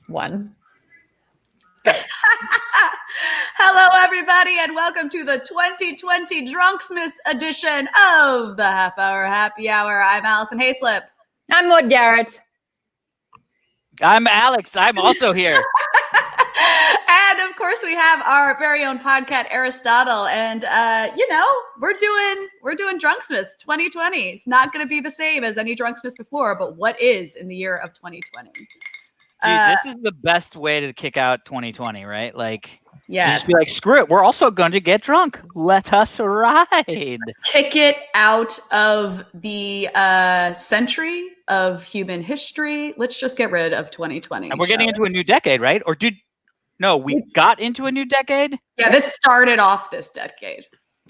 one. Hello, everybody, and welcome to the 2020 Drunksmiss edition of the Half Hour Happy Hour. I'm Allison Hayslip. I'm Maude Garrett. I'm Alex. I'm also here. And of course, we have our very own podcat Aristotle, and we're doing Drunksmiss 2020. It's not going to be the same as any Drunksmiss before, but what is in the year of 2020? Dude, this is the best way to kick out 2020, right? Like, yes. Just be like, screw it. We're also going to get drunk. Let us ride. Kick it out of the century of human history. Let's just get rid of 2020. And we're getting into a new decade, right? We got into a new decade? Yeah, this started off this decade.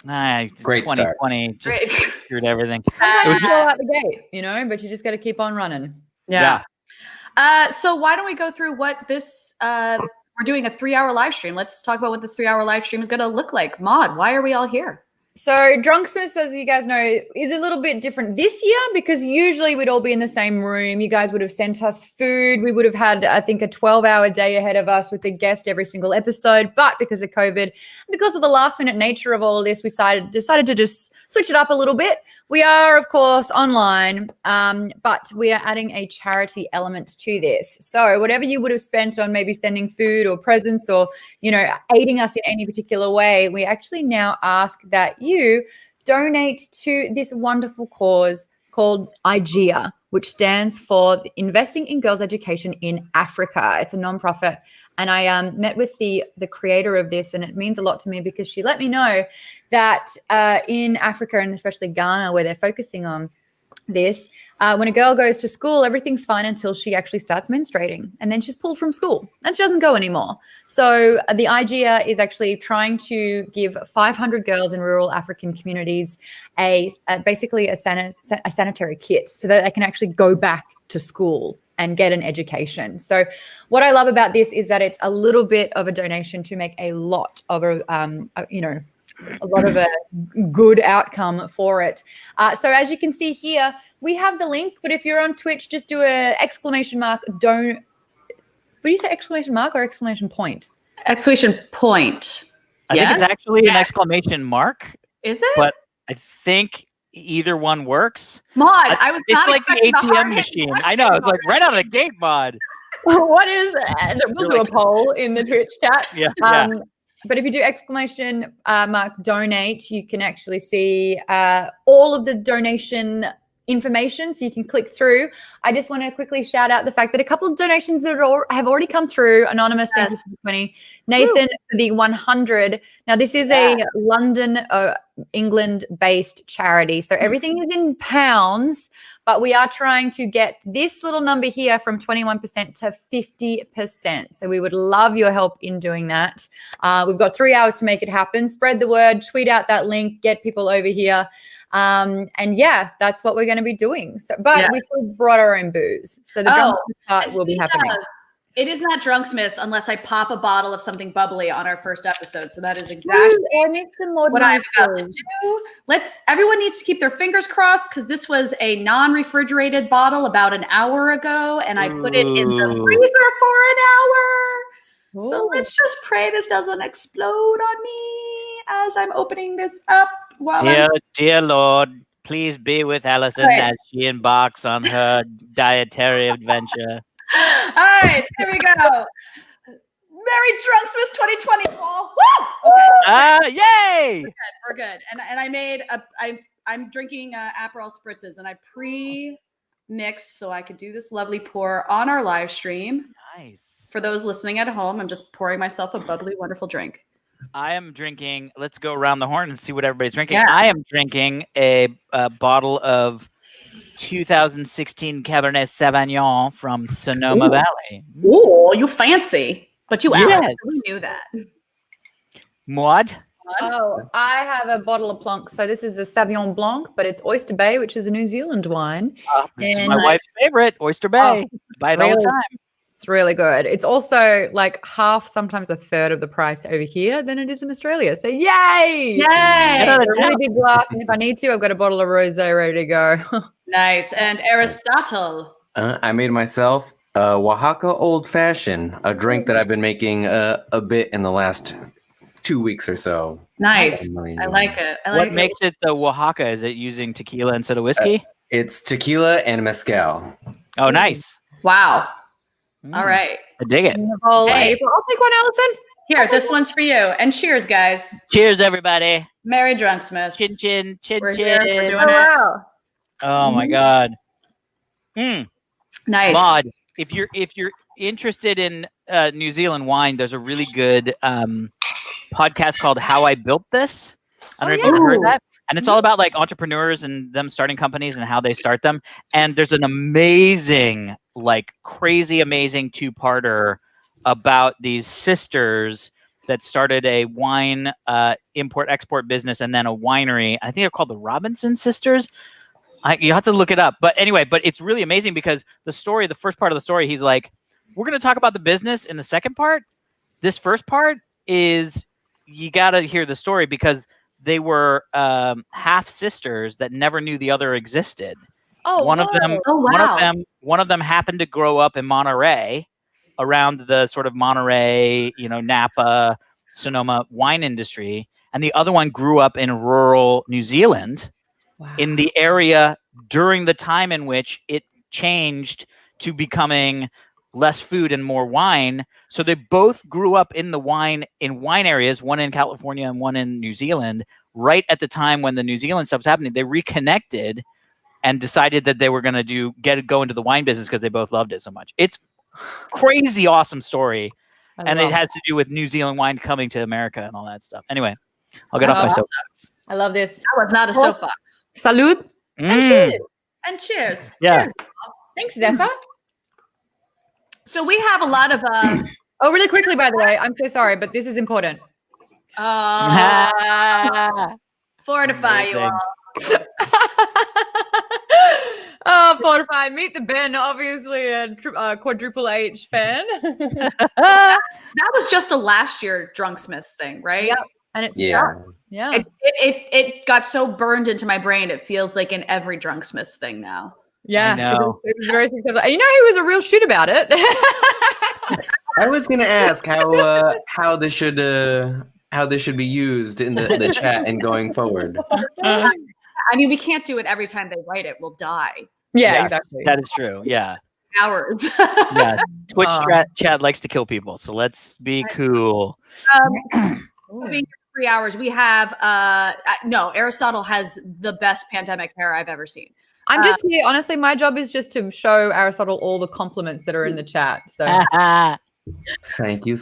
Great 2020 start. Just screwed everything. It was all out the gate, but you just got to keep on running. Yeah. So why don't we go through what this, we're doing a 3-hour live stream. Let's talk about what this 3-hour live stream is going to look like. Maude, why are we all here? So Drunksmas, as you guys know, is a little bit different this year because usually we'd all be in the same room. You guys would have sent us food. We would have had, I think, a 12-hour day ahead of us with a guest every single episode. But because of COVID, because of the last-minute nature of all of this, we decided to just switch it up a little bit. We are, of course, online, but we are adding a charity element to this. So whatever you would have spent on maybe sending food or presents or, aiding us in any particular way, we actually now ask that you donate to this wonderful cause called IGEA, which stands for Investing in Girls' Education in Africa. It's a nonprofit. And I met with the creator of this, and it means a lot to me because she let me know that in Africa, and especially Ghana, where they're focusing on this, when a girl goes to school, everything's fine until she actually starts menstruating. And then she's pulled from school and she doesn't go anymore. So the IGEA is actually trying to give 500 girls in rural African communities basically a sanitary kit so that they can actually go back to school and get an education. So what I love about this is that it's a little bit of a donation to make a lot of a good outcome for it. So as you can see here, we have the link, but if you're on Twitch, just do a exclamation mark. Would you say exclamation mark or exclamation point? Exclamation point. I think it's actually an exclamation mark. Is it? But I think either one works. Maude, I was not like the ATM machine. I know. It's like right out of the gate, Maude. What is it? We'll do a poll in the Twitch chat. Yeah. But if you do exclamation mark donate, you can actually see all of the donation information, so you can click through. I just want to quickly shout out the fact that a couple of donations that have already come through. Anonymous, thank you for 20. Nathan for the 100. Now this is a London, England-based charity, so everything is in pounds, but we are trying to get this little number here from 21% to 50%. So we would love your help in doing that. We've got 3 hours to make it happen. Spread the word, tweet out that link, get people over here. That's what we're going to be doing. So, but we still brought our own booze. So the Drunksmas part will be happening. It is not Drunksmas unless I pop a bottle of something bubbly on our first episode. So that is exactly what I'm about to do. Everyone needs to keep their fingers crossed because this was a non-refrigerated bottle about an hour ago, and I put it in the freezer for an hour. So let's just pray this doesn't explode on me as I'm opening this up. Dear Lord, please be with Allison as she embarks on her dietary adventure. All right, here we go. Merry Drunksmas 2020, Paul. Woo! Okay. Yay! We're good. And I made I'm drinking Aperol spritzes, and I pre-mixed so I could do this lovely pour on our live stream. Nice. For those listening at home, I'm just pouring myself a bubbly, wonderful drink. I am drinking. Let's go around the horn and see what everybody's drinking. Yeah. I am drinking a bottle of 2016 Cabernet Sauvignon from Sonoma Valley. Oh, you fancy. But you absolutely knew that. Maude? Oh, I have a bottle of Plonk. So this is a Sauvignon Blanc, but it's Oyster Bay, which is a New Zealand wine. It's my wife's favorite, Oyster Bay. Buy it all the time. It's really good. It's also like half, sometimes a third of the price over here than it is in Australia. So yay! Yay! A really big glass, and if I need to, I've got a bottle of rosé ready to go. Nice. And Aristotle. I made myself Oaxaca Old Fashioned, a drink that I've been making a bit in the last 2 weeks or so. Nice. I like it. What makes it the Oaxaca? Is it using tequila instead of whiskey? It's tequila and mezcal. Oh, nice. Wow. All right. I dig it. Hey. Hey. I'll take one, Allison. Here, this one's for you. And cheers, guys. Cheers, everybody. Merry Drunksmas. Chin, chin, chin, We're chin. here. We're doing Oh, it. wow. Oh, my God. Nice. Maude, if you're interested in New Zealand wine, there's a really good podcast called How I Built This. I don't know if you've ever heard that. And it's all about like entrepreneurs and them starting companies and how they start them. And there's an amazing, like crazy, amazing 2-parter about these sisters that started a wine import-export business and then a winery. I think they're called the Robinson Sisters. You have to look it up. But anyway, it's really amazing because the first part of the story, he's like, we're going to talk about the business in the second part. This first part is, you got to hear the story because they were half sisters that never knew the other existed. Oh, one of them, Oh, wow. one of them happened to grow up in Monterey, around the sort of Monterey, Napa, Sonoma wine industry, and the other one grew up in rural New Zealand. Wow. In the area during the time in which it changed to becoming less food and more wine. So they both grew up in wine areas, one in California and one in New Zealand, right at the time when the New Zealand stuff was happening. They reconnected and decided that they were going to go into the wine business because they both loved it so much. It's crazy awesome story. And it has to do with New Zealand wine coming to America and all that stuff. Anyway, I'll get off my soapbox. I love this. That was not a soapbox. Salud. And cheers. And cheers. Yeah. Cheers. Thanks, Zephyr. So we have a lot of Oh, really quickly, by the way, I'm so sorry, but this is important. fortify you all. Oh, Fortify. Meet the Ben, obviously a quadruple H fan. That was just a last year Drunksmiss thing, right? Yep. And it's yeah. It got so burned into my brain. It feels like in every Drunksmiss thing now. Yeah. I know. It was very successful. You know who was a real shit about it? I was gonna ask how this should be used in the chat and going forward. I mean, we can't do it every time they write it. We'll die. Yeah, exactly. That is true. Yeah. Hours. Yeah. Twitch chat likes to kill people. So let's be cool. I mean, 3 hours. We have no, Aristotle has the best pandemic hair I've ever seen. I'm just here. Honestly, my job is just to show Aristotle all the compliments that are in the chat. So Thank you.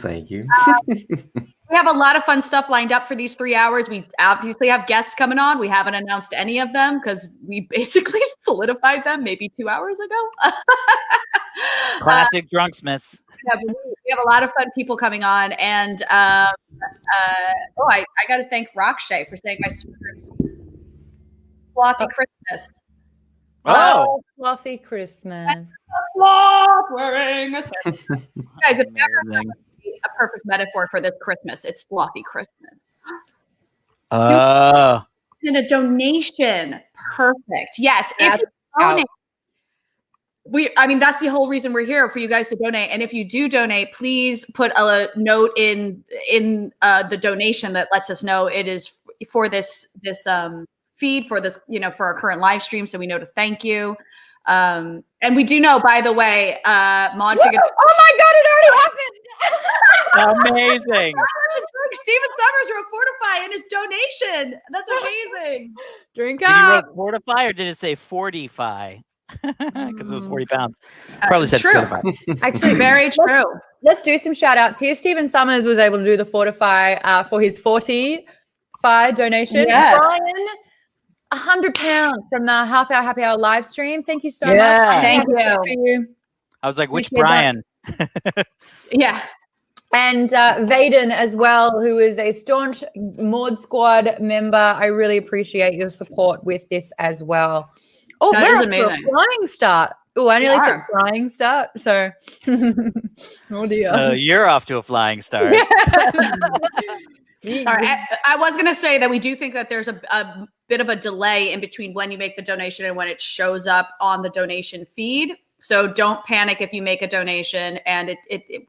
We have a lot of fun stuff lined up for these 3 hours. We obviously have guests coming on. We haven't announced any of them because we basically solidified them maybe 2 hours ago. Classic Drunksmiss. Yeah, but we have a lot of fun people coming on. And I got to thank Rakshay for saying my slothy Christmas. Oh, fluffy Christmas. Sloth wearing a guys, if ever a perfect metaphor for this Christmas, it's slothy Christmas. And a donation. Perfect. Yes. If you donate, that's the whole reason we're here, for you guys to donate. And if you do donate, please put a note in the donation that lets us know it is for this feed, for this, for our current live stream, so we know to thank you. And we do know, by the way, Maude figured. Oh my God! It already happened. amazing. Steven Summers wrote Fortify in his donation. That's amazing. Drink Did you up. wrote Fortify or did it say Fortify? Because it was 40 pounds. Probably said True. Fortify. Actually, very true. Let's do some shout outs here. Steven Summers was able to do the Fortify for his 40-fi donation. Yes. Brian, £100 from the half hour happy hour live stream. Thank you so much. Thank you. I was like, which Appreciate Brian? Yeah. And Vaden as well, who is a staunch Maude Squad member. I really appreciate your support with this as well. Oh, That we're is off to a amazing. flying start. Oh, I nearly said are. flying start. So, oh dear. So you're off to a flying start. All right. I was going to say that we do think that there's a bit of a delay in between when you make the donation and when it shows up on the donation feed. So don't panic if you make a donation. And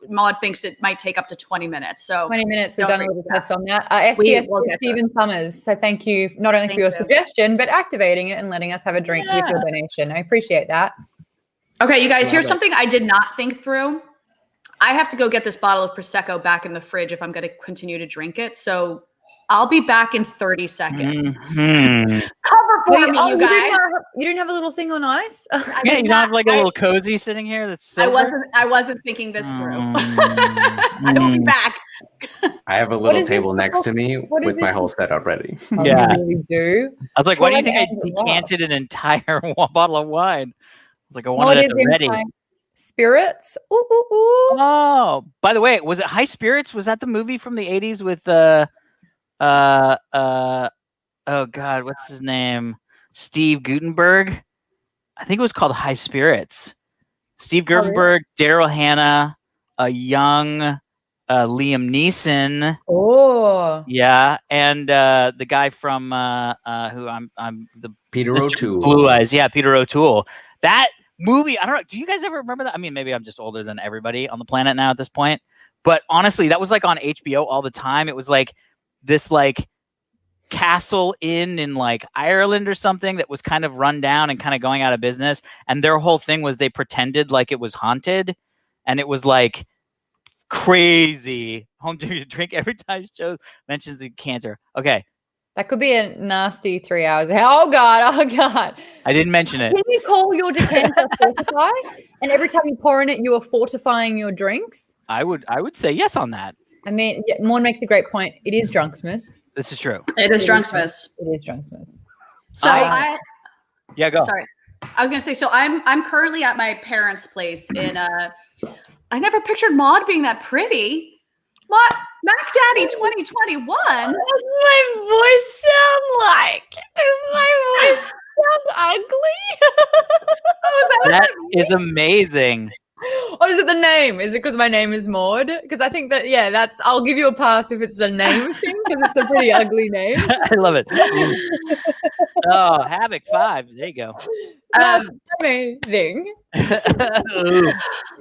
Maude thinks it might take up to 20 minutes. So 20 minutes. We've done a little test on that. We STS will get Stephen Summers. So thank you not only for your suggestion, but activating it and letting us have a drink with your donation. I appreciate that. Okay, you guys, here's something I did not think through. I have to go get this bottle of Prosecco back in the fridge if I'm going to continue to drink it. So I'll be back in 30 seconds. Cover for me, you guys. You didn't have a little thing on ice? Yeah, you don't have like a little cozy sitting here. That's I wasn't thinking this through. I will be back. I have a little table next to me with my whole setup ready. Yeah, we do. I was like, why do you think I decanted an entire bottle of wine? I was like, I wanted it ready. Spirits. Ooh, ooh, ooh. Oh, by the way, was it High Spirits? Was that the movie from the 80s with oh God, what's his name? Steve Guttenberg. I think it was called High Spirits. Steve Guttenberg, Daryl Hannah, a young Liam Neeson. Oh, yeah, and the guy from who I'm the Peter Mr. O'Toole. Blue Eyes. Yeah, Peter O'Toole. That movie, I don't know. Do you guys ever remember that? I mean, maybe I'm just older than everybody on the planet now at this point. But honestly, that was like on HBO all the time. It was like this like castle inn in like Ireland or something that was kind of run down and kind of going out of business. And their whole thing was they pretended like it was haunted. And it was like crazy. Home to drink every time Joe mentions the canter. Okay. that could be a nasty 3 hours. Oh God. I didn't mention it. Can you call your decanter fortify? And every time you pour in it, you are fortifying your drinks? I would say yes on that. I mean, Maude makes a great point. It is Drunksmas. This is true. It is Drunksmas. It is Drunksmas. So Yeah, go. Sorry. I was gonna say, so I'm currently at my parents' place in I never pictured Maude being that pretty. What? Mac Daddy 2021. What does my voice sound like? Does my voice sound ugly? That is amazing. Or is it the name? Is it because my name is Maude? Because I think that, I'll give you a pass if it's the name thing, because it's a pretty ugly name. I love it. Oh, Havoc 5. There you go. Amazing.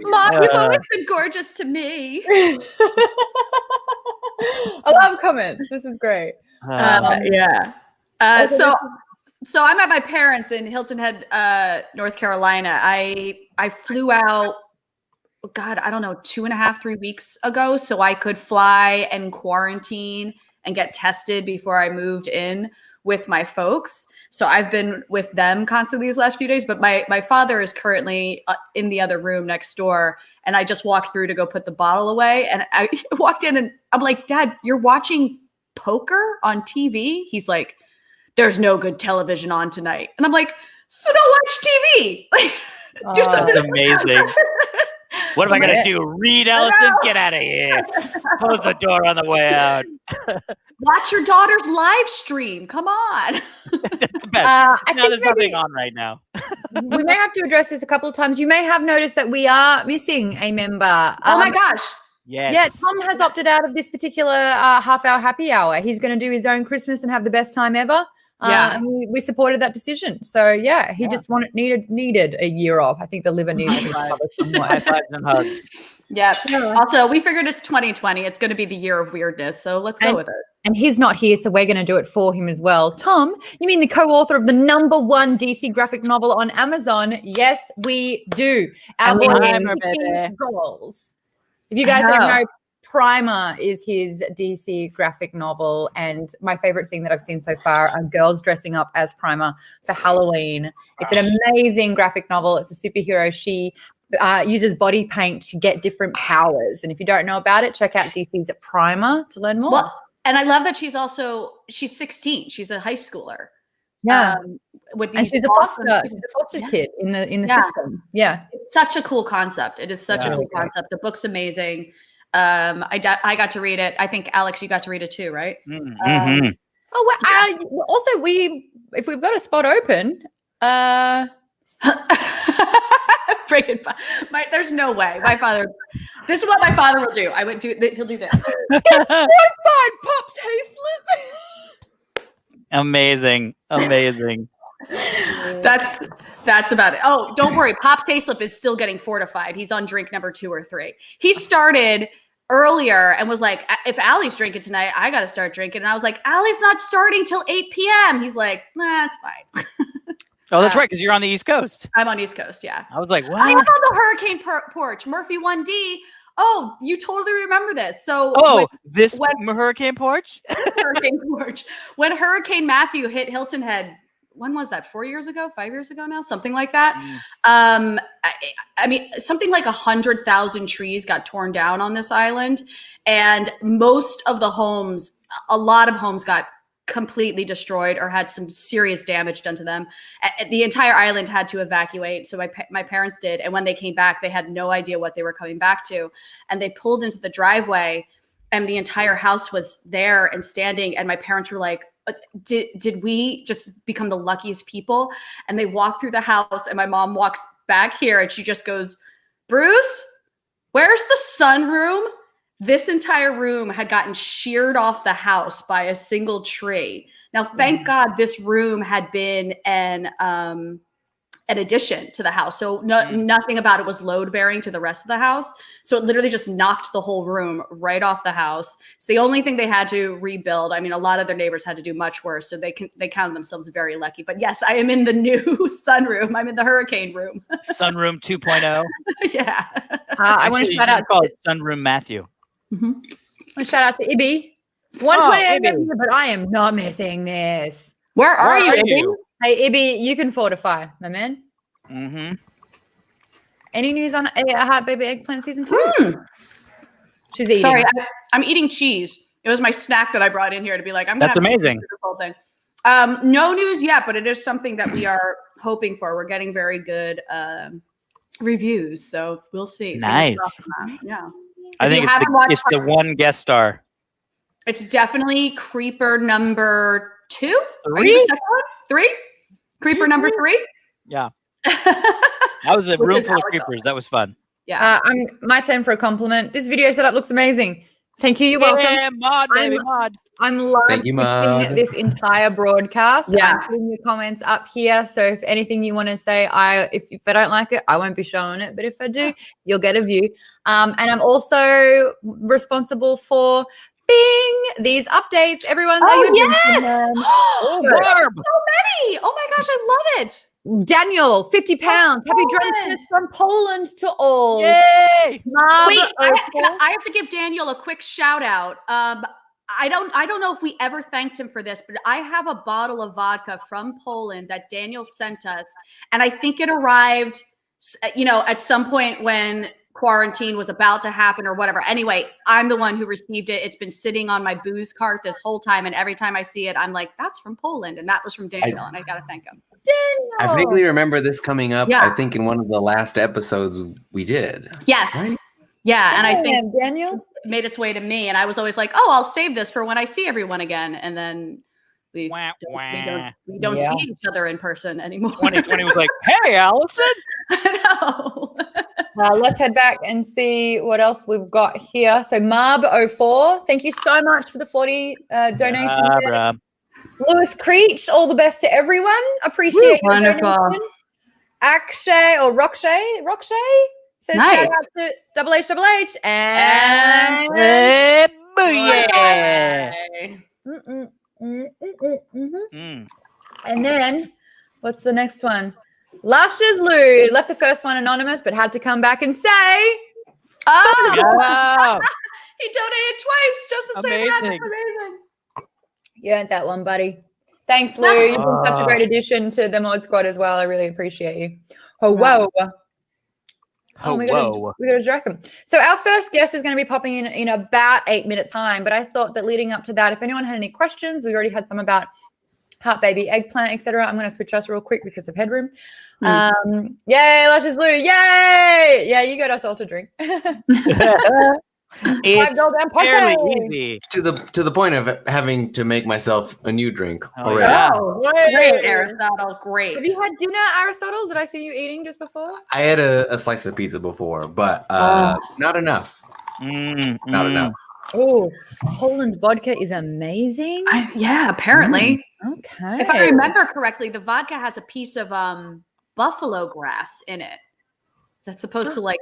Mom, you've always been gorgeous to me. I love comments. This is great. So I'm at my parents in Hilton Head, North Carolina. I flew out, God, I don't know, 2.5, 3 weeks ago, so I could fly and quarantine and get tested before I moved in with my folks. So I've been with them constantly these last few days, but my father is currently in the other room next door, and I just walked through to go put the bottle away, and I walked in and I'm like, Dad, you're watching poker on TV? He's like, there's no good television on tonight. And I'm like, so don't watch TV. Like, do something. That's amazing. What am I going to do? Read, Ellison? Get out of here. Close the door on the way out. Watch your daughter's live stream. Come on. That's the best. There's nothing on right now. We may have to address this a couple of times. You may have noticed that we are missing a member. Oh my gosh. Yes. Yeah, Tom has opted out of this particular half-hour happy hour. He's going to do his own Christmas and have the best time ever. And we supported that decision. So he just needed a year off. I think the liver needed to recover somewhat. High fives and hugs. Yeah. Also, we figured it's 2020. It's going to be the year of weirdness. So let's go with it. And he's not here, so we're going to do it for him as well. Tom, you mean the co-author of the #1 DC graphic novel on Amazon? Yes, we do. Our goals. If you guys don't know, Primer is his DC graphic novel, and my favorite thing that I've seen so far are girls dressing up as Primer for Halloween. It's an amazing graphic novel. It's a superhero. She uses body paint to get different powers, and if you don't know about it, check out DC's Primer to learn more. Well, and I love that she's 16. She's a high schooler. Yeah, and she's a foster kid in the system. Yeah, it's such a cool concept. It is such a cool concept. The book's amazing. I got to read it. I think Alex, you got to read it too, right? Mm-hmm. Also, if we've got a spot open, break it. There's no way. My father. This is what my father will do. He'll do this. 5 pops Hazelett. Amazing. That's about it. Oh, don't worry. Pop's Tayslip is still getting fortified. He's on drink number 2 or 3. He started earlier and was like, if Allie's drinking tonight, I got to start drinking. And I was like, Allie's not starting till 8 p.m. He's like, nah, it's fine. Oh, that's right, because you're on the East Coast. I'm on East Coast, yeah. I was like, what? I know the hurricane porch, Murphy 1D. Oh, you totally remember this. So when hurricane porch? This hurricane porch. When Hurricane Matthew hit Hilton Head, when was that? 4 years ago? 5 years ago now? Something like that. I mean, something like 100,000 trees got torn down on this island. And most of the homes, a lot of homes got completely destroyed or had some serious damage done to them. The entire island had to evacuate. So my parents did. And when they came back, they had no idea what they were coming back to. And they pulled into the driveway and the entire house was there and standing. And my parents were like, did we just become the luckiest people? And they walk through the house and my mom walks back here and she just goes, Bruce, where's the sunroom? This entire room had gotten sheared off the house by a single tree. Now, thank God this room had been an addition to the house. So nothing about it was load bearing to the rest of the house. So it literally just knocked the whole room right off the house. It's the only thing they had to rebuild. I mean, a lot of their neighbors had to do much worse. So they counted themselves very lucky. But yes, I am in the new sunroom. I'm in the hurricane room. Sunroom 2.0. Yeah. I want to shout out call it Sunroom Matthew. Mm-hmm. I want to shout out to Ibby. It's 1:28, but I am not missing this. Where are you, Ibby? Hey, Ibby, you can fortify, my man. Mm-hmm. Any news on Heart Baby Eggplant season 2? She's eating. Sorry, I'm eating cheese. It was my snack that I brought in here to be like, That's amazing. The whole thing. No news yet, but it is something that we are hoping for. We're getting very good reviews, so we'll see. Nice. Yeah. I think it's the one guest star. It's definitely creeper number 2. 3? Are you the second one? 3? Creeper number 3? Yeah. That was a room full of creepers. That was fun. Yeah. My turn for a compliment. This video setup looks amazing. Thank you. You're welcome. Yeah, Maude, baby, Maude. I'm loving this entire broadcast. Yeah. I'm putting your comments up here. So if anything you want to say, if I don't like it, I won't be showing it. But if I do, you'll get a view. And I'm also responsible for these updates. Everyone. Oh, yes. Oh, Barb. So many. Oh my gosh, I love it. Daniel, 50 pounds. Happy Drunksmas from Poland to all. Yay! Wait, I have to give Daniel a quick shout out. I don't know if we ever thanked him for this, but I have a bottle of vodka from Poland that Daniel sent us, and I think it arrived, at some point when quarantine was about to happen or whatever. Anyway, I'm the one who received it. It's been sitting on my booze cart this whole time, and every time I see it, I'm like, that's from Poland, and that was from Daniel, and I gotta thank him. I vaguely remember this coming up, Yeah. I think, in one of the last episodes we did. Yes. Right? Yeah, and I think Daniel made its way to me, and I was always like, oh, I'll save this for when I see everyone again, and then we don't see each other in person anymore. 2020 was like, hey, Allison. I know. Let's head back and see what else we've got here. So Marb04, thank you so much for the 40 donation. Lewis Creech, all the best to everyone. Appreciate it. Wonderful. Akshay or Rokshay says Nice. shout out to Double H and Booyah! And then what's the next one? Lashes Lou left the first one anonymous, but had to come back and say, Oh, Yeah. he donated twice just to say that. That's Amazing. amazing. you earned that one, buddy. Thanks, Lou. You've been such a great addition to the Mod Squad as well. I really appreciate you. Oh, whoa. We got to distract them. So our first guest is going to be popping in about 8 minutes time. But I thought that leading up to that, if anyone had any questions, we already had some about Heart Baby Eggplant, etc. I'm going to switch us real quick because of headroom. Yay, Lashes Lou! Yay! Yeah, you got us all to drink. It's fairly easy. To the point of having to make myself a new drink already. Yeah. Oh, great, Aristotle. Great. Have you had dinner, Aristotle? Did I see you eating just before? I had a slice of pizza before, but not enough. Not enough. Oh, Holland vodka is amazing. Yeah, apparently. Okay. If I remember correctly, the vodka has a piece of buffalo grass in it that's supposed to like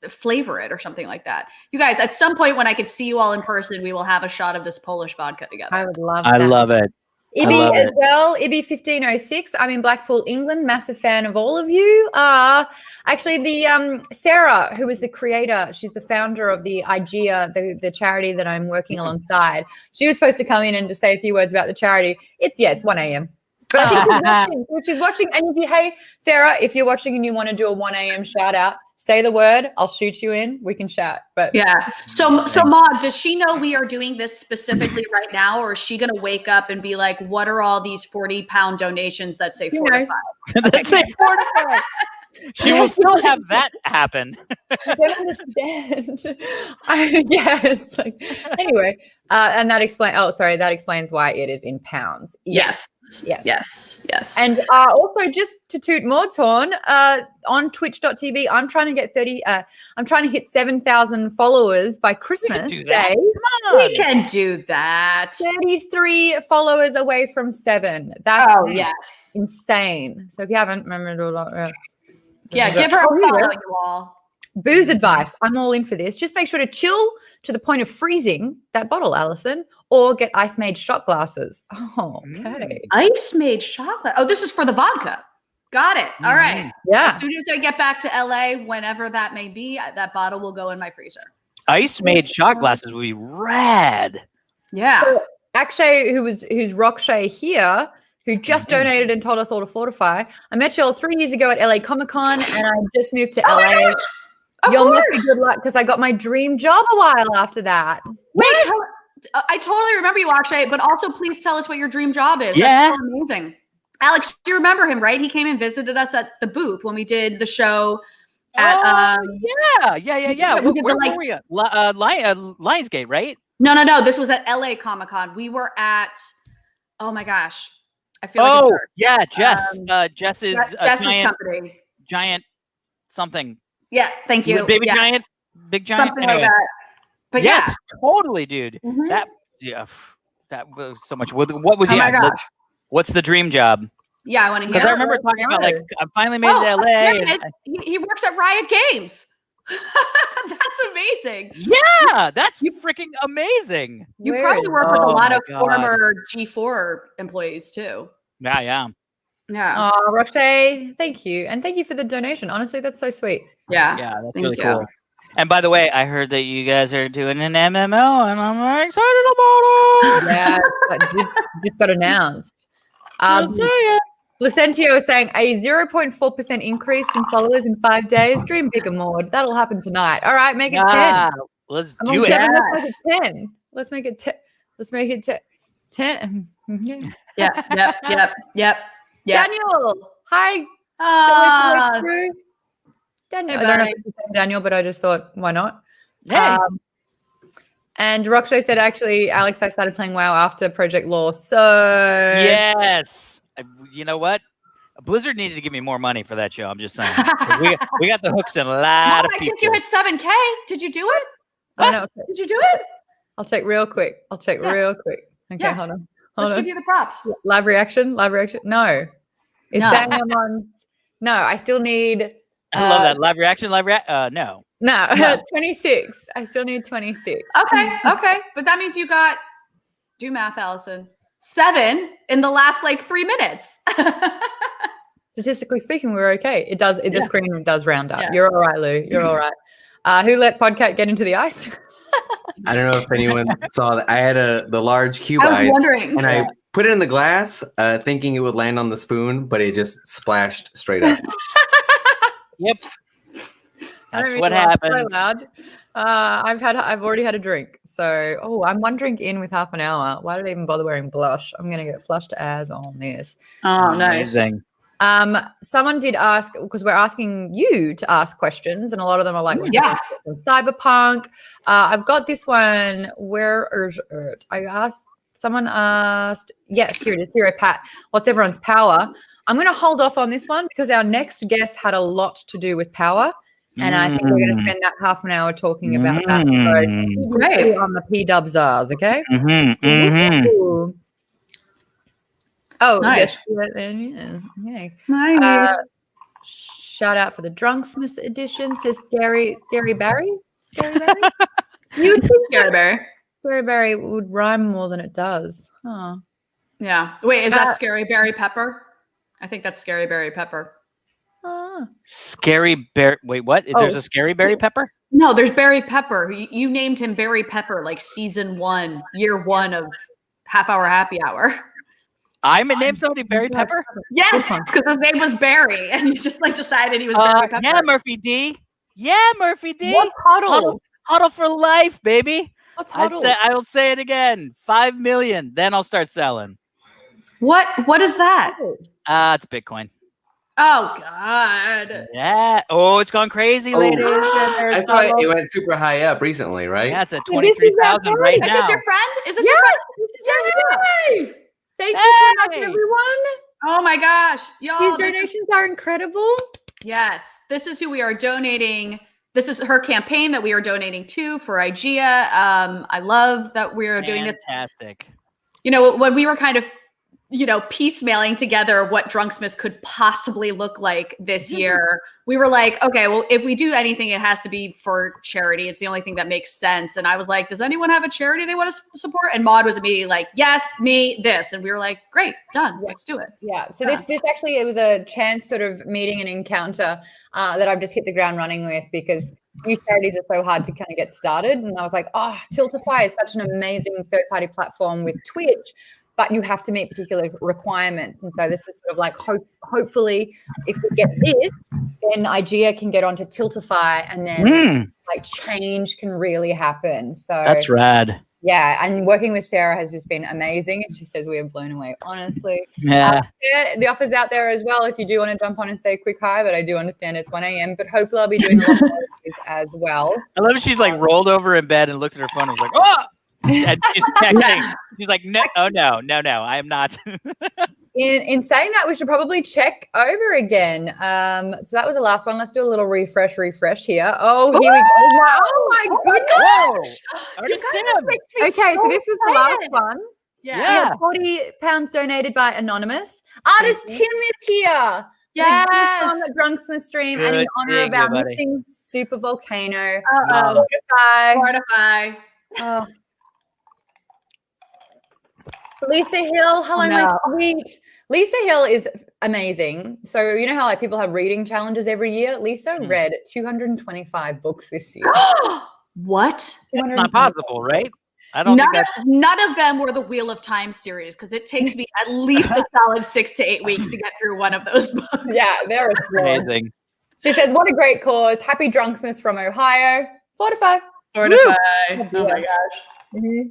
flavor it or something like that. You guys, at some point when I could see you all in person, we will have a shot of this Polish vodka together. I would love I that. love it. Ibby as well, Ibby 1506. I'm in Blackpool, England. Massive fan of all of you. Actually, the Sarah, who is the creator, she's the founder of the IGEA, the charity that I'm working alongside. She was supposed to come in and just say a few words about the charity. It's 1 a.m. But I think she's watching. And hey, Sarah, if you're watching and you want to do a 1 a.m. shout out, say the word. I'll shoot you in. We can shout. But yeah. So Maude, does she know we are doing this specifically right now, or is she going to wake up and be like, "What are all these 40-pound donations that say 45?" That say 45. She will still have that happen. I don't understand. It's like anyway, and that explains why it is in pounds. Yes. And also, just to toot Maude's horn, on twitch.tv, I'm trying to hit 7,000 followers by Christmas Day. We can do that. 33 followers away from 7. That's insane. So if you haven't, remember give her a follow, you all. Booze advice. I'm all in for this. Just make sure to chill to the point of freezing that bottle, Alison, or get ice-made shot glasses. Oh, okay. Ice-made shot glass. Oh, this is for the vodka. Got it. All right. Yeah. As soon as I get back to LA, whenever that may be, that bottle will go in my freezer. Ice-made shot glasses would be rad. Yeah. So Akshay, who's Rockshay here, who just donated and told us all to fortify. I met you all 3 years ago at LA Comic-Con, and I just moved to LA. Y'all must be good luck because I got my dream job a while after that. Wait, I totally remember you, Akshay, but also please tell us what your dream job is. Yeah. That's so amazing. Alex, do you remember him, right? He came and visited us at the booth when we did the show at yeah. We did Where were we at? Lionsgate, right? No. This was at LA Comic-Con. We were at, oh my gosh. I feel like Jess. Jess's company. Giant something. Yeah, thank you. Big giant. Something anyway. like that. But yes, totally, dude. Mm-hmm. That was so much. What was what's the dream job? Yeah, I want to hear. Because I remember talking about like I finally made it to LA. He works at Riot Games. That's amazing. Yeah, that's freaking amazing. You probably work with a lot of former G4 employees too. Yeah. Oh, Roche, thank you. And thank you for the donation. Honestly, that's so sweet. Yeah, that's really cool. And by the way, I heard that you guys are doing an MMO, and I'm very excited about it. Yeah, just got announced. Placentio is saying a 0.4% increase in followers in 5 days. Dream bigger, Maude. That'll happen tonight. All right, make it 10. Let's do it. Let's make it 10. Let's make it 10. Let's make it 10. Yep. Daniel, hi. Daniel, I don't know if it's Daniel, but I just thought, why not? Yeah. And Rockshay said, actually, Alex, I started playing WoW after Project Law. So yes, you know what? Blizzard needed to give me more money for that show. I'm just saying. we got the hooks in a lot of people. I think you hit 7K. Did you do it? I know. Did you do it? I'll check real quick. Okay, hold on. Let's give you the props. Live reaction. No. It's saying I'm on. No, I still need. I love that. Live reaction. No. No. 26. I still need 26. Okay. But that means you got, do math, Allison, 7 in the last 3 minutes. Statistically speaking, we're okay. It does. The screen does round up. Yeah. You're all right, Lou. You're all right. Who let Podcat get into the ice? I don't know if anyone saw that. I had the large cube ice. I was wondering. And I put it in the glass, thinking it would land on the spoon, but it just splashed straight up. Yep. That's what happened. So loud. I've already had a drink. So, I'm 1 drink in with half an hour. Why did I even bother wearing blush? I'm going to get flushed as on this. Oh, nice. Amazing. Someone did ask, because we're asking you to ask questions, and a lot of them are like, Cyberpunk. I've got this one. Where is it? Someone asked, yes, here it is. Hero Pat. What's everyone's power? I'm going to hold off on this one because our next guest had a lot to do with power. And I think we're going to spend that half an hour talking about that. So Great. on the P-dubs ours, okay? Mm-hmm. Mm-hmm. Ooh. Oh, Nice. yes. Yeah. Nice. Shout out for the Drunksmas edition, says Scary Barry. Scary Barry? You'd think Scary Barry. Scary Barry would rhyme more than it does. Huh. Yeah. Wait, is that Scary Berry Pepper? I think that's Scary Berry Pepper. Scary Bear. Wait, what? There's a Scary Berry Pepper? No, there's Barry Pepper. You named him Barry Pepper like season 1, year 1 of Half Hour Happy Hour. I named somebody Barry Pepper? Yes, because his name was Barry, and he just like decided he was Barry Pepper. Yeah, Murphy D. Yeah, Murphy D. What's Huddle? Huddle for life, baby. What's Huddle? I will say it again. 5 million. Then I'll start selling. What is that? It's Bitcoin. Oh God. Yeah. Oh, it's gone crazy, ladies. I thought it went super high up recently, right? Yeah, it's at 23,000 right now. Is this your friend? Is this your friend? This is Yay! Thank you so much, everyone. Oh my gosh, y'all! These donations are incredible. Yes, this is who we are donating. This is her campaign that we are donating to for IGEA. I love that we're doing this. Fantastic. You know, when we were kind of, piecemealing together what Drunksmas could possibly look like this year, we were like, okay, well, if we do anything, it has to be for charity. It's the only thing that makes sense. And I was like, does anyone have a charity they want to support? And Maude was immediately like, yes, me, this. And we were like, great, done. Let's do it. Yeah. So this actually, it was a chance sort of meeting and encounter that I've just hit the ground running with, because new charities are so hard to kind of get started. And I was like, Tiltify is such an amazing third-party platform with Twitch, but you have to meet particular requirements. And so this is sort of like, hopefully, if we get this, then IGEA can get onto Tiltify, and then like change can really happen. So that's rad. Yeah, and working with Sarah has just been amazing. And she says we are blown away, honestly. Yeah. The offer's out there as well if you do want to jump on and say a quick hi, but I do understand it's 1 a.m. But hopefully I'll be doing a lot more of these as well. I love it. She's like rolled over in bed and looked at her phone and was like, oh! And she's texting. She's like, no, I am not. In saying that, we should probably check over again. So that was the last one. Let's do a little refresh here. Oh, here we go. Oh my goodness. Okay, so this was the last one. Yeah. 40 pounds donated by Anonymous. Artist Tim is here. Yes. On the Drunksmas stream, and in honor of our missing super volcano. Mortify. Oh. Lisa Hill, hello, my sweet. Lisa Hill is amazing. So you know how like people have reading challenges every year? Lisa read 225 books this year. What? That's not possible, right? I don't think none of them were the Wheel of Time series, because it takes me at least a solid 6 to 8 weeks to get through one of those books. Yeah, they're amazing. She says, what a great cause. Happy Drunksmas from Ohio. Fortify. Oh my gosh. Mm-hmm.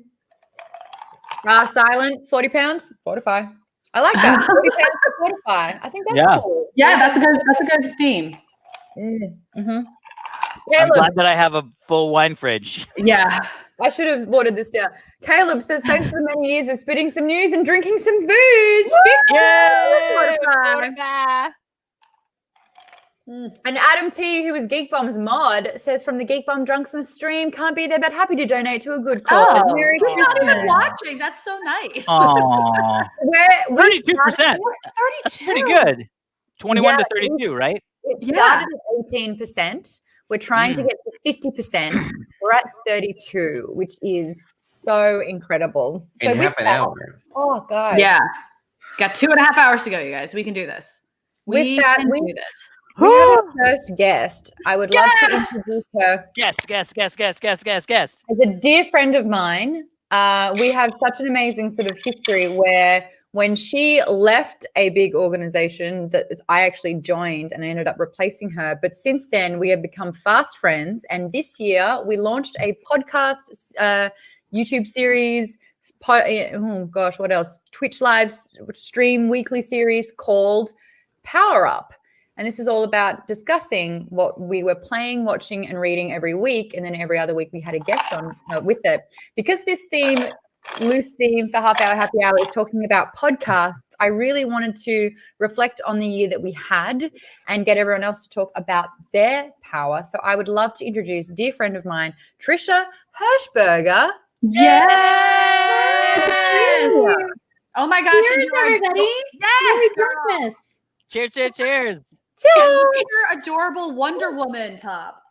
Silent, 40 pounds, Fortify. I like that. 40 pounds to Fortify. I think that's cool. Yeah, that's a good theme. Mm-hmm. I'm glad that I have a full wine fridge. Yeah. I should have watered this down. Caleb says, thanks for the many years of spitting some news and drinking some booze. Yay! And Adam T, who is Geek Bomb's mod, says from the Geek Bomb Drunksmas stream, can't be there but happy to donate to a good cause. Merry He's Christmas. not even watching. That's so nice. Aww. 32%. That's pretty good. 21 to 32, right? It started at 18%. We're trying to get to 50%. We're at 32, which is so incredible. So in half an hour. Oh, guys. Yeah. Got 2.5 hours to go, you guys. We can do this. We can do this. We have our first guest. I would love to introduce her. Guest. As a dear friend of mine, we have such an amazing sort of history where when she left a big organization that I actually joined and I ended up replacing her. But since then, we have become fast friends. And this year, we launched a podcast, YouTube series, what else? Twitch live stream weekly series called Power Up. And this is all about discussing what we were playing, watching, and reading every week. And then every other week we had a guest on with it. Because this theme loose theme for Half Hour Happy Hour is talking about podcasts, I really wanted to reflect on the year that we had and get everyone else to talk about their power. So I would love to introduce a dear friend of mine, Trisha Hirschberger. Yes. Oh my gosh. Cheers, everybody. Yes. Christmas. Cheers, cheers, cheers. Your adorable Wonder Woman top.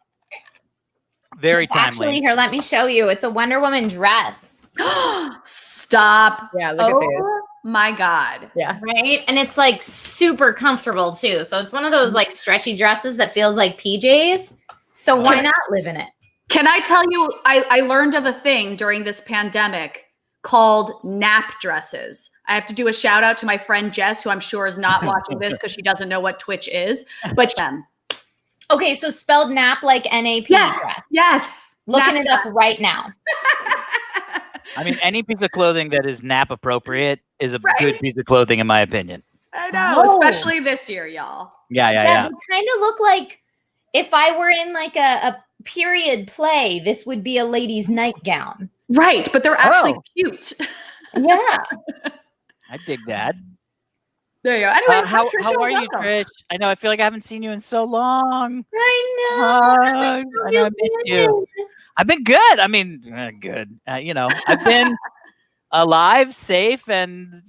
Very timely. Actually, here, let me show you. It's a Wonder Woman dress. Stop. Yeah, look at this. Oh my God. Yeah. Right? And it's like super comfortable too. So it's one of those like stretchy dresses that feels like PJs. So why not live in it? Can I tell you, I learned of a thing during this pandemic called nap dresses. I have to do a shout out to my friend Jess, who I'm sure is not watching this because she doesn't know what Twitch is. But Okay, so spelled nap like NAP yes, dress. yes. Looking Nap it up right now. I mean, any piece of clothing that is nap appropriate is a Right. good piece of clothing, in my opinion. I know, Oh. especially this year, y'all. Yeah. They kind of look like if I were in like a period play, this would be a lady's nightgown. Right, but they're actually Oh. cute. Yeah. I dig that. There you go. Anyway, How Trisha, are you, welcome. Trish? I know. I feel like I haven't seen you in so long. I I know I missed you. I've been good. I mean, good. I've been alive, safe, and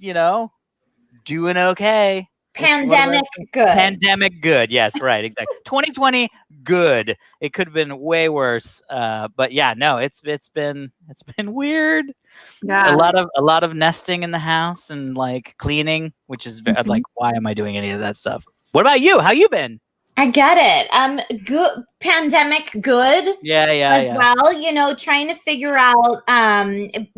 doing okay. Pandemic good. Pandemic good. Yes, right. Exactly. 2020 good. It could have been way worse. But yeah, no, it's been weird. Yeah. A lot of nesting in the house and like cleaning, which is like, why am I doing any of that stuff? What about you? How you been? I get it. Good pandemic good. Yeah. As well, trying to figure out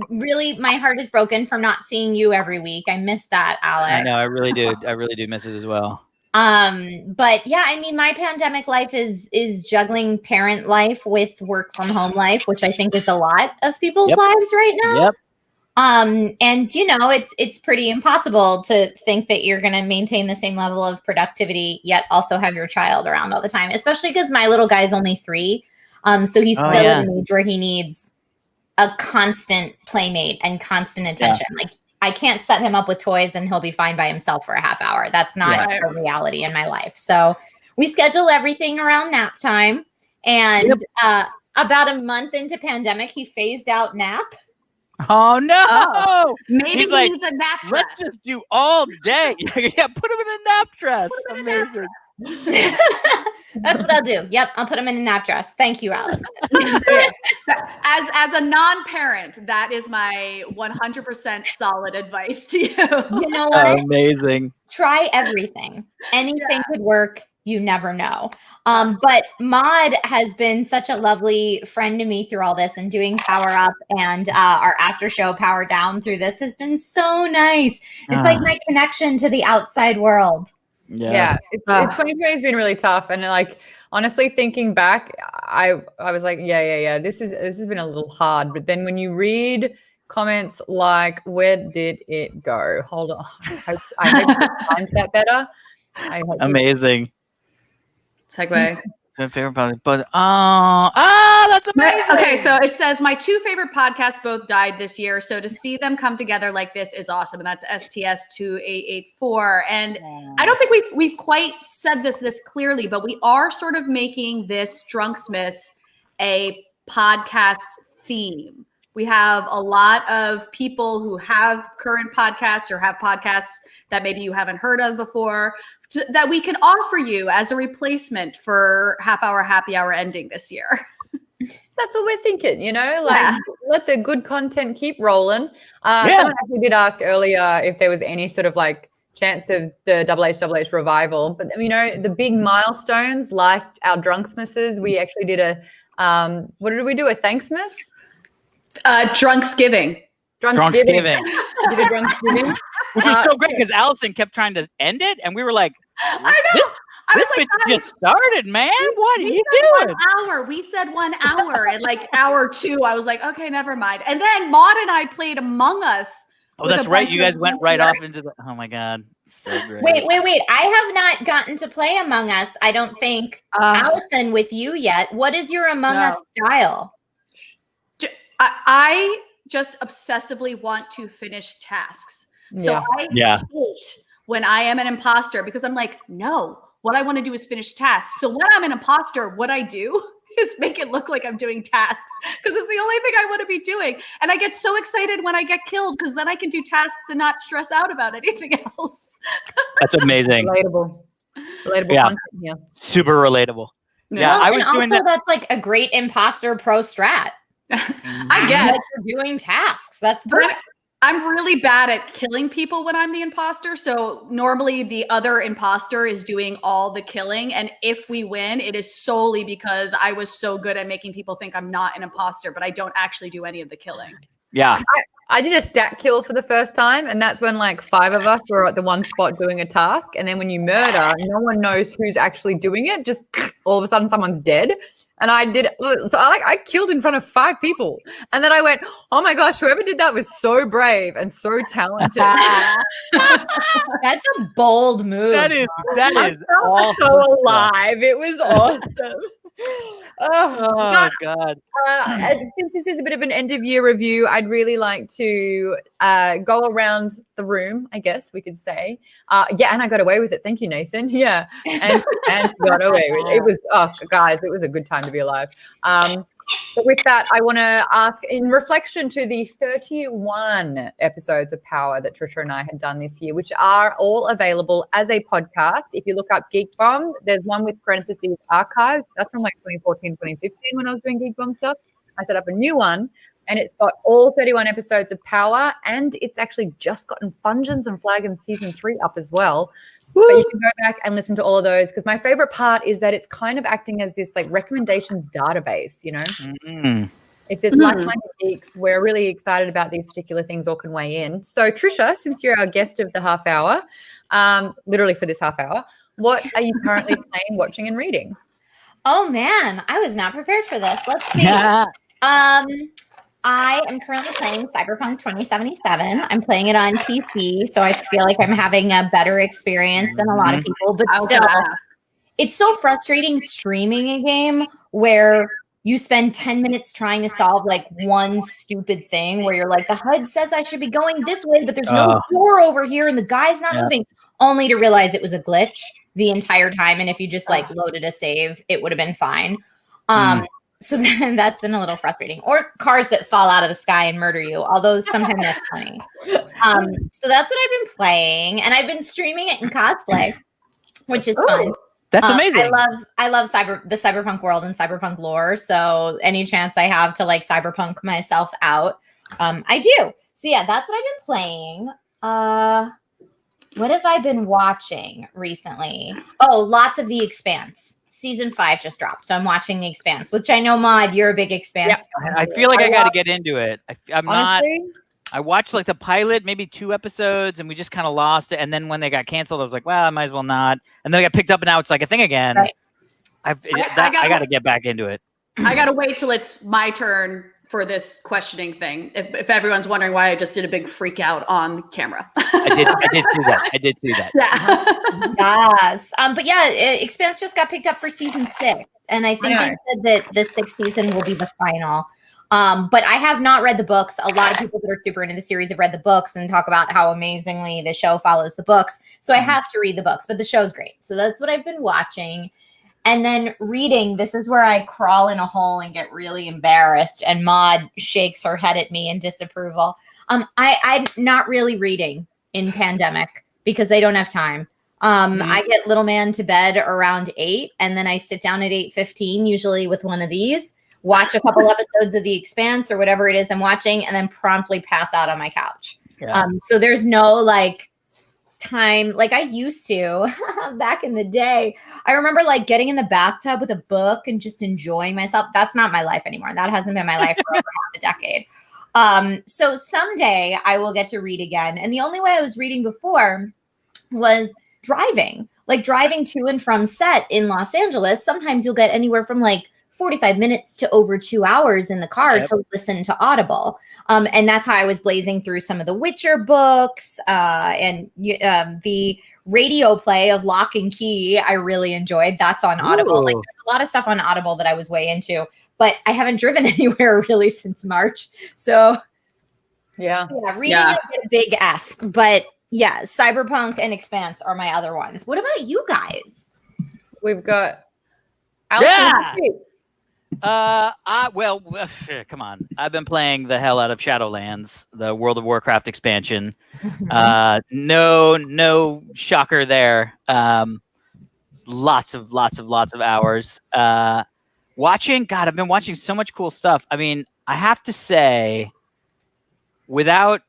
really my heart is broken from not seeing you every week. I miss that, Alex. I know, I really do miss it as well. But yeah, I mean my pandemic life is juggling parent life with work from home life, which I think is a lot of people's lives right now. Yep. And it's pretty impossible to think that you're going to maintain the same level of productivity yet also have your child around all the time, especially because my little guy's only 3. So he's still at an age where he needs a constant playmate and constant attention. Like I can't set him up with toys and he'll be fine by himself for a half hour. That's not a reality in my life. So we schedule everything around nap time. And about a month into pandemic, he phased out nap. Oh no! Oh, maybe He's like, needs a nap dress. Let's just do all day. Yeah, put him in a nap dress. Amazing. That's what I'll do. Yep, I'll put him in a nap dress. Thank you, Alice. As a non-parent, that is my 100% solid advice to you. You know what? Amazing. Try everything. Anything could work. You never know. But Maude has been such a lovely friend to me through all this, and doing Power Up and our after show Power Down through this has been so nice. It's like my connection to the outside world. Yeah. It's 2020 has been really tough. And like, honestly, thinking back, I was like, yeah. This has been a little hard. But then when you read comments like, where did it go? Hold on. I hope you timed that better. I hope Amazing. Segue. My favorite podcast, but that's amazing. Okay, so it says my 2 favorite podcasts both died this year, so to see them come together like this is awesome, and that's STS 2884. And I don't think we've quite said this clearly, but we are sort of making this Drunksmas a podcast theme. We have a lot of people who have current podcasts or have podcasts that maybe you haven't heard of before that we can offer you as a replacement for Half Hour Happy Hour ending this year. That's what we're thinking, let the good content keep rolling. Someone actually did ask earlier if there was any sort of like chance of the HHH revival, but the big milestones like our Drunksmisses, we actually did what did we do? A Thanksmas? Drunksgiving. Drunksgiving. We did a Drunksgiving. Which was so great because Allison kept trying to end it, and we were like, I know. This bitch just started, man. What are you doing? 1 hour. We said 1 hour, and like hour 2, I was like, okay, never mind. And then Maude and I played Among Us. Oh, that's right. You guys went right off into the. Oh my god, so great. Wait. I have not gotten to play Among Us. I don't think Allison with you yet. What is your Among Us style? just obsessively want to finish tasks. So I hate when I am an imposter because I'm like, no, what I want to do is finish tasks. So when I'm an imposter, what I do is make it look like I'm doing tasks because it's the only thing I want to be doing. And I get so excited when I get killed because then I can do tasks and not stress out about anything else. That's amazing. Relatable content here. Super relatable. Yeah, well, I was and doing also that. that's like a great imposter pro strat. I guess that you're doing tasks. That's perfect. I'm really bad at killing people when I'm the imposter. So normally the other imposter is doing all the killing. And if we win, it is solely because I was so good at making people think I'm not an imposter, but I don't actually do any of the killing. Yeah. I did a stat kill for the first time, and that's when like 5 of us were at the one spot doing a task. And then when you murder, no one knows who's actually doing it. Just all of a sudden someone's dead. And I did, so I killed in front of 5 people. And then I went, oh my gosh, whoever did that was so brave and so talented. That's a bold move. That is I felt awesome. so alive. It was awesome. Oh God. Since this is a bit of an end of year review, I'd really like to go around the room, I guess we could say. And I got away with it. Thank you, Nathan. Yeah. And got away with it. It was, guys, it was a good time to be alive. But with that, I want to ask, in reflection to the 31 episodes of Power that Trisha and I had done this year, which are all available as a podcast. If you look up Geek Bomb, there's one with parentheses archives. That's from like 2014, 2015 when I was doing Geek Bomb stuff. I set up a new one, and it's got all 31 episodes of Power, and it's actually just gotten Fungens and Flagons season 3 up as well. But you can go back and listen to all of those, because my favorite part is that it's kind of acting as this like recommendations database, you know? Mm-hmm. If it's like-minded geeks, we're really excited about these particular things, all can weigh in. So Trisha, since you're our guest of the half hour, literally for this half hour, what are you currently playing, watching, and reading? Oh man, I was not prepared for this. Let's see. I am currently playing Cyberpunk 2077. I'm playing it on PC, so I feel like I'm having a better experience than a lot of people. But still, it's so frustrating streaming a game where you spend 10 minutes trying to solve like one stupid thing where you're like, the HUD says I should be going this way, but there's no door over here and the guy's not moving, only to realize it was a glitch the entire time. And if you just like loaded a save, it would have been fine. So then that's been a little frustrating. Or cars that fall out of the sky and murder you, although sometimes that's funny. So that's what I've been playing. And I've been streaming it in cosplay, which is fun. That's amazing. I love the cyberpunk world and cyberpunk lore. So any chance I have to like cyberpunk myself out, I do. So yeah, that's what I've been playing. What have I been watching recently? Oh, lots of The Expanse. Season 5 just dropped, so I'm watching The Expanse, which I know, Maude, you're a big Expanse fan. I feel like I got to get into it. I'm honestly, not. I watched like the pilot, maybe 2 episodes, and we just kind of lost it. And then when they got canceled, I was like, well, I might as well not. And then I got picked up, and now it's like a thing again. Right. I got to get back into it. I got to wait till it's my turn for this questioning thing. If everyone's wondering why I just did a big freak out on camera. I did see that. Yeah. Yes. But yeah, Expanse just got picked up for season 6. And I think they said that the 6th season will be the final. But I have not read the books. A lot of people that are super into the series have read the books and talk about how amazingly the show follows the books. So I have to read the books, but the show's great. So that's what I've been watching. And then reading, this is where I crawl in a hole and get really embarrassed. And Maude shakes her head at me in disapproval. I'm not really reading in pandemic because I don't have time. I get little man to bed around 8, and then I sit down at 8:15, usually with one of these, watch a couple episodes of The Expanse or whatever it is I'm watching, and then promptly pass out on my couch. Yeah. So there's no like time like I used to back in the day. I remember like getting in the bathtub with a book and just enjoying myself. That's not my life anymore. That hasn't been my life for over half a decade. So someday I will get to read again. And the only way I was reading before was driving to and from set in Los Angeles. Sometimes you'll get anywhere from like 45 minutes to over 2 hours in the car to listen to Audible. And that's how I was blazing through some of the Witcher books and the radio play of Lock and Key. I really enjoyed. That's on Audible. Like there's a lot of stuff on Audible that I was way into, but I haven't driven anywhere really since March. So Yeah. Yeah, reading I get a big F, but yeah, Cyberpunk and Expanse are my other ones. What about you guys? We've got well, come on. I've been playing the hell out of Shadowlands, the World of Warcraft expansion. No shocker there. Lots of hours. I've been watching so much cool stuff. I mean, I have to say, without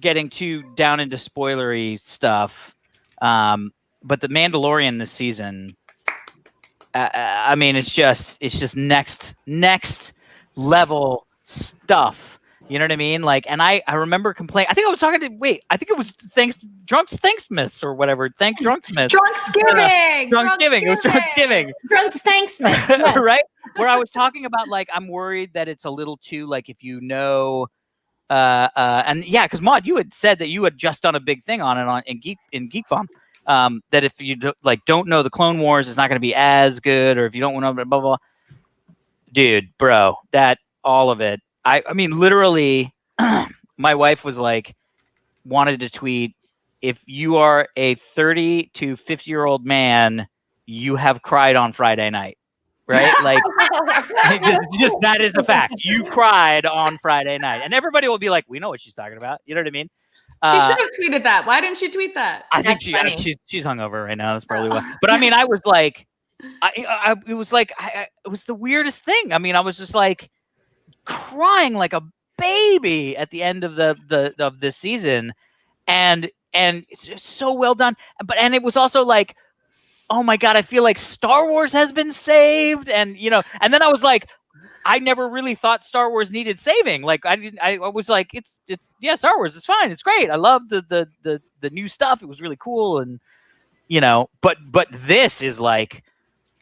getting too down into spoilery stuff, but the Mandalorian this season, I mean, it's just next level stuff. You know what I mean? Like, and I remember complaining. I think I was talking to I think it was Drunksmiss or whatever. Drunksmiss. Drunksgiving. Drunksgiving. It was Drunksgiving. Drunksmiss. Yes. Right? Where I was talking about, like, I'm worried that it's a little too, like, if you know, and yeah, because Maude, you had said that you had just done a big thing on it in Geek Bomb. That if you don't know the Clone Wars, it's not going to be as good, or if you don't want to blah, blah, blah. Dude, bro, that all of it. I mean, literally, my wife was like, wanted to tweet, if you are a 30 to 50-year-old man, you have cried on Friday night, right? Like, just that is a fact. You cried on Friday night, and everybody will be like, we know what she's talking about. You know what I mean? She should have tweeted that. Why didn't she tweet that? I think she's hungover right now. That's probably why. But I mean, I was like, it was the weirdest thing. I mean, I was just like crying like a baby at the end of of this season, and it's just so well done. And it was also like, oh my God, I feel like Star Wars has been saved, and and then I was like, I never really thought Star Wars needed saving. Like, I was like, it's Star Wars, it's fine, it's great. I love the new stuff. It was really cool, and but this is like,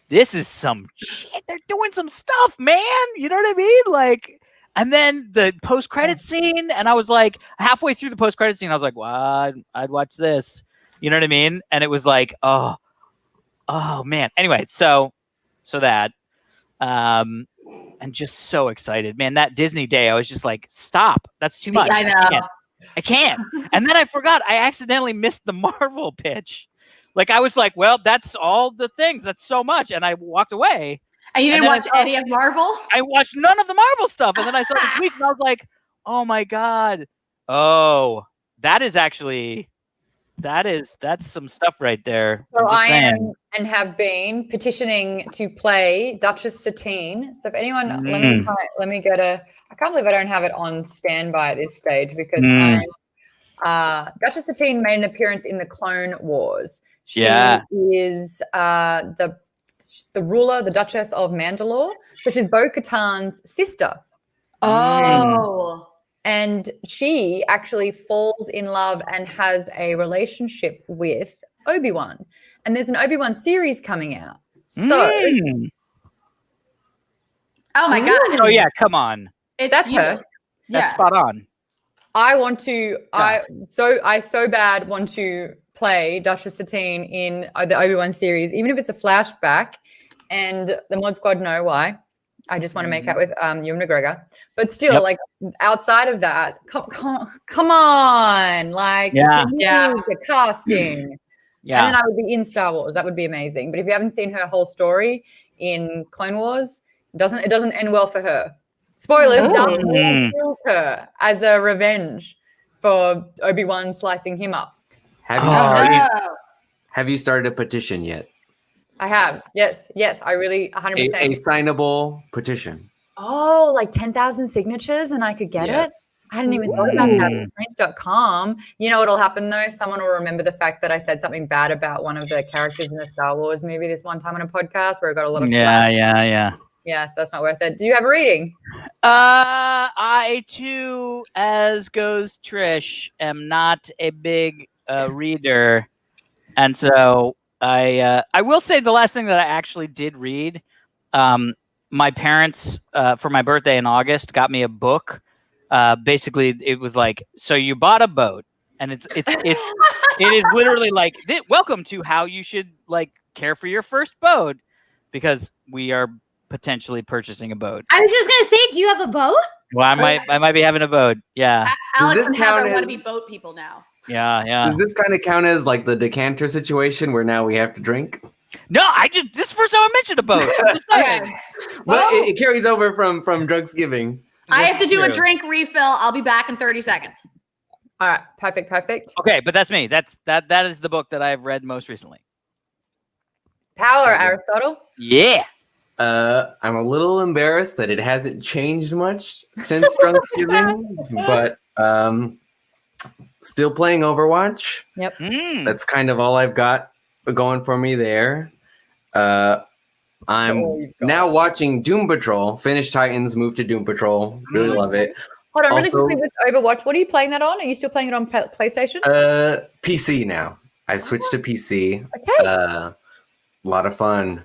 this is some shit. They're doing some stuff, man. You know what I mean? Like, and then the post-credit scene, and I was like, halfway through the post-credit scene, I was like, well, I'd watch this. You know what I mean? And it was like, oh man. Anyway, so that, and just so excited, man. That Disney day, I was just like, stop. That's too much. I know. I can't. And then I forgot. I accidentally missed the Marvel pitch. Like, I was like, well, that's all the things. That's so much. And I walked away. And you didn't watch any of Marvel? I watched none of the Marvel stuff. And then I saw the tweets and I was like, oh my God. Oh, that's some stuff right there. So I am and have been petitioning to play Duchess Satine. So if anyone, let me get I can't believe I don't have it on standby at this stage, because Duchess Satine made an appearance in the Clone Wars. She is the ruler, the Duchess of Mandalore. So she's Bo-Katan's sister. Oh. And she actually falls in love and has a relationship with Obi-Wan. And there's an Obi-Wan series coming out. So. Oh my God. Oh yeah, come on. That's her. That's spot on. I want to, I so bad want to play Duchess Satine in the Obi-Wan series, even if it's a flashback, and the Mod Squad know why. I just want to make out with Ewan McGregor. But still, like, outside of that, come on. Like, the casting. Yeah. And then I would be in Star Wars. That would be amazing. But if you haven't seen her whole story in Clone Wars, it doesn't end well for her. Spoilers, Darth Maul kills her as a revenge for Obi-Wan slicing him up. Have you started a petition yet? I have. Yes. I really 100%. A signable petition. Oh, like 10,000 signatures and I could get it? I hadn't even thought about that. Strange.com. You know what'll happen though? Someone will remember the fact that I said something bad about one of the characters in the Star Wars movie this one time on a podcast where I got a lot of slack. Yeah, so that's not worth it. Do you have a reading? I too, as goes Trish, am not a big reader. And so I will say the last thing that I actually did read, my parents, for my birthday in August, got me a book. Basically, it was like, so you bought a boat, and it is literally like, welcome to how you should like care for your first boat, because we are potentially purchasing a boat. I was just gonna say, do you have a boat? Well, I might be having a boat. Yeah. Alex this and Heather count want to be as- boat people now. Yeah. Does this kind of count as like the decanter situation where now we have to drink? No, this is the first time I mentioned a boat. I'm just saying. Okay. But it carries over from Drunksgiving. I have to do a True. drink refill. I'll be back in 30 seconds. All right. Perfect. Okay, but that's me. That is the book that I've read most recently. Power, Aristotle. Yeah. I'm a little embarrassed that it hasn't changed much since Drunksgiving, but still playing Overwatch. Mm. That's kind of all I've got going for me there. I'm now watching Doom Patrol. Finish Titans, move to Doom Patrol. Really love it. Hold on, really Also- quickly with Overwatch. What are you playing that on? Are you still playing it on PlayStation? PC now. I've switched to PC. Okay. A lot of fun.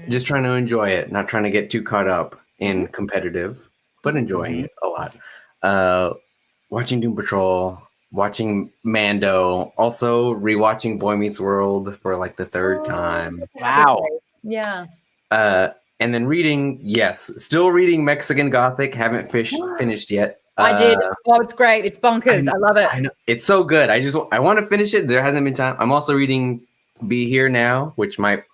Just trying to enjoy it, not trying to get too caught up in competitive, but enjoying it a lot. Watching Doom Patrol, watching Mando, also rewatching Boy Meets World for like the third time. Wow. Yeah. And then reading, yes, still reading Mexican Gothic. Haven't finished yet. I did. Oh, it's great. It's bonkers. I love it. I know it's so good. I want to finish it. There hasn't been time. I'm also reading Be Here Now, which might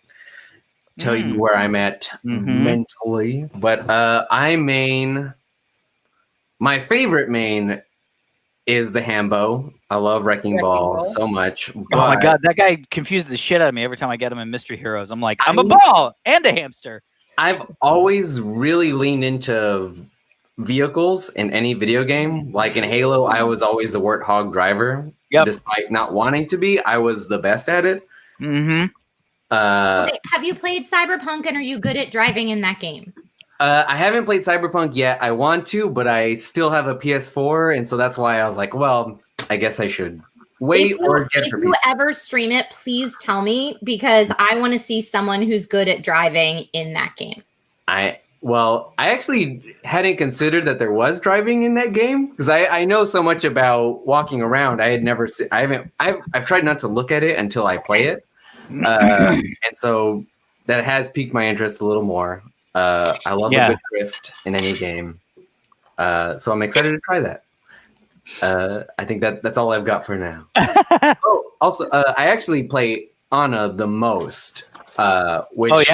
tell you where I'm at mentally. But my favorite main is the Hambo. I love Wrecking Ball so much. Oh my god, that guy confuses the shit out of me every time I get him in Mystery Heroes. I'm like, I'm a ball and a hamster. I've always really leaned into vehicles in any video game. Like in Halo, I was always the Warthog driver. Yep. Despite not wanting to be, I was the best at it. Mm-hmm. Okay, have you played Cyberpunk and are you good at driving in that game? I haven't played Cyberpunk yet. I want to, but I still have a PS4, and so that's why I was like, well, I guess I should wait or get it for If you PC. ever stream it, please tell me because I want to see someone who's good at driving in that game. I actually hadn't considered that there was driving in that game because I know so much about walking around. I had never seen. I've tried not to look at it until I play it, and so that has piqued my interest a little more. I love a good drift in any game, so I'm excited to try that. I think that's all I've got for now. Also, I actually play Ana the most, which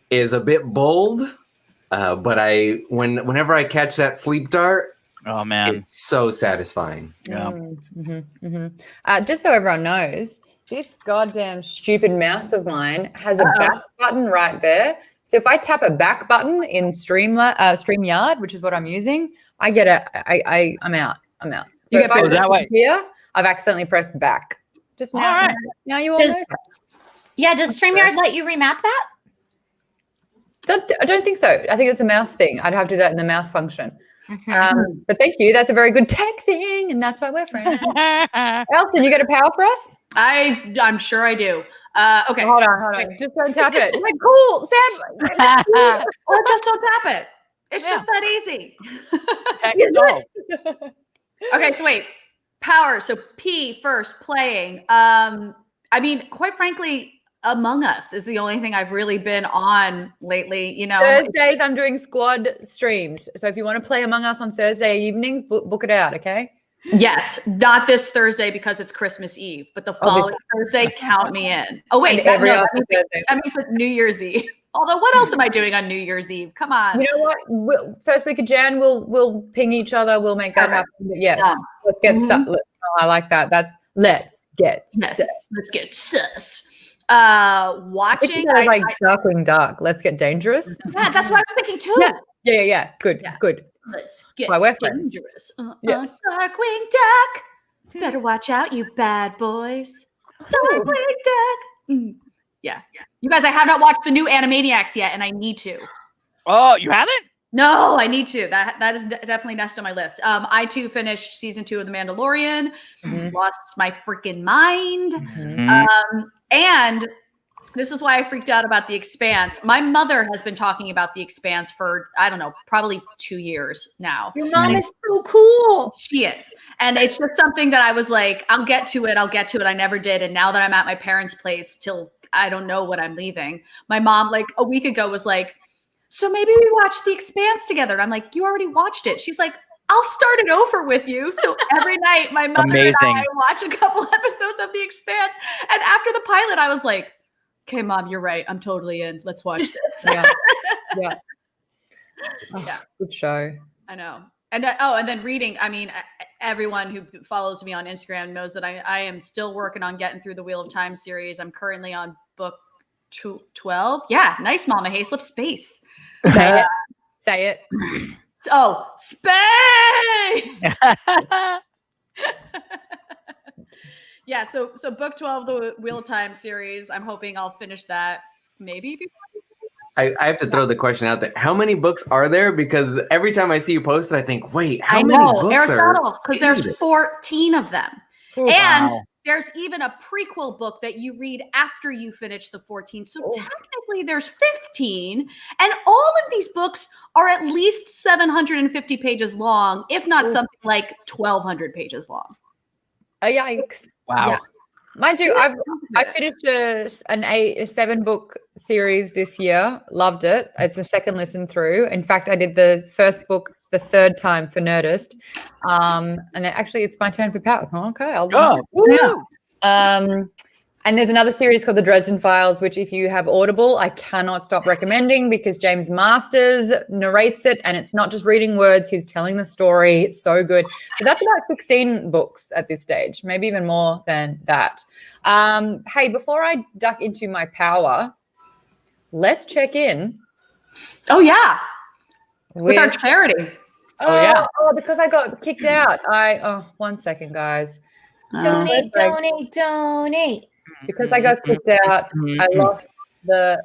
is a bit bold. But whenever I catch that sleep dart, oh man, it's so satisfying. Yeah. Just so everyone knows, this goddamn stupid mouse of mine has a back button right there. So if I tap a back button in StreamYard, which is what I'm using, I get I'm out. So You if get I that press way. here, I've accidentally pressed back. Just now. All right. Now you all know. Does StreamYard let you remap that? I don't think so. I think it's a mouse thing. I'd have to do that in the mouse function. But thank you. That's a very good tech thing, and that's why we're friends. Elson, you got a power for us? I'm sure I do. Okay. Hold on. Just don't tap it. Like, cool, Sam. Or just don't tap it. It's just that easy. Okay, so wait. Power. So P first, playing. I mean, quite frankly, Among Us is the only thing I've really been on lately. You know, Thursdays I'm doing squad streams. So if you want to play Among Us on Thursday evenings, book it out, okay? Yes, not this Thursday because it's Christmas Eve, but the following Thursday, count me in. Oh wait, that means it's New Year's Eve. Although, what else am I doing on New Year's Eve? Come on. You know what? First week of Jan, we'll ping each other. We'll make that happen. But yes, let's get I like that. Let's get sus. Let's get sus. Watching like Darkwing Dark. Let's get dangerous. Yeah, that's what I was thinking too. Yeah. Good. Let's get Why we're friends. dangerous. Yes. Darkwing Duck. Better watch out, you bad boys. Darkwing Duck. Yeah. You guys, I have not watched the new Animaniacs yet, and I need to. Oh, you haven't? No, I need to. That is definitely next on my list. I too finished season 2 of The Mandalorian. Lost my freaking mind. And this is why I freaked out about The Expanse. My mother has been talking about The Expanse for, I don't know, probably 2 years now. Your mom is so cool. She is. And it's just something that I was like, I'll get to it. I never did. And now that I'm at my parents' place till I don't know when I'm leaving, my mom, like a week ago, was like, so maybe we watch The Expanse together. And I'm like, you already watched it. She's like, I'll start it over with you. So every night my mother and I watch a couple episodes of The Expanse. And after the pilot, I was like, okay, Mom, you're right. I'm totally in. Let's watch this. Yeah. Oh, Yeah. Good show. I know. And and then reading. I mean, everyone who follows me on Instagram knows that I am still working on getting through the Wheel of Time series. I'm currently on book 12. Yeah, nice, Mama Hayslip. Space. Say it. Say it. Oh, space. Yeah. So book 12, the Wheel of Time series. I'm hoping I'll finish that maybe before. I have to throw the question out there. How many books are there? Because every time I see you post it, I think, wait, how many books Aristotle, are because there's 14 of them. Ooh, and wow. there's even a prequel book that you read after you finish the 14. So technically there's 15. And all of these books are at least 750 pages long, if not something like 1,200 pages long. Yikes. Wow. Yeah. Mind you, I finished a 7-book series this year. Loved it. It's the second listen through. In fact, I did the first book the third time for Nerdist. And actually, it's my turn for Power. Okay, I'll do it. And there's another series called The Dresden Files, which if you have Audible, I cannot stop recommending because James Masters narrates it and it's not just reading words, he's telling the story. It's so good. But that's about 16 books at this stage, maybe even more than that. Hey, before I duck into my power, let's check in. Oh, yeah. With our charity. Oh, because I got kicked out. 1 second, guys. Donate, donate. Because I got kicked out, I lost the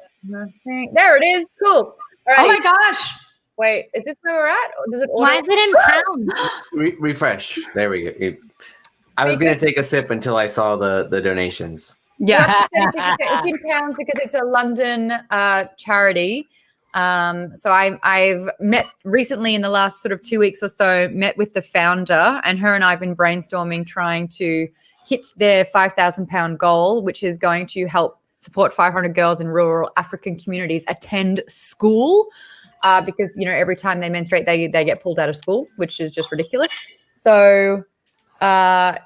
thing. There it is. Cool. All right. Oh my gosh. Wait, is this where we're at? Or does it Why is it in pounds? Refresh. There we go. I was going to take a sip until I saw the donations. Yeah. It's in pounds because it's a London charity. So I've met recently in the last sort of 2 weeks or so, met with the founder, and her and I have been brainstorming trying to hit their £5,000 goal, which is going to help support 500 girls in rural African communities attend school because, every time they menstruate, they get pulled out of school, which is just ridiculous. So where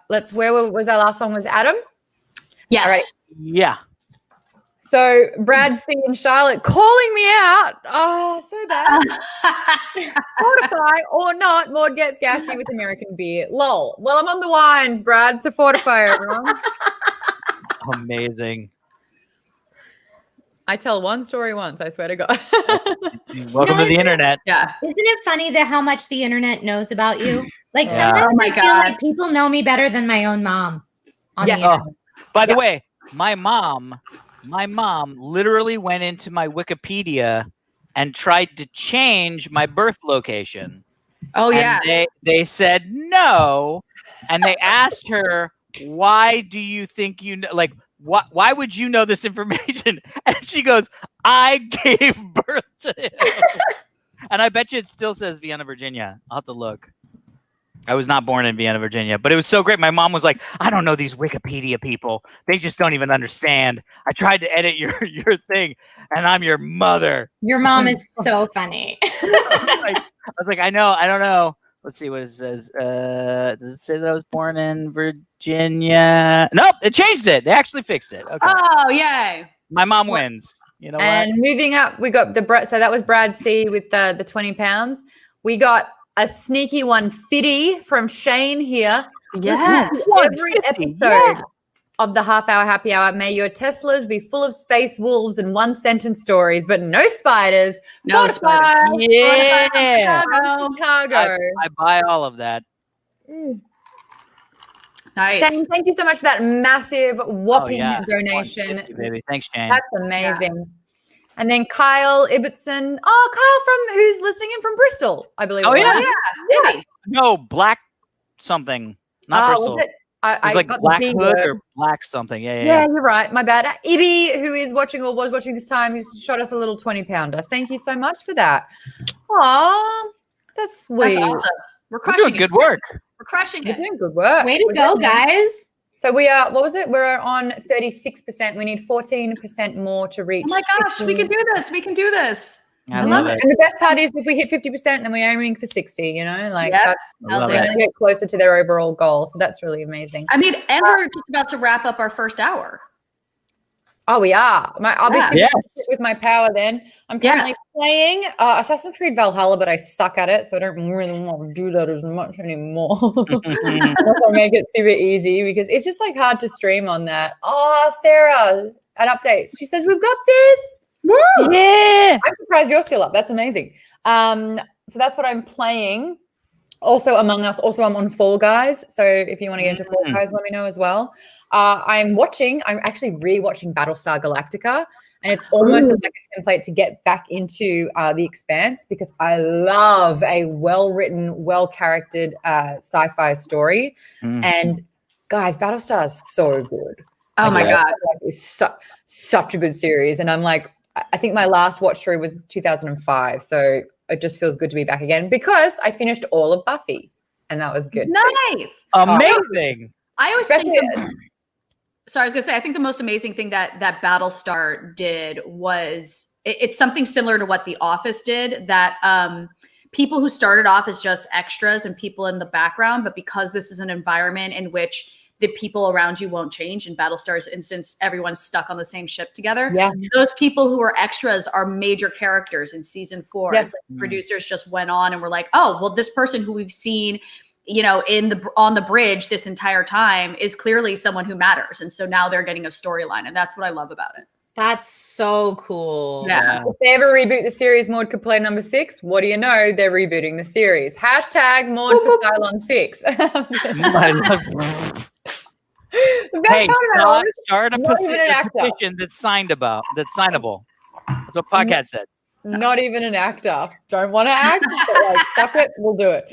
was our last one? Was Adam? Yes. All right. Yeah. So Brad C and Charlotte calling me out. Oh, so bad. Fortify or not, Maude gets gassy with American beer. Lol. Well, I'm on the wines, Brad, so fortify everyone. Amazing. I tell one story once, I swear to God. Welcome to the internet. Yeah. Isn't it funny that how much the internet knows about you? Like Yeah. sometimes Oh my I feel God. like people know me better than my own mom on the Yeah. internet. By the way, my mom literally went into my Wikipedia and tried to change my birth location. Oh, And yeah. they said no, and they asked her, "Why do you think you know? Like, why would you know this information?" And she goes, "I gave birth to him." And I bet you it still says Vienna, Virginia. I'll have to look. I was not born in Vienna, Virginia, but it was so great. My mom was like, "I don't know these Wikipedia people. They just don't even understand. I tried to edit your thing, and I'm your mother." Your mom is so funny. I was like, I don't know. Let's see what it says. Does it say that I was born in Virginia? Nope, it changed it. They actually fixed it. Okay. Oh, yay. My mom wins. You know what? And moving up, we got so that was Brad C with the £20. We got a sneaky 150 from Shane here. Yes. Listen to every episode of the half-hour happy hour. May your Teslas be full of space wolves and one-sentence stories, but no spiders. No spiders. Yeah. Chicago. I buy all of that. Nice. Shane, thank you so much for that massive, whopping yeah. donation. 150, baby. Thanks, Shane. That's amazing. And then Kyle Ibbotson. Oh, Kyle who's listening in from Bristol, I believe. Oh, it was. yeah. Yeah. No, Black something. Not Bristol. Was it? I It's like got the Black B Hood word. or Black something. Yeah. Yeah, you're right. My bad. Ibby, who is watching or was watching this time, who's shot us a little 20-pounder. Thank you so much for that. Aw, that's sweet. That's awesome. We're We're crushing doing it. good work. We're crushing You're it. doing good work. Way to We're go, doing it. guys. So we are, what was it? We're on 36%. We need 14% more to reach. Oh my gosh, we 15. can do this. We can do this. I love it. And the best part is if we hit 50%, then we're aiming for 60, you know, like Yep. that's love going it. to get closer to their overall goal. So that's really amazing. I mean, and we're just about to wrap up our first hour. Oh, we are. I'll be super Yes. with my power then. I'm currently playing Assassin's Creed Valhalla, but I suck at it, so I don't really want to do that as much anymore. Unless I make it super easy because it's just like hard to stream on that. Oh, Sarah, an update. She says, we've got this. Woo! Yeah. I'm surprised you're still up. That's amazing. So that's what I'm playing. Also Among Us. Also, I'm on Fall Guys. So if you want to get into Fall Guys, let me know as well. I'm actually rewatching Battlestar Galactica, and it's almost like a template to get back into The Expanse because I love a well-written, well-charactered sci-fi story. And guys, Battlestar is so good. Oh my God. It's such a good series. And I'm like, I think my last watch through was 2005. So it just feels good to be back again because I finished all of Buffy, and that was good. Nice. Amazing. I always think I was gonna say, I think the most amazing thing that Battlestar did was it's something similar to what The Office did, that people who started off as just extras and people in the background, but because this is an environment in which the people around you won't change, in Battlestar's instance, everyone's stuck on the same ship together. Yeah. Those people who are extras are major characters in season 4. It's like producers just went on and were like, oh, well, this person who we've seen, you know, on the bridge this entire time is clearly someone who matters. And so now they're getting a storyline. And that's what I love about it. That's so cool. Yeah. If they ever reboot the series, Maude could play number 6. What do you know? They're rebooting the series. Hashtag Maude for Cylon 6. I love The best part about it, start a not even an actor. petition that's signable. That's what podcast said. Not even an actor. Don't want to act, but like, fuck it, we'll do it.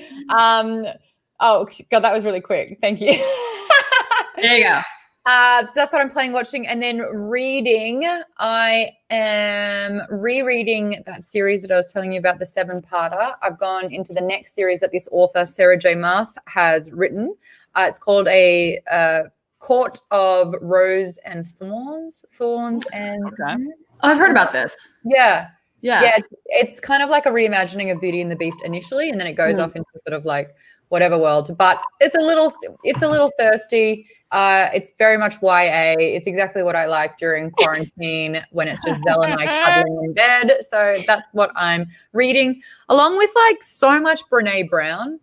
Oh God, that was really quick. Thank you. There you go. So that's what I'm playing, watching, and then reading. I am rereading that series that I was telling you about, the 7-parter. I've gone into the next series that this author, Sarah J. Maas, has written. It's called A Court of Rose and Thorns. Oh, I've heard about this. Yeah. It's kind of like a reimagining of Beauty and the Beast initially, and then it goes off into sort of like whatever world. But it's a little thirsty. It's very much YA. It's exactly what I like during quarantine when it's just Zell and I cuddling in bed. So that's what I'm reading, along with like so much Brene Brown.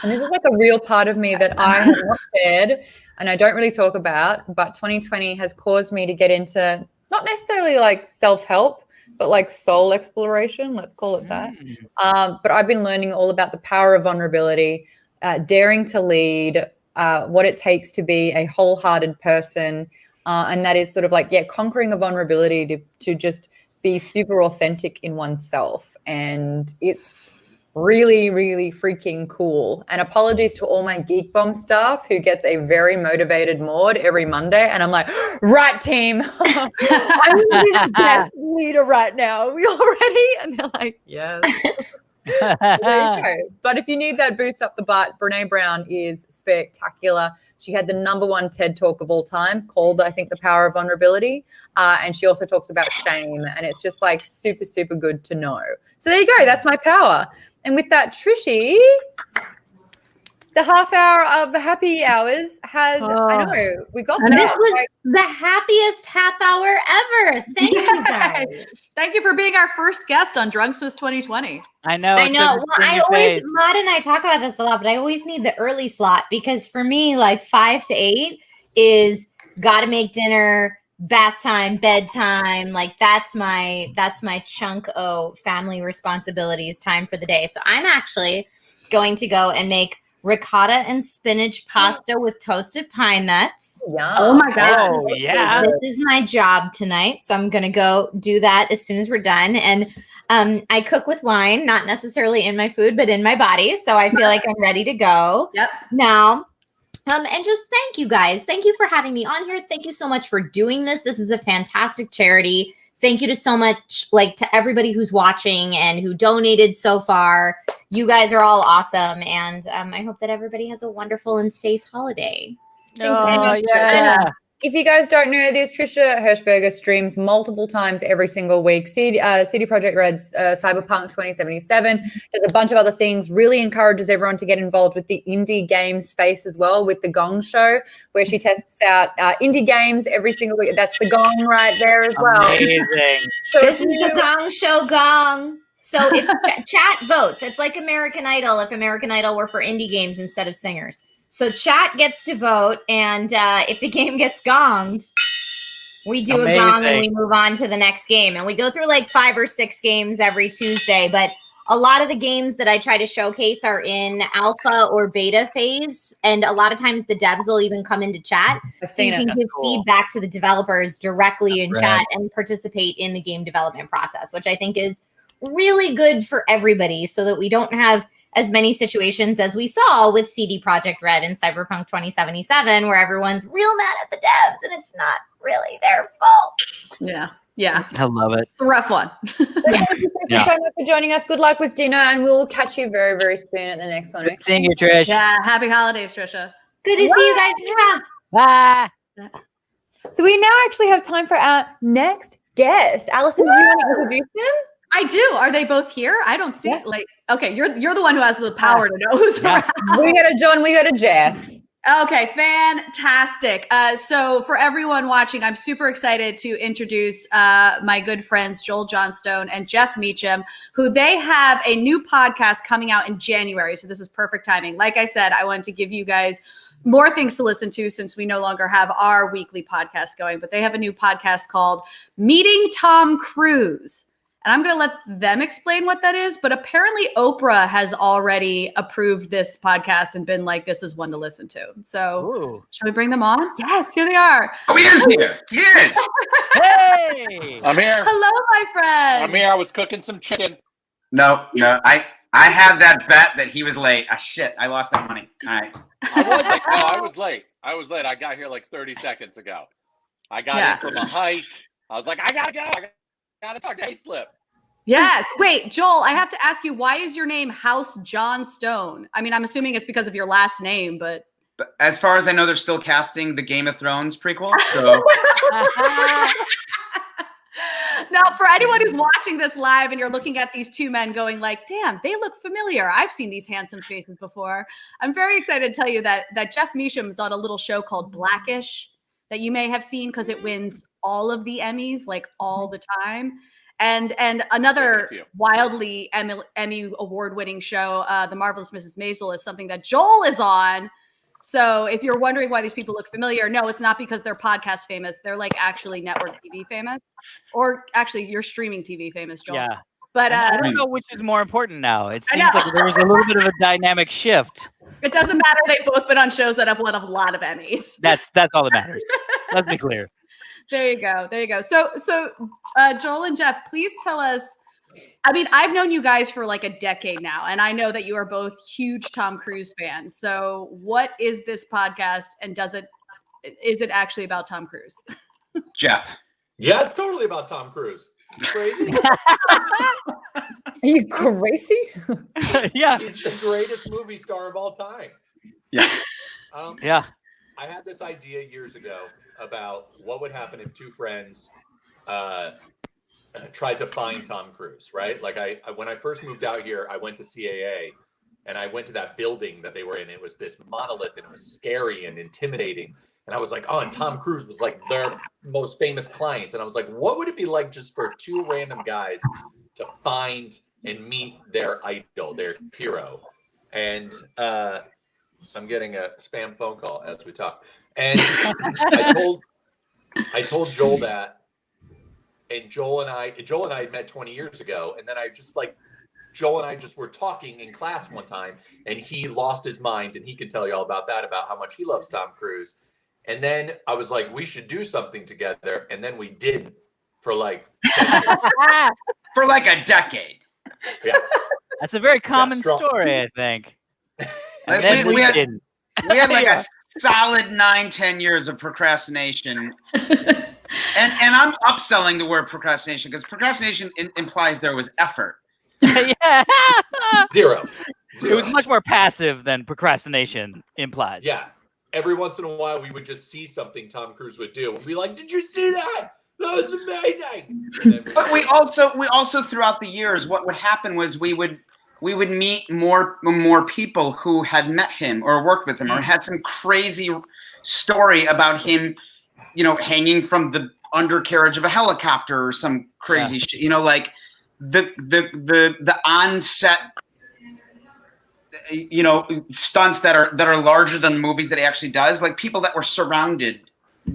And this is like a real part of me that I have not shared and I don't really talk about, but 2020 has caused me to get into not necessarily like self-help, but like soul exploration, let's call it that. But I've been learning all about the power of vulnerability, daring to lead, what it takes to be a wholehearted person. And that is sort of like, conquering a vulnerability to just be super authentic in oneself. And it's really, really freaking cool. And apologies to all my Geek Bomb staff who gets a very motivated Maude every Monday. And I'm like, right, team, I'm going to be the best leader right now. Are we all ready? And they're like, yes. So there you go. But if you need that boost up the butt, Brene Brown is spectacular. She had the #1 TED Talk of all time called, I think, The Power of Vulnerability. And she also talks about shame. And it's just like super, super good to know. So there you go. That's my power. And with that, Trishy, the half hour of the happy hours has, I know, we got this was the happiest half hour ever. Thank you guys. Thank you for being our first guest on Drunksmas 2020. I know. Well, Maude and I talk about this a lot, but I always need the early slot because for me, like 5 to 8 is got to make dinner, bath time, bedtime. Like that's my chunk of family responsibilities time for the day. So I'm actually going to go and make ricotta and spinach pasta with toasted pine nuts. Yeah. Oh my God. Oh, yeah. This is my job tonight. So I'm going to go do that as soon as we're done. And I cook with wine, not necessarily in my food, but in my body. So I feel like I'm ready to go. Yep. Now, and just thank you guys. Thank you for having me on here. Thank you so much for doing this. This is a fantastic charity. Thank you to so much, like to everybody who's watching and who donated so far. You guys are all awesome. And I hope that everybody has a wonderful and safe holiday. Thanks so much. If you guys don't know this, Trisha Hirschberger streams multiple times every single week. CD Projekt Red's Cyberpunk 2077. There's a bunch of other things. Really encourages everyone to get involved with the indie game space as well, with the Gong Show, where she tests out indie games every single week. That's the Gong right there as well. Amazing. So This is the Gong Show Gong. So if chat votes, it's like American Idol if American Idol were for indie games instead of singers. So chat gets to vote, and if the game gets gonged, we do a gong and we move on to the next game. And we go through like 5 or 6 games every Tuesday. But a lot of the games that I try to showcase are in alpha or beta phase. And a lot of times the devs will even come into chat. So you can give feedback to the developers directly in chat and participate in the game development process, which I think is really good for everybody so that we don't have as many situations as we saw with CD Projekt Red and Cyberpunk 2077, where everyone's real mad at the devs and it's not really their fault. Yeah. I love it. It's a rough one. Thank you so much for joining us. Good luck with dinner, and we'll catch you very, very soon at the next one. Good seeing you, Trish. Yeah. Happy holidays, Trisha. Good to see you guys. Bye. So we now actually have time for our next guest. Allison, do you want to introduce them? I do. Are they both here? I don't see it. Like, okay, you're the one who has the power to know who's around. We got a John, we got a Jeff. Okay, fantastic. So for everyone watching, I'm super excited to introduce my good friends Joel Johnstone and Jeff Meacham, who they have a new podcast coming out in January. So this is perfect timing. Like I said, I wanted to give you guys more things to listen to since we no longer have our weekly podcast going, but they have a new podcast called Meeting Tom Cruise. And I'm going to let them explain what that is. But apparently Oprah has already approved this podcast and been like, this is one to listen to. So shall we bring them on? Yes, here they are. Oh, he is here. He is. Hey. I'm here. Hello, my friend. I'm here. I was cooking some chicken. No. I had that bet that he was late. Shit, I lost that money. All right. I was late. I got here like 30 seconds ago. I got in from a hike. I was like, I gotta go. I gotta talk to Hayslip. Yes. Wait, Joel, I have to ask you, why is your name House John Stone? I mean, I'm assuming it's because of your last name, but as far as I know, they're still casting the Game of Thrones prequel. So now, for anyone who's watching this live and you're looking at these two men going like, damn, they look familiar. I've seen these handsome faces before. I'm very excited to tell you that Jeff Meacham is on a little show called Blackish that you may have seen because it wins all of the Emmys, like all the time. And another wildly Emmy award-winning show, The Marvelous Mrs. Maisel, is something that Joel is on. So if you're wondering why these people look familiar, no, it's not because they're podcast famous. They're like actually network TV famous, or actually you're streaming TV famous, Joel. Yeah. But I don't know which is more important now. It seems like there was a little bit of a dynamic shift. It doesn't matter. They've both been on shows that have won a lot of Emmys. That's all that matters. Let's be clear. There you go. So Joel and Jeff, please tell us. I mean, I've known you guys for like a decade now, and I know that you are both huge Tom Cruise fans. So what is this podcast, and is it actually about Tom Cruise? Jeff. Yeah, it's totally about Tom Cruise. You crazy? Are you crazy? Yeah. He's the greatest movie star of all time. Yeah. Yeah. I had this idea years ago about what would happen if two friends tried to find Tom Cruise, right? Like I when I first moved out here, I went to CAA and I went to that building that they were in. It was this monolith and it was scary and intimidating. And I was like, oh, and Tom Cruise was like their most famous clients. And I was like, what would it be like just for two random guys to find and meet their idol, their hero? And I'm getting a spam phone call as we talk. And I told Joel that, and Joel and I met 20 years ago, and then Joel and I just were talking in class one time, and he lost his mind, and he can tell you all about that, about how much he loves Tom Cruise. And then I was like, we should do something together, and then we didn't for like 10 years. For like a decade. Yeah, that's a very common story, I think. And then we didn't. We had like a solid 9-10 years of procrastination. And I'm upselling the word procrastination because procrastination implies there was effort. Yeah. Zero. It was much more passive than procrastination implies. Yeah. every once in a while we would just see something Tom Cruise would do and be like, "Did you see that? That was amazing." And then But we also throughout the years, what would happen was we would meet more people who had met him or worked with him or had some crazy story about him, hanging from the undercarriage of a helicopter or some crazy shit. Like the on-set, stunts that are larger than the movies that he actually does. Like people that were surrounded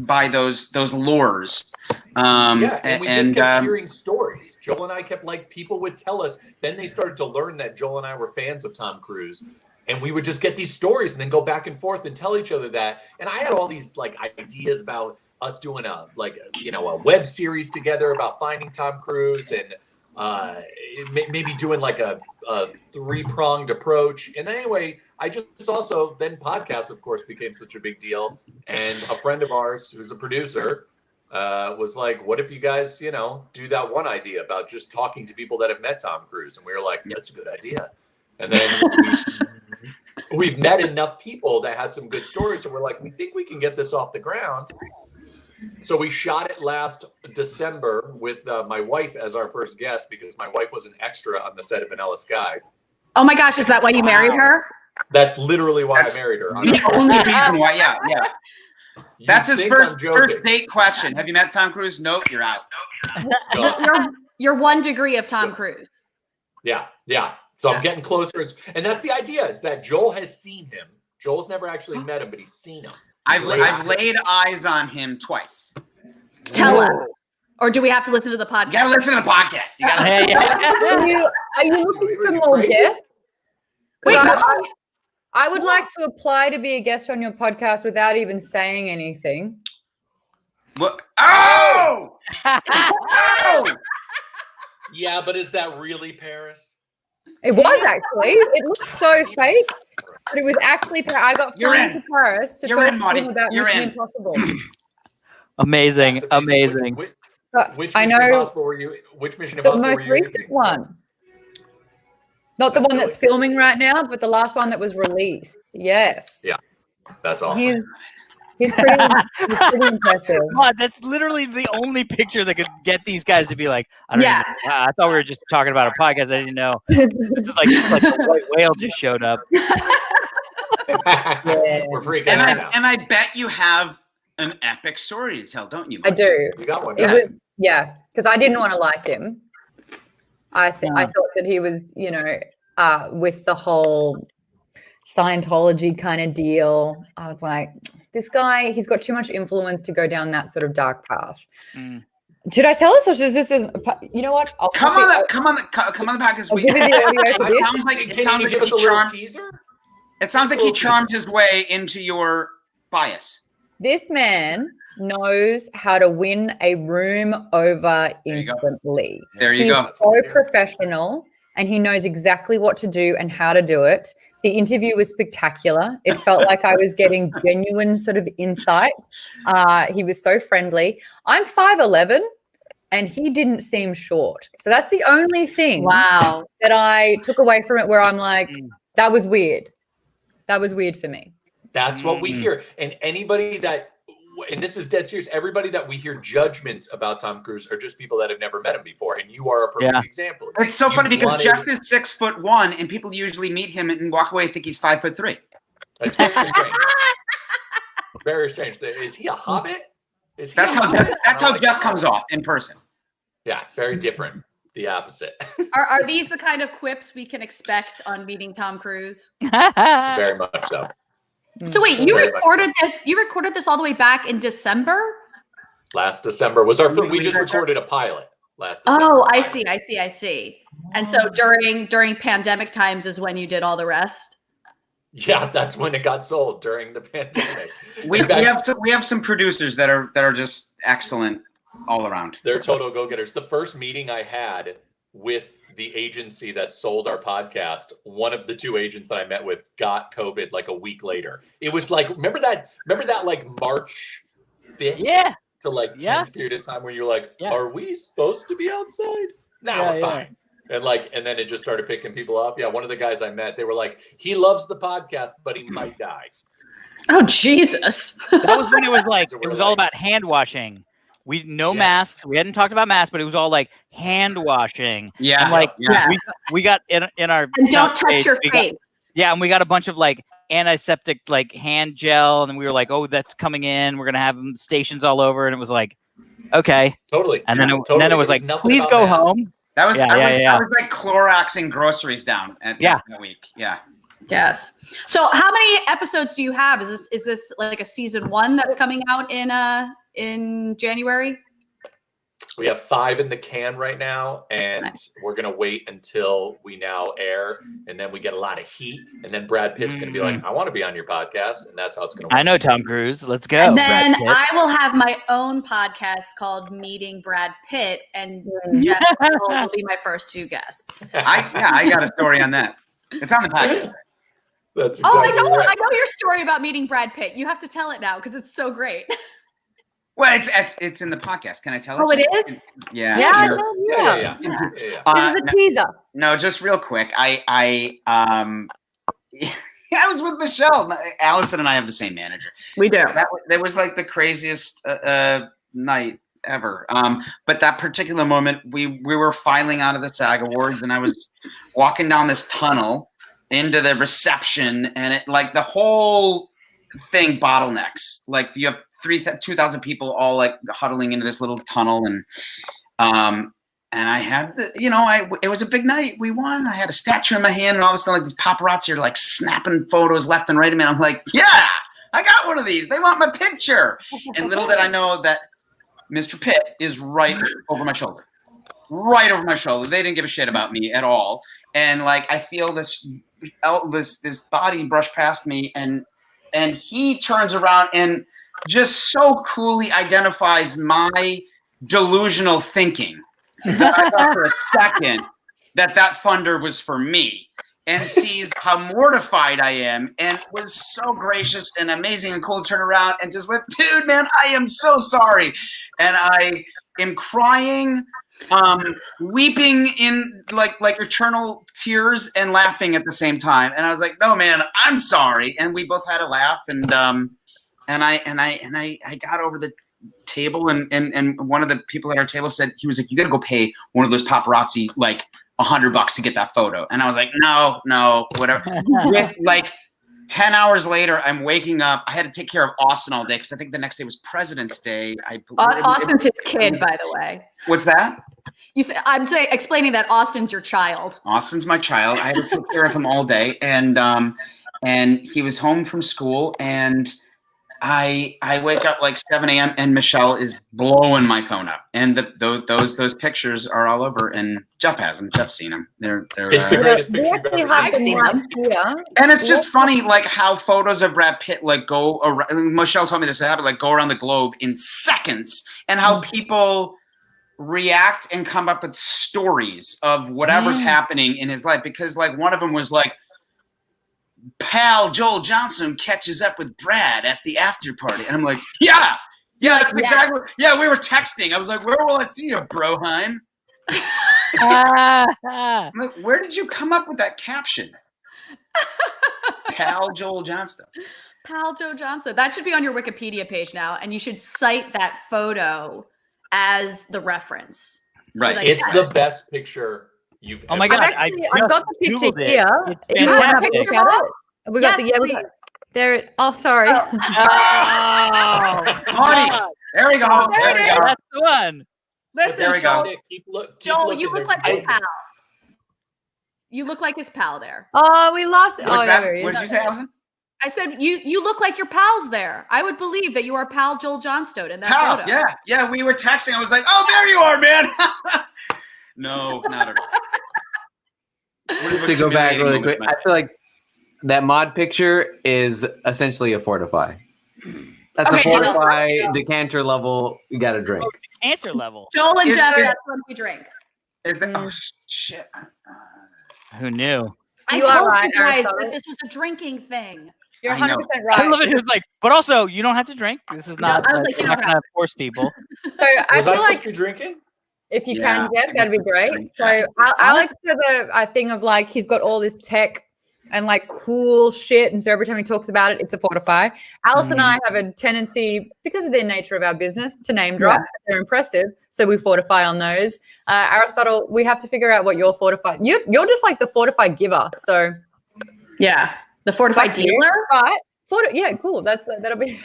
by those lures. And we just kept hearing stories. Joel and I kept people would tell us. Then they started to learn that Joel and I were fans of Tom Cruise, and we would just get these stories and then go back and forth and tell each other that. And I had all these ideas about us doing a web series together about finding Tom Cruise and maybe doing a 3-pronged approach. And then anyway, I just also then podcasts, of course, became such a big deal. And a friend of ours who's a producer was like, "What if you guys, do that one idea about just talking to people that have met Tom Cruise?" And we were like, "That's a good idea." And then we've met enough people that had some good stories, so we're like, "We think we can get this off the ground." So we shot it last December with my wife as our first guest because my wife was an extra on the set of Vanilla Sky. Oh my gosh, is that why you married her? That's literally why I married her. The only reason why, yeah. That's his first date question. Have you met Tom Cruise? Nope, you're out. You're 1 degree of Tom Cruise. Yeah. So I'm getting closer. And that's the idea. It's that Joel has seen him. Joel's never actually met him, but he's seen him. I've laid eyes on him twice. Tell us. Or do we have to listen to the podcast? You gotta listen to the podcast. You gotta Are you looking for more guests? Wait, I would like to apply to be a guest on your podcast without even saying anything. What? Oh! Yeah, but is that really Paris? It was actually. It looks so fake, but it was actually. I got flown to Paris to talk to him about Mission Impossible. Amazing. Which Mission Impossible were you? Which Mission Impossible were you? The most recent one. Not the one that's filming right now, but the last one that was released. Yes. Yeah, that's awesome. He's pretty impressive. God, that's literally the only picture that could get these guys to be like, I don't even know. I thought we were just talking about a podcast. I didn't know. It's like the white whale just showed up. We're freaking out. And I bet you have an epic story to tell, don't you? I do. You got one. Because I didn't want to like him. I thought that he was, with the whole Scientology kind of deal. I was like, this guy, he's got too much influence to go down that sort of dark path. Should I tell us, or is this? You know what? Come on the podcast. It sounds like he charmed. Teaser? It sounds like he charmed his way into your bias. This man knows how to win a room over instantly. There you go. He's so professional, and he knows exactly what to do and how to do it. The interview was spectacular. It felt like I was getting genuine sort of insight. He was so friendly. I'm 5'11", and he didn't seem short. So that's the only thing that I took away from it where I'm like, that was weird. That was weird for me. That's what we hear. And anybody that, and this is dead serious, everybody that we hear judgments about Tom Cruise are just people that have never met him before. And you are a perfect example. It's so funny because Jeff is 6'1", and people usually meet him and walk away and think he's 5'3". That's very strange. Very strange. Is he a hobbit? That's how Jeff comes off in person. Yeah, very different. The opposite. Are these the kind of quips we can expect on meeting Tom Cruise? Very much so. So wait, you recorded this? You recorded this all the way back in December? Last December was our first. We just recorded a pilot last December. Oh, I see. And so during pandemic times is when you did all the rest? Yeah, that's when it got sold, during the pandemic. We have some producers that are just excellent all around. They're total go-getters. The first meeting I had with the agency that sold our podcast, one of the two agents that I met with got COVID like a week later. It was like, remember that like March 5th to like 10th period of time where you're like, are we supposed to be outside? No, we're fine. And then it just started picking people up. Yeah, one of the guys I met, they were like, he loves the podcast, but he might die. Oh Jesus! That was when it was like So it we're was all like- about hand washing. We no Yes. masks. We hadn't talked about masks, but it was all like hand washing. Yeah. And like yeah. we got in our And don't sound touch stage, your we got- face. yeah, and we got a bunch of like antiseptic like hand gel, and then we were like, oh, that's coming in. We're gonna have stations all over, and it was like, okay. Totally. And then Totally. then it was There like, nothing please about go masks. home. That was, Yeah, I was like Cloroxing groceries down at the Yeah. end of the week. Yeah. Yes. So, how many episodes do you have? Is this like a season 1 that's coming out in January? We have 5 in the can right now, and Nice. we're gonna wait until we now air, and then we get a lot of heat, and then Brad Pitt's gonna be like, "I want to be on your podcast," and that's how it's gonna work. I know Tom Cruise. Let's go. And then Brad Pitt. I will have my own podcast called Meeting Brad Pitt, and Jeff will be my first 2 guests. I got a story on that. It's on the podcast. That's Oh, exactly right. I know your story about meeting Brad Pitt. You have to tell it now because it's so great. Well, it's in the podcast. Can I tell it? Oh, to it you? is? Yeah. Yeah, Sure. yeah. Yeah. This is a teaser. No, just real quick. I was with Michelle. Allison and I have the same manager. We do. That was like the craziest night ever. But that particular moment, we were filing out of the SAG Awards, and I was walking down this tunnel into the reception, and it like the whole thing bottlenecks. Like you have 2,000 people all like huddling into this little tunnel, and I had it was a big night. We won. I had a statue in my hand, and all of a sudden, like these paparazzi are like snapping photos left and right of me. And I'm like, yeah, I got one of these. They want my picture. And little did I know that Mr. Pitt is right over my shoulder. Right over my shoulder. They didn't give a shit about me at all. And like I feel this body brush past me, and he turns around and just so coolly identifies my delusional thinking that I thought for a second that thunder was for me, and sees how mortified I am, and was so gracious and amazing and cool to turn around and just went, dude, man, I am so sorry. And I am crying, weeping in like eternal tears and laughing at the same time. And I was like, no, man, I'm sorry. And we both had a laugh, and I got over the table, and one of the people at our table said, he was like, you got to go pay one of those paparazzi like $100 to get that photo. And I was like, no, whatever. Like 10 hours later, I'm waking up. I had to take care of Austin all day because I think the next day was President's Day. Austin's his kid, by the way. What's that? You say I'm explaining that Austin's your child. Austin's my child. I had to take care of him all day, and he was home from school, and I wake up like 7 a.m. and Michelle is blowing my phone up, and those pictures are all over. And Jeff has them. Jeff's seen them. They're It's the greatest picture you've ever I've seen. seen them. Yeah. and it's just funny, like how photos of Brad Pitt like go around. Michelle told me this happened, like go around the globe in seconds, and how people react and come up with stories of whatever's happening in his life. Because like one of them was like, pal Joel Johnson catches up with Brad at the after party, and I'm like, yeah, that's exactly. Yeah, we were texting. I was like, where will I see you, Broheim? I'm like, where did you come up with that caption? Pal Joel Johnston. Pal Joe Johnson. That should be on your Wikipedia page now, and you should cite that photo as the reference. Right. Like, It's the best picture you've Oh my ever God, I've I got the just picture Googled it. here. It's You want to have a fantastic. look at it? We got Yes, we please. got there. Oh, sorry. Oh, Marty, there we go. There There it we is. go. that's the one. Listen, There we go. Joel, Joel, you look like his his pal. You look like his pal there. Oh, we lost. What's Oh, that? there he What is. did you say, Allison? I said you look like your pals there. I would believe that you are pal Joel Johnstone in that Pal, photo. yeah. We were texting. I was like, oh, there you are, man. No, not at all. Just to go back really quick, I feel like that Maude picture is essentially a Fortify. That's Okay, a Joel. Fortify decanter level. You got to drink. Answer level. Joel and Is- Jeff, is- that's when we drink. Is that? Oh shit. Who knew? I You are told right, you guys Aristotle. that this was a drinking thing. You're I know. 100% I right. love it. It was like, but also you don't have to drink. This is not. I was like, you we're don't not gonna force people. So I Was I feel supposed like to be drinking? if you Yeah, can, Jeff, that'd be great. drink So that. Alex has a thing of like he's got all this tech and like cool shit. And so every time he talks about it, it's a fortify. Alice and I have a tendency, because of the nature of our business, to name drop. They're impressive. So we fortify on those. Aristotle, we have to figure out what your fortify. You're just like the fortify giver. So yeah, the fortify dealer, right? Yeah, cool. That'll be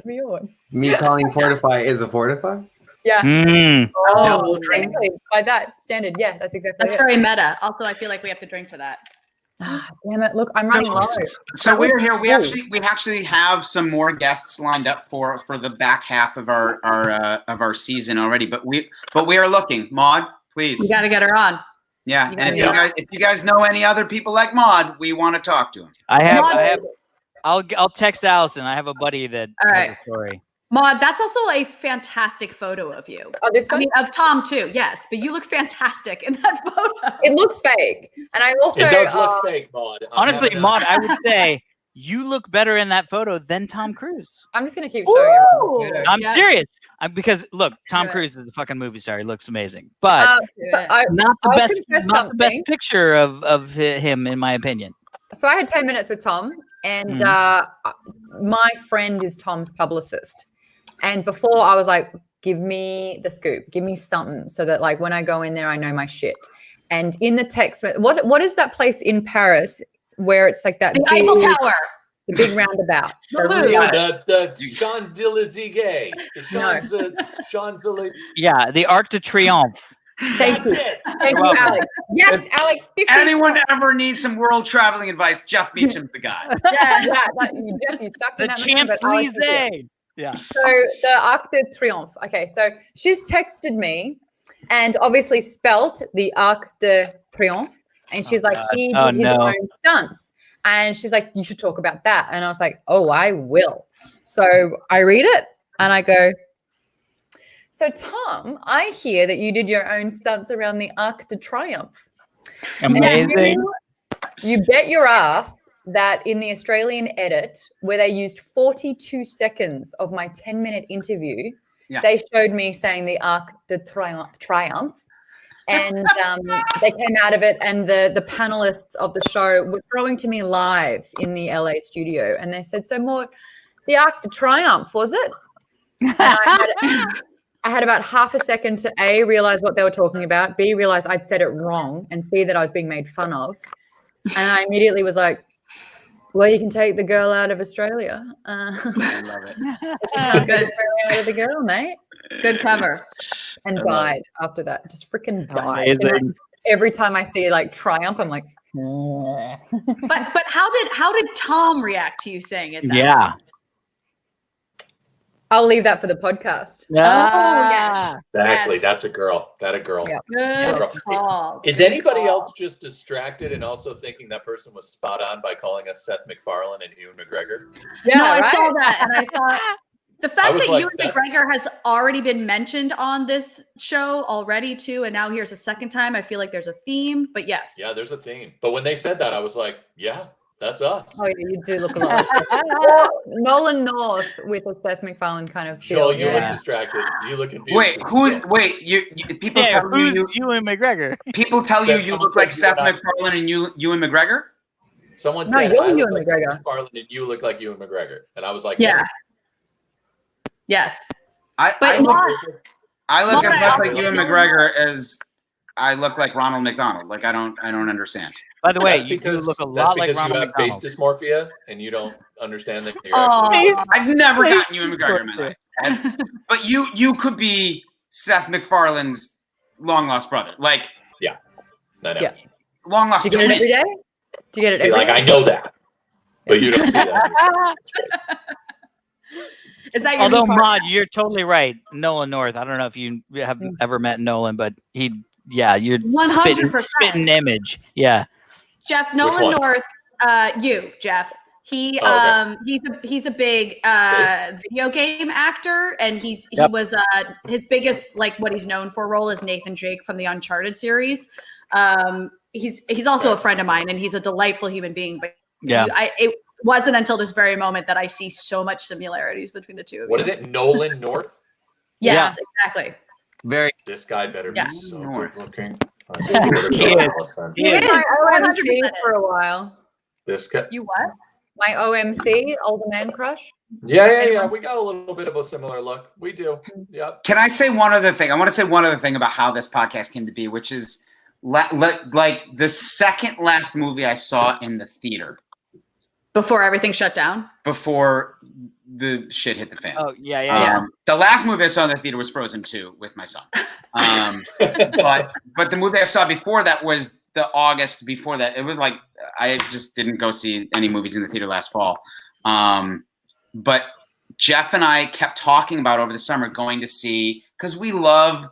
your one. Me calling fortify is a fortify. Yeah. Oh, technically by that standard, yeah, that's exactly. That's very meta. Also, I feel like we have to drink to that. Damn it! Look, I'm running low. So we're here. We actually have some more guests lined up for the back half of our season already. But we are looking. Maude, please. You got to get her on. Yeah, and if you guys know any other people like Maude, we want to talk to them. I have. I'll text Allison. I have a buddy that has a story. Maude, that's also a fantastic photo of you. Oh, this one? I mean, of Tom too, yes. But you look fantastic in that photo. It looks fake. And I also... It does look fake, Maude. Honestly, Maude, I would say you look better in that photo than Tom Cruise. I'm just going to keep showing you. I'm serious. Because, look, Tom Cruise is a fucking movie star. He looks amazing. But not the best picture of him, in my opinion. So I had 10 minutes with Tom. And my friend is Tom's publicist. And before I was like, give me the scoop, give me something so that like when I go in there, I know my shit. And in the text, what is that place in Paris where it's like that? The Eiffel Tower. The big roundabout. The Champs-Élysées. Yeah, the Arc de Triomphe. Thank you. Thank you, Alex. Yes, Alex. Anyone ever needs some world traveling advice? Jeff Beecham's the guy. Jeff, you sucked the in that Champs-Élysées. Yeah. So the Arc de Triomphe. Okay, so she's texted me and obviously spelt the Arc de Triomphe. And she's like, he did his own stunts. And she's like, you should talk about that. And I was like, oh, I will. So I read it and I go, so Tom, I hear that you did your own stunts around the Arc de Triomphe. Amazing. You bet your ass that in the Australian edit, where they used 42 seconds of my 10-minute interview, they showed me saying the Arc de Triomphe. And they came out of it, and the panelists of the show were throwing to me live in the LA studio. And they said, so Maude, the Arc de Triomphe, was it? And I had about half a second to A, realize what they were talking about, B, realize I'd said it wrong, and C, that I was being made fun of. And I immediately was like, well, you can take the girl out of Australia. I love it. Good. Out of the girl, mate. Good cover. And died after that. Just freaking died. Every time I see like Triumph, I'm like, but how did Tom react to you saying it? Yeah. I'll leave that for the podcast. Oh, yes. Exactly. Yes. That's a girl. That a girl. Yeah. Good call. Is anybody else just distracted and also thinking that person was spot on by calling us Seth MacFarlane and Ewan McGregor? Yeah, no, right? I saw that and I thought the fact that like, Ewan McGregor has already been mentioned on this show already too, and now here's a second time, I feel like there's a theme, but yes. Yeah, there's a theme. But when they said that, I was like, yeah, that's us. Oh, yeah, you do look a lot like Nolan North with a Seth MacFarlane kind of feel. Joel, you look distracted. You look confused. People tell you Ewan McGregor. People tell you look like Seth MacFarlane and Ewan McGregor? Someone No, said you're I look Ewan like Seth McGregor. MacFarlane and you look like Ewan McGregor. And I was like, Yeah. Yes. I look as much like Ewan McGregor as I look like Ronald McDonald. Like I don't understand. By the way, That's you because, do look a that's lot like because Ronald you have McDonald. face dysmorphia and you don't understand that you're Oh. actually I've never gotten Ewan McGregor in my life. But you could be Seth MacFarlane's long lost brother. Like I know. Yeah. long lost Do you get it twin. every day? Do you get it See, every like day? I know that. But you don't see that. It's great. Is that your Although, new Maude, you're totally right. Nolan North. I don't know if you have ever met Nolan, but you're 100%. spitting image. Yeah. Jeff Nolan one? North, Jeff. He he's a big video game actor, and he was his biggest, like, what he's known for role is Nathan Drake from the Uncharted series. He's also a friend of mine, and he's a delightful human being. But it wasn't until this very moment that I see so much similarities between the two of you. What is it? Nolan North? Yes, exactly. This guy better Yeah. be so good looking. He is. I haven't seen it for a while. This guy. You what? My OMC, older man crush. Yeah. We got a little bit of a similar look. We do. Yep. Can I say one other thing? I want to say one other thing about how this podcast came to be, which is like the second last movie I saw in the theater Before everything shut down? before the shit hit the fan. Oh yeah. The last movie I saw in the theater was Frozen 2 with my son. But the movie I saw before that was the August before that. It was like I just didn't go see any movies in the theater last fall. But Jeff and I kept talking about over the summer going to see, because we love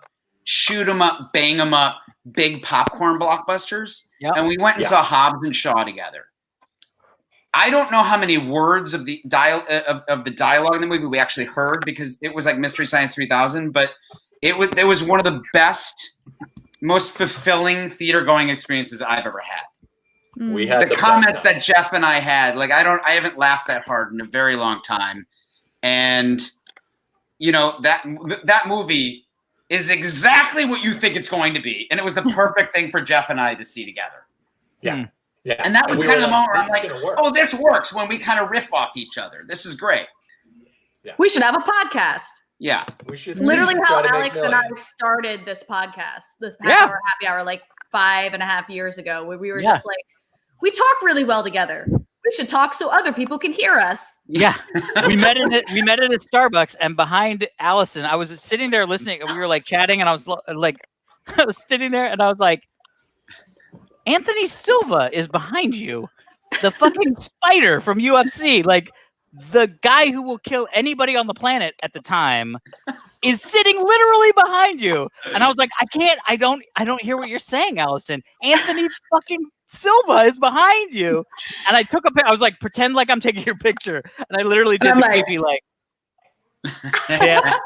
shoot 'em up, bang 'em up, big popcorn blockbusters. Yep. And we went and saw Hobbs and Shaw together. I don't know how many words of the dialogue in the movie we actually heard, because it was like Mystery Science 3000, but it was one of the best, most fulfilling theater going experiences I've ever had. We had The comments that Jeff and I had, like I haven't laughed that hard in a very long time. And you know, that movie is exactly what you think it's going to be. And it was the perfect thing for Jeff and I to see together. Yeah. Yeah. And that was kind of the moment where I'm like, "This oh, this works," when we kind of riff off each other. This is great. We should have a podcast. Yeah. We should. It's literally we should how try to make Alex and I millions. started this podcast, this happy hour, like 5.5 years ago, where we were just like, we talk really well together. We should talk so other people can hear us. Yeah. we met at Starbucks, and behind Allison, I was sitting there listening, and we were like chatting, and I was like, I was sitting there, and I was like, Anthony Silva is behind you, the fucking spider from UFC, like the guy who will kill anybody on the planet at the time, is sitting literally behind you. And I was like, I don't hear what you're saying, Allison. Anthony fucking Silva is behind you. And I took I was like, pretend like I'm taking your picture. And I literally did the creepy like. Yeah.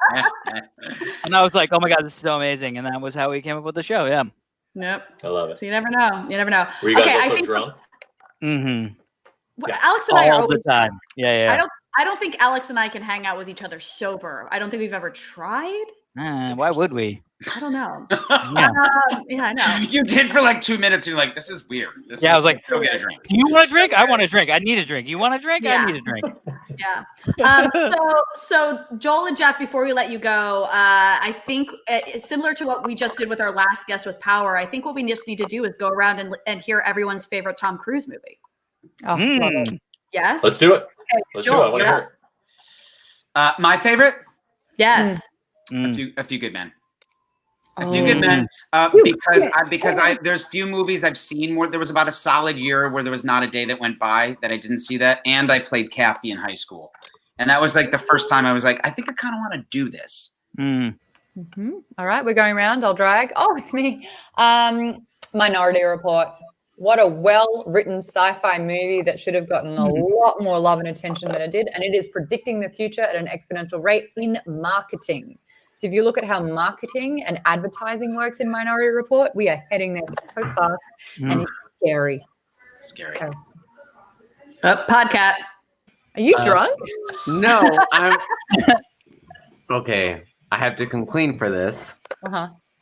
And I was like, oh my God, this is so amazing. And that was how we came up with the show. Yeah. Yep. I love it. So you never know. You never know. Were you guys Okay, I also think drunk? Mm-hmm. Alex and I are All the always time. Yeah. I don't think Alex and I can hang out with each other sober. I don't think we've ever tried. Why would we? I don't know. Yeah. Yeah, I know. You did for like 2 minutes. You're like, this is weird. I was like, go get a drink. Do you want a drink? I want a drink. I need a drink. You want a drink? Yeah. I need a drink. Yeah. So Joel and Jeff, before we let you go, I think similar to what we just did with our last guest with Power, I think what we just need to do is go around and hear everyone's favorite Tom Cruise movie. Oh, love it. Yes. Let's do it. Okay, Let's Joel, do it. I want to you're hear up. it. My favorite? Yes. A Few Good Men. A Few Good Men, because there's few movies I've seen where there was about a solid year where there was not a day that went by that I didn't see that, and I played Kathy in high school, and that was like the first time I was like, I think I kind of want to do this. All right, we're going around. I'll drag. Oh, it's me. Minority Report. What a well-written sci-fi movie that should have gotten a lot more love and attention than it did, and it is predicting the future at an exponential rate in marketing. So if you look at how marketing and advertising works in Minority Report, we are heading there so fast, and it's scary. Scary. Podcat. Are you drunk? No, I'm okay. I have to clean for this.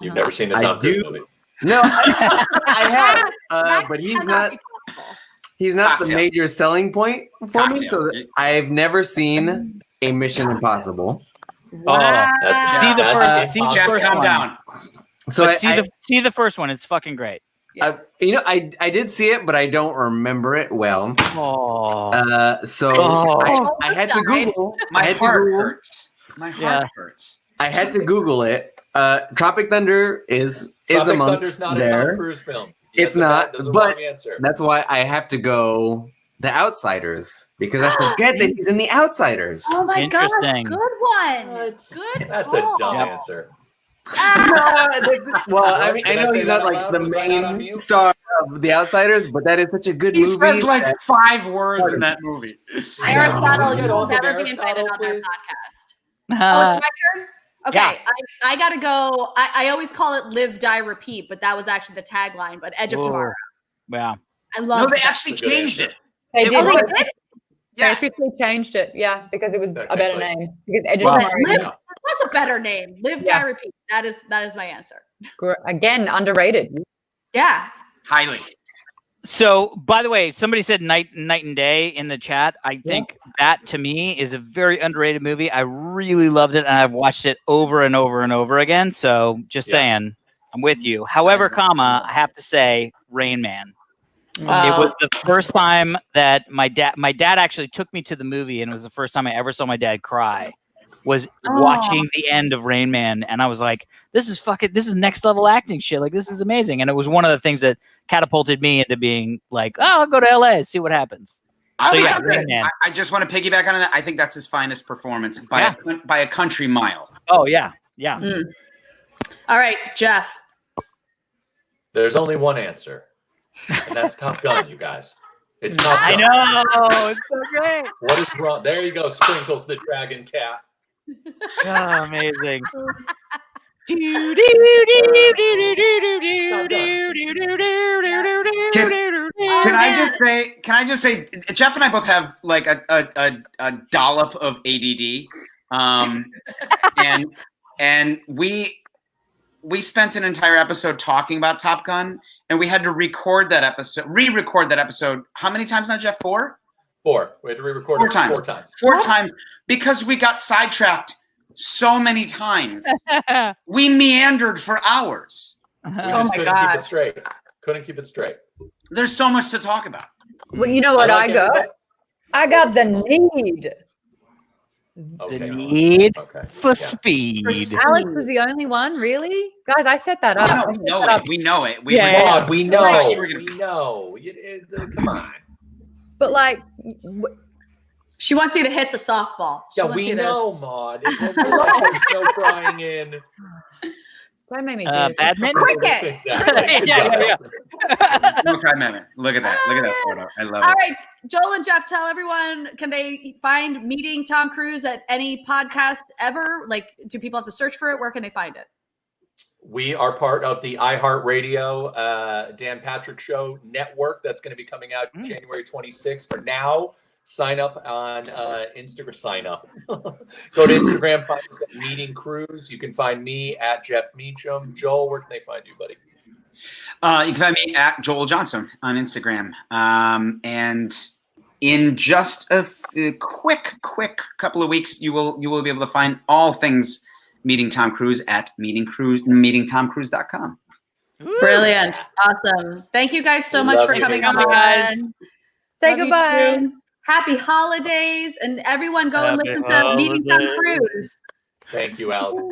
You've never seen a Tom Cruise movie. No, I have, but he's not. He's not the major selling point for me. So I've never seen a Mission Impossible. Wow. See the first calm one. down. So see the first one. It's fucking great. I did see it, but I don't remember it well. I had to Google. My heart hurts. My heart hurts. I had to Google it. Tropic Thunder is amongst not there. a Tom Cruise film. It's not, but that's why I have to go The Outsiders, because I forget that he's in The Outsiders. Oh my gosh, Interesting. good one. Good That's call. a dumb answer. Well, I mean, I know he's not like the main star of The Outsiders, but that is such a good movie. He says like 5 words in that movie. Aristotle, Get you will off of never be invited Aristotle, on their please. podcast. Oh, it's my turn? Okay, Yeah. I gotta go. I always call it live, die, repeat, but that was actually the tagline, but Edge of Tomorrow. Wow. I love No, they that. actually That's a good changed answer. it. They did. Oh, they They did? Yes. officially changed it. Yeah, because it was a better Technically. name. Because Edge Wow. of Tomorrow, That's a better name. Live, die, repeat. That is my answer. again, underrated. Yeah. Highly. So, by the way, somebody said night and day in the chat. I think that to me is a very underrated movie. I really loved it, and I've watched it over and over and over again. So, just saying, I'm with you. However, I have to say, Rain Man. It was the first time that my dad actually took me to the movie, and it was the first time I ever saw my dad cry. Was watching the end of Rain Man, and I was like, this is next level acting shit. Like, this is amazing. And it was one of the things that catapulted me into being like, oh, I'll go to LA, see what happens. Rain Man. I just want to piggyback on that. I think that's his finest performance by a country mile. Oh, yeah. All right, Jeff. There's only one answer, and that's Top Gun, you guys. It's Top Gun. I know. It's so great. What is wrong? There you go. Sprinkles the dragon cat. Oh, amazing. Can I just say, Jeff and I both have like a dollop of ADD, and we spent an entire episode talking about Top Gun, and we had to re-record that episode. How many times now, Jeff? 4? 4. We had to re-record it 4 times. 4 times because we got sidetracked so many times. We meandered for hours. We just couldn't keep it straight. Couldn't keep it straight. There's so much to talk about. Well, you know what I got? I got the need. The need for speed. Alex was the only one, really? Guys, I set that up. We know it. We know. We know. Come on. But like, she wants you to hit the softball. We know, Maude. There's no crying in. Don't make me do it. Badminton? Cricket. Yeah. No cry, look at that photo. I love it. All right, Joel and Jeff, tell everyone, can they find Meeting Tom Cruise at any podcast ever? Like, do people have to search for it? Where can they find it? We are part of the iHeartRadio Dan Patrick Show network that's going to be coming out January 26th. For now, sign up on Instagram. Sign up. Go to Instagram, find us at Meeting Cruise. You can find me at Jeff Meacham. Joel, where can they find you, buddy? You can find me at Joel Johnson on Instagram. And in just a quick couple of weeks, you will be able to find all things Meeting Tom Cruise at meetingtomcruise.com. Brilliant. Awesome. Thank you guys so much for coming on. Say goodbye. Happy holidays, and everyone go and listen to Meeting Tom Cruise. Thank you, Al.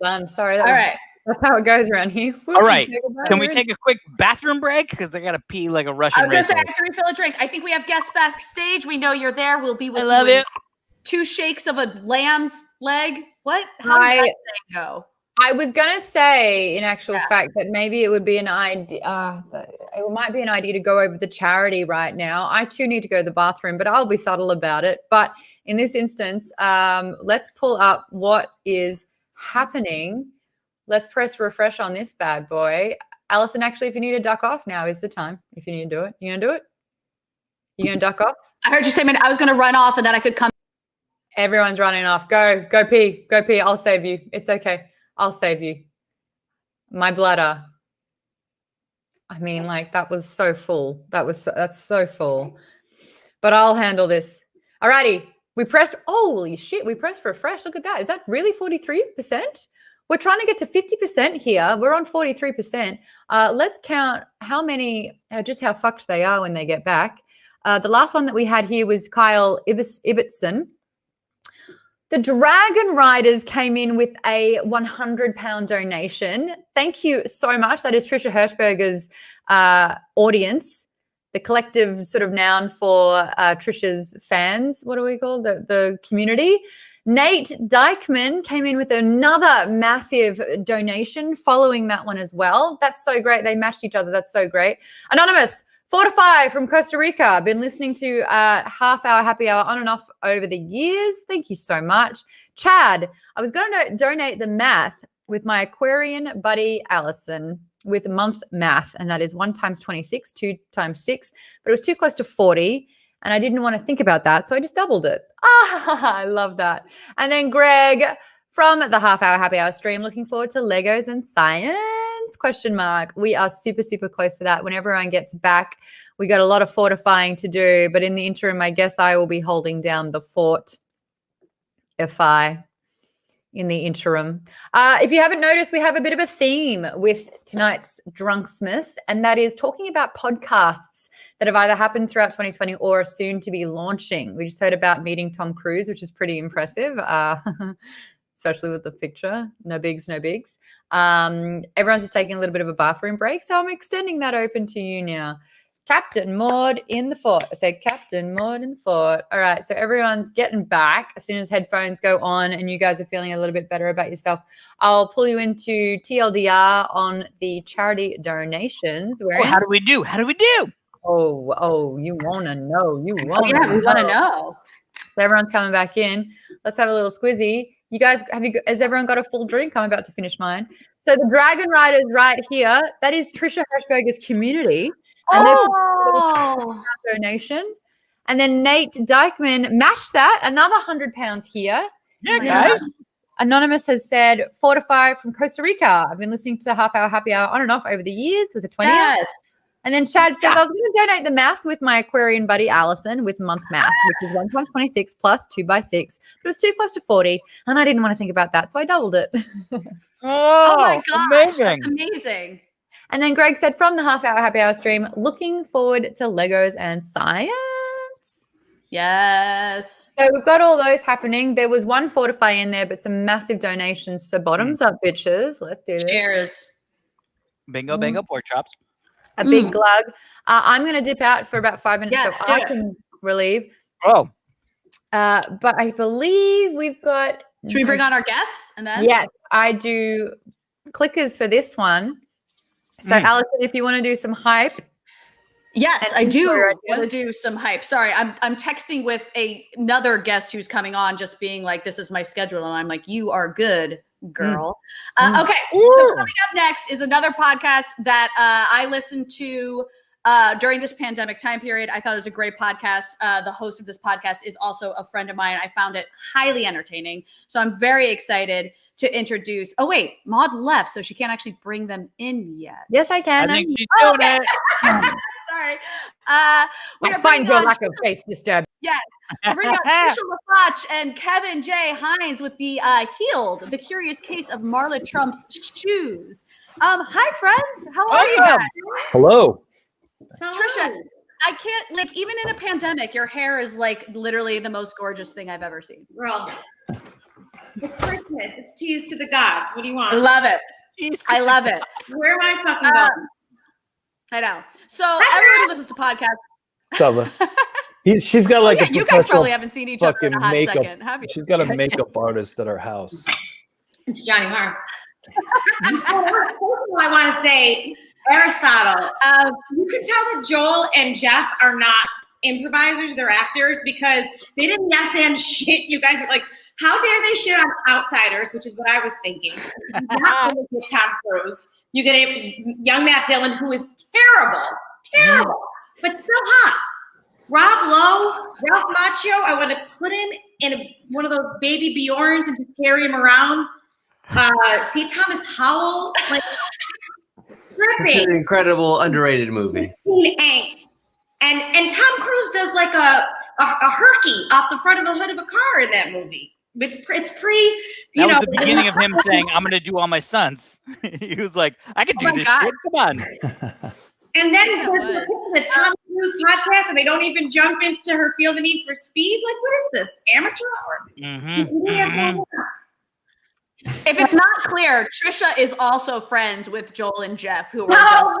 Fun. Sorry. All right. That's how it goes around here. All right. Can we take a quick bathroom break? Because I got to pee like a Russian I was going to say, racer. I have to refill a drink. I think we have guests backstage. We know you're there. We'll be with you. I love it. 2 shakes of a lamb's leg. What? How does that thing go? I was gonna say, in actual fact, that maybe it would be an idea. It might be an idea to go over the charity right now. I too need to go to the bathroom, but I'll be subtle about it. But in this instance, let's pull up what is happening. Let's press refresh on this bad boy. Allison, actually, if you need to duck off, now is the time. If you need to do it, you gonna do it? You gonna duck off? I heard you say, man, I was gonna run off, and then I could come. Everyone's running off. Go pee. Go pee. I'll save you. It's okay. I'll save you. My bladder. I mean, like, that was so full. That's so full. But I'll handle this. Alrighty. Holy shit, we pressed refresh. Look at that. Is that really 43%? We're trying to get to 50% here. We're on 43%. Let's count how fucked they are when they get back. The last one that we had here was Kyle Ibbotson. The Dragon Riders came in with a £100 donation. Thank you so much. That is Trisha Hirschberger's audience, the collective sort of noun for Trisha's fans. What do we call the community? Nate Dykman came in with another massive donation following that one as well. That's so great. They matched each other. That's so great. Anonymous, 4 to 5 from Costa Rica. Been listening to Half Hour Happy Hour on and off over the years. Thank you so much. Chad, I was going to donate the math with my Aquarian buddy Allison with month math, and that is 1 times 26, 2 times 6, but it was too close to 40, and I didn't want to think about that, so I just doubled it. I love that. And then Greg from the Half Hour Happy Hour stream, looking forward to Legos and science. Question mark. We are super, super close to that. When everyone gets back, we got a lot of fortifying to do. But in the interim, I guess I will be holding down the fort in the interim. If you haven't noticed, we have a bit of a theme with tonight's Drunksmas, and that is talking about podcasts that have either happened throughout 2020 or are soon to be launching. We just heard about meeting Tom Cruise, which is pretty impressive, especially with the picture. No bigs, no bigs. Everyone's just taking a little bit of a bathroom break, so I'm extending that open to you now. Captain Maude in the fort. I said Captain Maude in the fort. All right, so everyone's getting back as soon as headphones go on and you guys are feeling a little bit better about yourself. I'll pull you into TLDR on the charity donations. How do we do? Oh, you want to know. We want to know. So everyone's coming back in. Let's have a little squizzy. You guys, has everyone got a full drink? I'm about to finish mine. So the Dragon Riders right here, that is Trisha Hershberger's community. And donation. And then Nate Dykeman matched that, another £100 here. Yeah, guys. Anonymous has said, Fortify from Costa Rica. I've been listening to Half Hour Happy Hour on and off over the years with a 20. Yes. And then Chad says, I was going to donate the math with my Aquarian buddy Allison with month math, which is 1 times 26 plus 2 by 6. But it was too close to 40, and I didn't want to think about that, so I doubled it. Oh my gosh, amazing. That's amazing. And then Greg said, from the Half Hour Happy Hour stream, looking forward to Legos and science. Yes. So we've got all those happening. There was one Fortify in there, but some massive donations. So bottoms up, bitches. Let's do this. Cheers. Bingo, pork chops. A big glug. I'm going to dip out for about 5 minutes so I can relieve. Oh. But I believe we've got... Should we bring on our guests? And then? Yes, I do clickers for this one. So, Allison, if you want to do some hype. Yes, I do want to do some hype. Sorry, I'm texting with another guest who's coming on, just being like, this is my schedule. And I'm like, you are good, girl. Okay, so coming up next is another podcast that I listened to during this pandemic time period. I thought it was a great podcast. The host of this podcast is also a friend of mine. I found it highly entertaining. So I'm very excited to introduce. Oh, wait, Maude left, so she can't actually bring them in yet. Yes, I can. I think she's doing it. Sorry. I find your lack of faith disturbing. Yes. We're bringing on Trisha LaFoch and Kevin J. Hines with the Healed, the Curious Case of Marla Trump's Shoes. Hi, friends. How are you guys? Hello. Trisha, I can't, like, even in a pandemic, your hair is like literally the most gorgeous thing I've ever seen. Girl, it's Christmas. It's teased to the gods. What do you want? I love it. I love it. Where am I fucking going? I know. So everyone who listens to podcasts. She's got like a you guys probably haven't seen each other in a hot second, have you? She's got a makeup artist at her house. It's Johnny Marr. I want to say, Aristotle, you can tell that Joel and Jeff are not improvisers, they're actors, because they didn't yes and shit. You guys were like, how dare they shit on outsiders, which is what I was thinking. Not with Tom Cruise. You get a young Matt Dillon who is terrible, but still hot. Rob Lowe, Ralph Macchio, I want to put him in one of those baby Bjorns and just carry him around. See Thomas Howell, like It's an incredible, underrated movie. Angst. And Tom Cruise does like a herky off the front of the hood of a car in that movie. It's pre, that was the beginning of him saying, I'm going to do all my stunts. He was like, I can do this shit. Come on. And then the Tom Cruise podcast, and they don't even jump into her Feel the Need for Speed. Like, what is this? Amateur hour? If it's not clear, Trisha is also friends with Joel and Jeff, who were just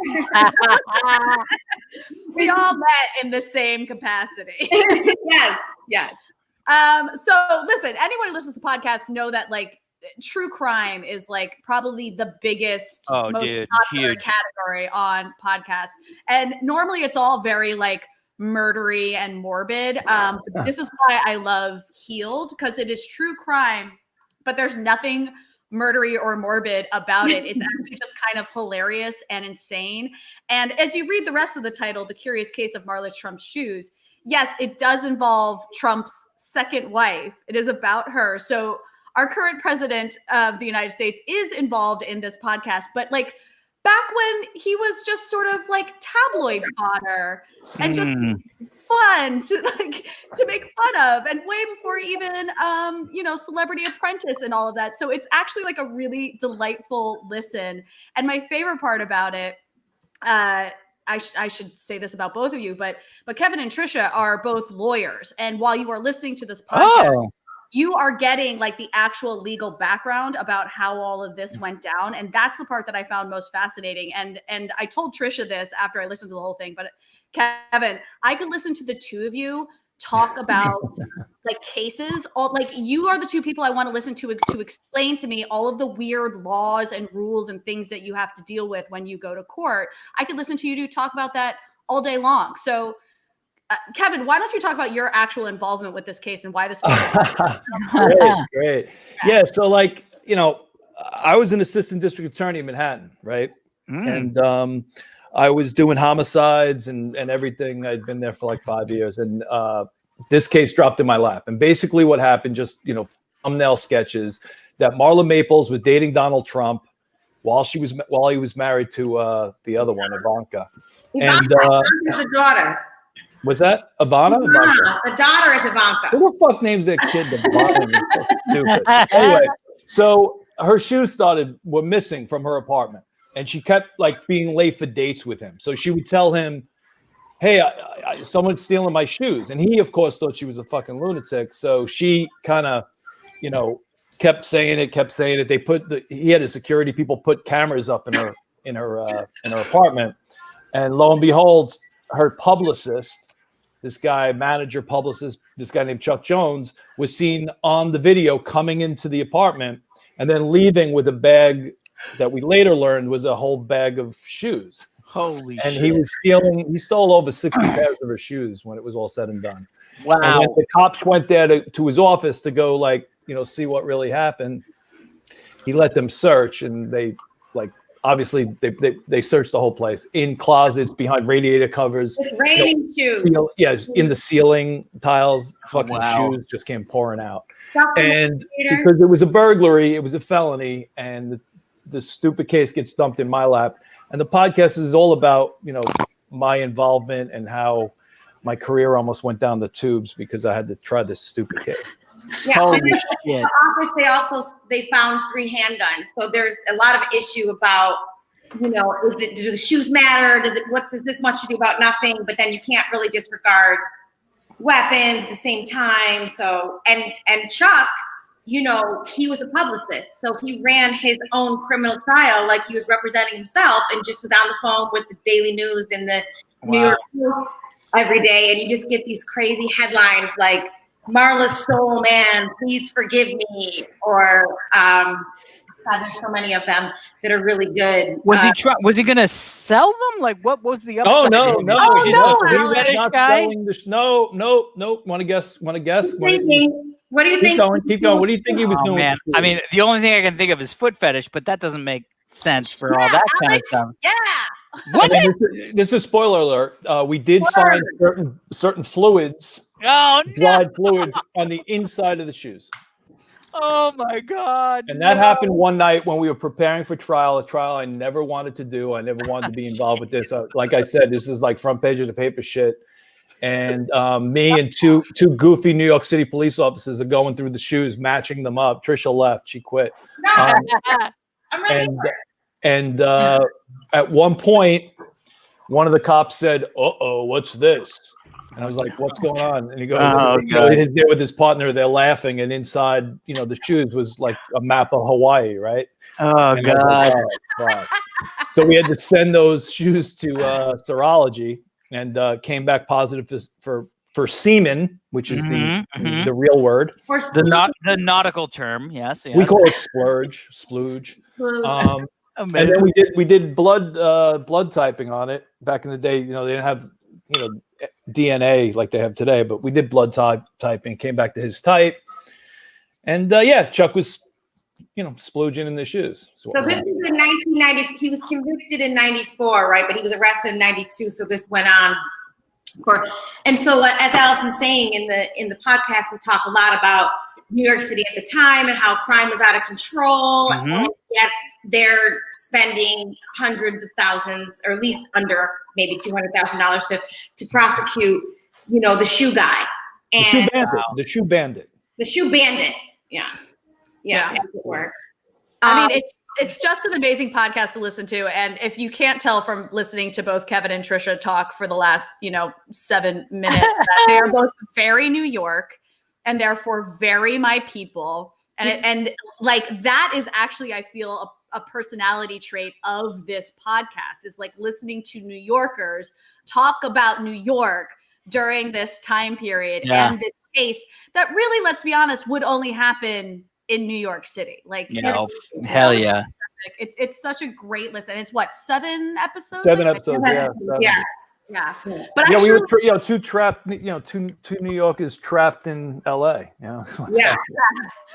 we all met in the same capacity. Yes. So listen, anyone who listens to podcasts know that like true crime is like probably the biggest, most popular category on podcasts. And normally it's all very like murdery and morbid. This is why I love Healed, because it is true crime, but there's nothing murdery or morbid about it. It's actually just kind of hilarious and insane. And as you read the rest of the title, The Curious Case of Marla Trump's Shoes, yes, it does involve Trump's second wife. It is about her. So our current president of the United States is involved in this podcast, but like back when he was just sort of like tabloid fodder and just fun to make fun of, and way before even Celebrity Apprentice and all of that. So it's actually like a really delightful listen. And my favorite part about it, I should say this about both of you, but Kevin and Trisha are both lawyers, and while you are listening to this podcast, you are getting like the actual legal background about how all of this went down. And that's the part that I found most fascinating. And I told Trisha this after I listened to the whole thing, but Kevin, I could listen to the two of you talk about like cases. Like you are the two people I want to listen to explain to me all of the weird laws and rules and things that you have to deal with when you go to court. I could listen to you talk about that all day long. So Kevin, why don't you talk about your actual involvement with this case and why this was Great. Yeah. So like, I was an assistant district attorney in Manhattan, right? And I was doing homicides and everything. I'd been there for like 5 years. And this case dropped in my lap. And basically what happened, just, thumbnail sketches, that Marla Maples was dating Donald Trump while he was married to the other one, Ivanka. And the daughter. Was that Ivana? The daughter is Ivanka. Who the fuck names that kid Ivana? It's so stupid. Anyway, so her shoes were missing from her apartment, and she kept like being late for dates with him. So she would tell him, "Hey, someone's stealing my shoes," and he, of course, thought she was a fucking lunatic. So she kind of, kept saying it. He had his security people put cameras up in her apartment, and lo and behold, her publicist, this guy named Chuck Jones, was seen on the video coming into the apartment and then leaving with a bag that we later learned was a whole bag of shoes. Holy and shit. He stole over 60 pairs of her shoes when it was all said and done. Wow. And when the cops went there to his office to go see what really happened, he let them search, and they obviously they searched the whole place, in closets, behind radiator covers. It's raining shoes. In the ceiling tiles, fucking shoes just came pouring out. And because it was a burglary, it was a felony, and the stupid case gets dumped in my lap. And the podcast is all about, my involvement and how my career almost went down the tubes because I had to try this stupid case. Yeah, Holy in shit. the office they found 3 handguns. So there's a lot of issue about, do the shoes matter? Does this much to do about nothing? But then you can't really disregard weapons at the same time. So and Chuck, he was a publicist, so he ran his own criminal trial like he was representing himself, and just was on the phone with the Daily News and the New York Post every day, and you just get these crazy headlines like Marla's soul man, please forgive me, or God, there's so many of them that are really good. Was he gonna sell them? Like, what was the upside? Oh no! He was He a not guy? selling the no. Want to guess? What do you think? Keep going. What do you think he was doing? Man. I mean, the only thing I can think of is foot fetish, but that doesn't make sense for all that kind of stuff. Yeah. What? This is spoiler alert. We did find certain fluids, Oh no! dried fluids, on the inside of the shoes. Oh my God! And that happened one night when we were preparing for trial, a trial I never wanted to do. I never wanted to be involved with this. Like I said, this is like front page of the paper shit. And me and two goofy New York City police officers are going through the shoes, matching them up. Trisha left; she quit. I'm ready for it. And at one point, one of the cops said, "Uh-oh, what's this?" And I was like, "What's going on?" And he goes, "He's there with his partner. They're laughing, and inside, the shoes was like a map of Hawaii, right?" Oh And God! I was like, "Oh, fuck." So we had to send those shoes to serology, and came back positive for semen, which is the real word. The nautical term, yes. We call it splooge. And then we did blood typing on it back in the day. They didn't have DNA like they have today, but we did blood typing. Came back to his type, and Chuck was splooging in the shoes. So this is in 1990. He was convicted in 94, right? But he was arrested in 92. So this went on. Of course. And so, as Allison's saying in the podcast, we talk a lot about New York City at the time and how crime was out of control. And yet they're spending hundreds of thousands, or at least under maybe $200,000 to prosecute, the shoe guy. And The shoe bandit. The shoe bandit. Yeah. Make it work. I mean, it's just an amazing podcast to listen to. And if you can't tell from listening to both Kevin and Trisha talk for the last, 7 minutes, that they are both very New York and therefore very my people. And like that is actually, I feel, a personality trait of this podcast, is like listening to New Yorkers talk about New York during this time period and this case that really, let's be honest, would only happen in New York City. Like, hell yeah. It's such a great listen. It's what, 7 episodes? 7 episodes, yeah. But we were two trapped, two New Yorkers trapped in LA. Yeah.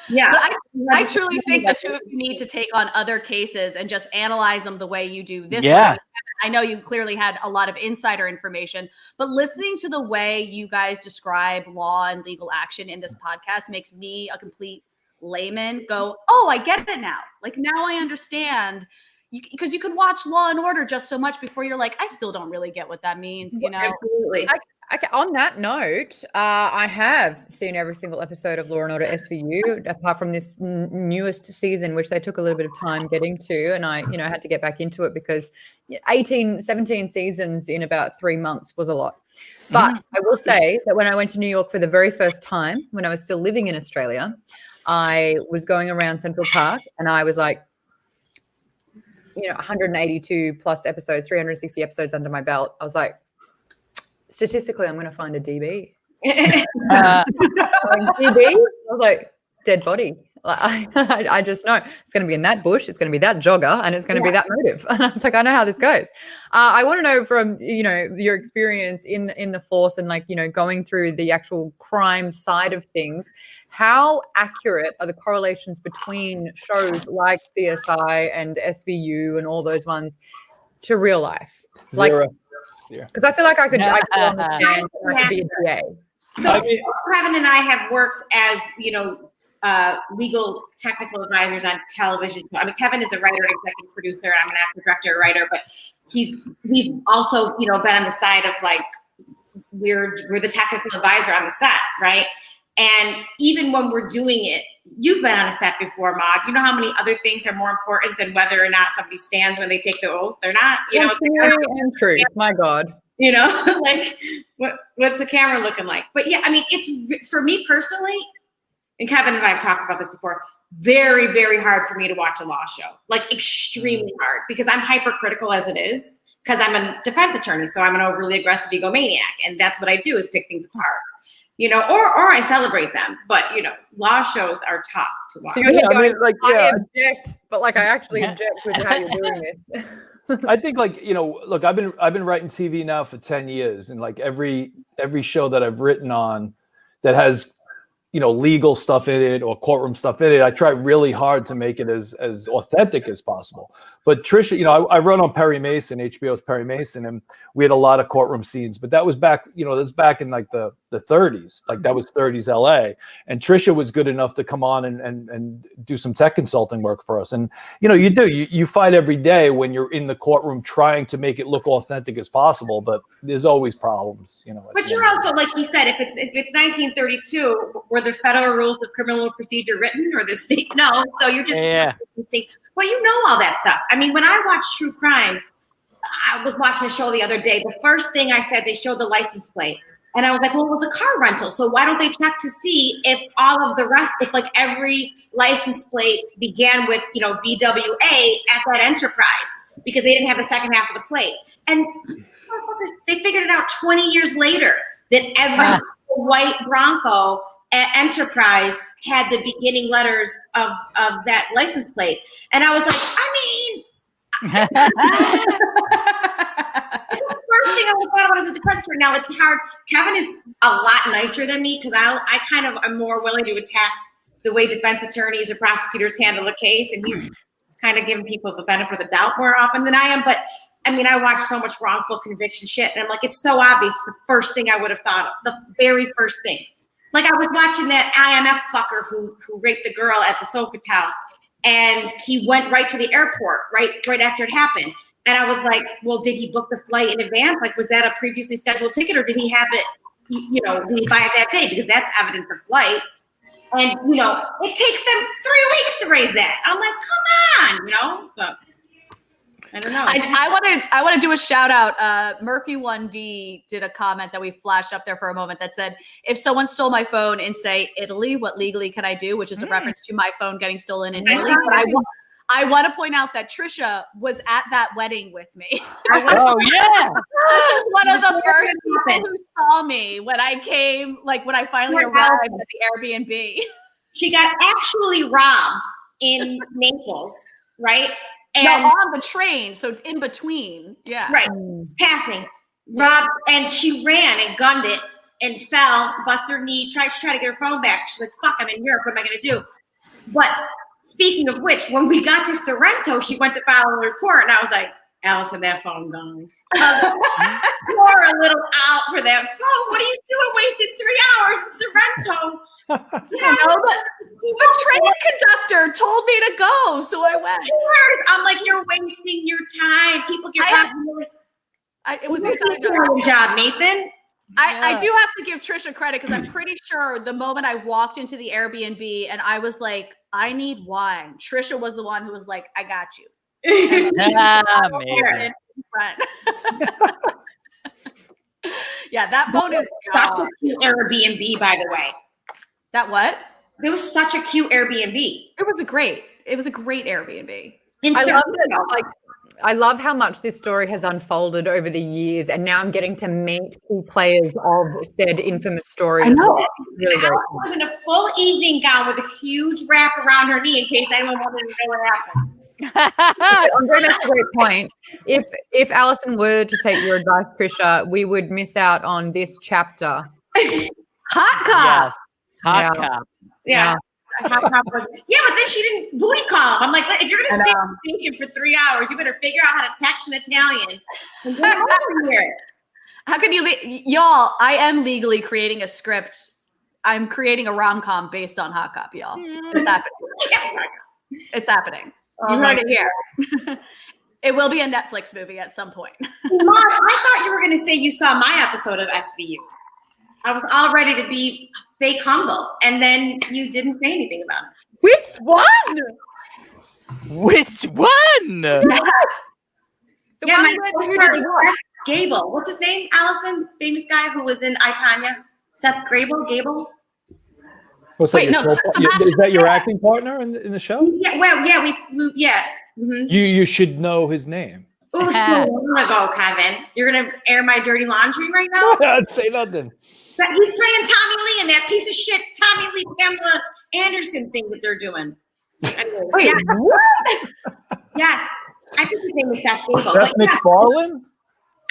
But I truly think the two of you need to take on other cases and just analyze them the way you do this one. I know you clearly had a lot of insider information, but listening to the way you guys describe law and legal action in this podcast makes me, a complete layman, go, oh, I get it now. Like, now I understand. Because you can watch Law and Order just so much before you're like, I still don't really get what that means, Absolutely. On that note, I have seen every single episode of Law and Order SVU, apart from this newest season, which they took a little bit of time getting to, and I, had to get back into it because 17 seasons in about 3 months was a lot. But I will say that when I went to New York for the very first time, when I was still living in Australia, I was going around Central Park, and I was like, 182 plus episodes, 360 episodes under my belt. I was like, statistically, I'm going to find a DB. DB? I was like, dead body. Like, I just know it's going to be in that bush, it's going to be that jogger, and it's going to be that motive. And I was like, I know how this goes. I want to know from, your experience in the force and going through the actual crime side of things, how accurate are the correlations between shows like CSI and SVU and all those ones to real life? Zero. Because I feel like I could understand I could be a DA. So Kevin and I have worked as, legal technical advisors on television. I mean, Kevin is a writer, executive producer. I'm an actor, director, writer, but we've also, been on the side of like, we're the technical advisor on the set, right? And even when we're doing it, you've been on a set before, Maude. You know how many other things are more important than whether or not somebody stands when they take the oath? They're not, and truth. My God. Like what's the camera looking like? But yeah, I mean, it's, for me personally, and Kevin and I have talked about this before, very, very hard for me to watch a law show, like extremely hard, because I'm hypercritical as it is, because I'm a defense attorney. So I'm an overly aggressive egomaniac. And that's what I do, is pick things apart, or I celebrate them. But, law shows are tough to watch. I object, but I actually object with how you're doing this. I think look, I've been writing TV now for 10 years, and like every show that I've written on that has legal stuff in it or courtroom stuff in it, I try really hard to make it as authentic as possible. But Trisha, I wrote on Perry Mason, HBO's Perry Mason, and we had a lot of courtroom scenes, but that was back, that was back in like the 30s, like that was 30s LA. And Trisha was good enough to come on and do some tech consulting work for us. And, you fight every day when you're in the courtroom trying to make it look authentic as possible, but there's always problems, But you're also, like you said, if it's 1932, were the federal rules of criminal procedure written, or the state? No. So you're just think, well, all that stuff. I mean, when I watch true crime, I was watching a show the other day. The first thing I said, they showed the license plate. And I was like, well, it was a car rental. So why don't they check to see if all of the rest, if like every license plate began with, VWA at that enterprise, because they didn't have the second half of the plate. And they figured it out 20 years later that every white Bronco at Enterprise had the beginning letters of that license plate. And I was like, it's the first thing I would have thought about as a defense attorney. Now it's hard. Kevin is a lot nicer than me, because I kind of am more willing to attack the way defense attorneys or prosecutors handle a case. And he's kind of giving people the benefit of the doubt more often than I am. But I mean, I watch so much wrongful conviction shit, and I'm like, it's so obvious. The first thing I would have thought of, the very first thing. Like I was watching that IMF fucker who raped the girl at the Sofitel, and he went right to the airport right after it happened. And I was like, well, did he book the flight in advance? Like, was that a previously scheduled ticket, or did he have it, did he buy it that day? Because that's evidence of flight. And, it takes them 3 weeks to raise that. I'm like, come on, But I don't know. I want to do a shout out. Murphy 1D did a comment that we flashed up there for a moment that said, if someone stole my phone in, say, Italy, what legally can I do? Which is a reference to my phone getting stolen in Italy. But I want to point out that Trisha was at that wedding with me. Oh, yeah. Trisha's one of the first people who saw me when I came, like when I finally arrived at the Airbnb. She got actually robbed in Naples, right? And on the train, so in between. Yeah. Right. Passing. Robbed, and she ran and gunned it and fell, busted her knee, tried to get her phone back. She's like, fuck, I'm in Europe. What am I going to do? But speaking of which, when we got to Sorrento, she went to file a report, and I was like, Allison, that phone gone. Pour a little out for that phone. What are you doing? Wasted 3 hours in Sorrento. The train conductor told me to go, so I went. I'm like, you're wasting your time. People get robbed. It was a job, Nathan. I do have to give Trisha credit, because I'm pretty sure the moment I walked into the Airbnb and I was like, I need wine, Trisha was the one who was like, I got you. Amazing. Yeah, that phone is such a cute Airbnb, by the way. That what? It was such a cute Airbnb. It was a great Airbnb. I love how much this story has unfolded over the years, and now I'm getting to meet key players of said infamous story. I know. Really Alice was in a full evening gown with a huge wrap around her knee in case anyone wanted to know what happened. Andre makes a great point. If Allison were to take your advice, Trisha, we would miss out on this chapter. Hot cop. Yes. Hot cop. Yeah. Yeah, but then she didn't booty call him. I'm like, if you're going to sit in the station for 3 hours, you better figure out how to text in Italian. And get over here. How can you, y'all? I am legally creating a script. I'm creating a rom-com based on Hot Cop, y'all. It's happening. It's happening. You heard it here. It will be a Netflix movie at some point. Mom, I thought you were going to say you saw my episode of SVU. I was all ready to be fake humble, and then you didn't say anything about it. Which one? Which one? My Gable. What's his name? Allison, famous guy who was in I, Tonya. Seth Gable. What's that? Is that your acting partner in the show? Yeah. Well, yeah. Mm-hmm. You should know his name. Oh, so long ago, Kevin. You're gonna air my dirty laundry right now? I'd say nothing. He's playing Tommy Lee in that piece of shit Tommy Lee Pamela Anderson thing that they're doing. Anyway, yes. I think his name is Seth Gable. Seth MacFarlane?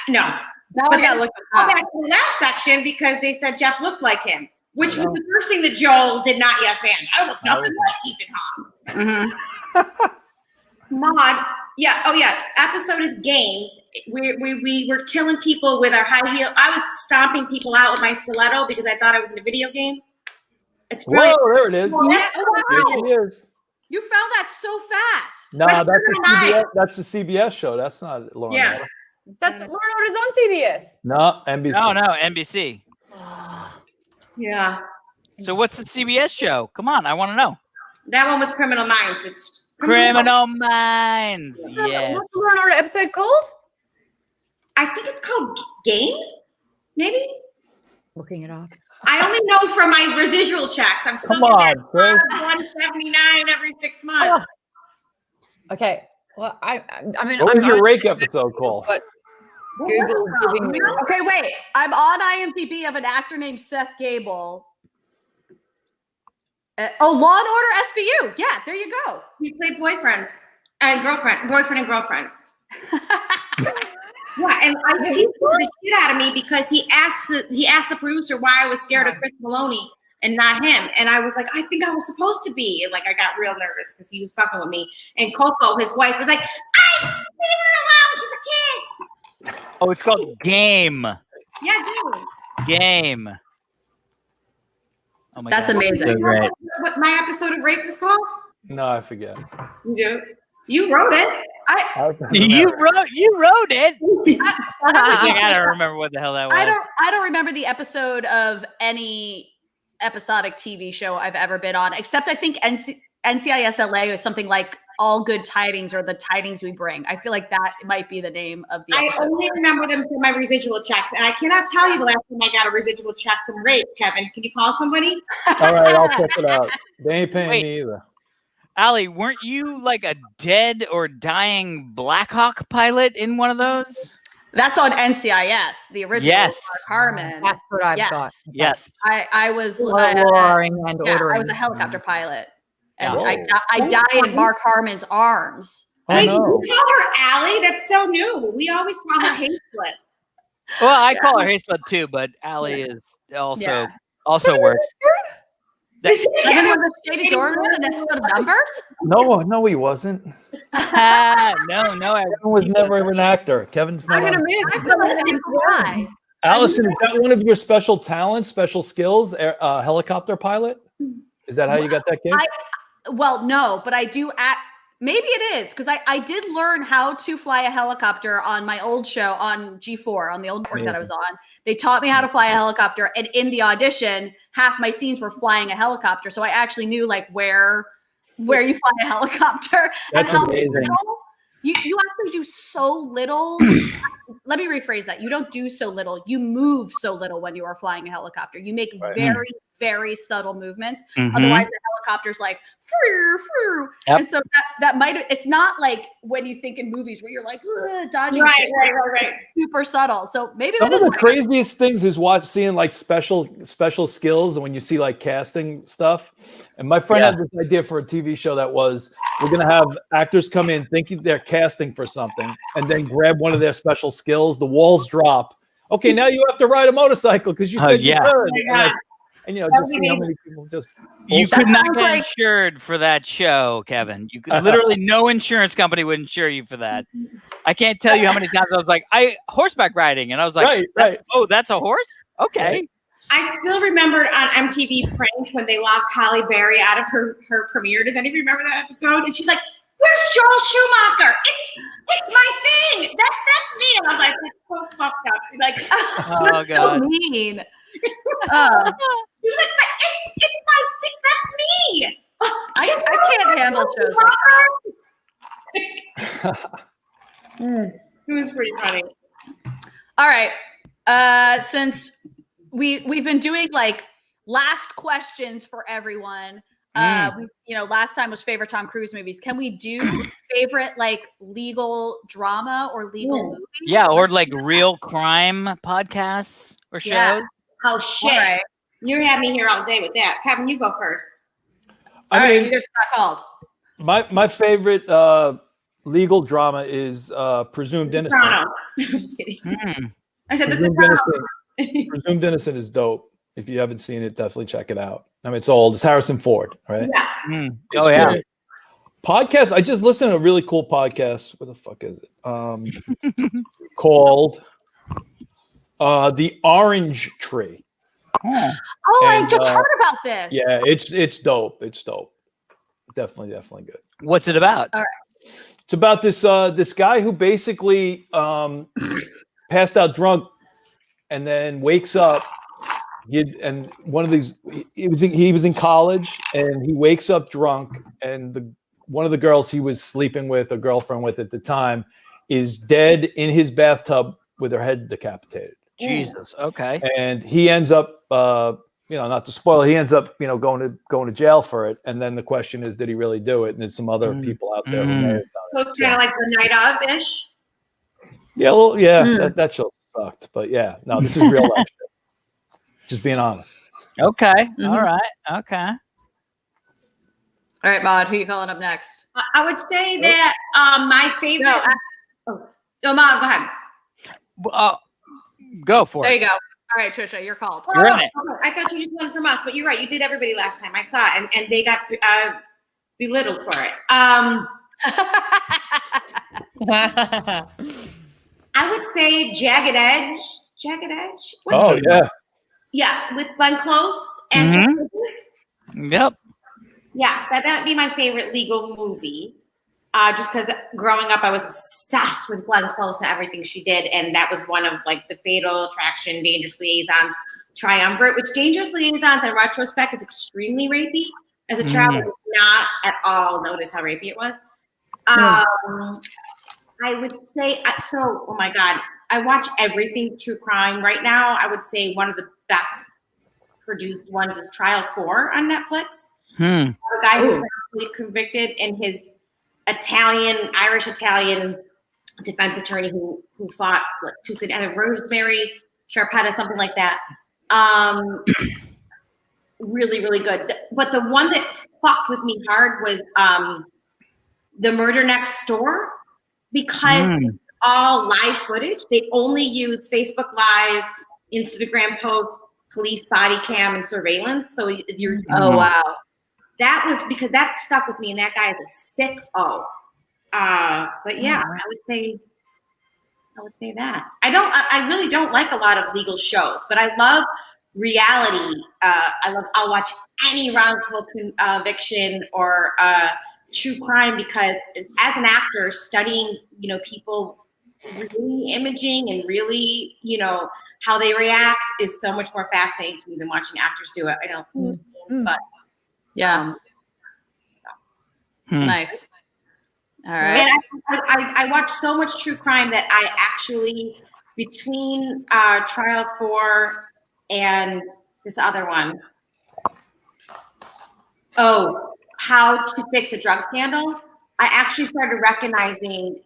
No. Now I gotta look back to the last section because they said Jeff looked like him, which was the first thing that Joel did not yes and. I look nothing like Ethan Hawke. Mm-hmm. Maude. Yeah. Oh, yeah. Episode is games. We were killing people with our high heel. I was stomping people out with my stiletto because I thought I was in a video game. It's brilliant. Whoa, there it is. Yeah. There she is. You found that so fast. No, that's the CBS show. That's not Law and Order. That's Law and Order's on CBS. No, NBC. No, NBC. Yeah. So what's the CBS show? Come on, I want to know. That one was Criminal Minds. Criminal Minds. Yeah. What's the Law and Order episode called? I think it's called Games, maybe. Looking it up. I only know from my residual checks. I'm still getting $179 every 6 months. Okay. Well, I mean, what was your rake episode called? Google giving me. Okay, wait. I'm on IMDb of an actor named Seth Gable. Law and Order SVU. Yeah, there you go. We played boyfriend and girlfriend. Yeah, and he scared the shit out of me because he asked the producer why I was scared of Chris Maloney and not him. And I was like, I think I was supposed to be. And like, I got real nervous because he was fucking with me. And Coco, his wife, was like, leave her alone. She's a kid. Oh, it's called Game. Yeah, Game. Oh my That's God. amazing. So great. What my episode of Rape was called? No, I forget. You do. You wrote it. You wrote it. I gotta remember what the hell that was. I don't remember the episode of any episodic TV show I've ever been on, except I think NCIS LA is something like All Good Tidings or The Tidings We Bring. I feel like that might be the name of the episode. I only remember them from my residual checks, and I cannot tell you the last time I got a residual check from rape, Kevin. Can you call somebody? All right, I'll check it out. They ain't paying me either. Allie, weren't you like a dead or dying Blackhawk pilot in one of those? That's on NCIS, the original. Yes. Mark Harmon. That's what I've got. Yes. I was Roaring and ordering. I was a helicopter pilot. And Whoa. I die in Mark Harmon's arms. Wait, no. you call her Allie? That's so new. We always call her Hayslip. Well, I call her Hayslip too, but Allie is also works. Kevin was a shady doorman in an episode of Numbers? No, he wasn't. No, Kevin was never an actor. Kevin's not. I'm gonna move. Allison, is that one of your special talents, special skills? Helicopter pilot? Is that how you got that gig? Well, no, but I do maybe it is because I did learn how to fly a helicopter on my old show on G4 on the old network that I was on. They taught me how to fly a helicopter, and in the audition, half my scenes were flying a helicopter, so I actually knew like where you fly a helicopter. That's and how amazing. little, you actually do so little. Let me rephrase that. You don't do so little. You move so little when you are flying a helicopter. You make very, very subtle movements. Otherwise, the helicopter's like, froo, froo. Yep. And so that might, it's not like when you think in movies where you're like, dodging shit. Right. Super subtle. So maybe Some that of is the craziest things is seeing like special skills when you see like casting stuff. And my friend had this idea for a TV show that was we're gonna have actors come in thinking they're casting for something, and then grab one of their special skills. The walls drop. Okay, now you have to ride a motorcycle because you said you could. And just see how many people just. You could not get insured for that show, Kevin. You could literally no insurance company would insure you for that. I can't tell you how many times I was like, horseback riding, and I was like, right. Oh, that's a horse? Okay. Right. I still remember on MTV Prank when they locked Halle Berry out of her premiere. Does anybody remember that episode? And she's like, "Where's Joel Schumacher? It's my thing. That's me." And I was like, "It's so fucked up." Like, Oh, so mean. She was like, it's my thing. That's me. I can't handle shows like that. It was pretty funny. All right. Since we've been doing like last questions for everyone. Last time was favorite Tom Cruise movies. Can we do favorite like legal drama or legal movies? Yeah, or like real crime podcasts or shows. Yeah. Oh shit! Right. You had me here all day with that. Kevin, you go first. All right, mean, you just got called. my favorite legal drama is Presumed Innocent. I'm just kidding. I said Presumed Innocent. Presumed Innocent is dope. If you haven't seen it, definitely check it out. I mean, it's old. It's Harrison Ford, right? Yeah. Oh yeah. Great. Podcast. I just listened to a really cool podcast. What the fuck is it? Called The Orange Tree. I just heard about this. Yeah, it's dope. It's dope. Definitely good. What's it about? All right. It's about this guy who basically passed out drunk and then wakes up. And one of these, he was in college and he wakes up drunk, and one of the girls he was sleeping with, a girlfriend with at the time, is dead in his bathtub with her head decapitated. Jesus. Okay. And he ends up, not to spoil, he ends up, going to jail for it. And then the question is, did he really do it? And there's some other people out there who may have done it. So it's kind of like the night of ish. Yeah, well, that show sucked, but yeah, no, this is real life. Just being honest. Okay. All right. Okay. All right, Maude, who you calling up next? I would say that my favorite. Maude, go ahead. Go for it. There you go. All right, Trisha, you're called. You're in it. I thought you just wanted from us, but you're right. You did everybody last time. I saw it, and they got belittled for it. I would say Jagged Edge. Jagged Edge? Yeah. Yeah, with Glenn Close and Yep. Yes, that would be my favorite legal movie. Just because growing up, I was obsessed with Glenn Close and everything she did, and that was one of like the Fatal Attraction, Dangerous Liaisons, Triumvirate, which Dangerous Liaisons in retrospect is extremely rapey. As a child, I did not at all notice how rapey it was. I would say so. Oh my God, I watch everything true crime right now. I would say one of the best produced ones is Trial 4 on Netflix. The guy who's convicted and his Irish Italian defense attorney who fought like tooth and nail, Rosemary Sharpetta, something like that. Really, really good. But the one that fucked with me hard was The Murder Next Door, because it's all live footage. They only use Facebook Live, Instagram posts, police body cam, and surveillance. So you're Oh wow. That was because that stuck with me, and that guy is a sicko. But yeah, I would say that. I really don't like a lot of legal shows, but I love reality. I'll watch any wrongful conviction or true crime, because as an actor studying, people really imaging and really, how they react is so much more fascinating to me than watching actors do it. I don't, but yeah. Nice. All right. And I watch so much true crime that I actually, between Trial 4 and this other one, How to Fix a Drug Scandal, I actually started recognizing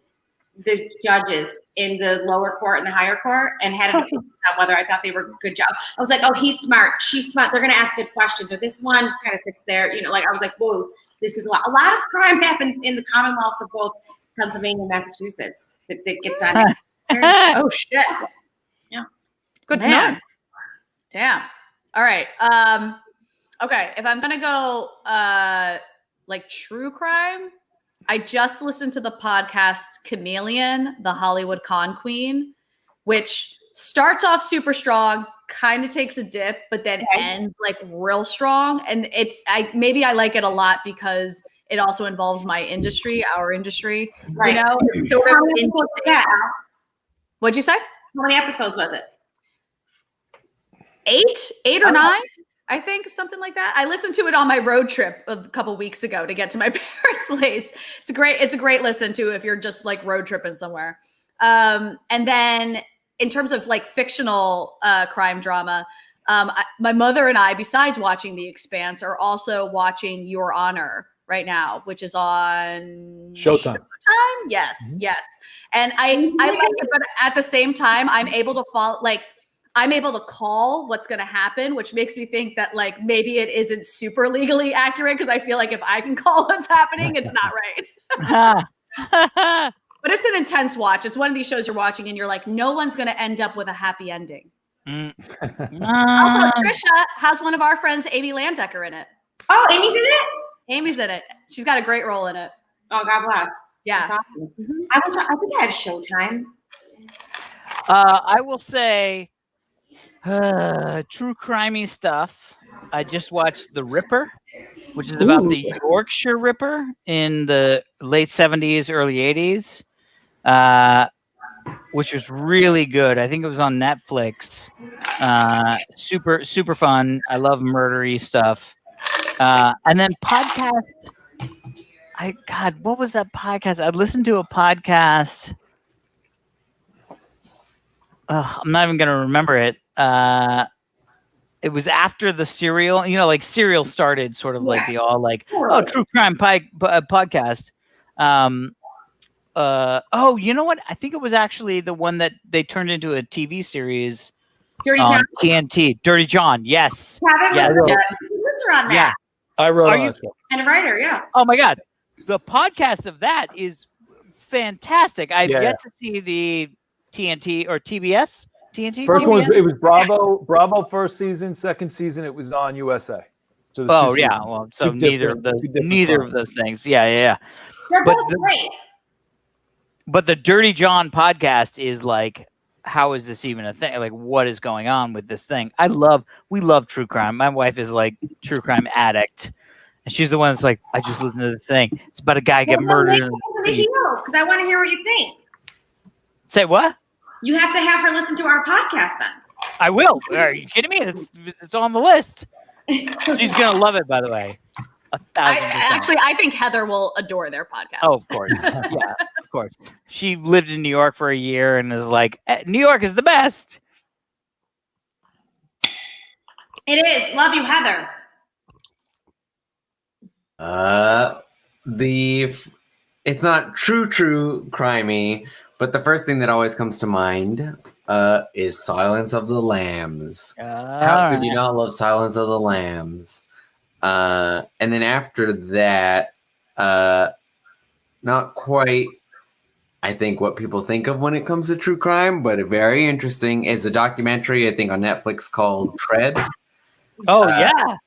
the judges in the lower court and the higher court, and had an opinion on whether I thought they were a good job. I was like, oh, he's smart, she's smart, they're going to ask good questions, or this one just kind of sits there, I was like, whoa, this is a lot. A lot of crime happens in the Commonwealths of both Pennsylvania and Massachusetts that gets on. Oh shit. Yeah. Good to know. Damn. All right. Okay. If I'm gonna go like true crime, I just listened to the podcast Chameleon, the Hollywood Con Queen, which starts off super strong, kind of takes a dip, but then ends like real strong. And maybe I like it a lot because it also involves my industry, our industry. Right. It's sort of What'd you say? How many episodes was it? 8 or 9, I think, something like that. I listened to it on my road trip a couple weeks ago to get to my parents' place. It's a great listen to if you're just like road tripping somewhere. And then in terms of like fictional crime drama, my mother and I, besides watching The Expanse, are also watching Your Honor right now, which is on Showtime. Yes. And I like it, but at the same time, I'm able to I'm able to call what's going to happen, which makes me think that like maybe it isn't super legally accurate, because I feel like if I can call what's happening, it's not right. But it's an intense watch. It's one of these shows you're watching and you're like, no one's going to end up with a happy ending. Also, Trisha has one of our friends, Amy Landecker, in it. Oh, Amy's in it? Amy's in it. She's got a great role in it. Oh, God bless. Yeah. That's awesome. I think I have Showtime. I will say true crimey stuff. I just watched The Ripper, which is about the Yorkshire Ripper in the late 70s, early 80s, which was really good. I think it was on Netflix. Super, super fun. I love murdery stuff. And then podcast. What was that podcast? I listened to a podcast. I'm not even going to remember it. It was after the Serial, like Serial started sort of like the all like, true crime podcast. You know what? I think it was actually the one that they turned into a TV series. Dirty John. TNT. Dirty John. Yes. Kevin was a producer on that. Yeah. I wrote on it. And a writer, yeah. Oh my God. The podcast of that is fantastic. I've yet to see the TNT or TBS. TNT. First one it was Bravo first season, second season it was on USA. So so neither of those things. Yeah. They're both great. But the Dirty John podcast is like, how is this even a thing? Like, what is going on with this thing? We love true crime. My wife is like true crime addict. And she's the one that's like, I just listened to the thing. It's about a guy get murdered. Because I want to hear what you think. Say what? You have to have her listen to our podcast then. I will. Are you kidding me? It's on the list. She's gonna love it, by the way. 1,000%. I think Heather will adore their podcast. Oh, of course. Yeah, of course. She lived in New York for a year and is like, New York is the best. It is. Love you, Heather. It's not true crimey, but the first thing that always comes to mind is Silence of the Lambs. How could you not love Silence of the Lambs? And then after that, not quite, I think, what people think of when it comes to true crime, but very interesting is a documentary, I think, on Netflix called Tread. Oh, yeah.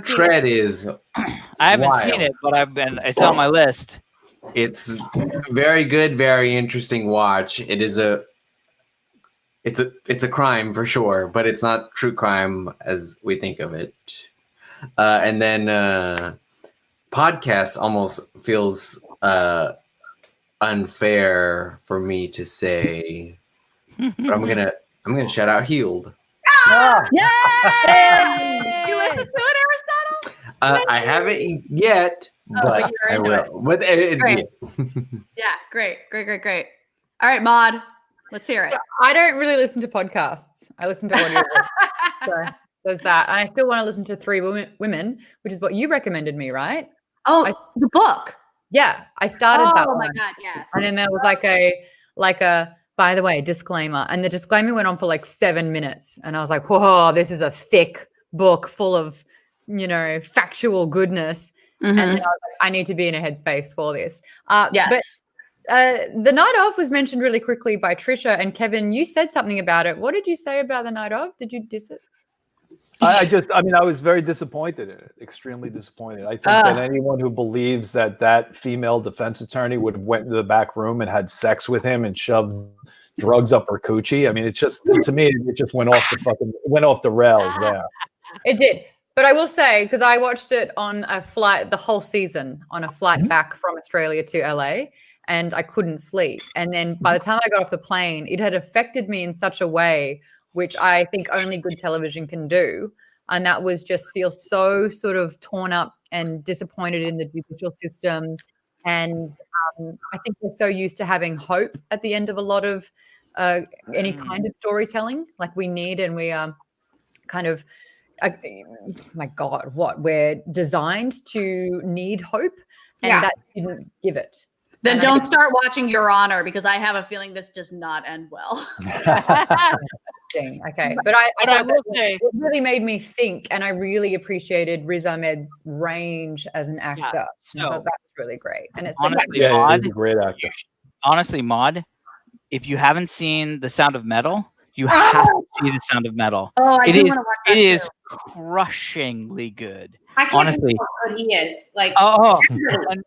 Tread is I haven't seen it, but it's on my list. It's very good, very interesting watch. It's a crime for sure, but it's not true crime as we think of it. And then podcast almost feels unfair for me to say, but I'm gonna shout out Healed. Yeah! You listen to it, Aristotle? I haven't yet, but I will. But great. Yeah, great. All right, Maude, let's hear it. I don't really listen to podcasts. I listen to audio. So there's that. And I still want to listen to Three Women, which is what you recommended me, right? Oh, the book. Yeah, I started that. Oh my God, yes. And then there was like a by the way, disclaimer. And the disclaimer went on for like 7 minutes. And I was like, whoa, this is a thick book full of, factual goodness. Mm-hmm. And then I was like, I need to be in a headspace for this. Yes. But the night of was mentioned really quickly by Trisha, and Kevin, you said something about it. What did you say about the night of? Did you diss it? I was very disappointed in it, extremely disappointed. I think that anyone who believes that female defense attorney would have went into the back room and had sex with him and shoved drugs up her coochie. I mean, it's just, to me, it just went off the rails there. It did. But I will say, because I watched it on a flight, the whole season, on a flight back from Australia to LA, and I couldn't sleep. And then by the time I got off the plane, it had affected me in such a way which I think only good television can do. And that was just feel so sort of torn up and disappointed in the judicial system. And I think we're so used to having hope at the end of a lot of any kind of storytelling, like we need, and we are kind of, my God, we're designed to need hope, and that didn't give it. Then and don't start watching Your Honor, because I have a feeling this does not end well. Okay, but I will say it really made me think, and I really appreciated Riz Ahmed's range as an actor. I thought that was really great. And it's honestly, Maude, he's a great actor. Honestly, Maude, if you haven't seen The Sound of Metal, you have to see The Sound of Metal. Oh, it is crushingly good. I can't honestly, how good he is. Like, and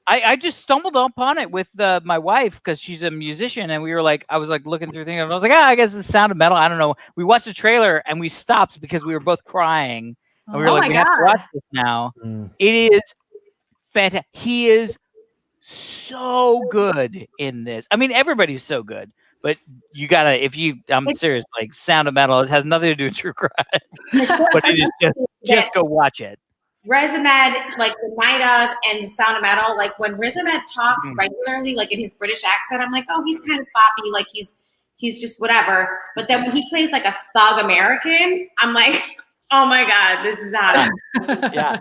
I just stumbled upon it with my wife because she's a musician, and we were like, I was like looking through things, and I was like, I guess The Sound of Metal. I don't know. We watched the trailer and we stopped because we were both crying, and we were like, we have to watch this now. It is fantastic. He is so good in this. I mean, everybody's so good, but you gotta, I'm serious, like Sound of Metal, it has nothing to do with true crime, but it is just go watch it. Riz Ahmed, like the night of and the Sound of Metal, like when Riz Ahmed talks regularly, like in his British accent, I'm like, oh, he's kind of boppy, like he's just whatever. But then when he plays like a thug American, I'm like, oh my God, this is not him. Yeah.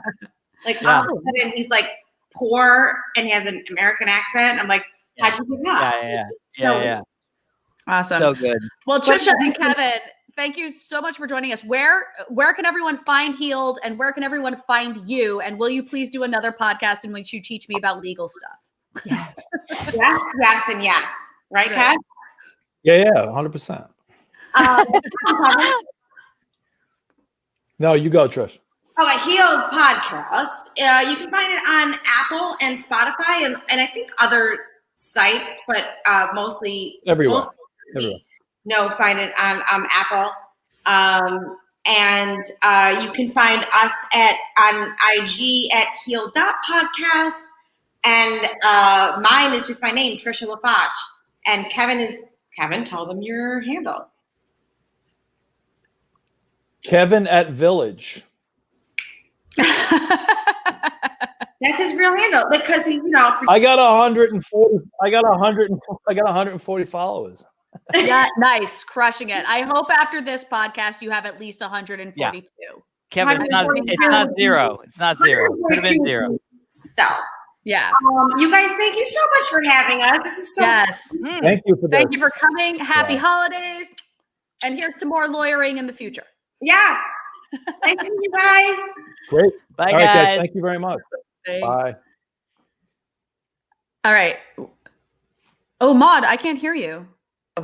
Like all of a sudden he's like poor and he has an American accent. I'm like, how'd you do that? Yeah. Awesome. So good. Well, Trisha and Kevin, thank you so much for joining us. Where can everyone find Healed, and where can everyone find you? And will you please do another podcast in which you teach me about legal stuff? Yes. yes, and yes. Right, Kev? Yeah, 100%. No, you go, Trish. Oh, a Healed podcast. You can find it on Apple and Spotify and I think other sites, but mostly everywhere. No, find it on Apple. And you can find us on IG at heal.podcast. And mine is just my name, Trisha LaFoch. And Kevin, tell them your handle. Kevin at Village. That's his real handle because he's, I got 140. I got 140 followers. Yeah, nice, crushing it. I hope after this podcast you have at least 142. Yeah. Kevin, it's not zero. It's not zero. It could have been zero. Stuff. Yeah. You guys, thank you so much for having us. This is so fun. Thank you for this. Thank you for coming. Happy holidays. And here's some more lawyering in the future. Yes. Thank you, guys. Great. Bye, All right, guys. Thank you very much. Thanks. Bye. All right. Oh, Maude, I can't hear you.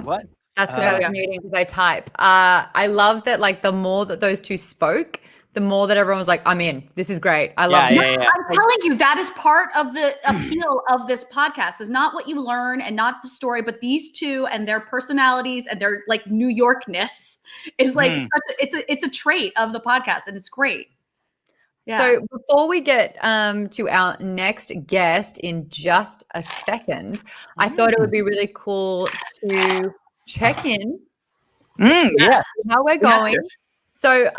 What? That's because I was muting because I type. I love that, like, the more that those two spoke, the more that everyone was like, I'm in. This is great. I love it. Yeah. I'm telling you, that is part of the appeal of this podcast, is not what you learn and not the story, but these two and their personalities and their, like, New Yorkness is like it's a trait of the podcast, and it's great. Yeah. So before we get to our next guest in just a second, I thought it would be really cool to check in. Yes. How we're going. So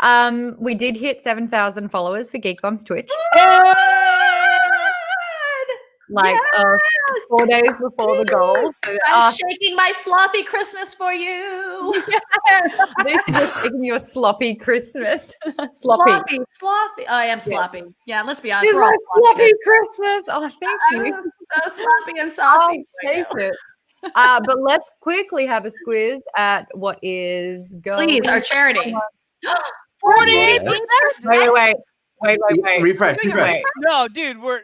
we did hit 7,000 followers for Geek Bombs Twitch. Like 4 days before the goal. So, I'm shaking my slothy Christmas for you. This is just making you a sloppy Christmas. Sloppy. Sloppy. I am sloppy. Yeah, let's be honest. It's We're all like sloppy Christmas. Oh, thank you. So sloppy and sloppy. Take it. But let's quickly have a squiz at what is going. Please, our charity. 48. Wait. Refresh. No, dude, we're.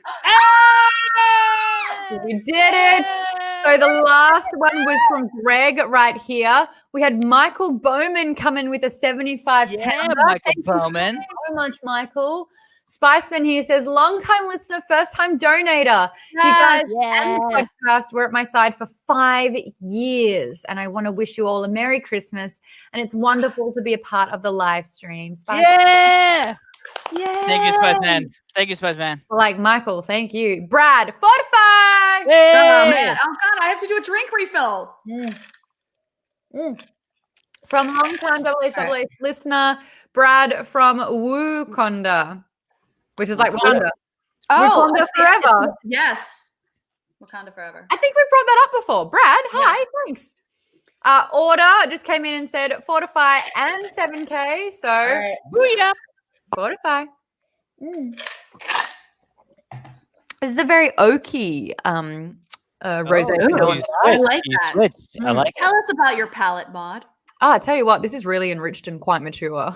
We did it. So the last one was from Greg right here. We had Michael Bowman come in with a 75 pounder. Michael Thank Bowman. you so much, Michael. Spiceman here says, long-time listener, first-time donator. You guys and the podcast were at my side for 5 years, and I want to wish you all a Merry Christmas, and it's wonderful to be a part of the live stream. Yeah. Thank you, Spiceman. Like, Michael, thank you. Brad, Fortify! Oh, man. Oh, God, I have to do a drink refill. From long-time WHWH listener, Brad from Wukonda, which is like Wakanda. Oh, Wakanda forever. Yes. Wakanda forever. I think we brought that up before. Brad, hi, thanks. Order just came in and said Fortify and 7K. So, Booyah. Fortify. This is a very oaky rose. I like that. I like Tell us about your palette, Maude. I tell you what, this is really enriched and quite mature.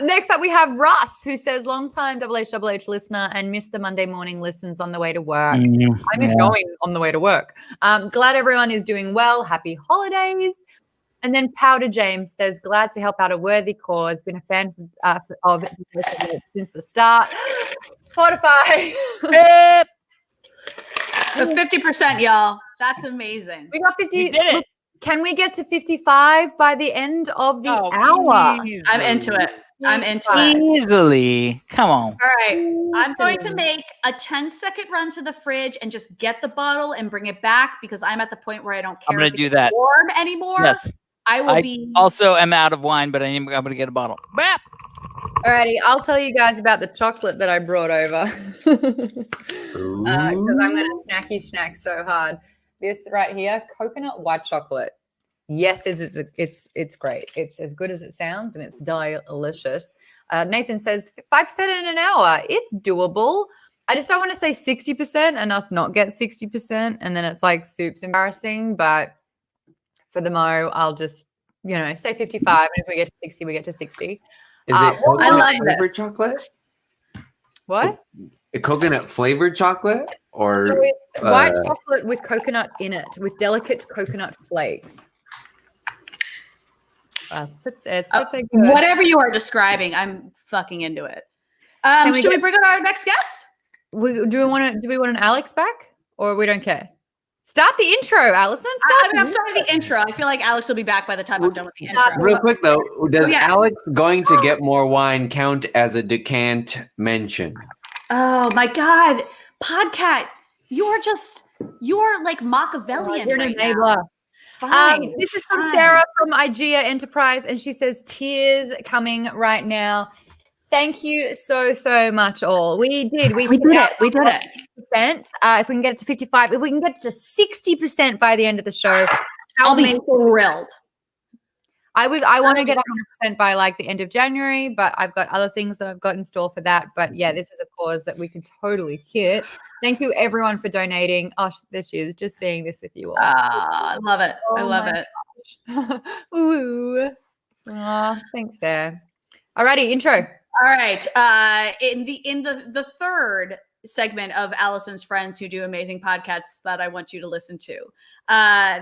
Next up, we have Russ, who says, long-time WHWH listener and missed the Monday morning listens on the way to work. I miss going on the way to work. Glad everyone is doing well. Happy holidays. And then Powder James says, glad to help out a worthy cause. Been a fan of it since the start. Fortify. The 50%, y'all. That's amazing. We got 50. We did it. Look, can we get to 55 by the end of the hour? Easily. I'm into it. I'm into it. Easily. Come on. All right. I'm going to make a 10-second run to the fridge and just get the bottle and bring it back because I'm at the point where I don't care I'm going if to do it's that. warm anymore. Yes. I also am out of wine, but I'm going to get a bottle. Bap! Alrighty, I'll tell you guys about the chocolate that I brought over. Because I'm going to snacky snack so hard. This right here, coconut white chocolate. Yes, it's great. It's as good as it sounds, and it's delicious. Nathan says 5% in an hour. It's doable. I just don't want to say 60% and us not get 60%, and then it's like soup's embarrassing. But for the mo, I'll just say 55, and if we get to 60, we get to 60. Is it I love flavored chocolate? What? A coconut flavored chocolate, or So it's white chocolate with coconut in it, with delicate coconut flakes. It's good. whatever you are describing, I'm fucking into it. Should we bring on our next guest? Do we want an Alex back, or we don't care? Start the intro, Allison. I'm starting the intro. I feel like Alex will be back by the time I'm done with the intro. Real quick though, does Alex going to get more wine count as a decant mention? Oh my God, Podcat, you're like Machiavellian You're an right enabler. now. Fine. This is from Sarah from IGEA Enterprise, and she says, tears coming right now. Thank you so much, all. We did it. We did it. If we can get it to 55, if we can get it to 60% by the end of the show, I'll be thrilled. I want to get 100% by like the end of January, but I've got other things that I've got in store for that. But yeah, this is a cause that we can totally hit. Thank you everyone for donating. Oh, there she is, just seeing this with you all. I love it. I love it. Ooh. Oh, thanks, Sarah. Alrighty, intro. All right. In the third segment of Allison's friends who do amazing podcasts that I want you to listen to.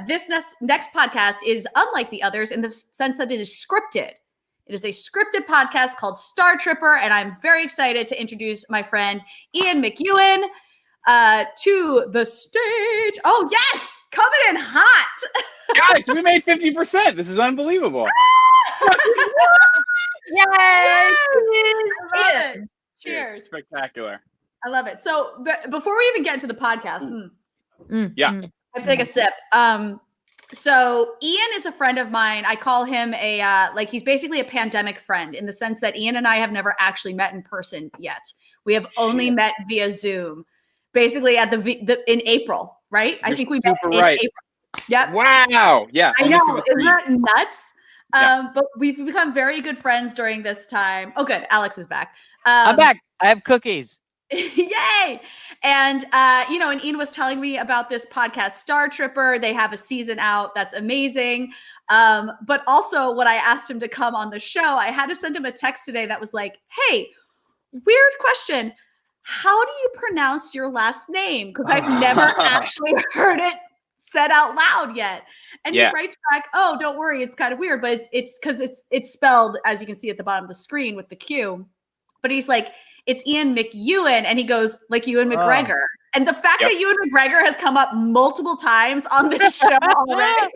This next podcast is unlike the others in the sense that it is scripted. It is a scripted podcast called Star Tripper, and I'm very excited to introduce my friend Ian McEwen to the stage. Oh yes, coming in hot. Guys, we made 50%. This is unbelievable. Yay! Cheers. Spectacular. I love it. So before we even get into the podcast, I have to take a sip. So Ian is a friend of mine. I call him he's basically a pandemic friend in the sense that Ian and I have never actually met in person yet. We have only met via Zoom, basically at in April, right? I think we met in April. Yep. Wow. Yeah. I know. Isn't that nuts? But we've become very good friends during this time. Oh, good. Alex is back. I'm back. I have cookies. Yay. And, and Ian was telling me about this podcast, Star Tripper. They have a season out. That's amazing. But also when I asked him to come on the show, I had to send him a text today that was like, hey, weird question. How do you pronounce your last name? Because I've never actually heard it said out loud yet. And he writes back, oh, don't worry. It's kind of weird, but it's because it's spelled, as you can see at the bottom of the screen with the Q. But he's like, it's Ian McEwen, and he goes like Ewan McGregor. And the fact that Ewan McGregor has come up multiple times on this show already,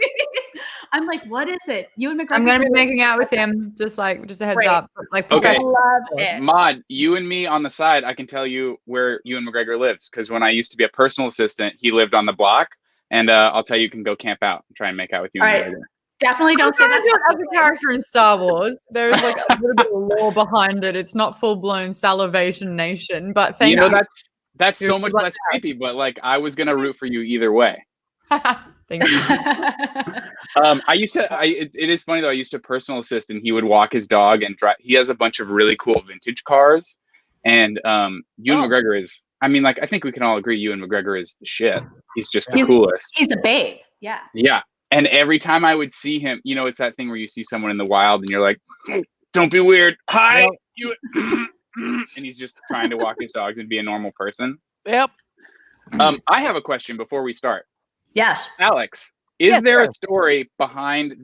I'm like, what is it? Ewan McGregor. I'm gonna be making out with him, just a heads up. Like, okay, love it. Maude, you and me on the side, I can tell you where Ewan McGregor lives because when I used to be a personal assistant, he lived on the block, and I'll tell you, can go camp out and try and make out with Ewan McGregor. Definitely don't say that. As a character in Star Wars, there's like a little bit of lore behind it. It's not full blown salivation nation, but thank you. That's so much less creepy. But like, I was gonna root for you either way. Thank you. It is funny though. I used to personal assist, and he would walk his dog and drive. He has a bunch of really cool vintage cars, and Ewan McGregor is. I mean, like, I think we can all agree Ewan McGregor is the shit. He's just the coolest. He's a babe. Yeah. Yeah. And every time I would see him, it's that thing where you see someone in the wild and you're like, don't be weird. Hi. And he's just trying to walk his dogs and be a normal person. Yep. I have a question before we start. Yes. Alex, is there a story behind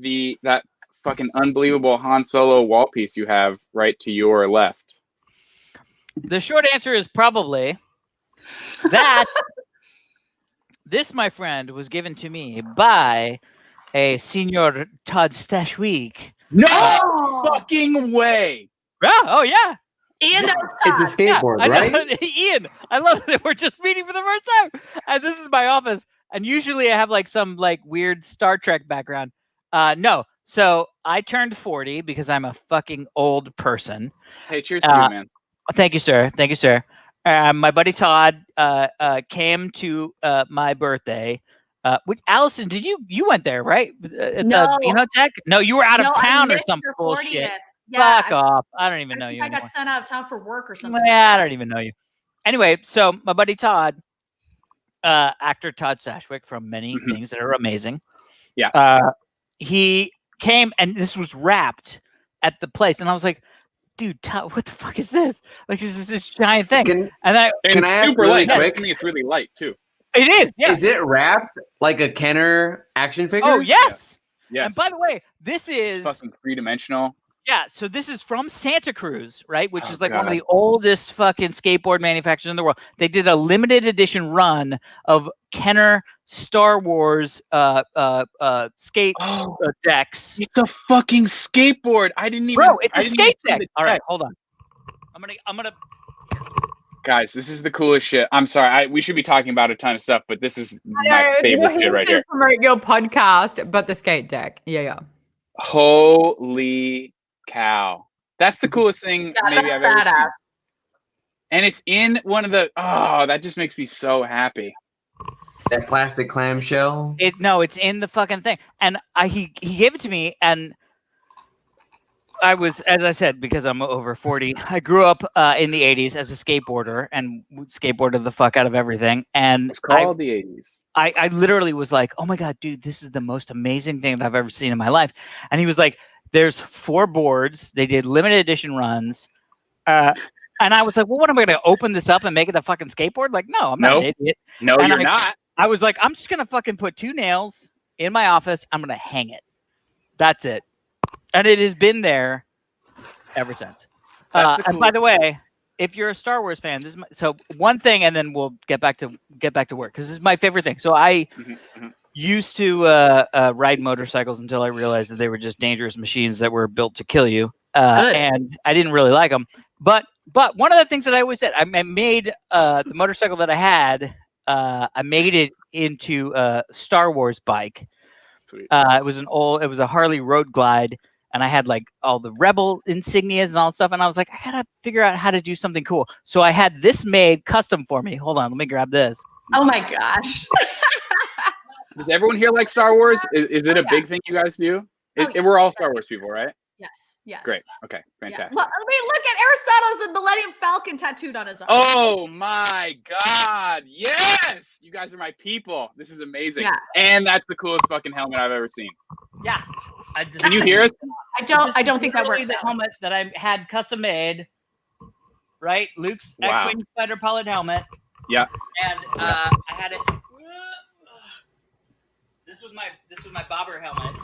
that fucking unbelievable Han Solo wall piece you have right to your left? The short answer is probably that this, my friend, was given to me by a Senior Todd Stashweek. No fucking way. Oh yeah. Ian, it's a skateboard, right? Ian, I love that we're just meeting for the first time. And this is my office. And usually I have like some like weird Star Trek background. No. So I turned 40 because I'm a fucking old person. Hey, cheers to you, man. Thank you, sir. Thank you, sir. My buddy Todd came to my birthday. Which Allison, did you went there, right? At no. The Vinotech? No, you were out of town or some bullshit. Yeah, Fuck off. I don't even know you I anymore. got sent out of town for work or something. Yeah, I don't even know you. Anyway, so my buddy Todd, actor Todd Stashwick from many things that are amazing. Yeah. He came and this was wrapped at the place. And I was like, dude, Todd, what the fuck is this? Like, this is this giant thing. Can I ask really quick? I mean, it's really light too. It is. Yeah. Is it wrapped like a Kenner action figure? Oh, yes. Yes. And by the way, this is fucking 3-dimensional. Yeah, so this is from Santa Cruz, right? Which Oh, is like one of God. the oldest fucking skateboard manufacturers in the world. They did a limited edition run of Kenner Star Wars skate decks. It's a fucking skateboard. I didn't even. Bro, it's I a didn't even skate see deck. the All right, deck. hold on. I'm gonna. Guys, this is the coolest shit. I'm sorry. We should be talking about a ton of stuff, but this is my favorite shit right here. Promote your podcast, but the skate deck. Yeah. Holy cow. That's the coolest thing maybe I've ever seen. And it's in one of the that just makes me so happy. That plastic clamshell. It's in the fucking thing. And he gave it to me, and I was, as I said, because I'm over 40, I grew up in the 80s as a skateboarder and skateboarded the fuck out of everything. And It's called the 80s. I literally was like, oh my God, dude, this is the most amazing thing that I've ever seen in my life. And he was like, there's 4 boards. They did limited edition runs. And I was like, well, what am I going to open this up and make it a fucking skateboard? Like, no, I'm not an idiot. No, And you're not. I was like, I'm just going to fucking put 2 nails in my office. I'm going to hang it. That's it. And it has been there ever since. And by the way, if you're a Star Wars fan, this is so one thing, and then we'll get back to work, because this is my favorite thing. So I used to ride motorcycles until I realized that they were just dangerous machines that were built to kill you, and I didn't really like them. But one of the things that I always said, I made the motorcycle that I had, I made it into a Star Wars bike. Sweet. It was a Harley Road Glide. And I had like all the Rebel insignias and all that stuff. And I was like, I gotta figure out how to do something cool. So I had this made custom for me. Hold on, let me grab this. Oh my gosh. Does everyone here like Star Wars? Is it a big thing you guys do? We're all Star Wars people, right? Yes. Great. Okay. Fantastic. Look at Aristotle's the Millennium Falcon tattooed on his arm. Oh my God. Yes. You guys are my people. This is amazing. Yeah. And that's the coolest fucking helmet I've ever seen. Yeah. Can you hear us? I don't think that works. The helmet that I had custom made, right? Luke's Wow. X-Wing fighter pilot helmet. Yeah. And I had it. This was my bobber helmet.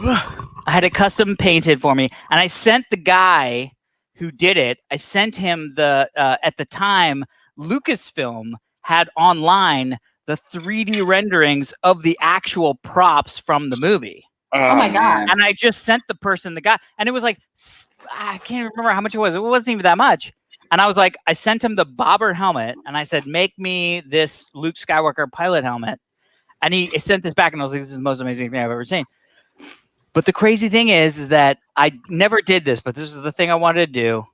I had it custom painted for me, and I sent the guy who did it. I sent him the at the time Lucasfilm had online the 3D renderings of the actual props from the movie. Oh my God. And I just sent the person the guy, and it was like, I can't remember how much it was. It wasn't even that much. And I was like, I sent him the bobber helmet, and I said, make me this Luke Skywalker pilot helmet. And he sent this back, and I was like, this is the most amazing thing I've ever seen. But the crazy thing is that I never did this, but this is the thing I wanted to do,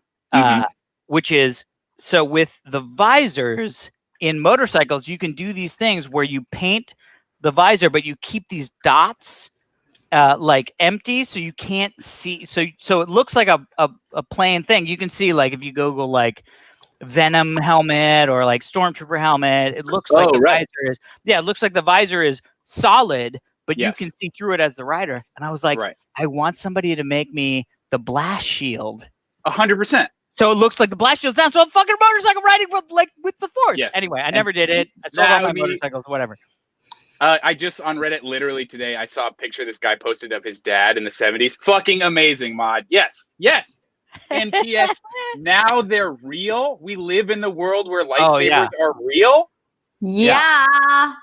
which is, so with the visors in motorcycles, you can do these things where you paint the visor, but you keep these dots like empty, so you can't see. So it looks like a plain thing. You can see, like, if you Google like Venom helmet or like Stormtrooper helmet, it looks like the visor is, it looks like the visor is solid, but you can see through it as the rider. And I was like, I want somebody to make me the blast shield. 100%. So it looks like the blast shield sounds so I'm fucking motorcycle riding with the Force. Yes. Anyway, I never did it. I sold all my motorcycles, whatever. I just on Reddit literally today, I saw a picture this guy posted of his dad in the 70s. Fucking amazing, Maude. Yes. And P.S. now they're real. We live in the world where lightsabers are real. Yeah.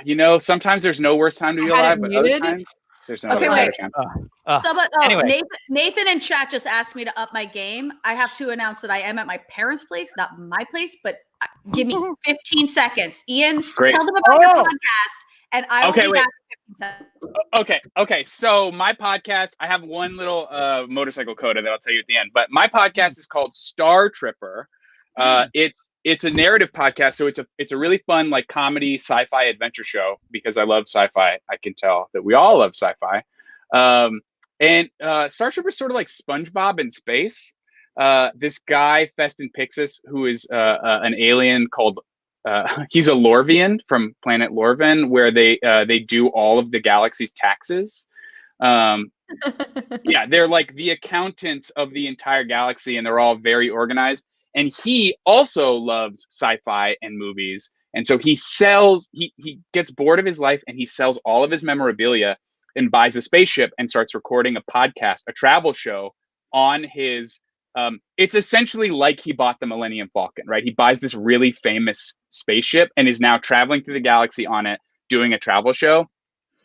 You know, sometimes there's no worse time to be alive, but other times there's no better time. Anyway. Nathan in chat just asked me to up my game. I have to announce that I am at my parents' place, not my place, but give me 15 seconds. Ian, tell them about your podcast, and I will be back in 15 seconds. Okay. So my podcast, I have one little motorcycle coda that I'll tell you at the end, but my podcast is called Star Tripper. It's a narrative podcast, so it's a really fun, like, comedy sci-fi adventure show, because I love sci-fi. I can tell that we all love sci-fi. And Star Tripper is sort of like SpongeBob in space. This guy, Festin Pixis, who is an alien called he's a Lorvian from planet Lorvin, where they do all of the galaxy's taxes. They're like the accountants of the entire galaxy, and they're all very organized. And he also loves sci-fi and movies. And so he gets bored of his life, and he sells all of his memorabilia and buys a spaceship and starts recording a podcast, a travel show on his. It's essentially like he bought the Millennium Falcon, right? He buys this really famous spaceship and is now traveling through the galaxy on it, doing a travel show.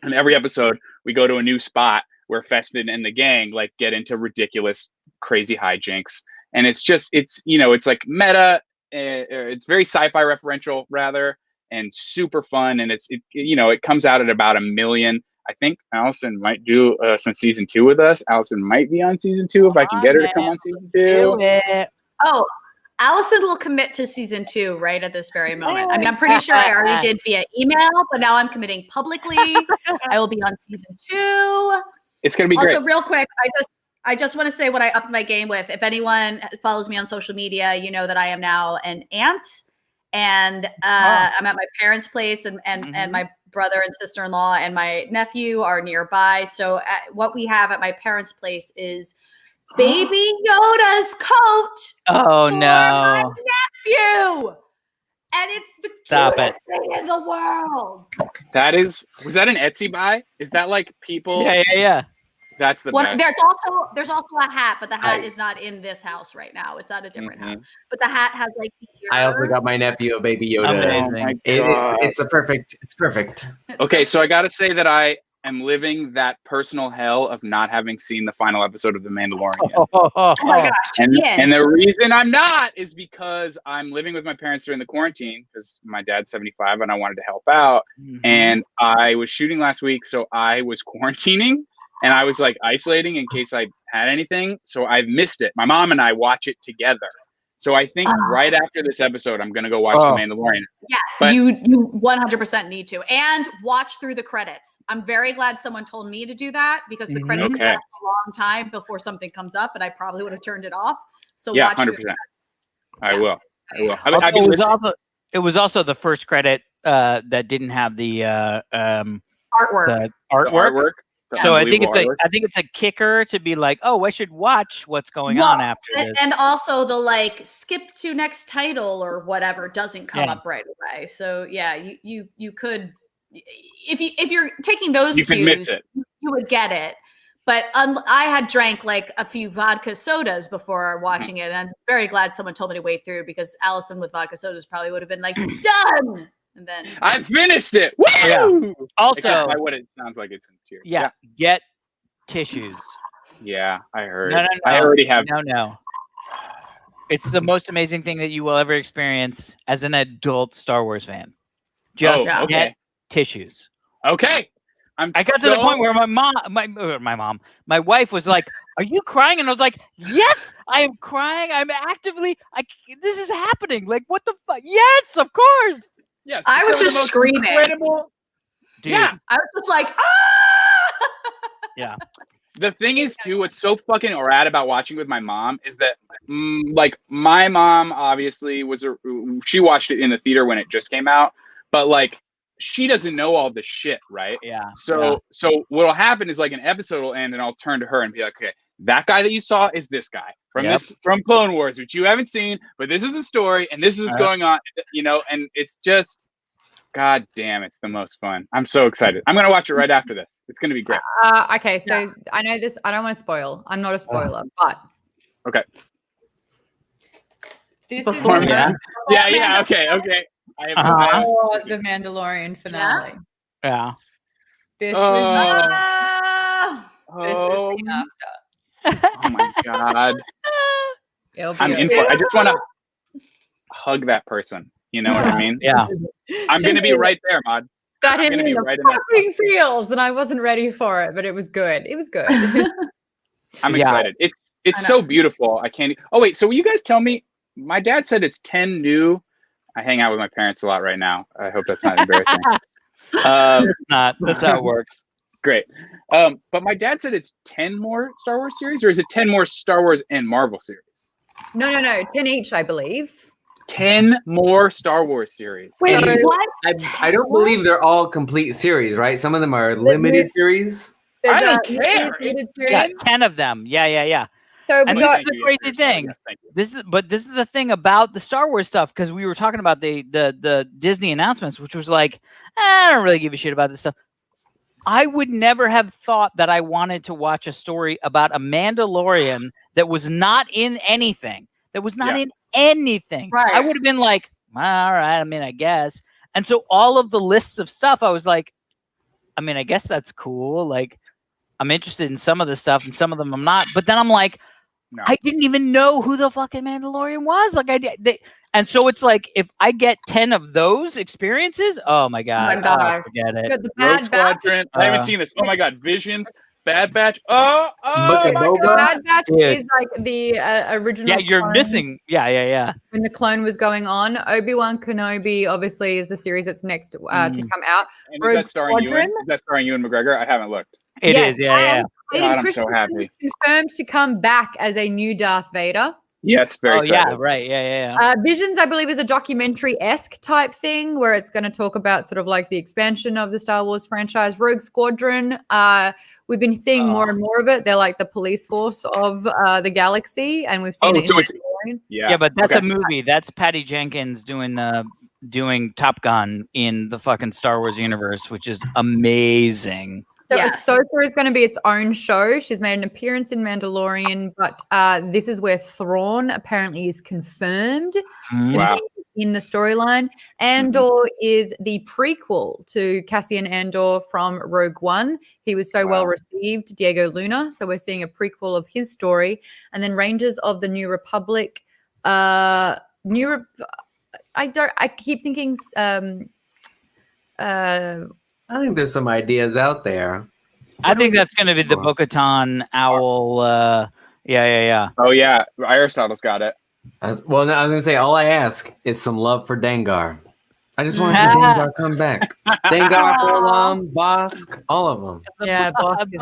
And every episode, we go to a new spot where Festin and the gang like get into ridiculous, crazy hijinks. And it's like meta. It's very sci-fi referential rather, and super fun. And it comes out at about 1 million. I think Allison might do some season 2 with us. Allison might be on season 2 if I can get her to come on season 2. Oh, Allison will commit to season 2 right at this very moment. I mean, I'm pretty sure I already did via email, but now I'm committing publicly. I will be on season 2. It's going to be great. Also, real quick, I just want to say what I upped my game with. If anyone follows me on social media, you know that I am now an aunt, and I'm at my parents' place, and my brother and sister-in-law and my nephew are nearby. So what we have at my parents' place is Baby Yoda's coat. Oh for no! my nephew, and it's the Stop cutest thing in the world. Was that an Etsy buy? Is that like people? Yeah. That's the best. There's also a hat, but the hat is not in this house right now. It's at a different house. But the hat has like the ear. I also got my nephew a Baby Yoda. Amazing. It's perfect. Okay, so I got to say that I am living that personal hell of not having seen the final episode of The Mandalorian. Oh my gosh! And the reason I'm not is because I'm living with my parents during the quarantine because my dad's 75 and I wanted to help out. And I was shooting last week, so I was quarantining. And I was like isolating in case I had anything. So I've missed it. My mom and I watch it together. So I think right after this episode, I'm going to go watch The Mandalorian. Yeah, but you 100% need to. And watch through the credits. I'm very glad someone told me to do that because the credits can last a long time before something comes up and I probably would have turned it off. So yeah, watch 100%. through the credits. I will. It was also the first credit that didn't have the artwork. The artwork. Yeah. So I think it's a kicker to be like, oh, I should watch what's going on after this. And also the like skip to next title or whatever doesn't come up right away. So yeah, you could if you're taking those you cues, can miss it. You would get it. But I had drank like a few vodka sodas before watching it, and I'm very glad someone told me to wait through because Allison with vodka sodas probably would have been like done. And then I finished it. Woo! Yeah. Also, by what it sounds like it's in tears. Yeah. Get tissues. Yeah, I heard. No. I already have. No. It's the most amazing thing that you will ever experience as an adult Star Wars fan. Just get tissues. Okay. I got to the point where my wife was like, "Are you crying?" And I was like, "Yes, I am crying. I'm actively. This is happening. Like, what the fuck? Yes, of course." Yes, I was just screaming. Dude. Yeah, I was just like, ah! Yeah. The thing is, too, what's so fucking rad about watching with my mom is that, like, my mom obviously she watched it in the theater when it just came out, but like, she doesn't know all the shit, right? Yeah. So what'll happen is like an episode will end, and I'll turn to her and be like, okay, that guy that you saw is this guy from Clone Wars, which you haven't seen, but this is the story and this is what's going on, and it's just, god damn, it's the most fun. I'm so excited. I'm going to watch it right after this. It's going to be great. Okay, so I know this, I don't want to spoil. I'm not a spoiler, but. Okay. This Before is okay. I have the Mandalorian finale. Yeah. This was the after. Oh my god. I'm in for, I just want to hug that person. You know what I mean? Yeah. I'm going to be right there, Maude. Got him in the fucking feels, and I wasn't ready for it, but it was good. It was good. I'm excited. It's so beautiful. I can't. Oh wait, so will you guys tell me? My dad said it's 10 new. I hang out with my parents a lot right now. I hope that's not embarrassing. It's not. That's how it works. Great. But my dad said it's 10 more Star Wars series, or is it 10 more Star Wars and Marvel series? No. 10 each, I believe. 10 more Star Wars series. Wait, what? I don't believe they're all complete series, right? Some of them are limited series. I don't care. Yeah, 10 of them. Yeah. So and this is the crazy thing. This is the thing about the Star Wars stuff, because we were talking about the Disney announcements, which was like, I don't really give a shit about this stuff. I would never have thought that I wanted to watch a story about a Mandalorian that was not in anything. That was not in anything. Right. I would have been like, all right, I mean, I guess. And so all of the lists of stuff, I was like, I mean, I guess that's cool. Like, I'm interested in some of the stuff and some of them I'm not. But then I'm like, I didn't even know who the fucking Mandalorian was. Like, and so it's like, if I get 10 of those experiences, oh my God, forget it. Rogue Squadron. I haven't seen this. Oh my God, Visions, Bad Batch. Bad Batch is like the original. Yeah, you're clone. missing. Yeah. When the clone was going on, Obi-Wan Kenobi obviously is the series that's next to come out. And is that starring Ewan? Is that starring Ewan McGregor? I haven't looked. It is, yeah. God, I'm so happy. Confirmed to come back as a new Darth Vader. Yes, very excited. Yeah, right. Yeah. Visions, I believe, is a documentary-esque type thing where it's going to talk about sort of like the expansion of the Star Wars franchise. Rogue Squadron, we've been seeing more and more of it. They're like the police force of the galaxy, and we've seen it. So it's, yeah, but that's a movie. That's Patty Jenkins doing Top Gun in the fucking Star Wars universe, which is amazing. So Ahsoka is going to be its own show. She's made an appearance in Mandalorian, but this is where Thrawn apparently is confirmed to be in the storyline. Andor is the prequel to Cassian Andor from Rogue One. He was so well received, Diego Luna. So we're seeing a prequel of his story. And then Rangers of the New Republic. I keep thinking I think there's some ideas out there. I think that's going to be the Bo-Katan owl. Yeah. Oh, yeah. Aristotle's got it. I was going to say, all I ask is some love for Dengar. I just want to see Dengar come back. Dengar, Olam, Bosk, all of them. Yeah, Bosk is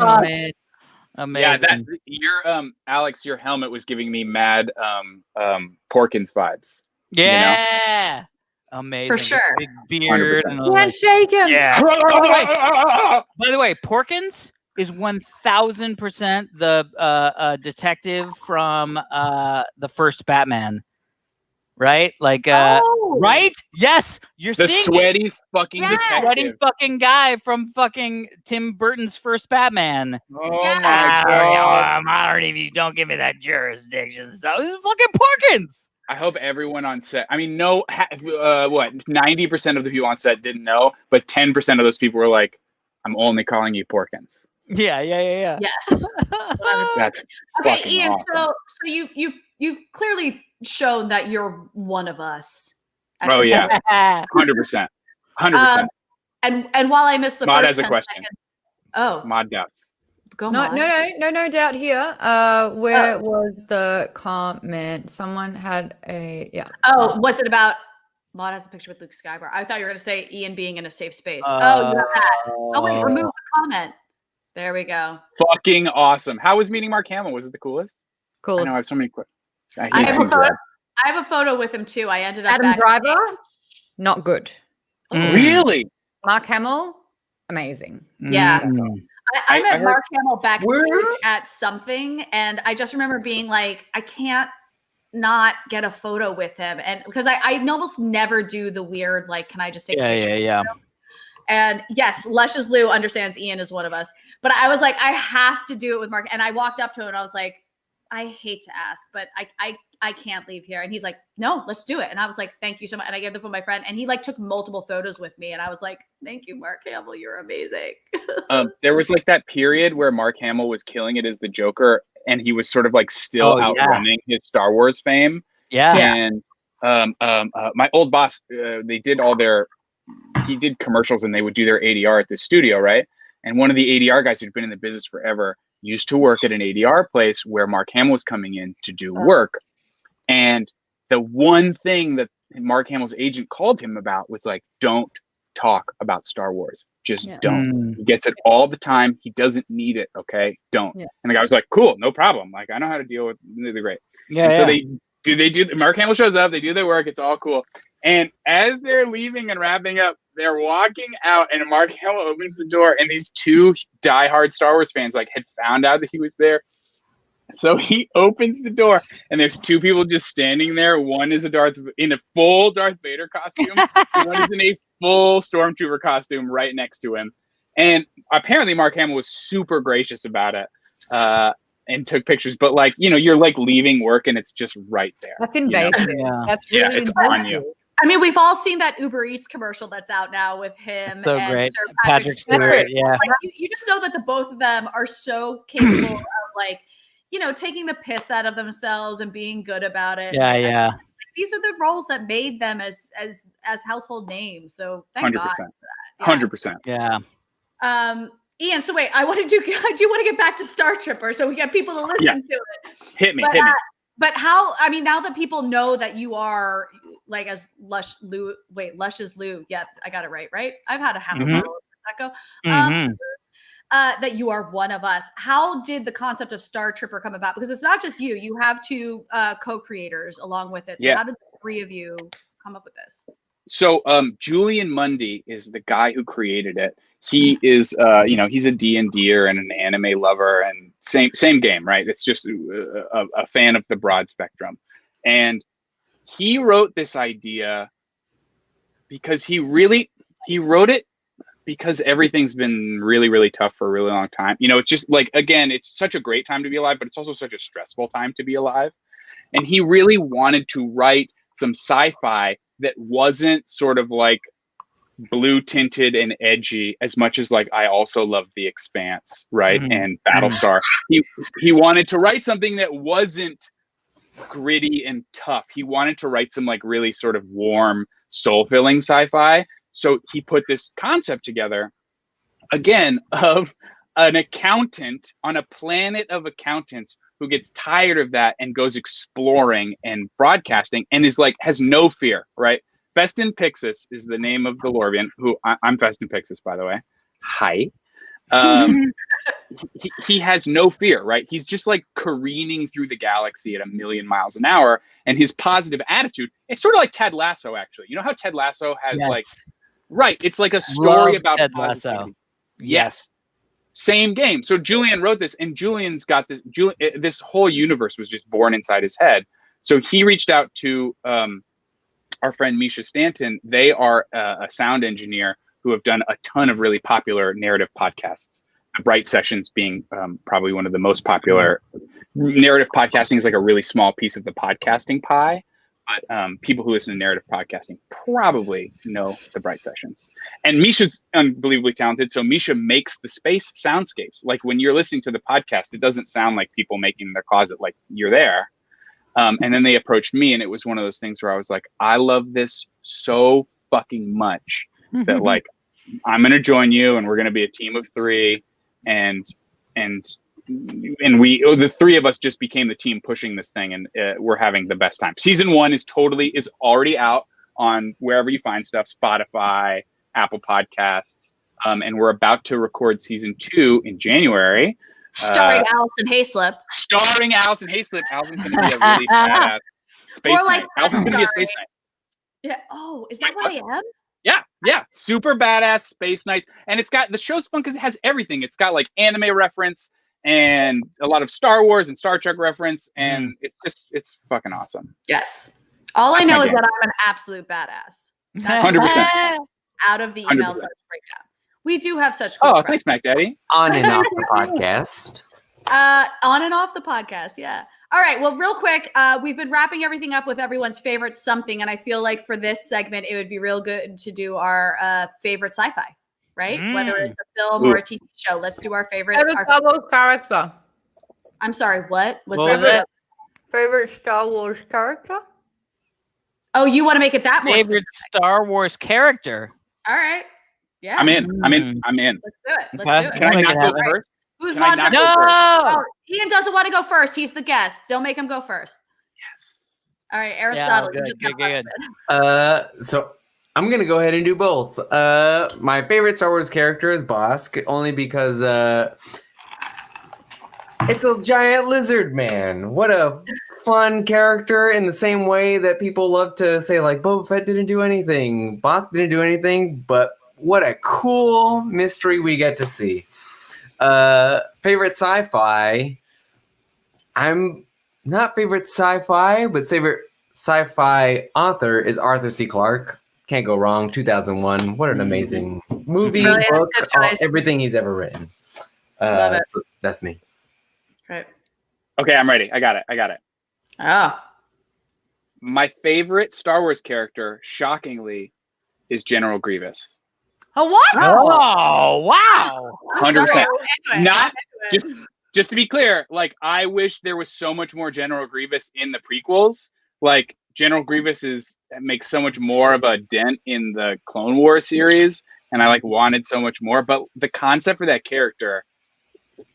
amazing. Yeah, your Alex, your helmet was giving me mad Porkins vibes. Yeah. You know? Amazing. For sure. Big beard. And all Can't shake him. Yeah. By the way, Porkins is 1000% the detective from the first Batman. Right? Like right? Yes. You're the seeing sweaty fucking detective. Sweaty fucking guy from fucking Tim Burton's first Batman. Oh my God. I don't even, don't give me that jurisdiction. So this is fucking Porkins. I hope everyone on set, I mean, 90% of the people on set didn't know, but 10% of those people were like, I'm only calling you Porkins. Yeah. Yes. That's okay, fucking Ian. awesome. So you've clearly shown that you're one of us. Oh yeah, 100%. And while I missed the Maude first has a 10 question. seconds, Maude doubts. Go No doubt here. Where Oh. was the comment? Someone had a was it about Maude has a picture with Luke Skywalker? I thought you were going to say Ian being in a safe space. You have that. Oh wait, remove the comment. There we go. Fucking awesome. How was meeting Mark Hamill? Was it the coolest? Coolest. I know I have so many questions. I have a photo with him too. I ended up Adam Driver, not good. Really? Mark Hamill, amazing. Yeah. I met Mark Hamill backstage Where? at something, and I just remember being like, I can't not get a photo with him. And because I almost never do the weird, like, can I just take a picture? Yeah. And yes, Luscious Lou understands Ian is one of us. But I was like, I have to do it with Mark. And I walked up to him and I was like, I hate to ask, but I can't leave here. And he's like, no, let's do it. And I was like, thank you so much. And I gave the phone to my friend, and he like took multiple photos with me. And I was like, thank you, Mark Hamill. You're amazing. There was like that period where Mark Hamill was killing it as the Joker, and he was sort of like still outrunning his Star Wars fame. Yeah. And my old boss, he did commercials, and they would do their ADR at the studio, right? And one of the ADR guys who'd been in the business forever used to work at an ADR place where Mark Hamill was coming in to do work. And the one thing that Mark Hamill's agent called him about was like, don't talk about Star Wars. Just don't. He gets it all the time. He doesn't need it. Okay. Don't. Yeah. And the guy was like, cool, no problem. Like, I know how to deal with it. They're great. So they do Mark Hamill shows up, they do their work. It's all cool. And as they're leaving and wrapping up, they're walking out, and Mark Hamill opens the door, and these two diehard Star Wars fans like had found out that he was there. So he opens the door, and there's two people just standing there. One is in a full Darth Vader costume, and one is in a full Stormtrooper costume right next to him. And apparently Mark Hamill was super gracious about it and took pictures. But like, you know, you're like leaving work and it's just right there. That's invasive. You know? Yeah. That's really it's invasive. on you. I mean, we've all seen that Uber Eats commercial that's out now with him So and great. Sir Patrick Stewart. Stewart. Yeah. Like, you just know that the both of them are so capable of like, you know, taking the piss out of themselves and being good about it. Yeah. And Yeah. these are the roles that made them as household names. So thank 100%. God for that. 100%. Yeah. Ian, so wait, I do want to get back to Star Tripper so we get people to listen to it. Hit me. But how, I mean, now that people know that you are like as lush as Lou. Yeah, I got it right? I've had a half a bottle of Prosecco. That you are one of us. How did the concept of Star Tripper come about? Because it's not just you. You have two co-creators along with it. So how did the three of you come up with this? So Julian Mundy is the guy who created it. He is, you know, he's a D&D-er and an anime lover, and same game, right? It's just a fan of the broad spectrum. And he wrote this idea because he wrote it because everything's been really, really tough for a really long time. You know, it's just like, again, it's such a great time to be alive, but it's also such a stressful time to be alive. And he really wanted to write some sci-fi that wasn't sort of like blue tinted and edgy as much as like I also love The Expanse, right? And Battlestar. He wanted to write something that wasn't gritty and tough. He wanted to write some like really sort of warm, soul-filling sci-fi. So he put this concept together, again, of an accountant on a planet of accountants who gets tired of that and goes exploring and broadcasting and is like, has no fear, right? Festin Pixis is the name of the Lorbian, who I'm Festin Pixis, by the way. Hi. He has no fear, right? He's just like careening through the galaxy at 1,000,000 miles an hour. And his positive attitude, it's sort of like Ted Lasso, actually. You know how Ted Lasso has like, right. It's like a story about Ted positivity. Lasso. Yes. Same game. So Julian wrote this, and Julian's got this. This whole universe was just born inside his head. So he reached out to our friend Misha Stanton. They are a sound engineer who have done a ton of really popular narrative podcasts. Bright Sessions being probably one of the most popular. Narrative podcasting is like a really small piece of the podcasting pie. But people who listen to narrative podcasting probably know the Bright Sessions. And Misha's unbelievably talented. So Misha makes the space soundscapes. Like when you're listening to the podcast, it doesn't sound like people making in their closet like you're there. And then they approached me, and it was one of those things where I was like, I love this so fucking much that like, I'm going to join you, and we're going to be a team of 3. And we, the 3 of us just became the team pushing this thing, and we're having the best time. Season 1 is already out on wherever you find stuff, Spotify, Apple Podcasts. And we're about to record season 2 in January. Starring Allison Hayslip. Allison's going to be a really badass space like night. Allison's going to be a space night. Yeah. Oh, is that what I am? Yeah. Super badass space nights. And it's got, the show's fun because it has everything. It's got like anime reference and a lot of Star Wars and Star Trek reference. And it's fucking awesome. Yes. All I know is that I'm an absolute badass. 100%. Out of the email search breakdown. We do have such cool friends. Thanks, Mac Daddy. On and off the podcast. On and off the podcast, yeah. All right, well, real quick, we've been wrapping everything up with everyone's favorite something, and I feel like for this segment, it would be real good to do our favorite sci-fi, right? Whether it's a film or a TV show. Let's do our favorite. Star Wars character. I'm sorry, what? What was it? Favorite Star Wars character? Oh, you want to make it that more Favorite Star Wars character? All right. Yeah. I'm in. Let's do it. Let's do it. Can I not go first? Who's Can I not not go go first? No! Oh, Ian doesn't want to go first. He's the guest. Don't make him go first. Yes. All right, Aristotle. Yeah, you just got good. busted. So I'm gonna go ahead and do both. My favorite Star Wars character is Bosk, only because it's a giant lizard man. What a fun character! In the same way that people love to say like Boba Fett didn't do anything, Bosk didn't do anything, but what a cool mystery we get to see. Favorite sci-fi. I'm not favorite sci-fi, but favorite sci-fi author is Arthur C. Clarke. can't go wrong. 2001. What an amazing movie, Brilliant. book, Good choice. everything he's ever written. Love it. So that's me. Great. Okay, I'm ready. I got it. Oh. My favorite Star Wars character, shockingly, is General Grievous. Oh, what? Oh, wow. 100%. Anyway, Not just to be clear, like I wish there was so much more General Grievous in the prequels. Like General Grievous makes so much more of a dent in the Clone Wars series, and I like wanted so much more. But the concept for that character,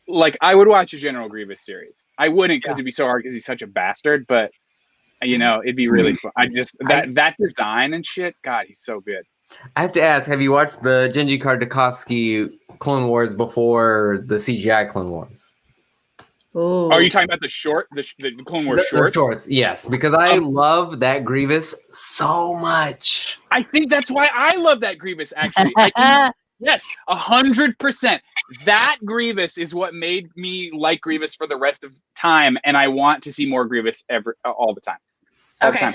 like I would watch a General Grievous series. I wouldn't because it'd be so hard because he's such a bastard, but you know, it'd be really fun. That design and shit, God, he's so good. I have to ask, have you watched the Genji Tartakovsky Clone Wars before the CGI Clone Wars? Ooh. Are you talking about the Clone Wars shorts? The shorts, yes, because I love that Grievous so much. I think that's why I love that Grievous, actually. Yes, 100%. That Grievous is what made me like Grievous for the rest of time, and I want to see more Grievous all the time. Okay,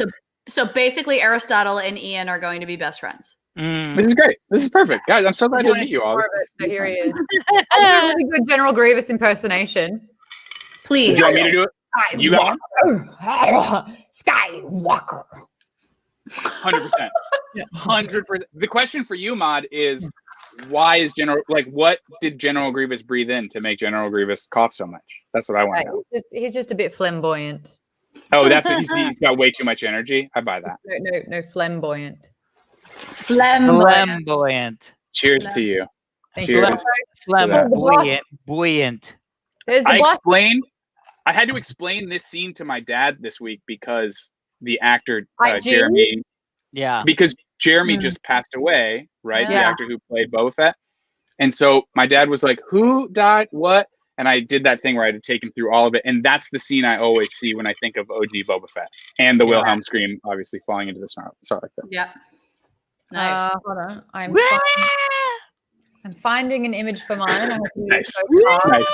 so basically Aristotle and Ian are going to be best friends. This is great. This is perfect. Guys, I'm so glad to meet you all. So here he is. I'll do a really good General Grievous impersonation. Please. Do you want me to do it? You got one? Skywalker. 100%. 100%. The question for you, Maude, is why is what did General Grievous breathe in to make General Grievous cough so much? That's what I want to know. He's just a bit flamboyant. Oh, that's it. He's got way too much energy. I buy that. No, flamboyant. Flamboyant. Cheers to you. Thank Cheers. you. Buoyant. There's the I had to explain this scene to my dad this week because the actor IG? Jeremy. Yeah. Because Jeremy just passed away, right? The Yeah. actor who played Boba Fett. And so my dad was like, "Who died? What?" And I did that thing where I had to take him through all of it. And that's the scene I always see when I think of OG Boba Fett. And the Wilhelm scream, obviously, falling into the Sarlacc pit. Yeah. Nice. Hold on. I'm finding an image for mine. I have to Nice. nice.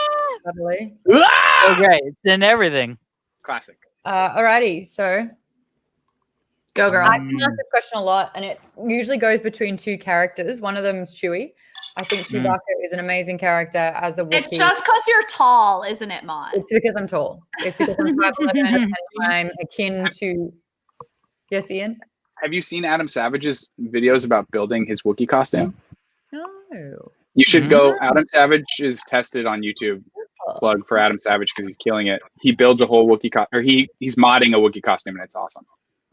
Lovely. Okay, it's in everything. Classic. Alrighty, so Go, girl. I can ask this question a lot, and it usually goes between two characters. One of them is Chewie. I think Chewbacca is an amazing character as a Wookiee. It's just because you're tall, isn't it, Maude? It's because I'm tall. It's because I'm 5'11" and I'm akin to. Yes, Ian? Have you seen Adam Savage's videos about building his Wookiee costume? No. You should go. Adam Savage is tested on YouTube. Plug for Adam Savage because he's killing it. He builds a whole Wookiee he's modding a Wookiee costume, and it's awesome.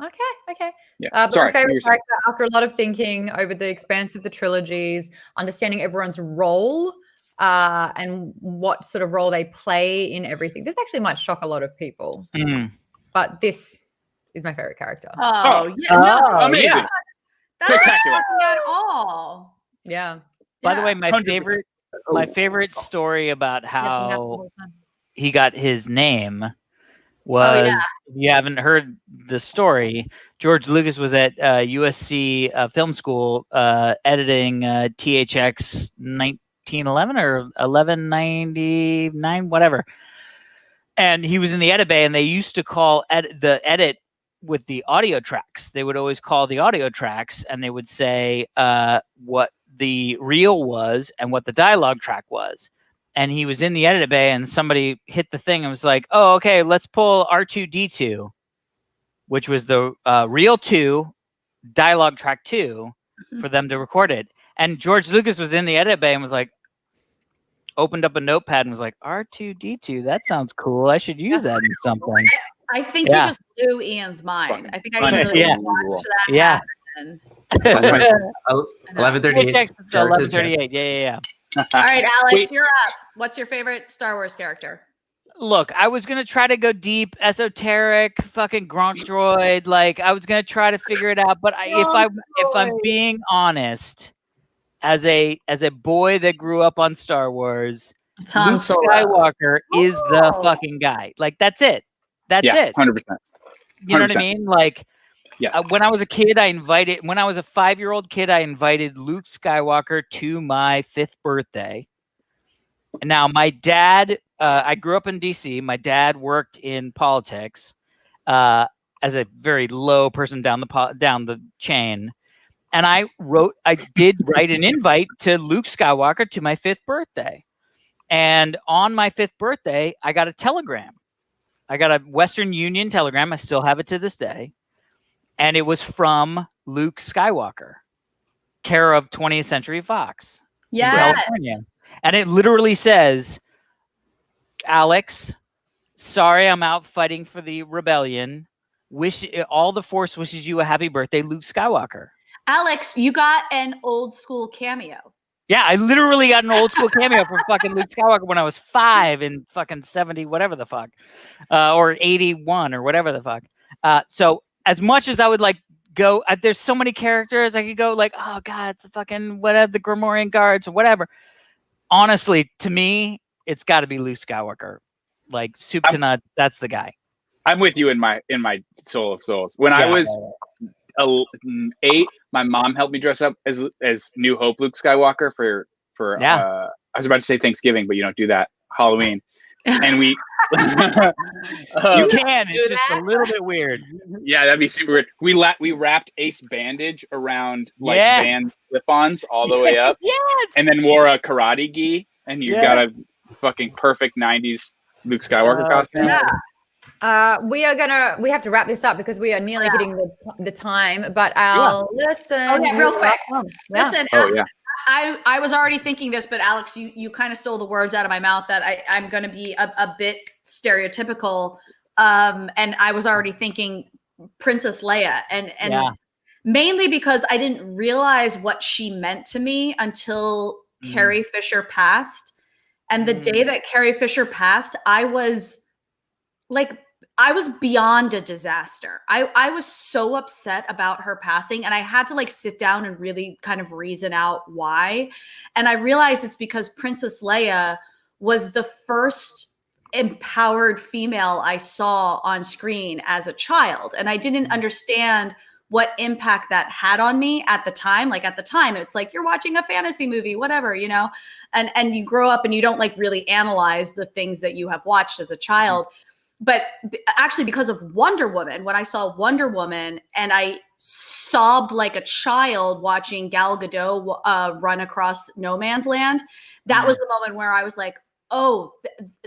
Okay. Yeah. But Sorry. my favorite character, after a lot of thinking over the expanse of the trilogies, understanding everyone's role and what sort of role they play in everything. This actually might shock a lot of people, but this is my favorite character. Oh, yeah. No, amazing. yeah. That's Spectacular. not at all. Yeah. By the way, my 100%. favorite story about how he got his name was, if you haven't heard the story, George Lucas was at USC film school editing THX 1911 or 1199, whatever. And he was in the edit bay, and they used to call the edit with the audio tracks. They would always call the audio tracks, and they would say what the reel was and what the dialogue track was. And he was in the edit bay, and somebody hit the thing and was like, "Oh, okay, let's pull R2D2, which was the reel 2, dialogue track 2, for them to record it." And George Lucas was in the edit bay and was like, opened up a notepad and was like, "R2D2, that sounds cool. I should use that in something." I think you just blew Ian's mind. I think I really watched that happen. 11:38. 11:38. Yeah. All right, Alex, you're up. What's your favorite Star Wars character? Look, I was gonna try to go deep, esoteric, fucking Gronk droid. Like I was gonna try to figure it out, but if I'm being honest, as a boy that grew up on Star Wars, Luke Skywalker is the fucking guy. Like that's it. That's it. 100%. You know what I mean? Like. Yes. When I was a kid, when I was a 5-year-old kid, I invited Luke Skywalker to my 5th birthday. And now my dad, I grew up in DC. My dad worked in politics as a very low person down the chain. and I did write an invite to Luke Skywalker to my 5th birthday. And on my 5th birthday, I got a telegram. I got a Western Union telegram. I still have it to this day. And it was from Luke Skywalker, care of 20th Century Fox. In California. And it literally says, Alex, sorry I'm out fighting for the rebellion. All the Force wishes you a happy birthday, Luke Skywalker. Alex, you got an old school cameo. Yeah, I literally got an old school cameo from fucking Luke Skywalker when I was 5 in fucking 70, whatever the fuck, or 81 or whatever the fuck. So as much as I would like go, there's so many characters I could go like, oh God, it's the fucking whatever, the Grimoire Guards or whatever. Honestly, to me, it's got to be Luke Skywalker. Like soup to nuts, that's the guy. I'm with you in my soul of souls. When I was 8, my mom helped me dress up as New Hope Luke Skywalker for I was about to say Thanksgiving, but you don't do that. Halloween. And we you can, it's just a little bit weird. Yeah, that'd be super weird. We wrapped Ace bandage around like band slip-ons all the way up. Yes. And then wore a karate gi, and you got a fucking perfect 90s Luke Skywalker costume. Yeah. We have to wrap this up because we are nearly hitting the time, but I'll listen. Okay, real quick. Listen, I was already thinking this, but Alex, you kind of stole the words out of my mouth that I'm going to be a bit stereotypical. And I was already thinking Princess Leia and mainly because I didn't realize what she meant to me until Carrie Fisher passed. And the day that Carrie Fisher passed, I was beyond a disaster. I was so upset about her passing, and I had to like sit down and really kind of reason out why. And I realized it's because Princess Leia was the first empowered female I saw on screen as a child. And I didn't understand what impact that had on me at the time. Like at the time, it's like, you're watching a fantasy movie, whatever, you know, and you grow up and you don't like really analyze the things that you have watched as a child. But actually, because of Wonder Woman, when I saw Wonder Woman and I sobbed like a child watching Gal Gadot run across no man's land, that was the moment where I was like, oh,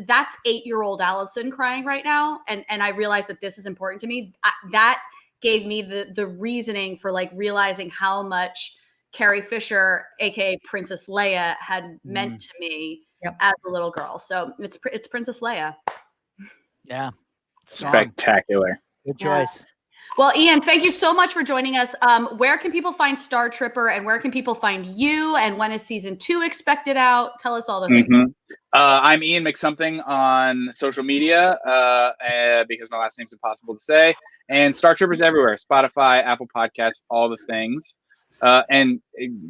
that's 8-year-old Allison crying right now. And I realized that this is important to me. That gave me the reasoning for like realizing how much Carrie Fisher, aka Princess Leia, had meant to me as a little girl. So it's Princess Leia. Yeah. Spectacular. Good choice. Well, Ian, thank you so much for joining us. Where can people find Star Tripper, and where can people find you, and when is season 2 expected out? Tell us all the things. I'm Ian McSomething on social media because my last name's impossible to say. And Star Tripper's everywhere. Spotify, Apple Podcasts, all the things. And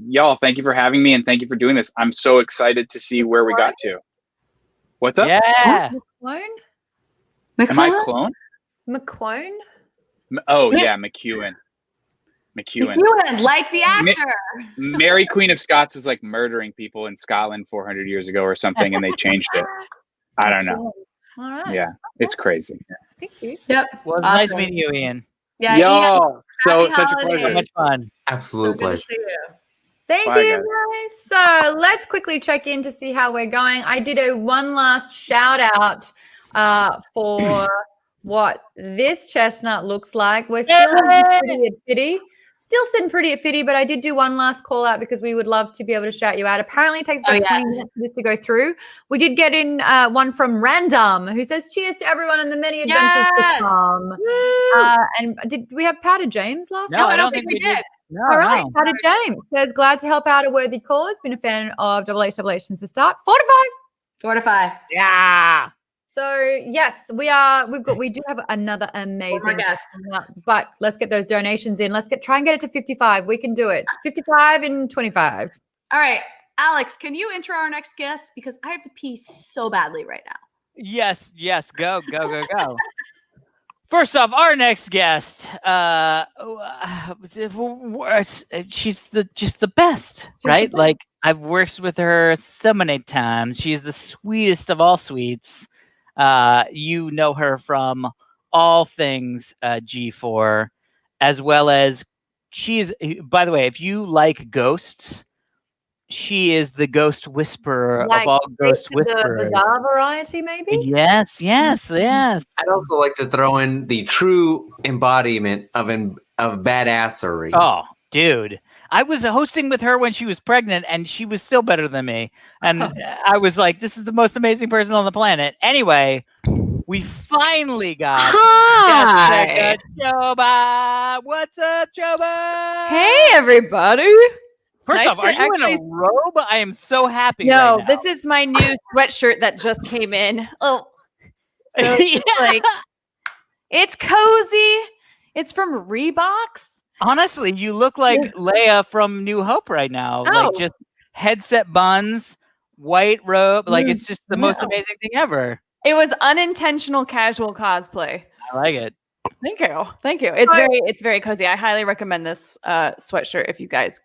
y'all, thank you for having me, and thank you for doing this. I'm so excited to see where we got to. What's up? Yeah. Am I a clone? McQuone? Oh, yeah, McEwen, like the actor. Mary Queen of Scots was like murdering people in Scotland 400 years ago or something, and they changed it. I don't know. All right. Yeah, it's crazy. Thank you. Yep. Well, nice meeting you, Ian. Yeah, Yo, Ian, such a pleasure. So much fun. Absolute pleasure. Thank Bye, you, guys. So let's quickly check in to see how we're going. I did one last shout out for what this chestnut looks like. We're still pretty at Fitty. Still sitting pretty at Fitty, but I did do one last call out because we would love to be able to shout you out. Apparently it takes about 20 minutes for this to go through. We did get in one from Random who says, cheers to everyone and the many adventures to come. And did we have Powder James last time? No, I don't think we did. No, all right. Powder James says, glad to help out a worthy cause. Been a fan of HHH since the start. Fortify. Yeah. So yes, we do have another amazing guest, but let's get those donations in. Try and get it to 55. We can do it. 55 and 25. All right, Alex, can you intro our next guest because I have to pee so badly right now. Yes. Go. First off, our next guest, she's just the best, right? Like I've worked with her so many times. She's the sweetest of all sweets. You know her from all things G4, as well as by the way, if you like ghosts, she is the ghost whisperer of all ghost whisperers. The bizarre variety, maybe? Yes. I'd also like to throw in the true embodiment of badassery. Oh, dude. I was hosting with her when she was pregnant, and she was still better than me. And I was like, this is the most amazing person on the planet. Anyway, we finally got Hi. Joba. What's up, Joba? Hey, everybody. First Nice off, are to you in a robe? I am so happy. No, right now. this is my new sweatshirt that just came in. Oh, so it's like it's cozy. It's from Reeboks. Honestly, you look like Leia from New Hope right now. Like just headset buns, white robe. Like it's just the most amazing thing ever. It was unintentional casual cosplay. I like it. Thank you. It's very cozy. I highly recommend this sweatshirt if you guys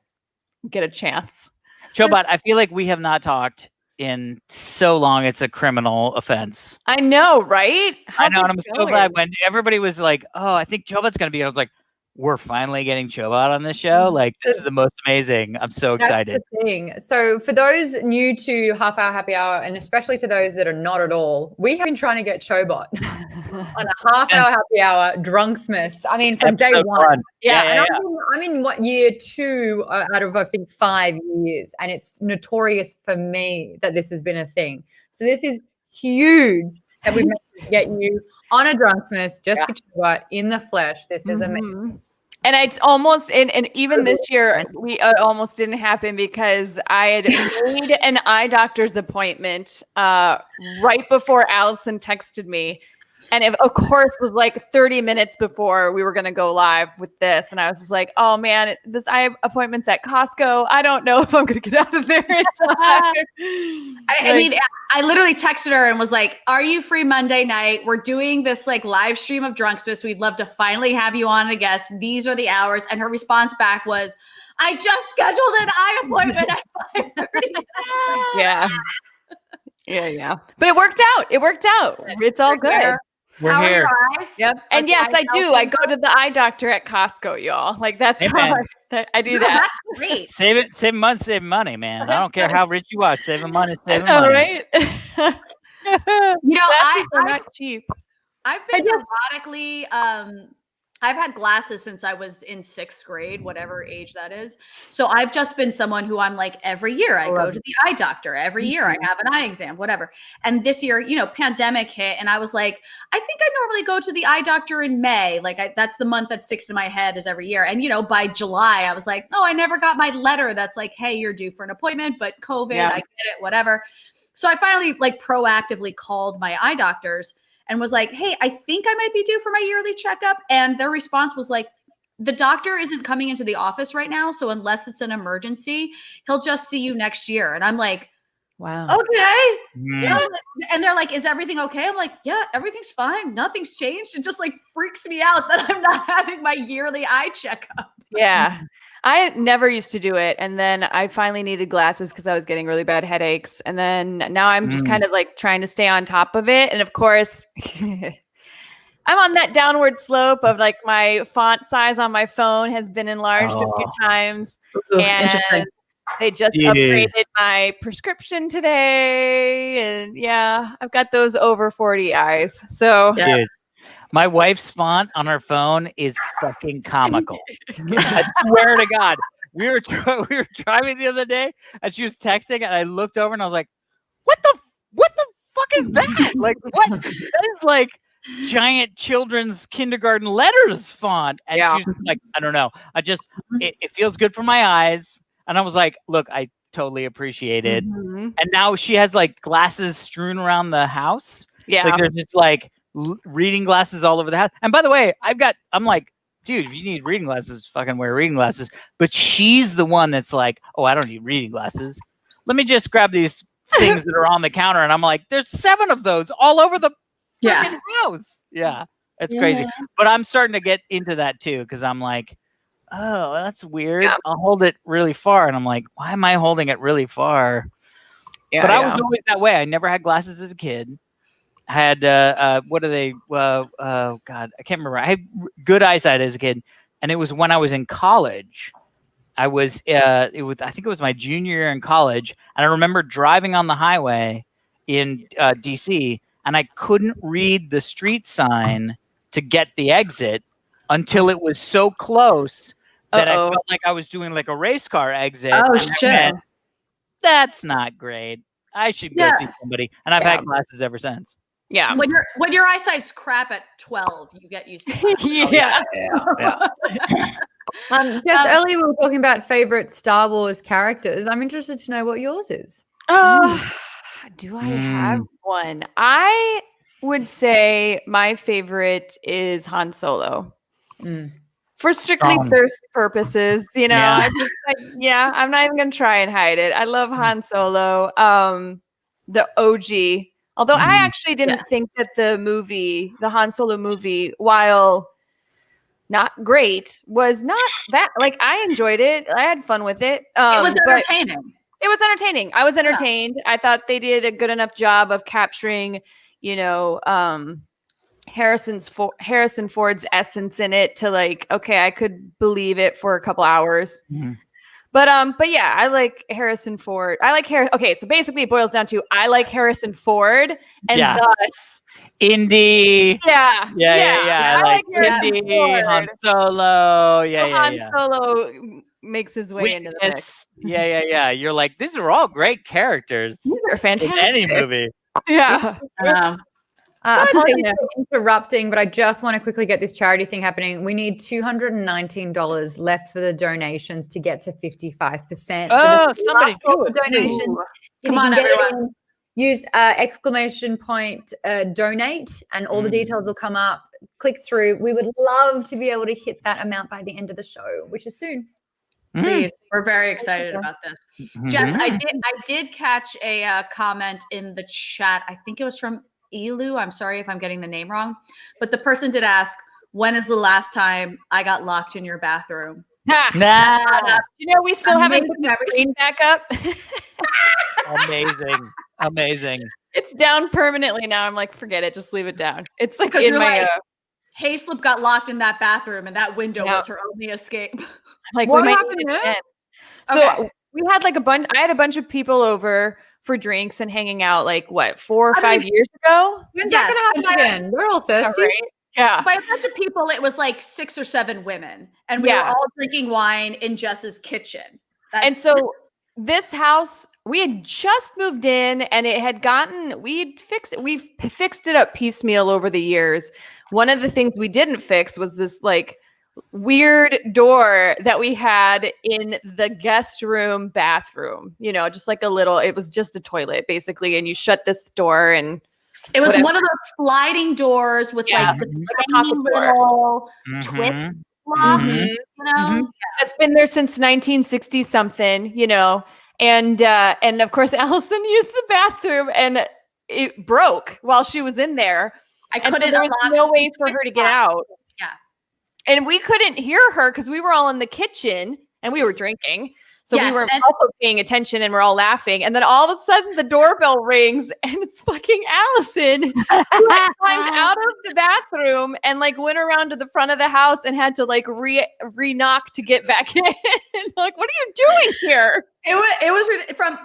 get a chance. Chobot, I feel like we have not talked in so long. It's a criminal offense. I know, right? I know, and I'm so glad when everybody was like, "Oh, I think Chobot's going to be." I was like, "We're finally getting Chobot on this show. Like, this is the most amazing." I'm so excited. That's the thing. So, for those new to Half Hour Happy Hour, and especially to those that are not at all, we have been trying to get Chobot on a Half Hour Happy Hour Drunksmas. I mean, from day one. Fun. Yeah. I'm in what, year 2 out of I think 5 years, and it's notorious for me that this has been a thing. So this is huge that we've managed to get you on a Drunksmas, just for Chobot in the flesh. This is amazing. And it's almost and even this year we almost didn't happen because I had made an eye doctor's appointment right before Allison texted me. And it, of course, was like 30 minutes before we were going to go live with this. And I was just like, oh, man, this eye appointment's at Costco. I don't know if I'm going to get out of there in time. I mean, I literally texted her and was like, are you free Monday night? We're doing this like live stream of Drunksmas. We'd love to finally have you on a guest. These are the hours. And her response back was, I just scheduled an eye appointment at 5:30. Yeah. But it worked out. It's all good. We're How here. are your eyes? Yep. And yes, I do. I go to the eye doctor at Costco, y'all. Like that's how I do that. That's great. Save money, man. I don't care how rich you are. Saving money, saving All money. right. You know, I'm not cheap. I've been erotically I've had glasses since I was in 6th grade, whatever age that is. So I've just been someone who I'm like, every year I go to the eye doctor. Every year I have an eye exam, whatever. And this year, you know, pandemic hit and I was like, I think I normally go to the eye doctor in May. Like that's the month that sticks in my head is every year. And, you know, by July, I was like, oh, I never got my letter that's like, hey, you're due for an appointment, but COVID, I get it, whatever. So I finally like proactively called my eye doctors and was like, hey, I think I might be due for my yearly checkup. And their response was like, the doctor isn't coming into the office right now. So unless it's an emergency, he'll just see you next year. And I'm like, wow. Okay. Yeah. And they're like, is everything okay? I'm like, yeah, everything's fine. Nothing's changed. It just like freaks me out that I'm not having my yearly eye checkup. Yeah. I never used to do it. And then I finally needed glasses because I was getting really bad headaches. And then now I'm just kind of like trying to stay on top of it. And of course, I'm on that downward slope of like my font size on my phone has been enlarged a few times. And interesting. they just upgraded my prescription today. And yeah, I've got those over 40 eyes. So Dude, my wife's font on her phone is fucking comical. I swear to God. We were driving the other day and she was texting and I looked over and I was like, what the fuck is that? Like what? That is like giant children's kindergarten letters font. And she's like, I don't know. It feels good for my eyes. And I was like, look, I totally appreciate it. And now she has like glasses strewn around the house. Yeah. Like they're just like reading glasses all over the house. And by the way, I'm like, dude, if you need reading glasses, fucking wear reading glasses. But she's the one that's like, oh, I don't need reading glasses. Let me just grab these things that are on the counter. And I'm like, there's 7 of those all over the fucking house. Yeah, it's crazy. But I'm starting to get into that too because I'm like, oh, that's weird. Yeah. I'll hold it really far. And I'm like, why am I holding it really far? Yeah, but I was always that way. I never had glasses as a kid. I had, what are they? Oh, God, I can't remember. I had good eyesight as a kid. and it was when I was in college. I think it was my junior year in college, and I remember driving on the highway in DC, and I couldn't read the street sign to get the exit until it was so close that I felt like I was doing like a race car exit. Oh, and shit. I went, that's not great. I should go see somebody. And I've had glasses ever since. Yeah. When your eyesight's crap at 12, you get used to that. Just earlier we were talking about favorite Star Wars characters. I'm interested to know what yours is. Do I have one? I would say my favorite is Han Solo. For strictly thirst purposes, you know. Yeah. I'm not even gonna try and hide it. I love Han Solo. The OG. Although I actually didn't think that the Han Solo movie, while not great, was not that, like, I enjoyed it. I had fun with it. It was entertaining. It was entertaining. I was entertained. I thought they did a good enough job of capturing, you know, Harrison Ford's essence in it to, like, okay, I could believe it for a couple hours. But yeah, I like Harrison Ford. Okay, so basically it boils down to I like Harrison Ford, and thus Indy. Yeah. I like Indy, Han Solo. Han Solo makes his way into the mix. Yeah. You're like, these are all great characters. These are fantastic. In any movie. Yeah. Apologies for interrupting, but I just want to quickly get this charity thing happening. We need $219 left for the donations to get to 55%. Oh, somebody do it. Donations. Come on, everyone. Use ! Donate, and all the details will come up. Click through. We would love to be able to hit that amount by the end of the show, which is soon. Please, we're very excited about this. Jess, I did catch a comment in the chat. I think it was from Elu. I'm sorry if I'm getting the name wrong, but the person did ask, when is the last time I got locked in your bathroom? You know, we still haven't put the screen back up. Amazing. It's down permanently now. I'm like, forget it. Just leave it down. It's like in my Hayslip got locked in that bathroom, and that window was her only escape. Like, what we happened there? So we had like I had a bunch of people over for drinks and hanging out, like, what, 4 or 5 years ago? When's that going to happen again? We're all thirsty. Yeah. By a bunch of people, it was like 6 or 7 women, and we were all drinking wine in Jess's kitchen. And so this house, we had just moved in, and it had we've fixed it up piecemeal over the years. One of the things we didn't fix was this, like, weird door that we had in the guest room bathroom, you know, just like it was just a toilet basically, and you shut this door, and it was one of those sliding doors with like the tiny little twist lock, you know. It's been there since 1960 something, you know, and of course Allison used the bathroom and it broke while she was in there. So there was no way for her to get out. And we couldn't hear her because we were all in the kitchen and we were drinking. So we were also paying attention and we're all laughing. And then all of a sudden the doorbell rings and it's fucking Allison who climbed out of the bathroom and like went around to the front of the house and had to like re-knock to get back in. Like, what are you doing here? It was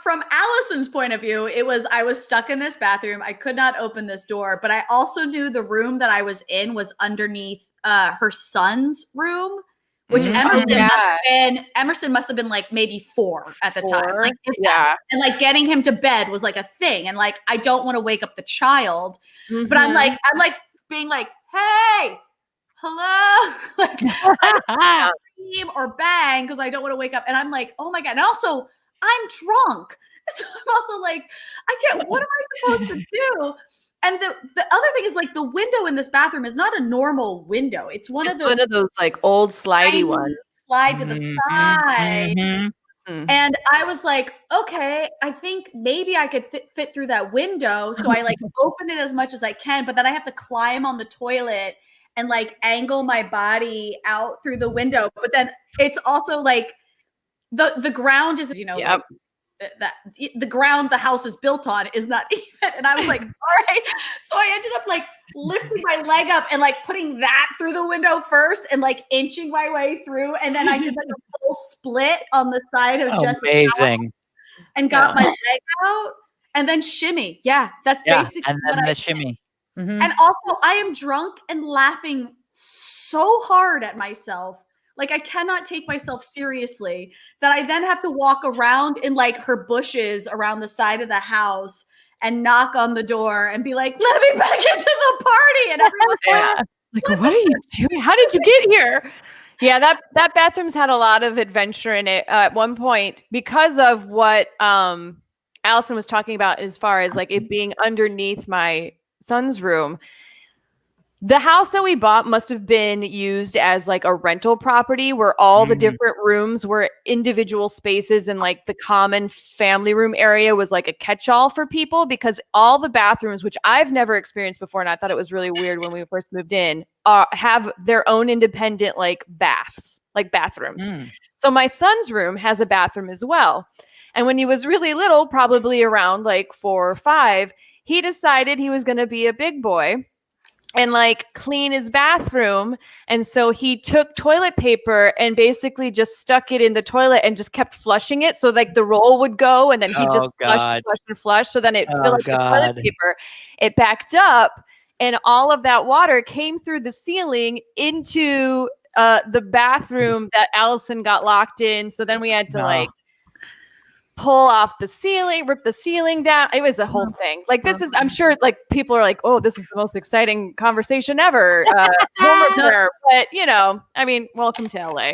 from Allison's point of view, I was stuck in this bathroom. I could not open this door, but I also knew the room that I was in was underneath her son's room, which Emerson must have been like maybe 4 at the time. Like, and like getting him to bed was like a thing. And like, I don't want to wake up the child, but I'm like being like, hey, hello, like, I don't scream or bang because I don't want to wake up. And I'm like, oh my God. And also I'm drunk. So I'm also like, what am I supposed to do? And the other thing is, like, the window in this bathroom is not a normal window. It's one of those like old slidey ones. Slide to the side. And I was like, okay, I think maybe I could fit through that window. So I like open it as much as I can, but then I have to climb on the toilet and like angle my body out through the window. But then it's also like the ground is, you know, like, that the ground the house is built on is not even. And I was like, all right. So I ended up like lifting my leg up and like putting that through the window first and like inching my way through. And then I did like a full split on the side of amazing. And got my leg out and then shimmy. Yeah, that's basically and then the shimmy. Mhm. And also I am drunk and laughing so hard at myself. Like I cannot take myself seriously that I then have to walk around in like her bushes around the side of the house and knock on the door and be like, let me back into the party. And everyone's like, what are you doing? How did you get here? Yeah, that bathroom's had a lot of adventure in it at one point because of what Allison was talking about as far as like it being underneath my son's room. The house that we bought must have been used as like a rental property where all the different rooms were individual spaces and like the common family room area was like a catch-all for people because all the bathrooms, which I've never experienced before, and I thought it was really weird when we first moved in, have their own independent like baths, like bathrooms. So my son's room has a bathroom as well. And when he was really little, probably around like 4 or 5, he decided he was going to be a big boy and like clean his bathroom. And so he took toilet paper and basically just stuck it in the toilet and just kept flushing it. So like the roll would go and then he just flush. So then it filled up the toilet paper. It backed up and all of that water came through the ceiling into the bathroom that Allison got locked in. So then we had to like pull off the ceiling, rip the ceiling down. It was a whole thing. Like this is, I'm sure like people are like, oh, this is the most exciting conversation ever. But you know, I mean, welcome to LA.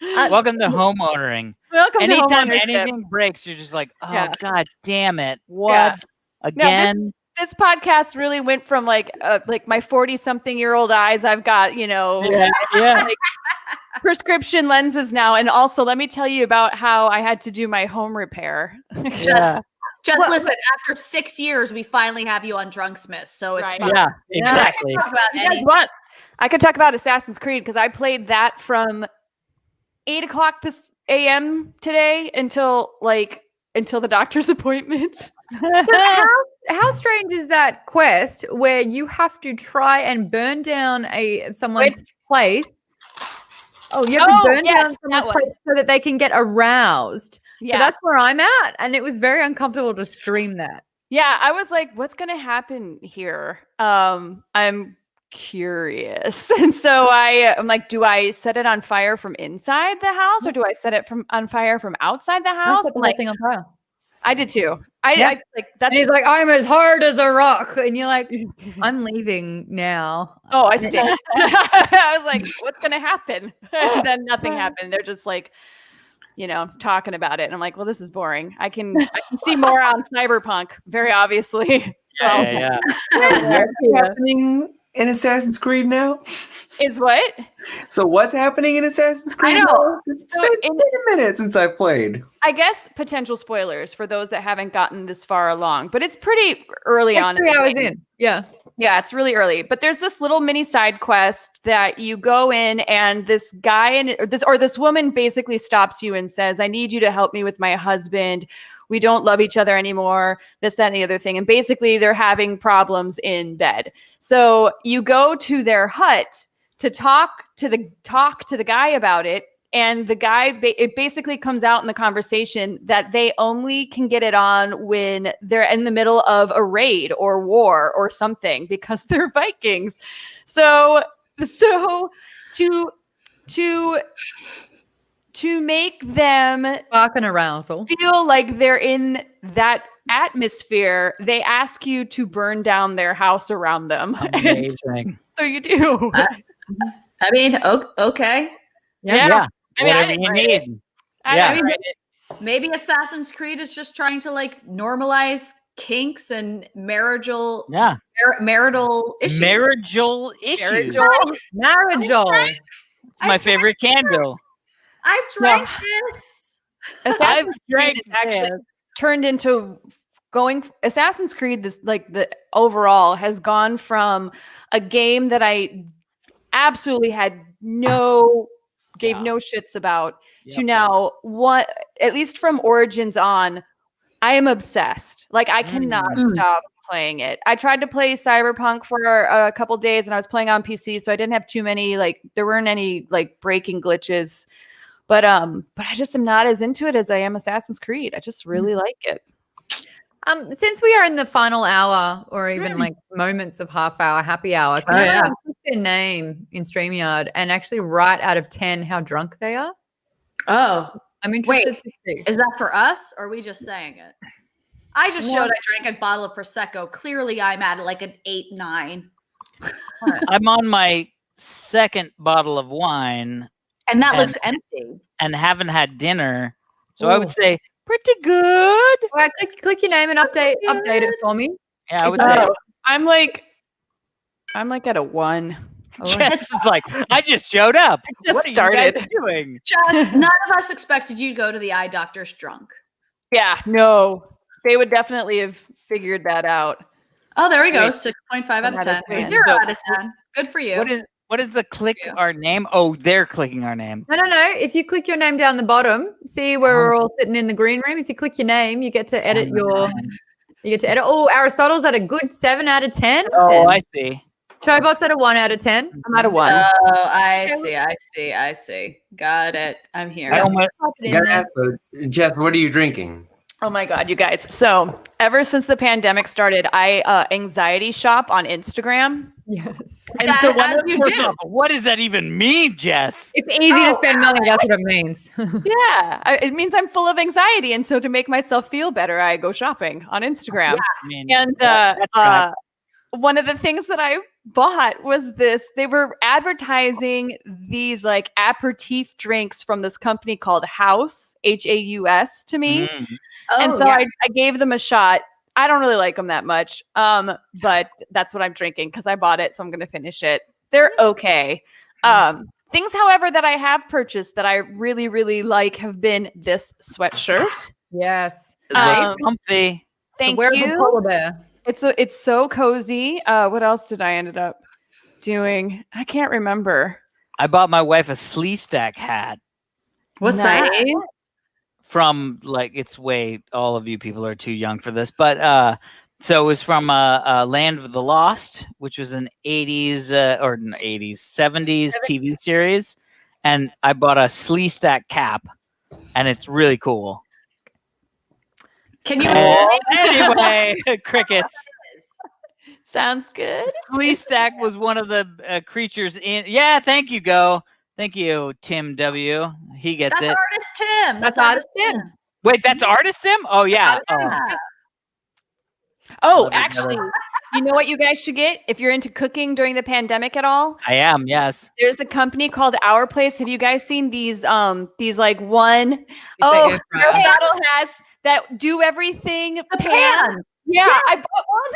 Welcome to homeownering. Welcome Anytime to anything breaks, you're just like, oh God damn it. What? Again? No, this podcast really went from like my 40-something-year-old eyes. I've got, you know, like, prescription lenses now. And also, let me tell you about how I had to do my home repair. Just listen, after 6 years, we finally have you on Drunksmiss. So it's fine. Yeah, exactly. I could talk about Assassin's Creed because I played that from 8 o'clock this a.m. today until the doctor's appointment. So how strange is that quest where you have to try and burn down someone's place? Oh, you have to burn down someone's place so that they can get aroused. Yeah. So that's where I'm at. And it was very uncomfortable to stream that. Yeah, I was like, what's going to happen here? I'm curious. And so I'm like, do I set it on fire from inside the house or do I set it on fire from outside the house? I set the whole thing on fire. I did too. I like that. And he's like, I'm as hard as a rock. And you're like, I'm leaving now. Oh, I stayed. I was like, what's going to happen? And then nothing happened. They're just like, you know, talking about it. And I'm like, well, this is boring. I can see more on Cyberpunk, very obviously. Yeah. What's happening in Assassin's Creed now? Is what? So what's happening in Assassin's Creed? I know. It's been a minute since I played. I guess potential spoilers for those that haven't gotten this far along, but it's pretty early on. 3 hours in. Yeah. Yeah, it's really early. But there's this little mini side quest that you go in and this guy or this woman basically stops you and says, I need you to help me with my husband. We don't love each other anymore, this, that, and the other thing. And basically they're having problems in bed. So you go to their hut to talk to the guy about it. And the guy, it basically comes out in the conversation that they only can get it on when they're in the middle of a raid or war or something because they're Vikings. So to make them spark an arousal, feel like they're in that atmosphere, they ask you to burn down their house around them. Amazing. So you do. I mean, okay. Yeah. I mean, whatever you need. I mean, maybe Assassin's Creed is just trying to like normalize kinks and marital issues. Marital issues. Marital. It's my favorite candle. I've drank this. I've drank it. Actually turned into Assassin's Creed. This the overall has gone from a game that I absolutely had no gave no shits about to now at least from Origins on, I am obsessed. Like I cannot stop playing it. I tried to play Cyberpunk for a couple days and I was playing on PC, so I didn't have too many, there weren't any breaking glitches. But I just am not as into it as I am Assassin's Creed. I just really like it. Since we are in the final hour or even moments of half hour, happy hour, can everyone put their name in StreamYard and actually write out of 10 how drunk they are? Oh, I'm interested to see. Is that for us or are we just saying it? I just showed I drank a bottle of Prosecco. Clearly I'm at an 8, 9. I'm on my second bottle of wine. And that looks empty. And haven't had dinner. So I would say pretty good. All right, click your name and update it for me. Yeah, I would say. I'm at a 1. Jess is like, I just showed up. What started. are you guys doing? Jess, none of us expected you to go to the eye doctor's drunk. Yeah, no. They would definitely have figured that out. Oh, there we go. 6.5 out of 10. 0 out of 10. Good for you. What is the click our name? Oh, they're clicking our name. No. If you click your name down the bottom, see where we're all sitting in the green room. If you click your name, you get to edit Oh, Aristotle's at a good 7 out of 10. Oh, I see. Chobot's at a 1 out of 10. I'm at a 1. Oh, I see. Got it. I'm here. Jess, what are you drinking? Oh my God, you guys. So ever since the pandemic started, I anxiety shop on Instagram. Yes. And so what does that even mean, Jess? It's easy to spend money. That's what it means. It means I'm full of anxiety. And so to make myself feel better, I go shopping on Instagram. And one of the things that I bought was this. They were advertising these aperitif drinks from this company called House, Haus to me. And so I gave them a shot. I don't really like them that much, but that's what I'm drinking because I bought it, so I'm going to finish it. They're okay. Things, however, that I have purchased that I really, really like have been this sweatshirt. Yes. Comfy. Thank you. It's so cozy. What else did I ended up doing? I can't remember. I bought my wife a Slee Stack hat. What's that? From all of you people are too young for this, but so it was from Land of the Lost, which was an 70s TV series, and I bought a Slee Stack cap, and it's really cool. Can you anyway, crickets. Sounds good. Slee Stack was one of the creatures in. Yeah, thank you, Go. Thank you, Tim W. He gets it. Artist Tim. That's Artist Tim. Wait, that's Artist Tim? Oh, yeah. Oh, actually, you know what you guys should get if you're into cooking during the pandemic at all? I am, yes. There's a company called Our Place. Have you guys seen these Aristotle hats that do everything? The pan. Yeah, yes. I bought one.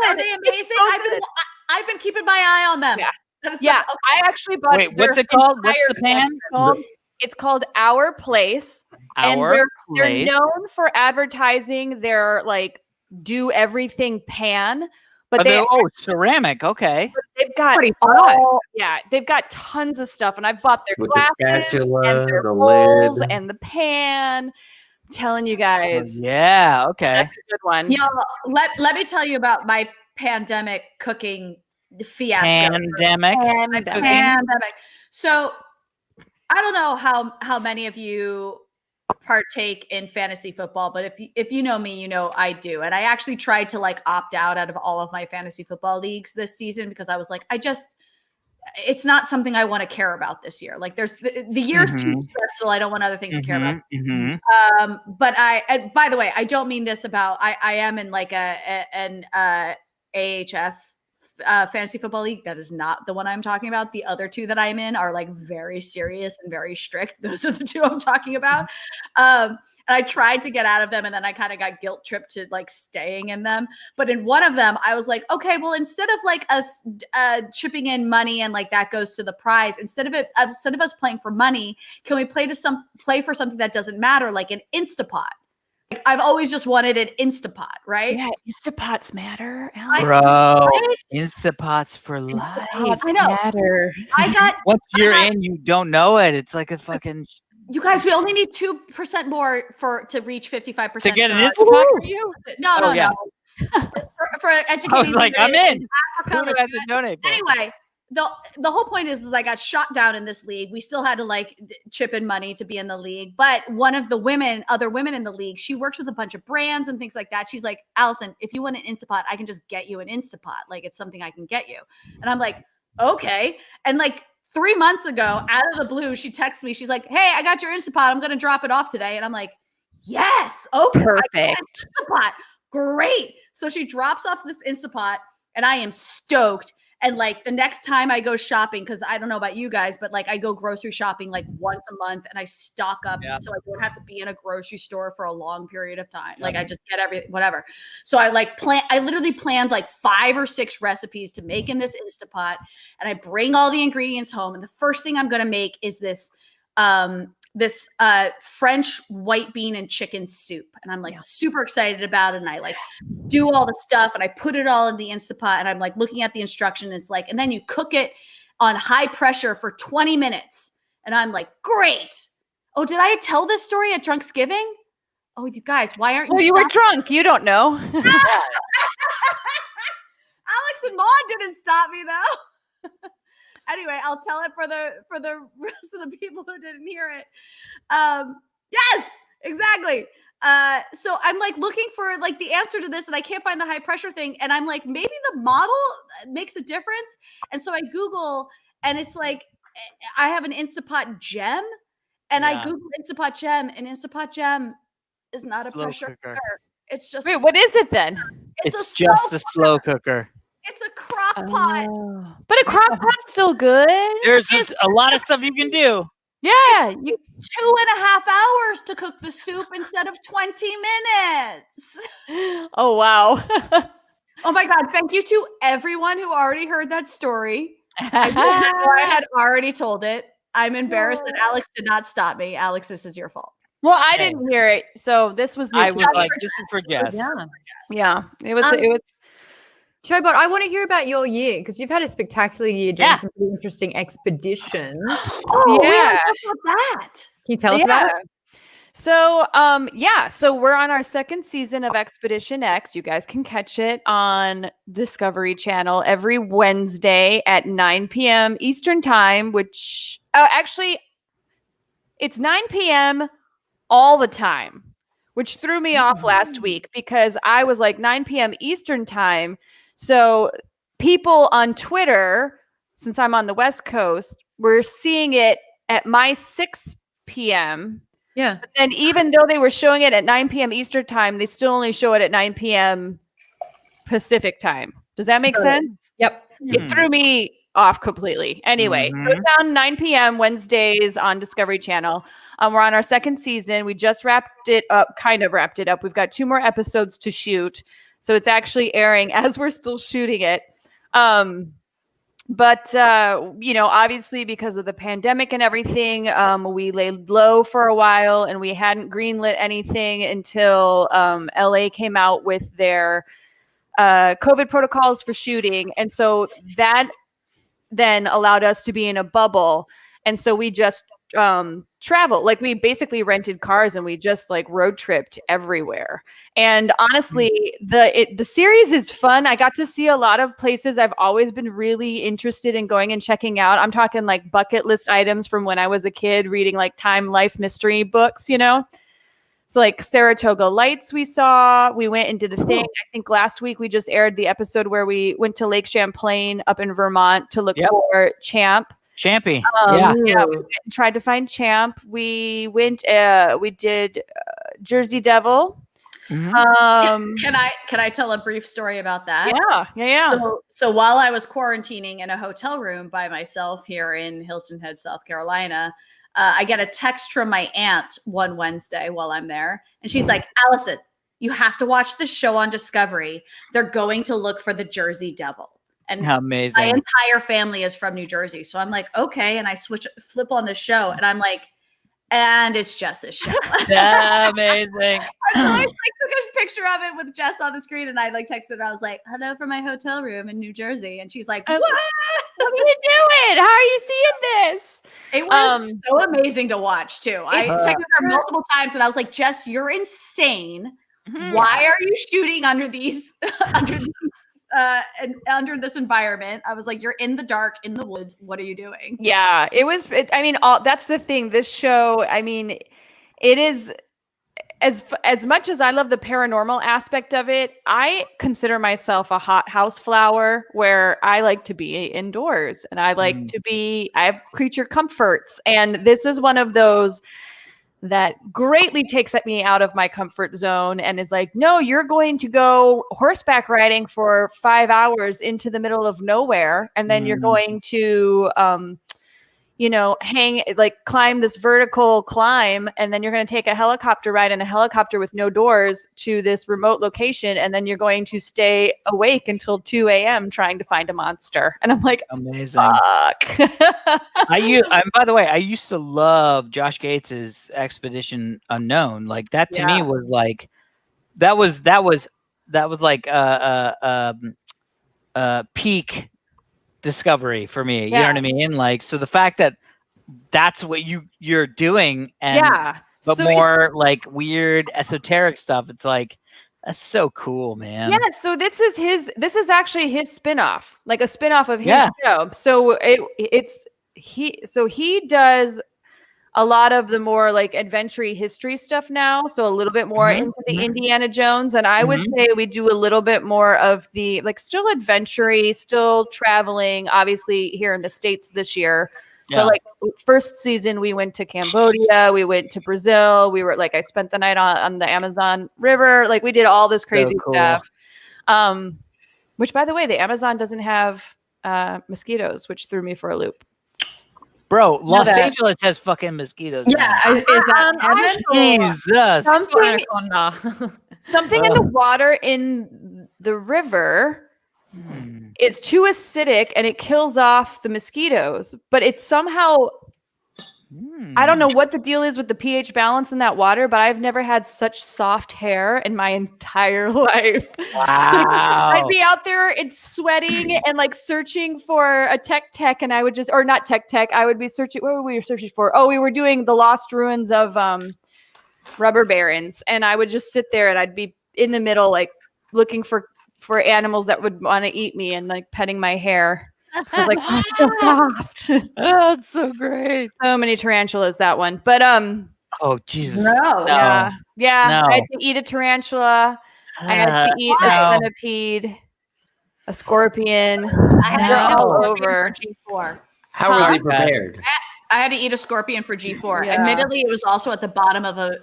Are they amazing? I've been keeping my eye on them. Yeah. I actually bought. Wait, what's it called? What's the pan called? It's called Our Place. They're known for advertising their do everything pan, but ceramic. Okay. They've got they've got tons of stuff, and I've bought their with glasses the spatula, and their the bowls lid, and the pan. I'm telling you guys. Yeah. Okay. That's a good one. Let me tell you about my pandemic cooking fiasco. Pandemic. So I don't know how many of you partake in fantasy football, but if you know me, you know I do. And I actually tried to opt out of all of my fantasy football leagues this season because I was like, it's not something I want to care about this year. There's the year's too stressful. I don't want other things to care about. But by the way, I don't mean this about, I am in an AHF fantasy football league. That is not the one I'm talking about. The other two that I'm in are very serious and very strict. Those are the two I'm talking about. And I tried to get out of them, and then I kind of got guilt tripped to staying in them. But in one of them, I was like, okay, well, instead of us chipping in money and that goes to the prize, instead of us playing for money, can we play for something that doesn't matter, like an Instapot? I've always just wanted an Instapot, right? Yeah, Instapots matter. Bro, Instapots for life. I know. Matter. I got. Once you're in, you don't know it. It's like a fucking. You guys, we only need 2% more to reach 55%. To get an Instapot for you? No. for educating. I was like, I'm in. Africa, Who do I have to donate for? Anyway, the whole point is I got shot down in this league. We still had to like chip in money to be in the league. But one of the other women in the league, she works with a bunch of brands and things like that. She's like, Allison, if you want an Instapot, I can just get you an Instapot. Like it's something I can get you. And I'm like, okay. And like 3 months ago, out of the blue, she texts me. She's like, hey, I got your Instapot. I'm going to drop it off today. And I'm like, yes. Okay. Perfect. Instapot. Great. So she drops off this Instapot and I am stoked. And like the next time I go shopping, because I don't know about you guys, but like I go grocery shopping like once a month and I stock up so I don't have to be in a grocery store for a long period of time. Like I just get everything, whatever. So I literally planned like 5 or 6 recipes to make in this Instapot. And I bring all the ingredients home. And the first thing I'm going to make is this French white bean and chicken soup. And I'm like super excited about it. And I like do all the stuff and I put it all in the Instapot and I'm like looking at the instructions. It's like, and then you cook it on high pressure for 20 minutes. And I'm like, great. Oh, did I tell this story at Drunksgiving? Oh, you guys, why aren't you? Oh, you were drunk. You don't know. Alex and Maude didn't stop me though. Anyway, I'll tell it for the rest of the people who didn't hear it. Yes, exactly. So I'm like looking for like the answer to this and I can't find the high pressure thing. And I'm like, maybe the model makes a difference. And so I Google and it's like, I have an Instapot gem and I Google Instapot gem and Instapot gem is not a pressure cooker. It's just, wait, what is it then? It's just a slow cooker. It's a crock pot. But a crock pot's still good. There's just a lot of stuff you can do. Yeah. 2.5 hours to cook the soup instead of 20 minutes. Oh, wow. Oh my God. Thank you to everyone who already heard that story. I had already told it. I'm embarrassed that Alex did not stop me. Alex, this is your fault. Well, I didn't hear it. So this was I was like, this is for guests. Yeah. It was Showbot, I want to hear about your year because you've had a spectacular year doing some really interesting expeditions. Oh, yeah. About that. Can you tell us about it? So, so we're on our 2nd season of Expedition X. You guys can catch it on Discovery Channel every Wednesday at 9 p.m. Eastern Time, which actually it's 9 p.m. all the time, which threw me off last week because I was like 9 p.m. Eastern Time. So people on Twitter, since I'm on the West Coast, were seeing it at my 6 p.m. Yeah. But then even though they were showing it at 9 p.m. Eastern Time, they still only show it at 9 p.m. Pacific Time. Does that make sense? Yep. It threw me off completely. Anyway, so it's on 9 p.m. Wednesdays on Discovery Channel. We're on our 2nd season. We just wrapped it up. We've got 2 more episodes to shoot. So it's actually airing as we're still shooting it. But obviously because of the pandemic and everything, we laid low for a while and we hadn't greenlit anything until LA came out with their COVID protocols for shooting. And so that then allowed us to be in a bubble. And so we just traveled. Like we basically rented cars and we just like road tripped everywhere. And honestly, the series is fun. I got to see a lot of places I've always been really interested in going and checking out. I'm talking like bucket list items from when I was a kid reading like time life mystery books, So like Saratoga Lights we saw. We went and did a thing. I think last week we just aired the episode where we went to Lake Champlain up in Vermont to look for Champy. We tried to find Champ. We went. We did Jersey Devil. Can I tell a brief story about that? Yeah. So while I was quarantining in a hotel room by myself here in Hilton Head, South Carolina, I get a text from my aunt one Wednesday while I'm there, and she's like, "Allison, you have to watch this show on Discovery. They're going to look for the Jersey Devil." And amazing. My entire family is from New Jersey. So I'm like, okay. And I flip on the show and I'm like, And it's Jess's show. Amazing. I took a picture of it with Jess on the screen, and I texted her. I was like, "Hello from my hotel room in New Jersey," and she's like, "What? What are you doing? How are you seeing this?" It was so amazing to watch too. I texted her multiple times, and I was like, "Jess, you're insane. Why are you shooting under these and under this environment?" I was like, "You're in the dark, in the woods. What are you doing?" Yeah, that's the thing. This show, I mean, it is as much as I love the paranormal aspect of it, I consider myself a hot house flower where I like to be indoors and I like I have creature comforts. And this is one of those that greatly takes me out of my comfort zone and is like, no, you're going to go horseback riding for 5 hours into the middle of nowhere. And then you're going to, climb this vertical climb. And then you're going to take a helicopter ride in a helicopter with no doors to this remote location. And then you're going to stay awake until 2 a.m. trying to find a monster. And I'm like, amazing. Fuck. By the way, I used to love Josh Gates's Expedition Unknown. Like that to me was like, that was like peak discovery for me. You know what I mean? Like, so the fact that that's what you're doing and but so more like weird esoteric stuff, it's like, that's so cool, man. Yeah, so this is actually his spin-off, like a spin-off of his show. So he does a lot of the more like adventure history stuff now. So a little bit more into the Indiana Jones. And I would say we do a little bit more of the like still adventure-y, still traveling, obviously here in the States this year. Yeah. But like first season, we went to Cambodia, we went to Brazil. We were like, I spent the night on the Amazon River. Like we did all this crazy stuff. Which by the way, the Amazon doesn't have mosquitoes, which threw me for a loop. Bro, Los Angeles has fucking mosquitoes. Yeah, is that Jesus. Something in the water in the river is too acidic and it kills off the mosquitoes. But it's somehow, I don't know what the deal is with the pH balance in that water, but I've never had such soft hair in my entire life. Wow. I'd be out there and sweating and like searching for a tech, and I would just, or not tech, I would be searching, what were we searching for? Oh, we were doing the lost ruins of rubber barons. And I would just sit there and I'd be in the middle, like looking for animals that would want to eat me and like petting my hair. I was like, oh, it's so soft. Oh, it's so great. So many tarantulas, that one. But oh Jesus. No. Yeah. No. I had to eat a tarantula. I had to eat a centipede, a scorpion. I had all over. G4. How were they prepared? I had to eat a scorpion for G4. Yeah. Admittedly, it was also at the bottom of the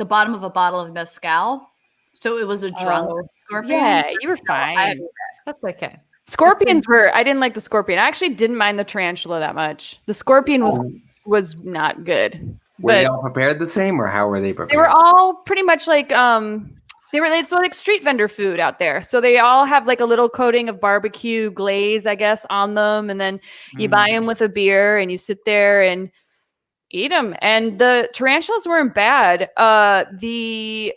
bottom of a bottle of mezcal. So it was a drunk scorpion. Yeah, you were fine. That's okay. Scorpions I didn't like the scorpion. I actually didn't mind the tarantula that much. The scorpion was not good. Were they all prepared the same, or how were they prepared? They were all pretty much like it's like street vendor food out there. So they all have like a little coating of barbecue glaze, I guess, on them, and then you buy them with a beer and you sit there and eat them. And the tarantulas weren't bad. The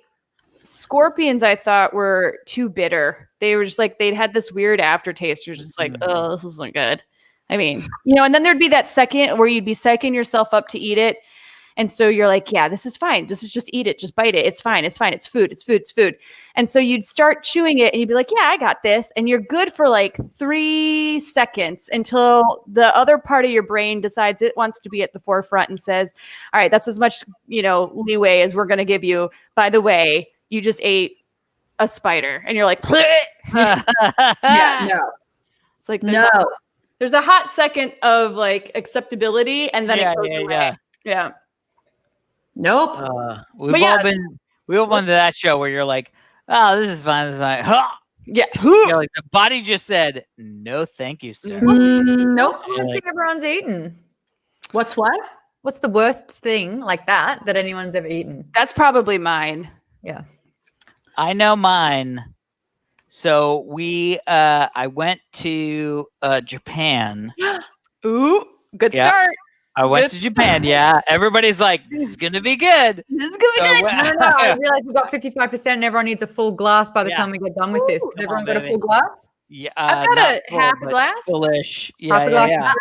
scorpions I thought were too bitter. They were just like, they'd had this weird aftertaste. You're just like, oh, this isn't good. I mean, and then there'd be that second where you'd be psyching yourself up to eat it. And so you're like, yeah, this is fine. This is just eat it. Just bite it. It's fine. It's fine. It's food. It's food. It's food. And so you'd start chewing it and you'd be like, yeah, I got this. And you're good for like 3 seconds until the other part of your brain decides it wants to be at the forefront and says, all right, that's as much, leeway as we're going to give you. By the way, you just ate a spider. And you're like, yeah, no. It's like, there's a hot second of like acceptability and then it goes away. Yeah. Nope. We've all been to that show where you're like, oh, this is fine. This is fine. Yeah. Like the body just said, no, thank you, sir. Nope. What's the worst thing everyone's eaten? What's what? What's the worst thing like that anyone's ever eaten? That's probably mine. Yeah. I know mine. So I went to Japan. Ooh, good start. I went to Japan. Yeah, everybody's like, "This is gonna be good. This is gonna be good." No, I realize we've got 55% and everyone needs a full glass by the time we get done with this. Has everyone got a full glass? Yeah, I've got not a full, half but glass. Fullish. Half Yeah, a glass yeah.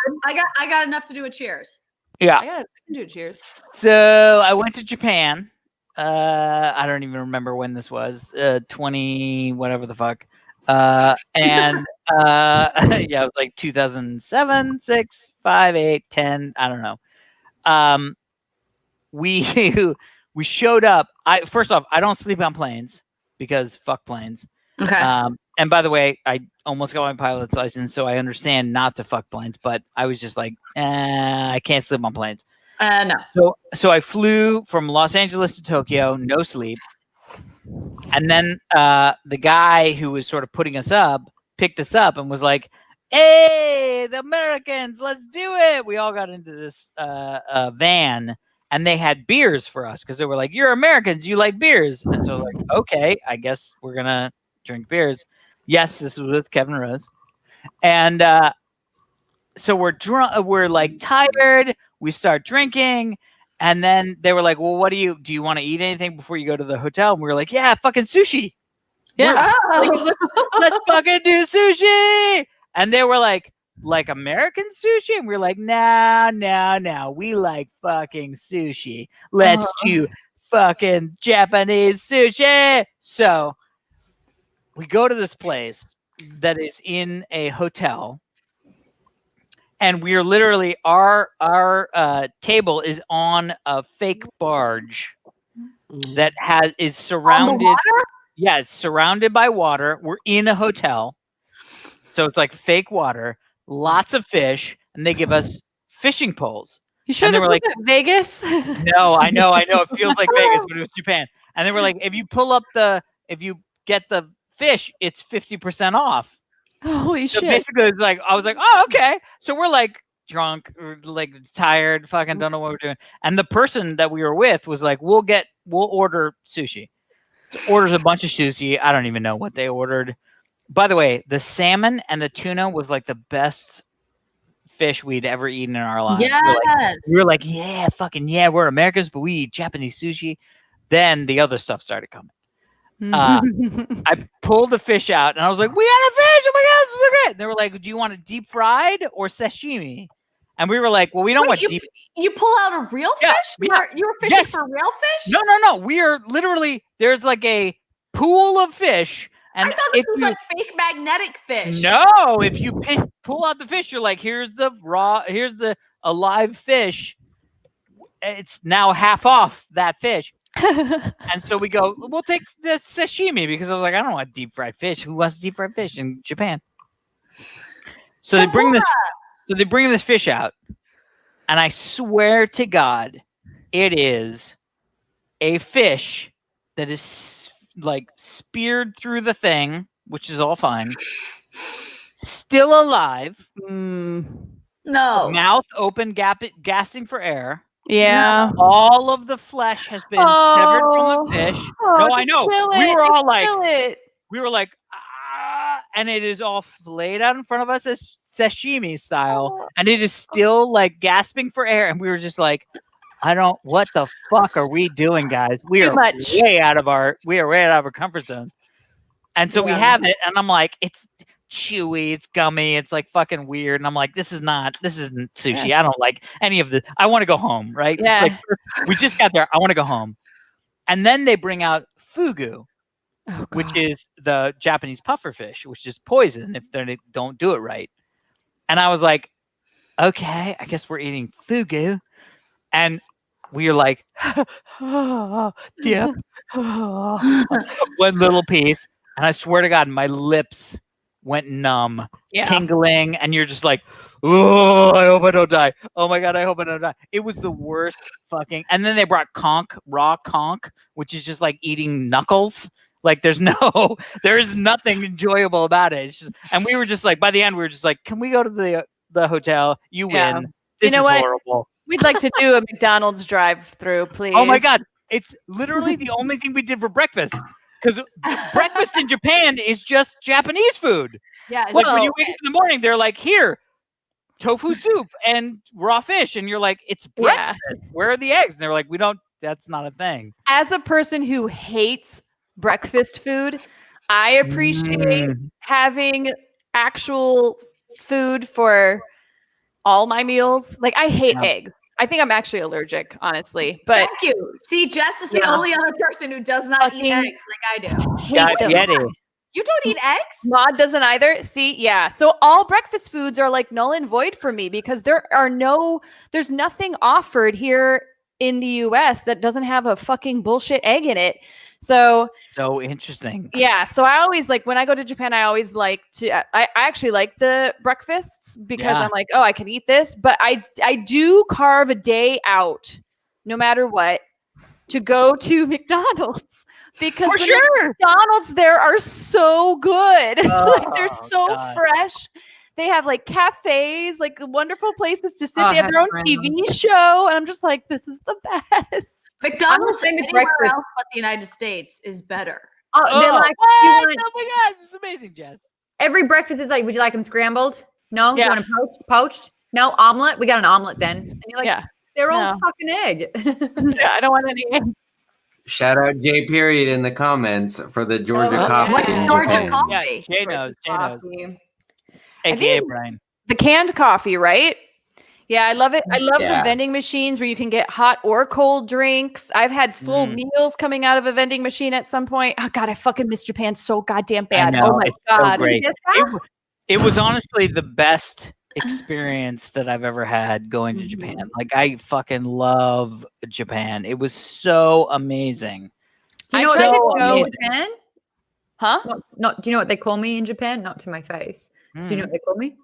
I got enough to do a cheers. Yeah. I can do it. Cheers. So I went to Japan. I don't even remember when this was. 20 whatever the fuck. And yeah, it was like 2007, 6, 5, 8, 10. I don't know. We we showed up. First off, I don't sleep on planes because fuck planes. Okay. And by the way, I almost got my pilot's license, so I understand not to fuck planes. But I was just like, I can't sleep on planes. No. So I flew from Los Angeles to Tokyo, no sleep. And then the guy who was sort of putting us up picked us up and was like, "Hey, the Americans, let's do it." We all got into this van, and they had beers for us because they were like, "You're Americans, you like beers." And so I was like, "Okay, I guess we're gonna drink beers." Yes, this was with Kevin Rose. And so we're drunk, we're like tired. We start drinking, and then they were like, "Well, what do you want to eat anything before you go to the hotel?" And we were like, "Yeah, fucking sushi. Yeah, let's fucking do sushi." And they were like American sushi, and we were like, "No, we like fucking sushi. Let's do fucking Japanese sushi." So we go to this place that is in a hotel. And we are literally our table is on a fake barge that is surrounded. Yeah, it's surrounded by water. We're in a hotel, so it's like fake water, lots of fish, and they give us fishing poles. You sure this wasn't Vegas? No, I know. It feels like Vegas, but it was Japan. And they were like, if you get the fish, it's 50% off. Holy so shit. Basically, it's like, I was like, oh, okay. So we're like drunk, or like tired, fucking don't know what we're doing. And the person that we were with was like, we'll order sushi. So orders a bunch of sushi. I don't even know what they ordered. By the way, the salmon and the tuna was like the best fish we'd ever eaten in our lives. Yes. We were like, yeah, fucking yeah, we're Americans, but we eat Japanese sushi. Then the other stuff started coming. I pulled the fish out and I was like, we got a fish. Oh my God, this is so great. They were like, do you want it deep fried or sashimi? And we were like, well, we don't want deep. You pull out a real fish? Yeah. You were fishing for real fish? No. We are literally, there's like a pool of fish. And I thought this was like fake magnetic fish. No, if you pull out the fish, you're like, here's the alive fish. It's now half off that fish. And so we go, we'll take the sashimi because I was like, I don't want deep fried fish. Who wants deep fried fish in Japan? So they bring this fish out, and I swear to God, it is a fish that is like speared through the thing, which is all fine, still alive, no, mouth open, gasping for air. Yeah. All of the flesh has been severed from the fish. No, I know. We were all like, and it is all flayed out in front of us as sashimi style, and it is still like gasping for air. And we were just like, what the fuck are we doing, guys? We are way out of our comfort zone. And so we have it, and I'm like, it's chewy, it's gummy, it's like fucking weird. And I'm like, this isn't sushi. Yeah. I don't like any of this. I want to go home, right? Yeah. It's like, we just got there. I want to go home. And then they bring out fugu, which is the Japanese puffer fish, which is poison if they don't do it right. And I was like, okay, I guess we're eating fugu. And we are like, dip, one little piece. And I swear to God, my lips went numb, tingling, and you're just like, oh, I hope I don't die. Oh my God, I hope I don't die. It was the worst fucking. And then they brought raw conch, which is just like eating knuckles. Like there is nothing enjoyable about it. It's just, and we were just like, by the end, we were just like, can we go to the hotel? You win. This is horrible. We'd like to do a McDonald's drive-through, please. Oh my God, it's literally the only thing we did for breakfast. Because breakfast in Japan is just Japanese food. Yeah. Like when you wake up in the morning, they're like, here, tofu soup and raw fish, and you're like, it's breakfast. Where are the eggs? And they're like, we don't. That's not a thing. As a person who hates breakfast food, I appreciate having actual food for all my meals. Like, I hate eggs. I think I'm actually allergic, honestly. But thank you. See, Jess is the only other person who does not eat eggs like I do. Get it. You don't eat eggs? Maude doesn't either. See, yeah. So all breakfast foods are like null and void for me because there's nothing offered here in the US that doesn't have a fucking bullshit egg in it. So Interesting. Yeah. So I always like, when I go to Japan, I always like to, I actually like the breakfasts because I'm like, oh, I can eat this, but I do carve a day out no matter what to go to McDonald's. Because McDonald's there are so good. Like, they're so fresh. They have like cafes, like wonderful places to sit. They have their own TV show. And I'm just like, this is the best. McDonald's anywhere else but the United States is better. They're like, oh my God, this is amazing, Jess. Every breakfast is like, would you like them scrambled? No? Do you want them poached? No? Omelet? We got an omelet then. And you're like, they're all fucking egg. I don't want any egg. Shout out J period in the comments for the Georgia coffee. What's Georgia coffee? Yeah, Jay knows. AKA Brian. The canned coffee, right? Yeah, I love it. I love the vending machines where you can get hot or cold drinks. I've had full meals coming out of a vending machine at some point. Oh God, I fucking miss Japan so goddamn bad. I know, Oh my it's God. so great. It was honestly the best experience that I've ever had going to Japan. Like, I fucking love Japan. It was so amazing. Do you know what they call me in Japan? Huh? Not. Do you know what they call me in Japan? Not to my face. Do you know what they call me?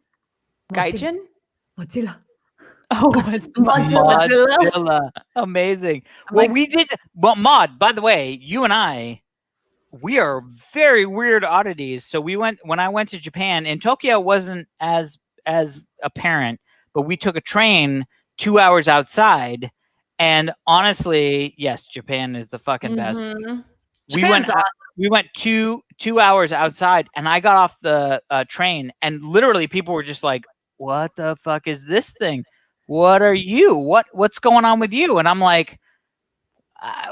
Gaijin? Mozilla. Oh, Mozilla. Amazing. We did. Well, Maude, by the way, you and I, we are very weird oddities. So when I went to Japan, in Tokyo wasn't as apparent, but we took a train 2 hours outside, and honestly, yes, Japan is the fucking best. We went 2 hours outside, and I got off the train, and literally people were just like, what the fuck is this thing? What are you? What's going on with you? And I'm like,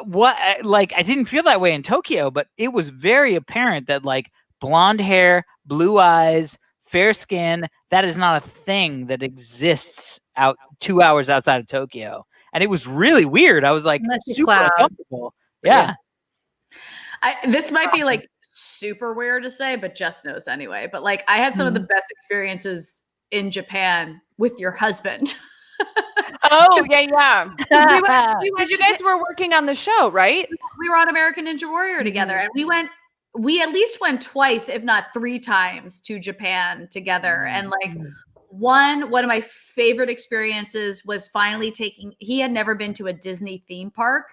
what? Like, I didn't feel that way in Tokyo, but it was very apparent that, like, blonde hair, blue eyes, fair skin, that is not a thing that exists 2 hours outside of Tokyo. And it was really weird. I was like, super uncomfortable. Yeah. This might be like super weird to say, but Jess knows anyway. But like, I had some of the best experiences in Japan with your husband. Oh, yeah. Because you guys were working on the show, right? We were on American Ninja Warrior together, and we at least went twice, if not 3 times, to Japan together. And like, one of my favorite experiences was finally he had never been to a Disney theme park.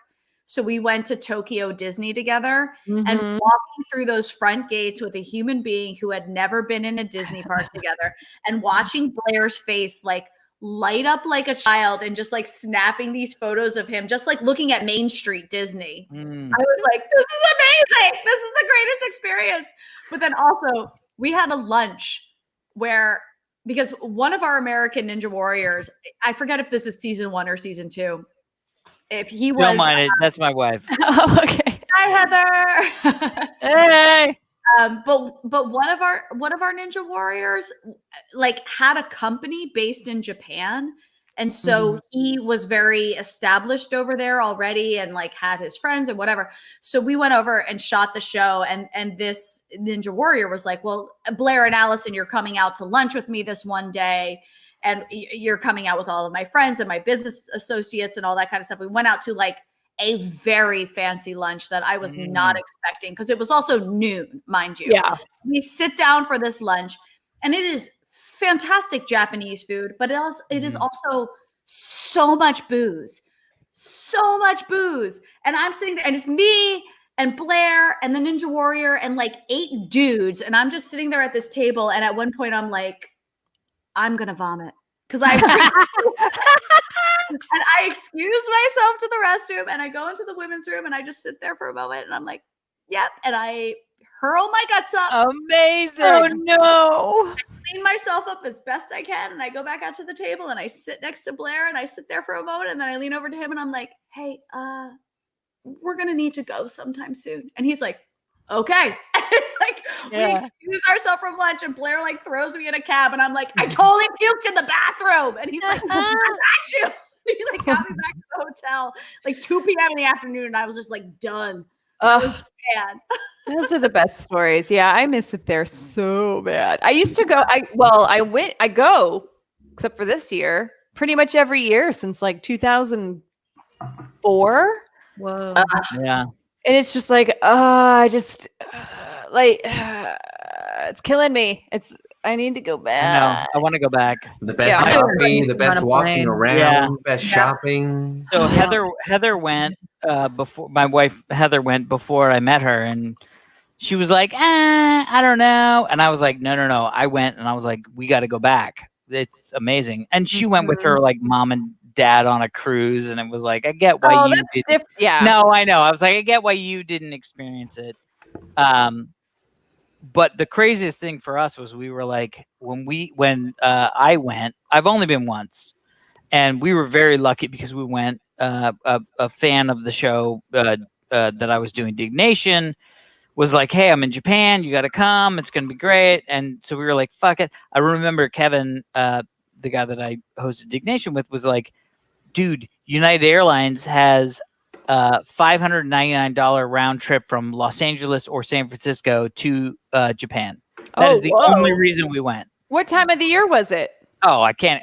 So we went to Tokyo Disney together, and walking through those front gates with a human being who had never been in a Disney park together, and watching Blair's face like light up like a child, and just like snapping these photos of him, just like looking at Main Street Disney. I was like, this is amazing. This is the greatest experience. But then also we had a lunch because one of our American Ninja Warriors, I forget if this is season 1 or season 2. If he was, don't mind it. That's my wife. Oh, okay. Hi, Heather. Hey. But one of our Ninja Warriors like had a company based in Japan, and so he was very established over there already, and like had his friends and whatever. So we went over and shot the show, and this Ninja Warrior was like, well, Blair and Allison, you're coming out to lunch with me this one day, and you're coming out with all of my friends and my business associates and all that kind of stuff. We went out to like a very fancy lunch that I was not expecting, because it was also noon, mind you. Yeah. We sit down for this lunch, and it is fantastic Japanese food, but it is also so much booze. So much booze. And I'm sitting there, and it's me and Blair and the Ninja Warrior and like 8 dudes. And I'm just sitting there at this table. And at one point I'm like, I'm going to vomit. Because and I excuse myself to the restroom, and I go into the women's room, and I just sit there for a moment, and I'm like, yep. And I hurl my guts up. Amazing. Oh no. Clean myself up as best I can, and I go back out to the table and I sit next to Blair and I sit there for a moment, and then I lean over to him and I'm like, hey, we're gonna need to go sometime soon. And he's like, okay. Like we excuse ourselves from lunch, and Blair like throws me in a cab, and I'm like, I totally puked in the bathroom. And he's like, I got you. He like got me back to the hotel like 2 p.m. in the afternoon, and I was just like done. It was bad. Those are the best stories. Yeah, I miss it there so bad. I used to go. I go, except for this year, pretty much every year since like 2004. Whoa. Yeah. And it's just like, it's killing me. I need to go back. I want to go back. The best shopping, the best walking around, best shopping. So Heather went before my wife. Heather went before I met her, and she was like, I don't know. And I was like, no. I went, and I was like, we got to go back. It's amazing. And she went with her like mom and dad on a cruise, and it was like, I get why you didn't. No, I know. I was like, I get why you didn't experience it. But the craziest thing for us was we were like, when I went, I've only been once, and we were very lucky because we went. A fan of the show that I was doing, Dignation, was like, hey, I'm in Japan. You got to come. It's going to be great. And so we were like, fuck it. I remember Kevin, the guy that I hosted Dignation with, was like, dude, United Airlines has $599 round trip from Los Angeles or San Francisco to Japan. That is the only reason we went. What time of the year was it? Oh, I don't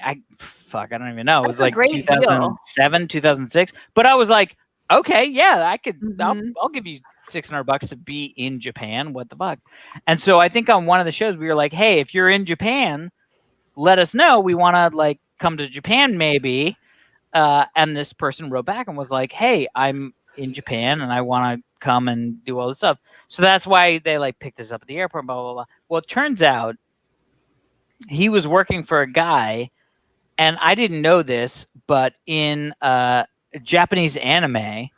even know. It was like 2007, 2006. But I was like, okay, yeah, I could. I'll give you $600 to be in Japan. What the fuck? And so I think on one of the shows we were like, hey, if you're in Japan, let us know. We want to like come to Japan maybe. And this person wrote back and was like, hey, I'm in Japan and I want to come and do all this stuff. So that's why they like picked us up at the airport, blah, blah, blah. Well, it turns out he was working for a guy, and I didn't know this, but in Japanese anime,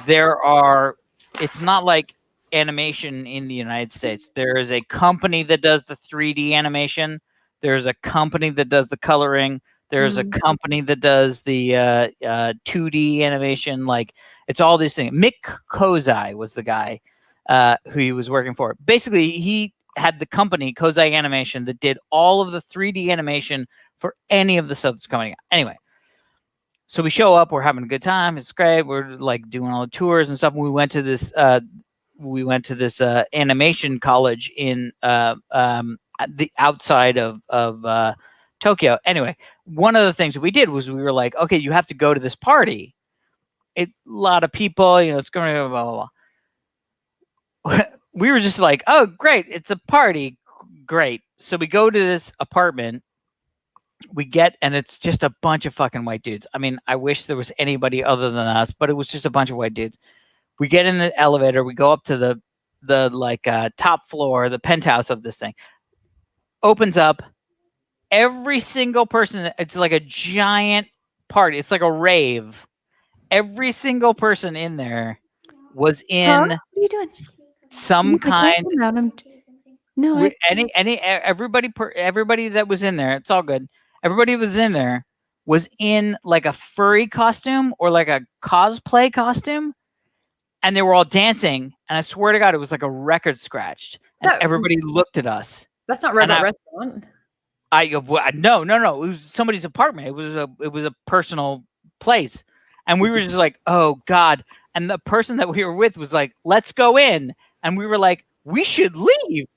it's not like animation in the United States. There is a company that does the 3D animation. There's a company that does the coloring. There's a company that does the 2D animation. Like, it's all these things. Mick Kozai was the guy who he was working for. Basically, he had the company, Kozai Animation, that did all of the 3D animation for any of the stuff that's coming out. Anyway, so we show up. We're having a good time. It's great. We're like doing all the tours and stuff. And we went to this animation college in the outside of Tokyo. Anyway, one of the things that we did was we were like, okay, you have to go to this party. A lot of people, it's going to blah, blah, blah. We were just like, oh, great. It's a party. Great. So we go to this apartment. We get, and it's just a bunch of fucking white dudes. I mean, I wish there was anybody other than us, but it was just a bunch of white dudes. We get in the elevator. We go up to the top floor, the penthouse of this thing. Opens up. Every single person, it's like a giant party. It's like a rave. Every single person in there was in What are you doing? some kind. Everybody that was in there. It's all good. Everybody was in there was in like a furry costume or like a cosplay costume, and they were all dancing. And I swear to God, it was like a record scratched. And everybody looked at us. That's not Robot Restaurant. No. It was somebody's apartment. It was a personal place, and we were just like, oh God. And the person that we were with was like, let's go in, and we were like, we should leave.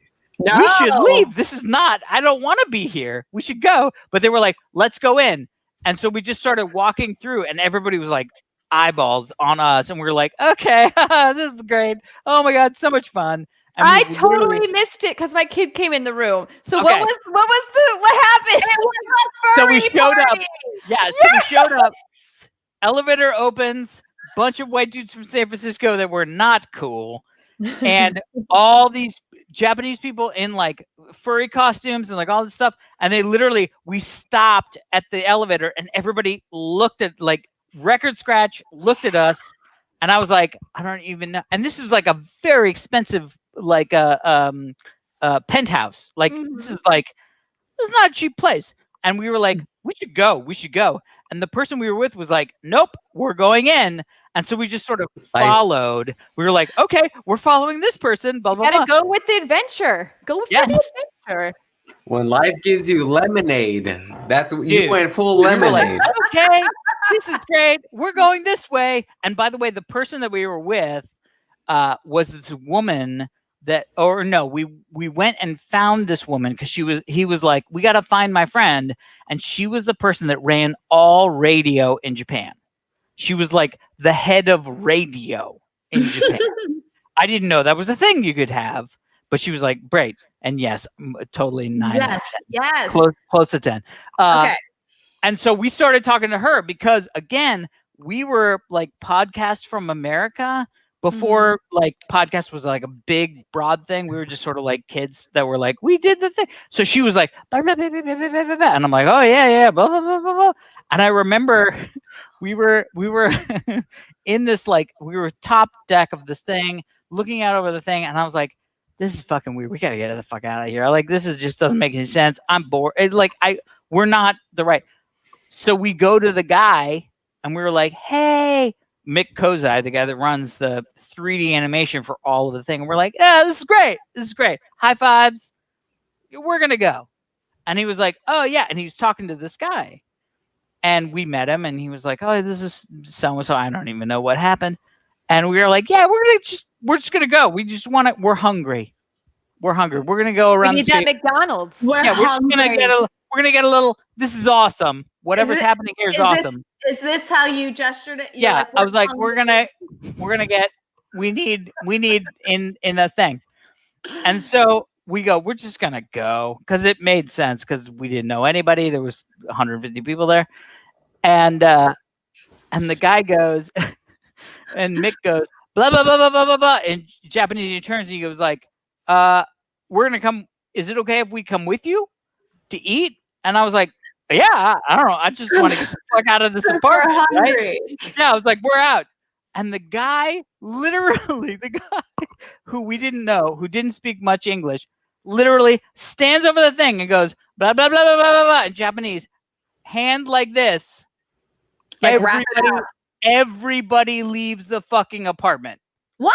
No. We should leave. This is not. I don't want to be here. We should go. But they were like, let's go in, and so we just started walking through, and everybody was like eyeballs on us, and we were like, okay, this is great. Oh my God, so much fun. I totally missed it because my kid came in the room. So what happened? It was a So we furry showed up. party. Yeah, so we showed up. Elevator opens. Bunch of white dudes from San Francisco that were not cool, and all these Japanese people in like furry costumes and like all this stuff. And we stopped at the elevator, and everybody looked at like record scratch, looked at us, and I was like, I don't even know. And this is like a very expensive penthouse. Like this is not a cheap place. And we were like, we should go. And the person we were with was like, nope, we're going in. And so we just sort of followed. We were like, okay, we're following this person. Blah blah. Gotta go with the adventure. Go with the adventure. When life gives you lemonade, you went full lemonade. Like, okay, this is great. We're going this way. And by the way, the person that we were with was this woman we went and found this woman because he was like, we got to find my friend. And she was the person that ran all radio in Japan. She was like the head of radio in Japan. I didn't know that was a thing you could have, but she was like, great. And yes, totally 9 out of 10. Yes. Close to 10. Okay. And so we started talking to her because, again, we were like podcasts from America before like podcast was like a big broad thing. We were just sort of like kids that were like, we did the thing. So she was like, blah, blah, blah, blah, blah, blah, blah, blah. And I'm like, oh yeah, blah, blah, blah, blah, blah. And I remember we were in this, like, we were top deck of this thing, looking out over the thing, and I was like, this is fucking weird. We gotta get the fuck out of here. Like, this is just doesn't make any sense. I'm bored. We're not the right. So we go to the guy and we were like, hey, Mick Kozai, the guy that runs the 3D animation for all of the thing. And we're like, yeah, this is great. This is great. High fives. We're going to go. And he was like, oh yeah. And he was talking to this guy and we met him and he was like, oh, this is so-and-so. I don't even know what happened. And we were like, yeah, we're just going to go. We just want to, we're hungry. We're hungry. We're going to go around we need that McDonald's. We're just going to get a little, this is awesome. Whatever's happening here is awesome. Is this how you gestured it? You're like, I was like, we're gonna get, we need in the thing. And so we go, we're just gonna go because it made sense because we didn't know anybody. There was 150 people there. And the guy goes, and Mick goes, blah, blah, blah, blah, blah, blah, blah. In Japanese, he turns and he goes like, we're gonna come. Is it okay if we come with you to eat? And I was like, yeah, I don't know. I just want to get the fuck out of this apartment. Right? Yeah, I was like, we're out. And the guy, literally, the guy who we didn't know, who didn't speak much English, literally stands over the thing and goes, blah, blah, blah, blah, blah, blah, blah, in Japanese, hand like this. Like everybody leaves the fucking apartment. What?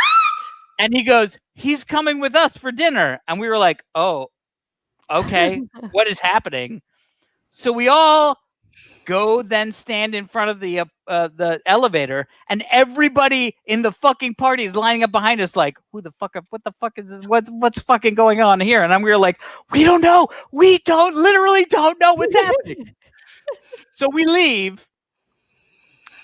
And he goes, he's coming with us for dinner. And we were like, oh, okay, what is happening? So we all go then stand in front of the elevator, and everybody in the fucking party is lining up behind us like, what the fuck is this? What's fucking going on here? And we were like, we don't know. We literally don't know what's happening. So we leave.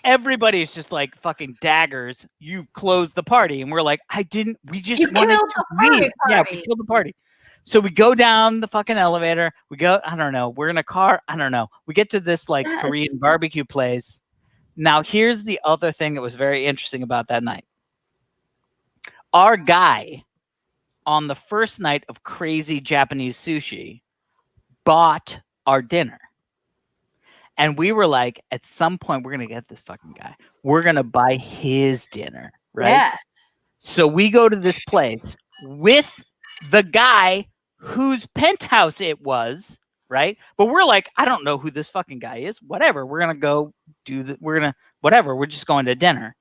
Everybody's just like fucking daggers. You closed the party. And we're like, we just wanted to leave. Yeah, we killed the party. So we go down the fucking elevator. We go, I don't know. We're in a car. I don't know. We get to this like Korean barbecue place. Now, here's the other thing that was very interesting about that night. Our guy on the first night of crazy Japanese sushi bought our dinner. And we were like, at some point, we're going to get this fucking guy. We're going to buy his dinner, right? Yes. So we go to this place with the guy whose penthouse it was, right? But we're like, I don't know who this fucking guy is. Whatever. We're going to go whatever. We're just going to dinner.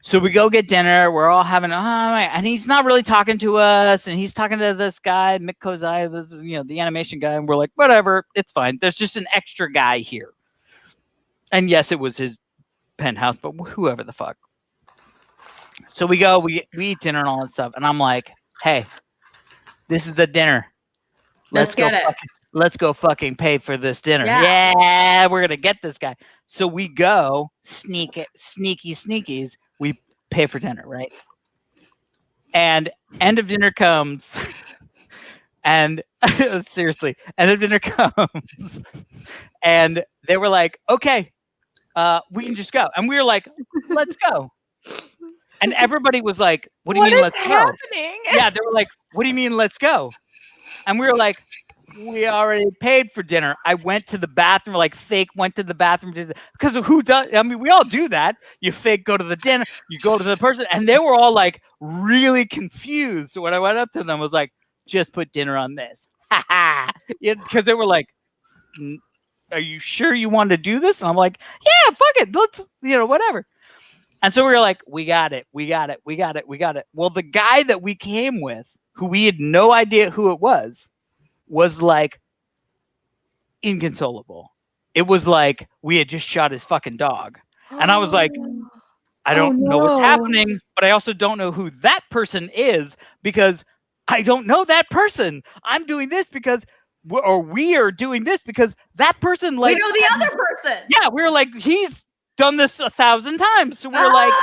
So we go get dinner. We're all having, and he's not really talking to us. And he's talking to this guy, Mick Kozai, the animation guy. And we're like, whatever, it's fine. There's just an extra guy here. And yes, it was his penthouse, but whoever the fuck. So we go, we eat dinner and all that stuff. And I'm like, hey, this is the dinner. Let's go fucking pay for this dinner. Yeah, we're going to get this guy. So we go, sneakies. We pay for dinner, right? And end of dinner comes. And seriously, end of dinner comes. And they were like, okay, we can just go. And we were like, let's go. And everybody was like, what do you mean, let's go? Yeah, they were like, what do you mean, let's go? And we were like, we already paid for dinner. I went to the bathroom, like fake went to the bathroom because who does? I mean, we all do that. You fake go to the dinner, you go to the person, and they were all like really confused. So when I went up to them, I was like, just put dinner on this. Ha ha. Because they were like, are you sure you want to do this? And I'm like, yeah, fuck it. Let's, whatever. And so we were like, we got it. Well, the guy that we came with, who we had no idea who it was like inconsolable. It was like we had just shot his fucking dog. And I was like, I don't know what's happening, but I also don't know who that person is because I don't know that person. I'm doing this because, or we are doing this because that person, like, we know the other person. Yeah, we were like, he's done this 1,000 times. So we were like,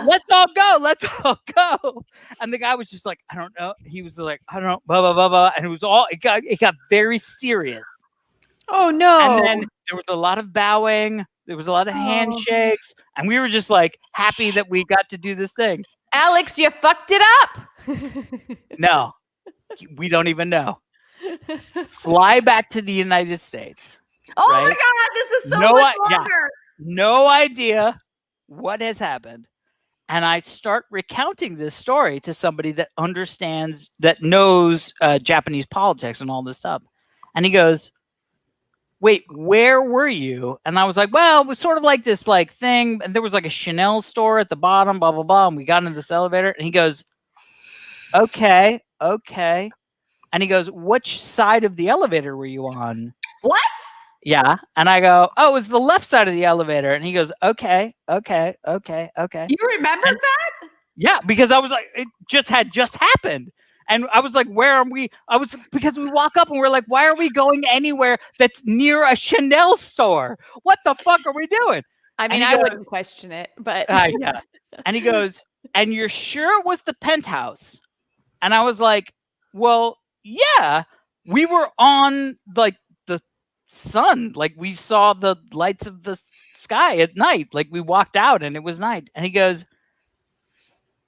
let's all go. And the guy was just like, I don't know. He was like, I don't know, blah, blah, blah, blah. And it got very serious. Oh no. And then there was a lot of bowing. There was a lot of handshakes. And we were just like happy that we got to do this thing. Alex, you fucked it up. No, we don't even know. Fly back to the United States. Oh right? my God, this is so much longer. Yeah, no idea what has happened. And I start recounting this story to somebody that understands, that knows Japanese politics and all this stuff. And he goes, wait, where were you? And I was like, well, it was sort of like this like thing. And there was like a Chanel store at the bottom, blah, blah, blah. And we got into this elevator. And he goes, okay. And he goes, which side of the elevator were you on? What? Yeah. And I go, oh, it was the left side of the elevator. And he goes, okay. You remembered that? Yeah, because I was like, it just happened. And I was like, where are we? Because we walk up and we're like, why are we going anywhere that's near a Chanel store? What the fuck are we doing? I mean, I wouldn't question it, but. Yeah. And he goes, and you're sure it was the penthouse? And I was like, well, yeah, we were on like the sun. Like we saw the lights of the sky at night. Like we walked out and it was night. And he goes,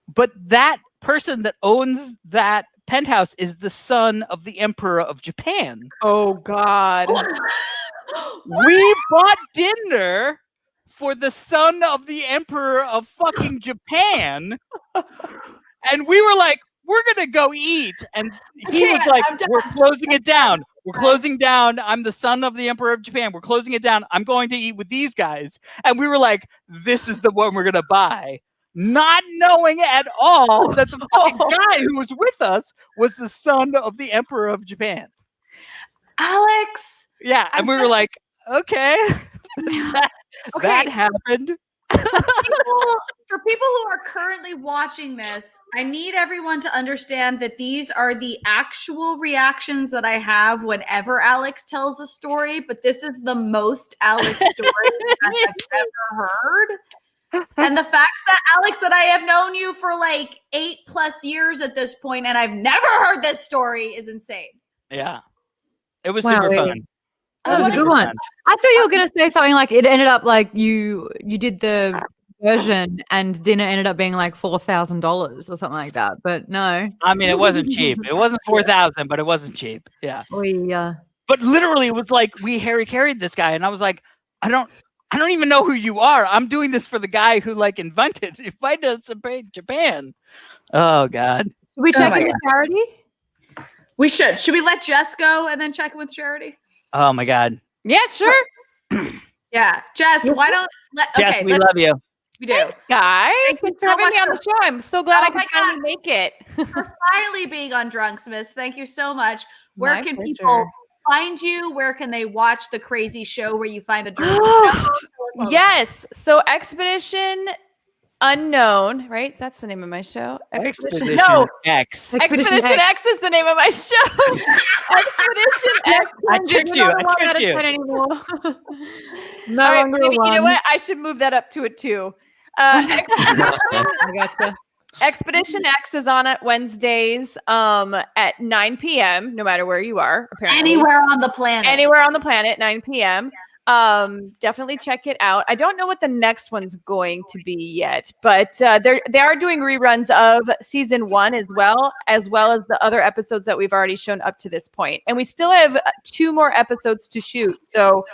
but that person that owns that penthouse is the son of the Emperor of Japan. Oh God. We bought dinner for the son of the Emperor of fucking Japan. And we were like, we're going to go eat. And he was like, we're closing it down. We're closing down. I'm the son of the Emperor of Japan. We're closing it down. I'm going to eat with these guys. And we were like, this is the one we're going to buy. Not knowing at all that the fucking guy who was with us was the son of the Emperor of Japan. Alex. Yeah. And we were like, okay. That happened. For people who are currently watching this, I need everyone to understand that these are the actual reactions that I have whenever Alex tells a story, but this is the most Alex story I've ever heard. And the fact that Alex, that I have known you for like 8+ years at this point, and I've never heard this story is insane. Yeah. It was super fun. That was a good one. I thought you were going to say something like it ended up like you did the version and dinner ended up being like $4,000 or something like that. But no. I mean, it wasn't cheap. It wasn't 4,000, but it wasn't cheap. Yeah. Oh, yeah. But literally it was like we Harry carried this guy and I was like, I don't even know who you are. I'm doing this for the guy who like invented us to Japan. Oh God. Should we check in with Charity? We should. Should we let Jess go and then check in with Charity? Oh my God. Yeah, sure. Yeah. Jess, why don't Jess, we love you. We do. Thanks, guys. Thank Thanks you for so having much me on the show. I'm so glad I could finally make it. For finally being on Drunksmas. Thank you so much. Where My can pleasure. people find you? Where can they watch the crazy show where you find the Drunksmas? Yes. So Expedition Unknown, right? That's the name of my show. Expedition No. X. Expedition X is the name of my show. Expedition X. I tricked you. No, All right, maybe, you know what? I should move that up to a 2. Expedition X is on at Wednesdays at 9 p.m. no matter where you are, apparently. Anywhere on the planet. Anywhere on the planet, 9 p.m. Definitely check it out. I don't know what the next one's going to be yet, but they are doing reruns of season 1 as well as the other episodes that we've already shown up to this point. And we still have 2 more episodes to shoot. So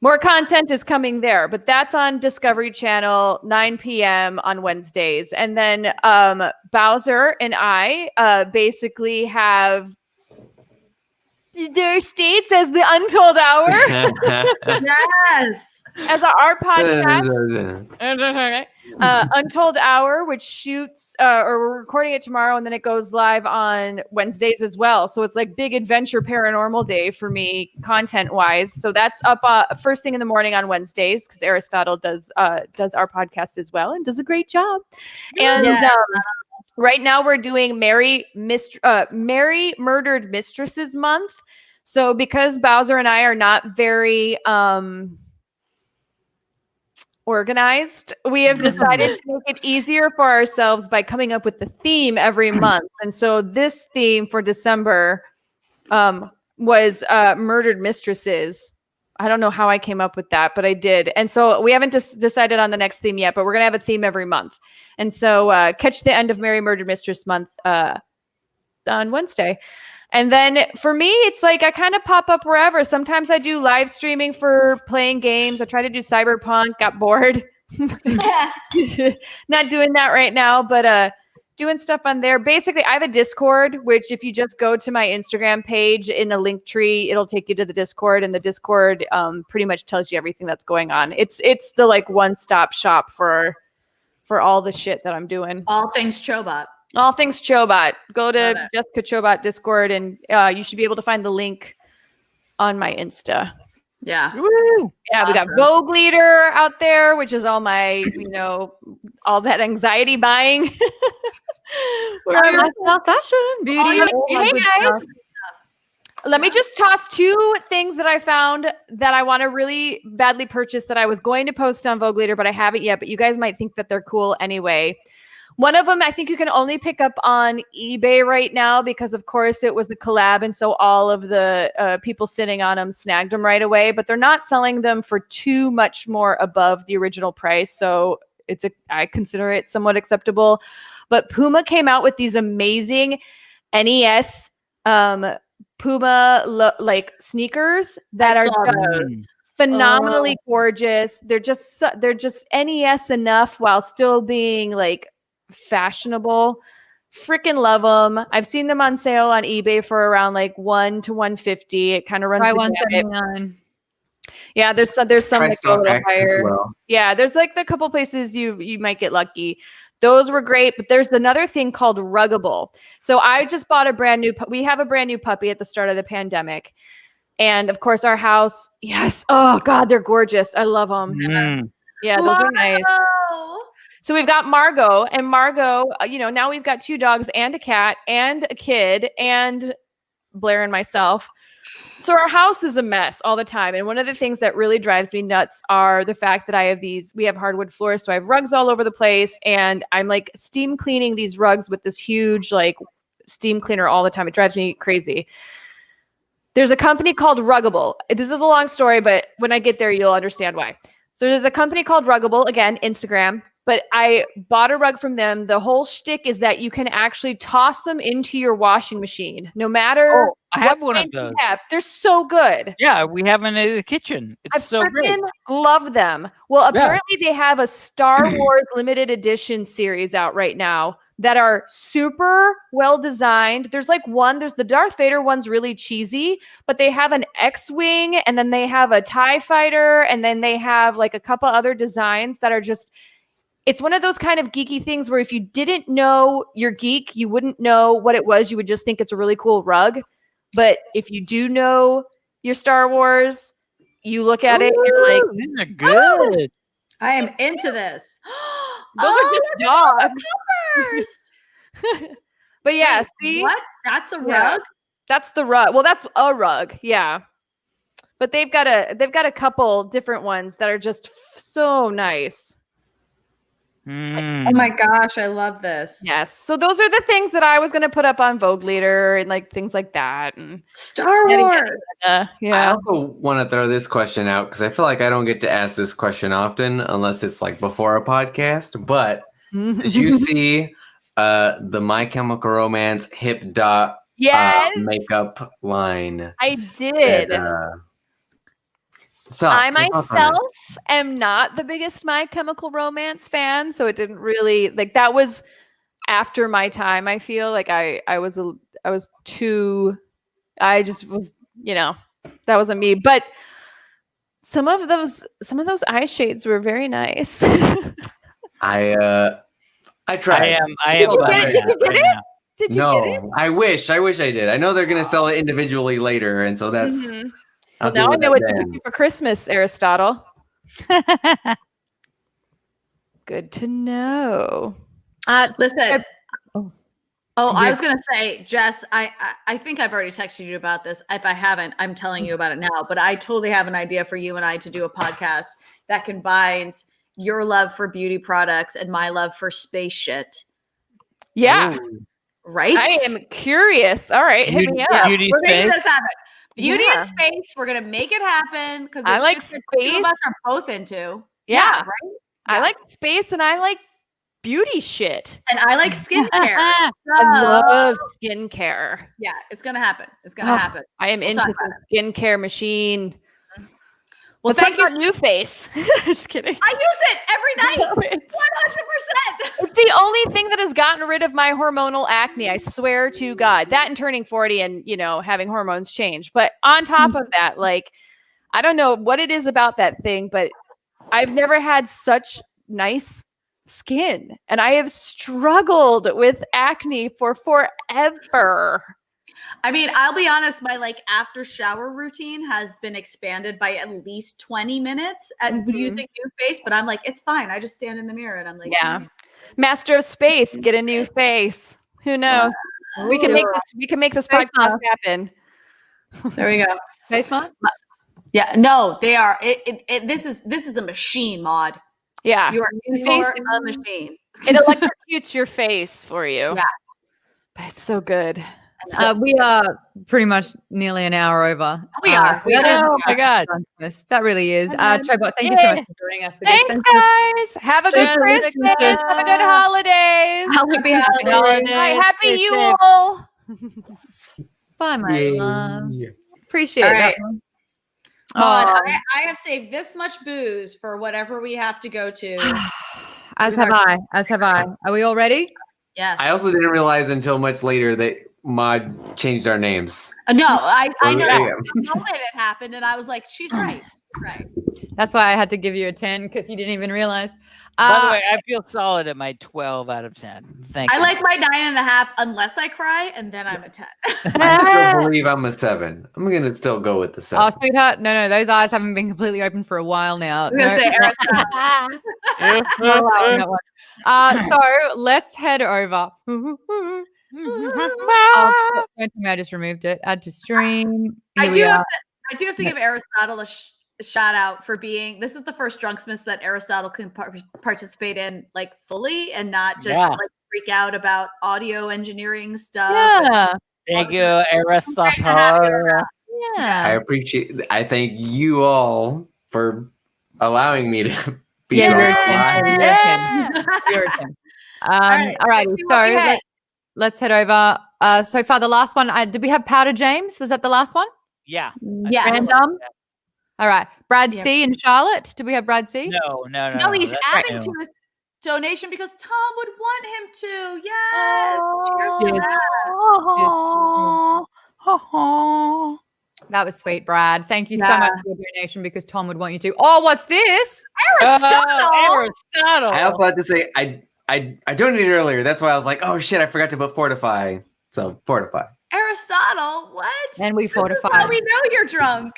more content is coming there, but that's on Discovery Channel, 9 p.m. on Wednesdays. And then Bowser and I basically have their states as the Untold Hour. Yes. As our podcast. Untold Hour, which shoots, or we're recording it tomorrow, and then it goes live on Wednesdays as well. So it's like big adventure paranormal day for me, content-wise. So that's up first thing in the morning on Wednesdays, because Aristotle does our podcast as well and does a great job. And right now we're doing Merry Murdered Mistresses Month. So because Bowser and I are not very organized, we have decided to make it easier for ourselves by coming up with the theme every month. And so this theme for December was Murdered Mistresses. I don't know how I came up with that, but I did. And so we haven't decided on the next theme yet, but we're going to have a theme every month. And so catch the end of Merry Murdered Mistress Month on Wednesday. And then for me, it's like I kind of pop up wherever. Sometimes I do live streaming for playing games. I try to do Cyberpunk, got bored. Not doing that right now, but doing stuff on there. Basically, I have a Discord, which if you just go to my Instagram page in a link tree, it'll take you to the Discord. And the Discord pretty much tells you everything that's going on. It's the like one-stop shop for all the shit that I'm doing. All things Chobot. All things Chobot. Go to Jessica Chobot Discord, and you should be able to find the link on my Insta. Yeah. Woo! Yeah, we got Vogue Leader out there, which is all my, all that anxiety buying. Lifestyle, fashion, beauty. Hey guys. Let me just toss 2 things that I found that I want to really badly purchase that I was going to post on Vogue Leader, but I haven't yet. But you guys might think that they're cool anyway. One of them, I think you can only pick up on eBay right now because, of course, it was a collab. And so all of the people sitting on them snagged them right away. But they're not selling them for too much more above the original price. So I consider it somewhat acceptable. But Puma came out with these amazing NES Puma sneakers that are just phenomenally gorgeous. They're just NES enough while still being like fashionable. Freaking love them. I've seen them on sale on eBay for around like $1 to $150. It kind of runs $179. Yeah, there's some that go a little higher. Well. Yeah, there's like a couple places you might get lucky. Those were great, but there's another thing called Ruggable. So I just bought we have a brand new puppy at the start of the pandemic. And of course our house, yes. Oh God, they're gorgeous. I love them. Yeah, those are nice. So we've got Margot, and Margot, now we've got 2 dogs and a cat and a kid and Blair and myself. So our house is a mess all the time. And one of the things that really drives me nuts are the fact that we have hardwood floors. So I have rugs all over the place, and I'm like steam cleaning these rugs with this huge like steam cleaner all the time. It drives me crazy. There's a company called Ruggable. This is a long story, but when I get there, you'll understand why. So there's a company called Ruggable, again, Instagram. But I bought a rug from them. The whole shtick is that you can actually toss them into your washing machine, no matter. Oh, I have one of those. They're so good. Yeah, we have them in the kitchen. It's so great. Love them. Well, apparently they have a Star Wars limited edition series out right now that are super well designed. There's the Darth Vader one's really cheesy, but they have an X-Wing, and then they have a TIE fighter, and then they have like a couple other designs that are just. It's one of those kind of geeky things where if you didn't know you're geek, you wouldn't know what it was. You would just think it's a really cool rug. But if you do know your Star Wars, you look at it and you're like, these are good. I am into this. Those are just dogs. But yeah, see? What? That's a rug? That's the rug. Well, that's a rug. Yeah. But they've got a couple different ones that are just so nice. Mm. Oh my gosh, I love this. Yes. So those are the things that I was going to put up on Vogue Leader and like things like that. And Star Wars. I Yeah. also want to throw this question out because I feel like I don't get to ask this question often unless it's like before a podcast. But did you see the My Chemical Romance Hip Dot Yes. makeup line? I did. I myself am not the biggest My Chemical Romance fan, so it didn't really like that was after my time. I feel like I just was, you know, that wasn't me. But some of those eye shades were very nice. I tried. Did you get it? Did you get it? I wish I did. I know they're gonna sell it individually later, and so that's. Well, now I know what to get you for Christmas, Aristotle. Good to know. Listen. I was gonna say, Jess, I think I've already texted you about this. If I haven't, I'm telling you about it now. But I totally have an idea for you and I to do a podcast that combines your love for beauty products and my love for space shit. Yeah. Ooh. Right? I am curious. All right, hit me up. We're making this happen. Beauty and space. We're gonna make it happen because I like space. The two of us are both into. Yeah. Right. I like space and I like beauty shit. And I like skincare. I love skincare. Yeah, it's gonna happen. It's gonna happen. I am into the skincare machine. Well, thank you, New Face. Just kidding. I use it every night. 100%. It's the only thing that has gotten rid of my hormonal acne. I swear to God. That and turning 40 and, you know, having hormones change. But on top of that, like, I don't know what it is about that thing, but I've never had such nice skin. And I have struggled with acne for forever. I mean, I'll be honest, my like after shower routine has been expanded by at least 20 minutes at using New Face, but I'm like, it's fine. I just stand in the mirror and I'm like, yeah. Master of Space, get a new face. Who knows? We can make this podcast happen. There we go. Face masks? Yeah, no, they are. This is a machine, Maude. Yeah. You are a machine. It electrocutes your face for you. Yeah. But it's so good. We are pretty much nearly an hour over. We are. Oh my God. That really is. Chobot, thank you so much for joining us. Thanks, guys. Have a good Christmas. Have a good holidays. Happy holidays. Happy Yule. Bye, my love. Appreciate right. that one. I have saved this much booze for whatever we have to go to. As have I. Are we all ready? Yes. I also didn't realize until much later that Maude changed our names. No, I know. Yeah. The moment it happened, and I was like, she's right. Right. That's why I had to give you a 10 because you didn't even realize. By the way, I feel solid at my 12 out of 10. Thank you. I like my 9.5 unless I cry, and then I'm a 10. I still believe I'm a 7. I'm going to still go with the 7. Oh, sweetheart. No, those eyes haven't been completely open for a while now. I'm going to say Aristotle. So let's head over. I just removed it. Add to stream. I do have to give Aristotle a shout out for being. This is the first Drunksmas that Aristotle can participate in like fully and not just like freak out about audio engineering stuff. Yeah. Thank you, Aristotle. Yeah. I thank you all for allowing me to be You're on. a 10. All righty. So let's head over. So far, the last one. Did we have Powder James? Was that the last one? Yeah. Yes. Random. All right. Brad C and Charlotte. Did we have Brad C? No. No, he's adding to his donation because Tom would want him to. Yes. Cheers to that. That was sweet, Brad. Thank you so much for your donation because Tom would want you to. Oh, what's this? Aristotle. I also had to say I donated earlier. That's why I was like, oh shit, I forgot to put Fortify. So Fortify. Aristotle, what? And we fortified. Well, we know you're drunk.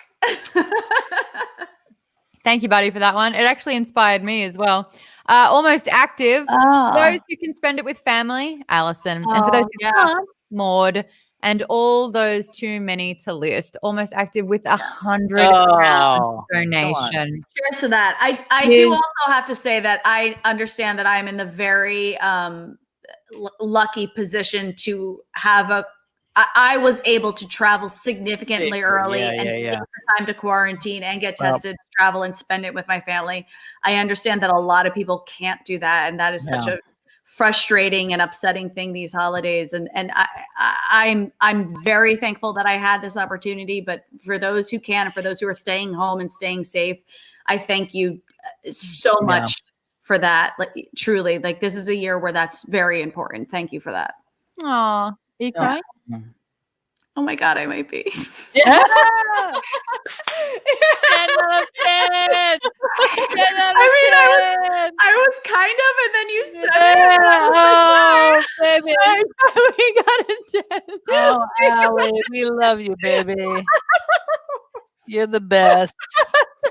Thank you, buddy, for that one. It actually inspired me as well. Almost active. Those who can spend it with family, Allison. And for those who can't, Maude and all those too many to list. Almost active with 100 donation. Cheers to that. I do also have to say that I understand that I'm in the very lucky position to have I was able to travel significantly early and take the time to quarantine and get tested, to travel and spend it with my family. I understand that a lot of people can't do that, and that is such a frustrating and upsetting thing these holidays. And I'm very thankful that I had this opportunity. But for those who can, and for those who are staying home and staying safe, I thank you so much for that. Like, truly, like, this is a year where that's very important. Thank you for that. Aw, are you crying? Oh my God, I might be. 10 out of 10. 10 out of 10. I was kind of, and then you said it. Oh, baby. We got a 10. Oh, Allie, we love you, baby. You're the best. That's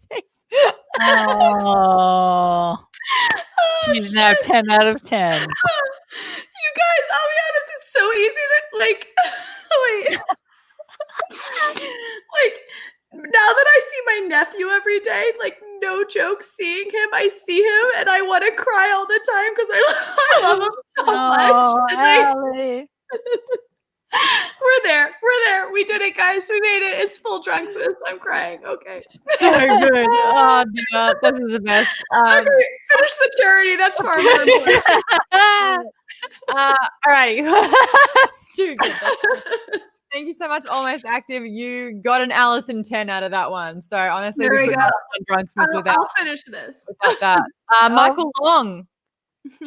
amazing. Oh, she's now 10 out of 10. You guys, I'll be honest, it's so easy to like wait. Like, now that I see my nephew every day, like, no joke, seeing him, I see him and I want to cry all the time because I love him so much. Allie. We're there. We did it, guys. We made it. It's full Drunksmas. I'm crying. Okay. So good. Oh, dear. This is the best. Okay, finish the charity. That's far more important. All righty. That's too good. Thank you so much, Almost Active. You got an Allison 10 out of that one. So honestly, there we go. I'll finish this. Without that. Michael Long.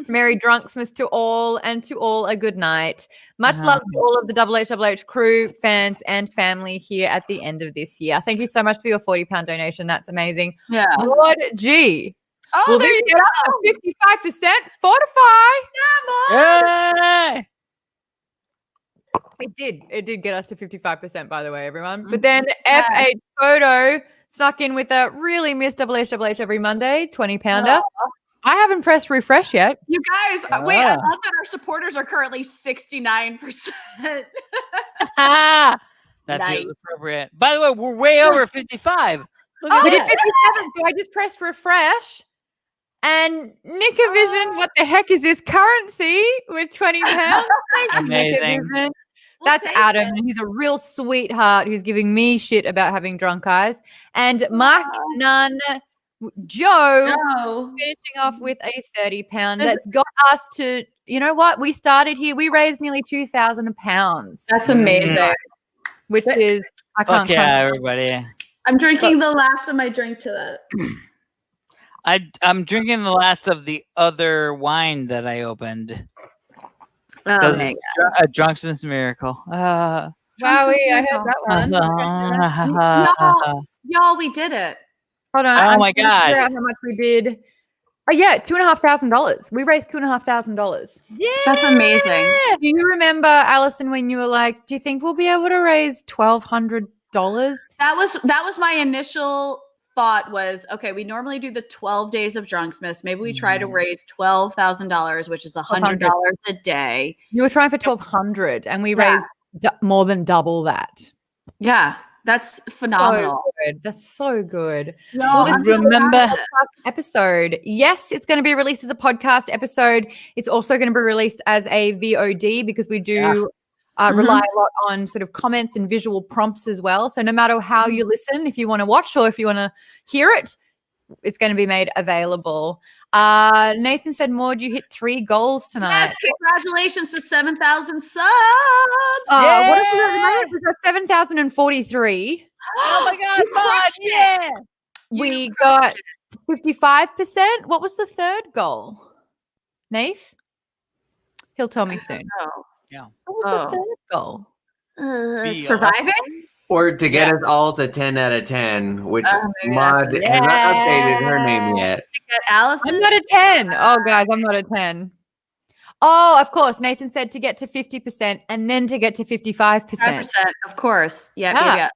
Merry Drunksmas to all, and to all a good night. Much love to all of the HHH crew, fans, and family here at the end of this year. Thank you so much for your £40 donation. That's amazing. Yeah. Lord G. Oh, will there this you get up to 55%? Fortify. Yeah, Yay! It did get us to 55%, by the way, everyone. But then F8 Photo snuck in with a really missed HHH every Monday, 20-pounder. I haven't pressed refresh yet. You guys, wait, I love that our supporters are currently 69%. That Nice. feels appropriate. By the way, we're way over 55. Look at We did that. 57, so I just pressed refresh. And Nickavision, what the heck is this currency with 20 pounds? Thanks, Amazing. Nickavision. That's Adam. And he's a real sweetheart who's giving me shit about having drunk eyes. And Mark Nunn Joe finishing off with a 30-pound. That's got us to, you know what? We started here. We raised nearly £2,000. That's amazing. Which is, I can't. Everybody. I'm drinking the last of my drink to that. I'm drinking the last of the other wine that I opened. Oh, It's a Drunksmas miracle. Wowie, I heard that one. Y'all, we did it. Hold on. Oh my God. Figure out how much we did. Oh yeah, $2,500. We raised $2,500. Yeah, that's amazing. Do you remember, Allison, when you were like, "Do you think we'll be able to raise $1,200?" That was my initial thought. Was okay. We normally do the 12 days of Drunksmas. Maybe we try to raise $12,000, which is $100 a day. You were trying for $1,200, and we raised more than double that. Yeah. That's phenomenal. So good. That's so good. No, well, remember episode. Yes, it's going to be released as a podcast episode. It's also going to be released as a VOD because we do rely a lot on sort of comments and visual prompts as well. So no matter how you listen, if you want to watch or if you want to hear it, it's going to be made available. Nathan said, Maude, you hit 3 goals tonight. Yes, congratulations to 7,000 subs. What is it? We've got 7,043. Oh my God, Maude, we got 55%. What was the third goal? Nath? He'll tell me soon. Yeah. What was the third goal? Surviving? Or to get us all to 10 out of 10, which Maude has not updated her name yet. To get Allison? I'm not a 10. Oh, guys, I'm not a 10. Oh, of course. Nathan said to get to 50% and then to get to 55%. 5%, of course. Yeah.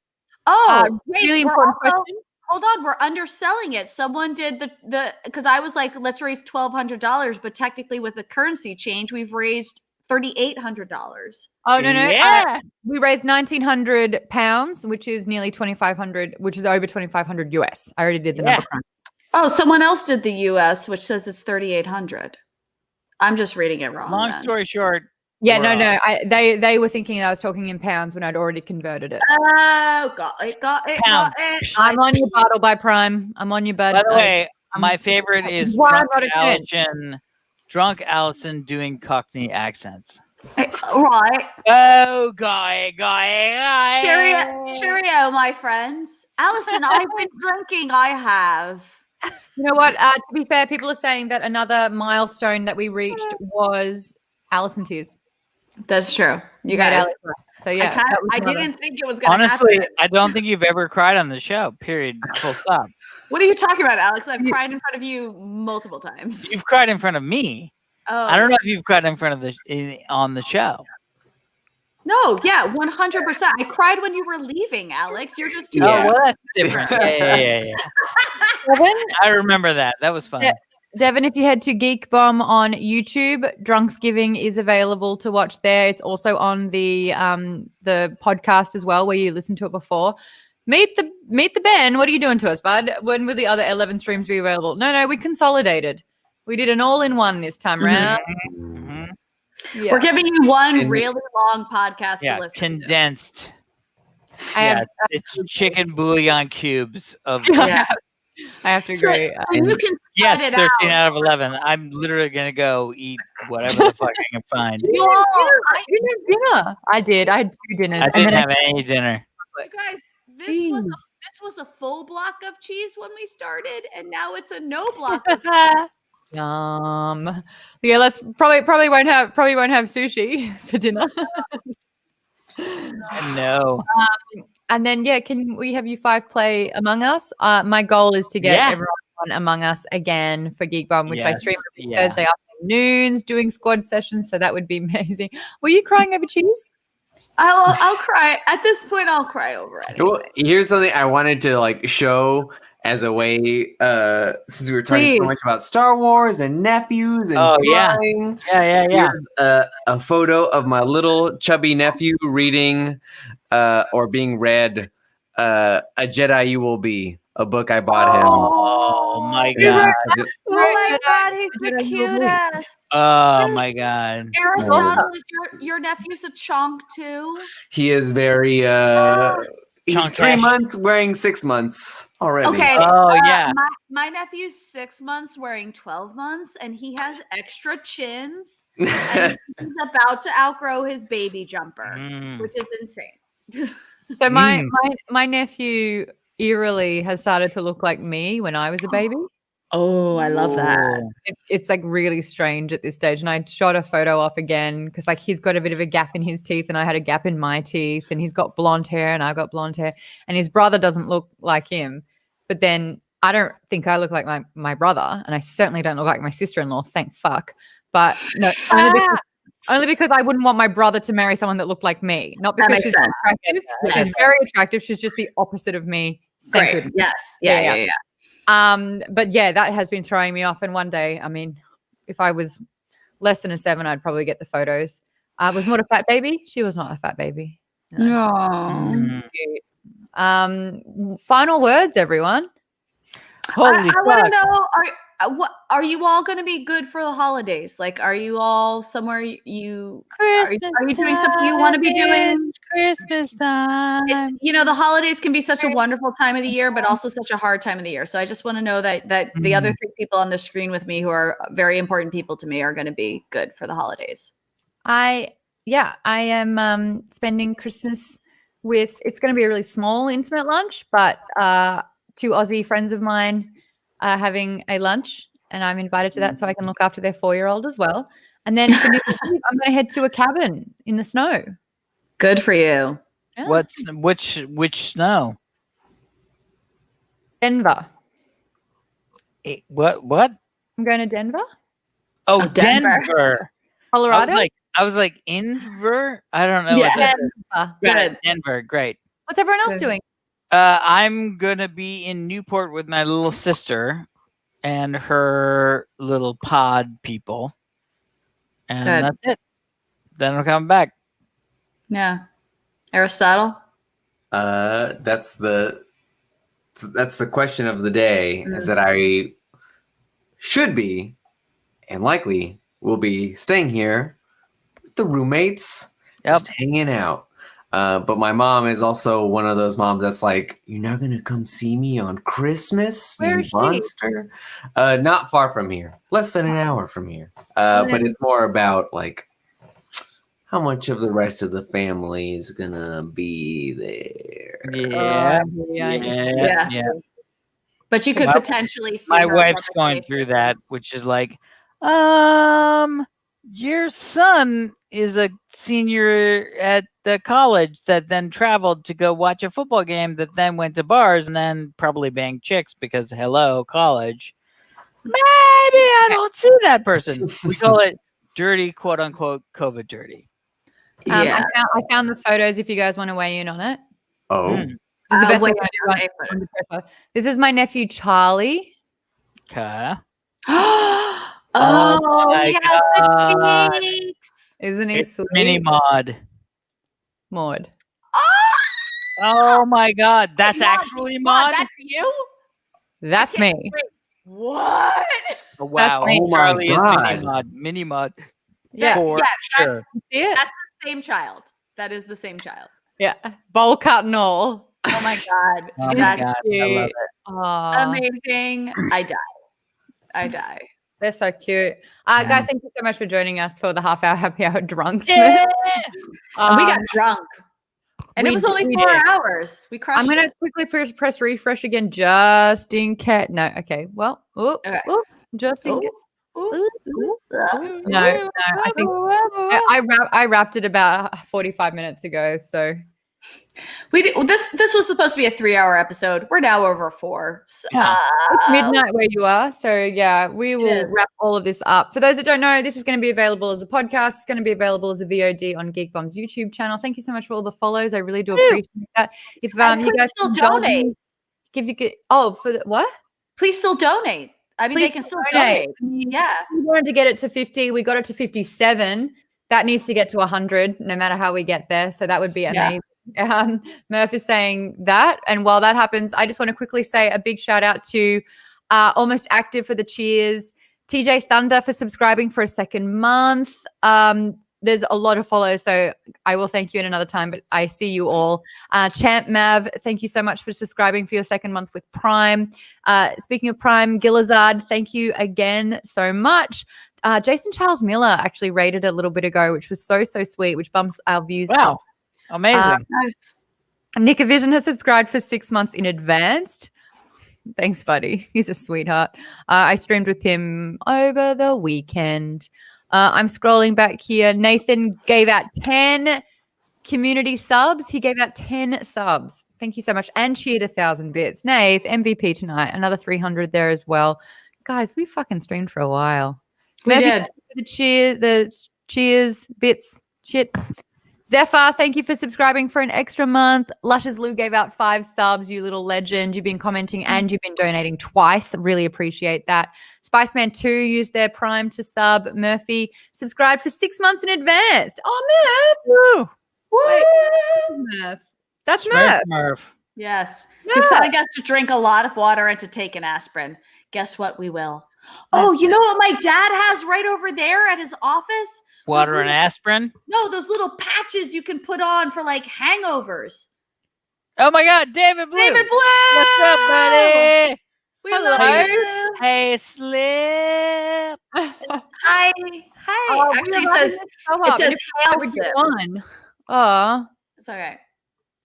Oh, wait, really important question. Hold on, we're underselling it. Someone did the because I was like, let's raise $1,200, but technically with the currency change, we've raised $3,800. Oh no. Yeah. We raised £1,900, which is nearly 2,500, which is over 2,500 US. I already did the number crunch. Oh, someone else did the US, which says it's 3,800. I'm just reading it wrong. Long then. story short. Yeah, no. They were thinking I was talking in pounds when I'd already converted it. Oh, got it. I'm on your bottle by Prime. I'm on your bud. By the way, my favorite is Why Drunk Allison doing Cockney accents. Right. Oh, guy. Cheerio, my friends. Allison, I've been drinking. I have. You know what? To be fair, people are saying that another milestone that we reached was Allison tears. That's true. You guys. So yeah, I didn't think it was going to happen. Honestly, I don't think you've ever cried on the show. Period. Full stop. What are you talking about, Alex? I've cried in front of you multiple times. You've cried in front of me. Oh. I don't know if you've cried in front of on the show. No, yeah, 100%. I cried when you were leaving, Alex. You're just too. Oh, well, that's different. Yeah. Devin, I remember that. That was fun. Devin, if you head to Geek Bomb on YouTube, Drunksgiving is available to watch there. It's also on the podcast as well, where you listened to it before. Meet the Ben. What are you doing to us, bud? When will the other 11 streams be available? No, we consolidated. We did an all-in-one this time round. Mm-hmm. Yeah. We're giving you one really long podcast to listen condensed. to. It's chicken bouillon cubes of. I have to agree. So you can yes, 13 out of 11. I'm literally gonna go eat whatever the fuck I can find. You had dinner. I did. I had 2 dinners. I didn't have any dinner. You guys, this was a full block of cheese when we started, and now it's a no block of cheese. Yeah, let's probably won't have sushi for dinner. No. And then can we have you 5 play Among Us? My goal is to get everyone on Among Us again for Geek Bomb, which I stream every Thursday afternoons doing squad sessions. So that would be amazing. Were you crying over cheese? I'll cry. At this point, I'll cry over it. Well, here's something I wanted to show as a way, since we were talking so much about Star Wars and nephews and crying. Here's a photo of my little chubby nephew reading or being read A Jedi You Will Be, a book I bought him. Oh my god. Oh my god, he's the cutest. Oh my god. Aristotle, is your nephew's a chonk too? He is very he's 3 months wearing 6 months already. Okay. Oh yeah. My nephew's 6 months wearing 12 months, and he has extra chins. And he's about to outgrow his baby jumper, which is insane. So my nephew eerily has started to look like me when I was a baby. Oh, I love that. It's like really strange at this stage. And I shot a photo off again because he's got a bit of a gap in his teeth and I had a gap in my teeth, and he's got blonde hair and I've got blonde hair, and his brother doesn't look like him. But then I don't think I look like my brother, and I certainly don't look like my sister-in-law. Thank fuck. But no, only because I wouldn't want my brother to marry someone that looked like me. Not because she's attractive. She's very attractive. She's just the opposite of me. Thank goodness. Yes. Yeah. But that has been throwing me off. And one day, I mean, if I was less than a 7, I'd probably get the photos. Was Maude a fat baby? She was not a fat baby. No. Final words, everyone. Holy fuck. I want to know, are you all going to be good for the holidays? Like, are you all somewhere are you doing something you want to be doing? Christmas time. The holidays can be such a wonderful time of the year, but also such a hard time of the year. So I just want to know that the other 3 people on the screen with me who are very important people to me are going to be good for the holidays. I am spending Christmas with, it's going to be a really small, intimate lunch, but 2 Aussie friends of mine are having a lunch, and I'm invited to that so I can look after their 4-year-old as well. And then for New Year's Eve, I'm going to head to a cabin in the snow. Good for you. Yeah. Which snow? Denver. What? I'm going to Denver. Oh, Denver. Colorado? I was like, Inver? I don't know. Yeah. Good. Denver. Great. What's everyone else doing? I'm going to be in Newport with my little sister and her little pod people. And that's it. then I'm coming back. Yeah. Aristotle? That's the question of the day, is that I should be and likely will be staying here with the roommates, just hanging out. But my mom is also one of those moms that's like, "You're not gonna come see me on Christmas, Where you is she? monster." Not far from here, less than an hour from here. But it's more about like how much of the rest of the family is gonna be there. Yeah. But you could potentially see my her wife's from a going safe through distance. that, which is like, your son is a senior at the college that then traveled to go watch a football game that then went to bars and then probably banged chicks because hello, college. Maybe I don't see that person. We call it dirty, quote unquote, COVID dirty. I found the photos if you guys want to weigh in on it. Oh. This is the best way to do it under pressure. This is my nephew Charlie. Okay. Oh, he has the God. cheeks. Isn't he It's sweet? Mini Maude. Maude. Oh my God. That's Maude, actually Maude? That's you? That's me. Wait, what? Oh, wow. me. Oh my Charlie is God. Mini Maude. Mini Maude. Yeah. For sure. See it? That's the same child. That is the same child. Yeah. Bowl cut and all. Oh my God. Oh my That's God. I cute. love it. Aw, amazing. I die. they're so cute. Guys, thank you so much for joining us for the half-hour happy hour drunks. And we got drunk. And it we was only we 4 did. hours. We crushed I'm going to it. quickly press refresh again just in case. No, okay. Well, just in case. No, I think I wrapped it about 45 minutes ago. So We did, this was supposed to be a 3-hour episode. We're now over 4. So, it's midnight where you are. So yeah, we will wrap all of this up. For those that don't know, this is going to be available as a podcast. It's going to be available as a VOD on Geek Bomb's YouTube channel. Thank you so much for all the follows. I really do appreciate that. If you guys still can donate. For the what? Please still donate. I mean, Please they can still donate. Yeah. We wanted to get it to 50. We got it to 57. That needs to get to 100 no matter how we get there. So that would be amazing. Murph is saying that. And while that happens, I just want to quickly say a big shout out to Almost Active for the cheers, TJ Thunder for subscribing for a second month. There's a lot of follows, so I will thank you in another time, but I see you all. Champ Mav, thank you so much for subscribing for your second month with Prime. Speaking of Prime, Gilizard, thank you again so much. Jason Charles Miller actually rated a little bit ago, which was so sweet, which bumps our views up. Amazing. Nice. Nick Vision has subscribed for 6 months in advance. Thanks, buddy. He's a sweetheart. I streamed with him over the weekend. I'm scrolling back here. Nathan gave out 10 community subs. He gave out 10 subs. Thank you so much. And cheered 1,000 bits. Nath, MVP tonight. Another 300 there as well. Guys, we fucking streamed for a while. We Murphy, did. The cheers, bits, shit. Zephyr, thank you for subscribing for an extra month. Luscious Lou gave out 5 subs. You little legend. You've been commenting and you've been donating twice. Really appreciate that. Spiceman 2 used their Prime to sub. Murphy subscribed for 6 months in advance. Oh, Murph. Woo. Murph. That's Murph. Murph. Yes. Yeah. Who's telling us to drink a lot of water and to take an aspirin. Guess what? We will. Oh, you know what my dad has right over there at his office? Water and aspirin? No, those little patches you can put on for like hangovers. Oh my God, David Blue. David Blue. What's up, buddy? We love you. Hey, Slip. Hi. Oh, Actually, it says hail sip. Oh, It's okay.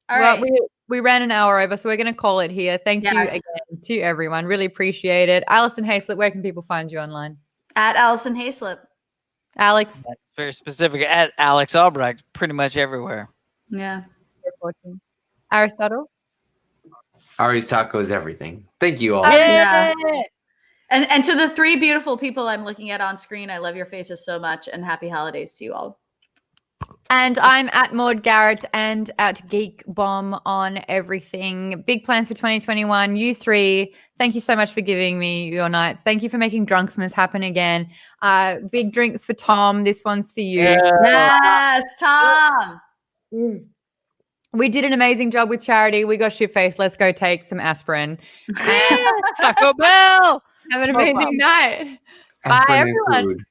All well, right. we ran an hour over, so we're going to call it here. Thank you again to everyone. Really appreciate it. Alison Hayslip, where can people find you online? At Alison Hayslip. Alex. That's very specific. At Alex Albrecht, pretty much everywhere. Yeah. Aristotle. Ari's Tacos, everything. Thank you all. Yeah. And to the 3 beautiful people I'm looking at on screen, I love your faces so much, and happy holidays to you all. And I'm at Maude Garrett and at Geek Bomb on everything. Big plans for 2021. You three, thank you so much for giving me your nights. Thank you for making Drunksmas happen again. Big drinks for Tom. This one's for you. Yes, Tom. We did an amazing job with charity. We got shit-faced. Let's go take some aspirin. Taco Bell. Have an amazing night. Bye, Aspirin and everyone. food.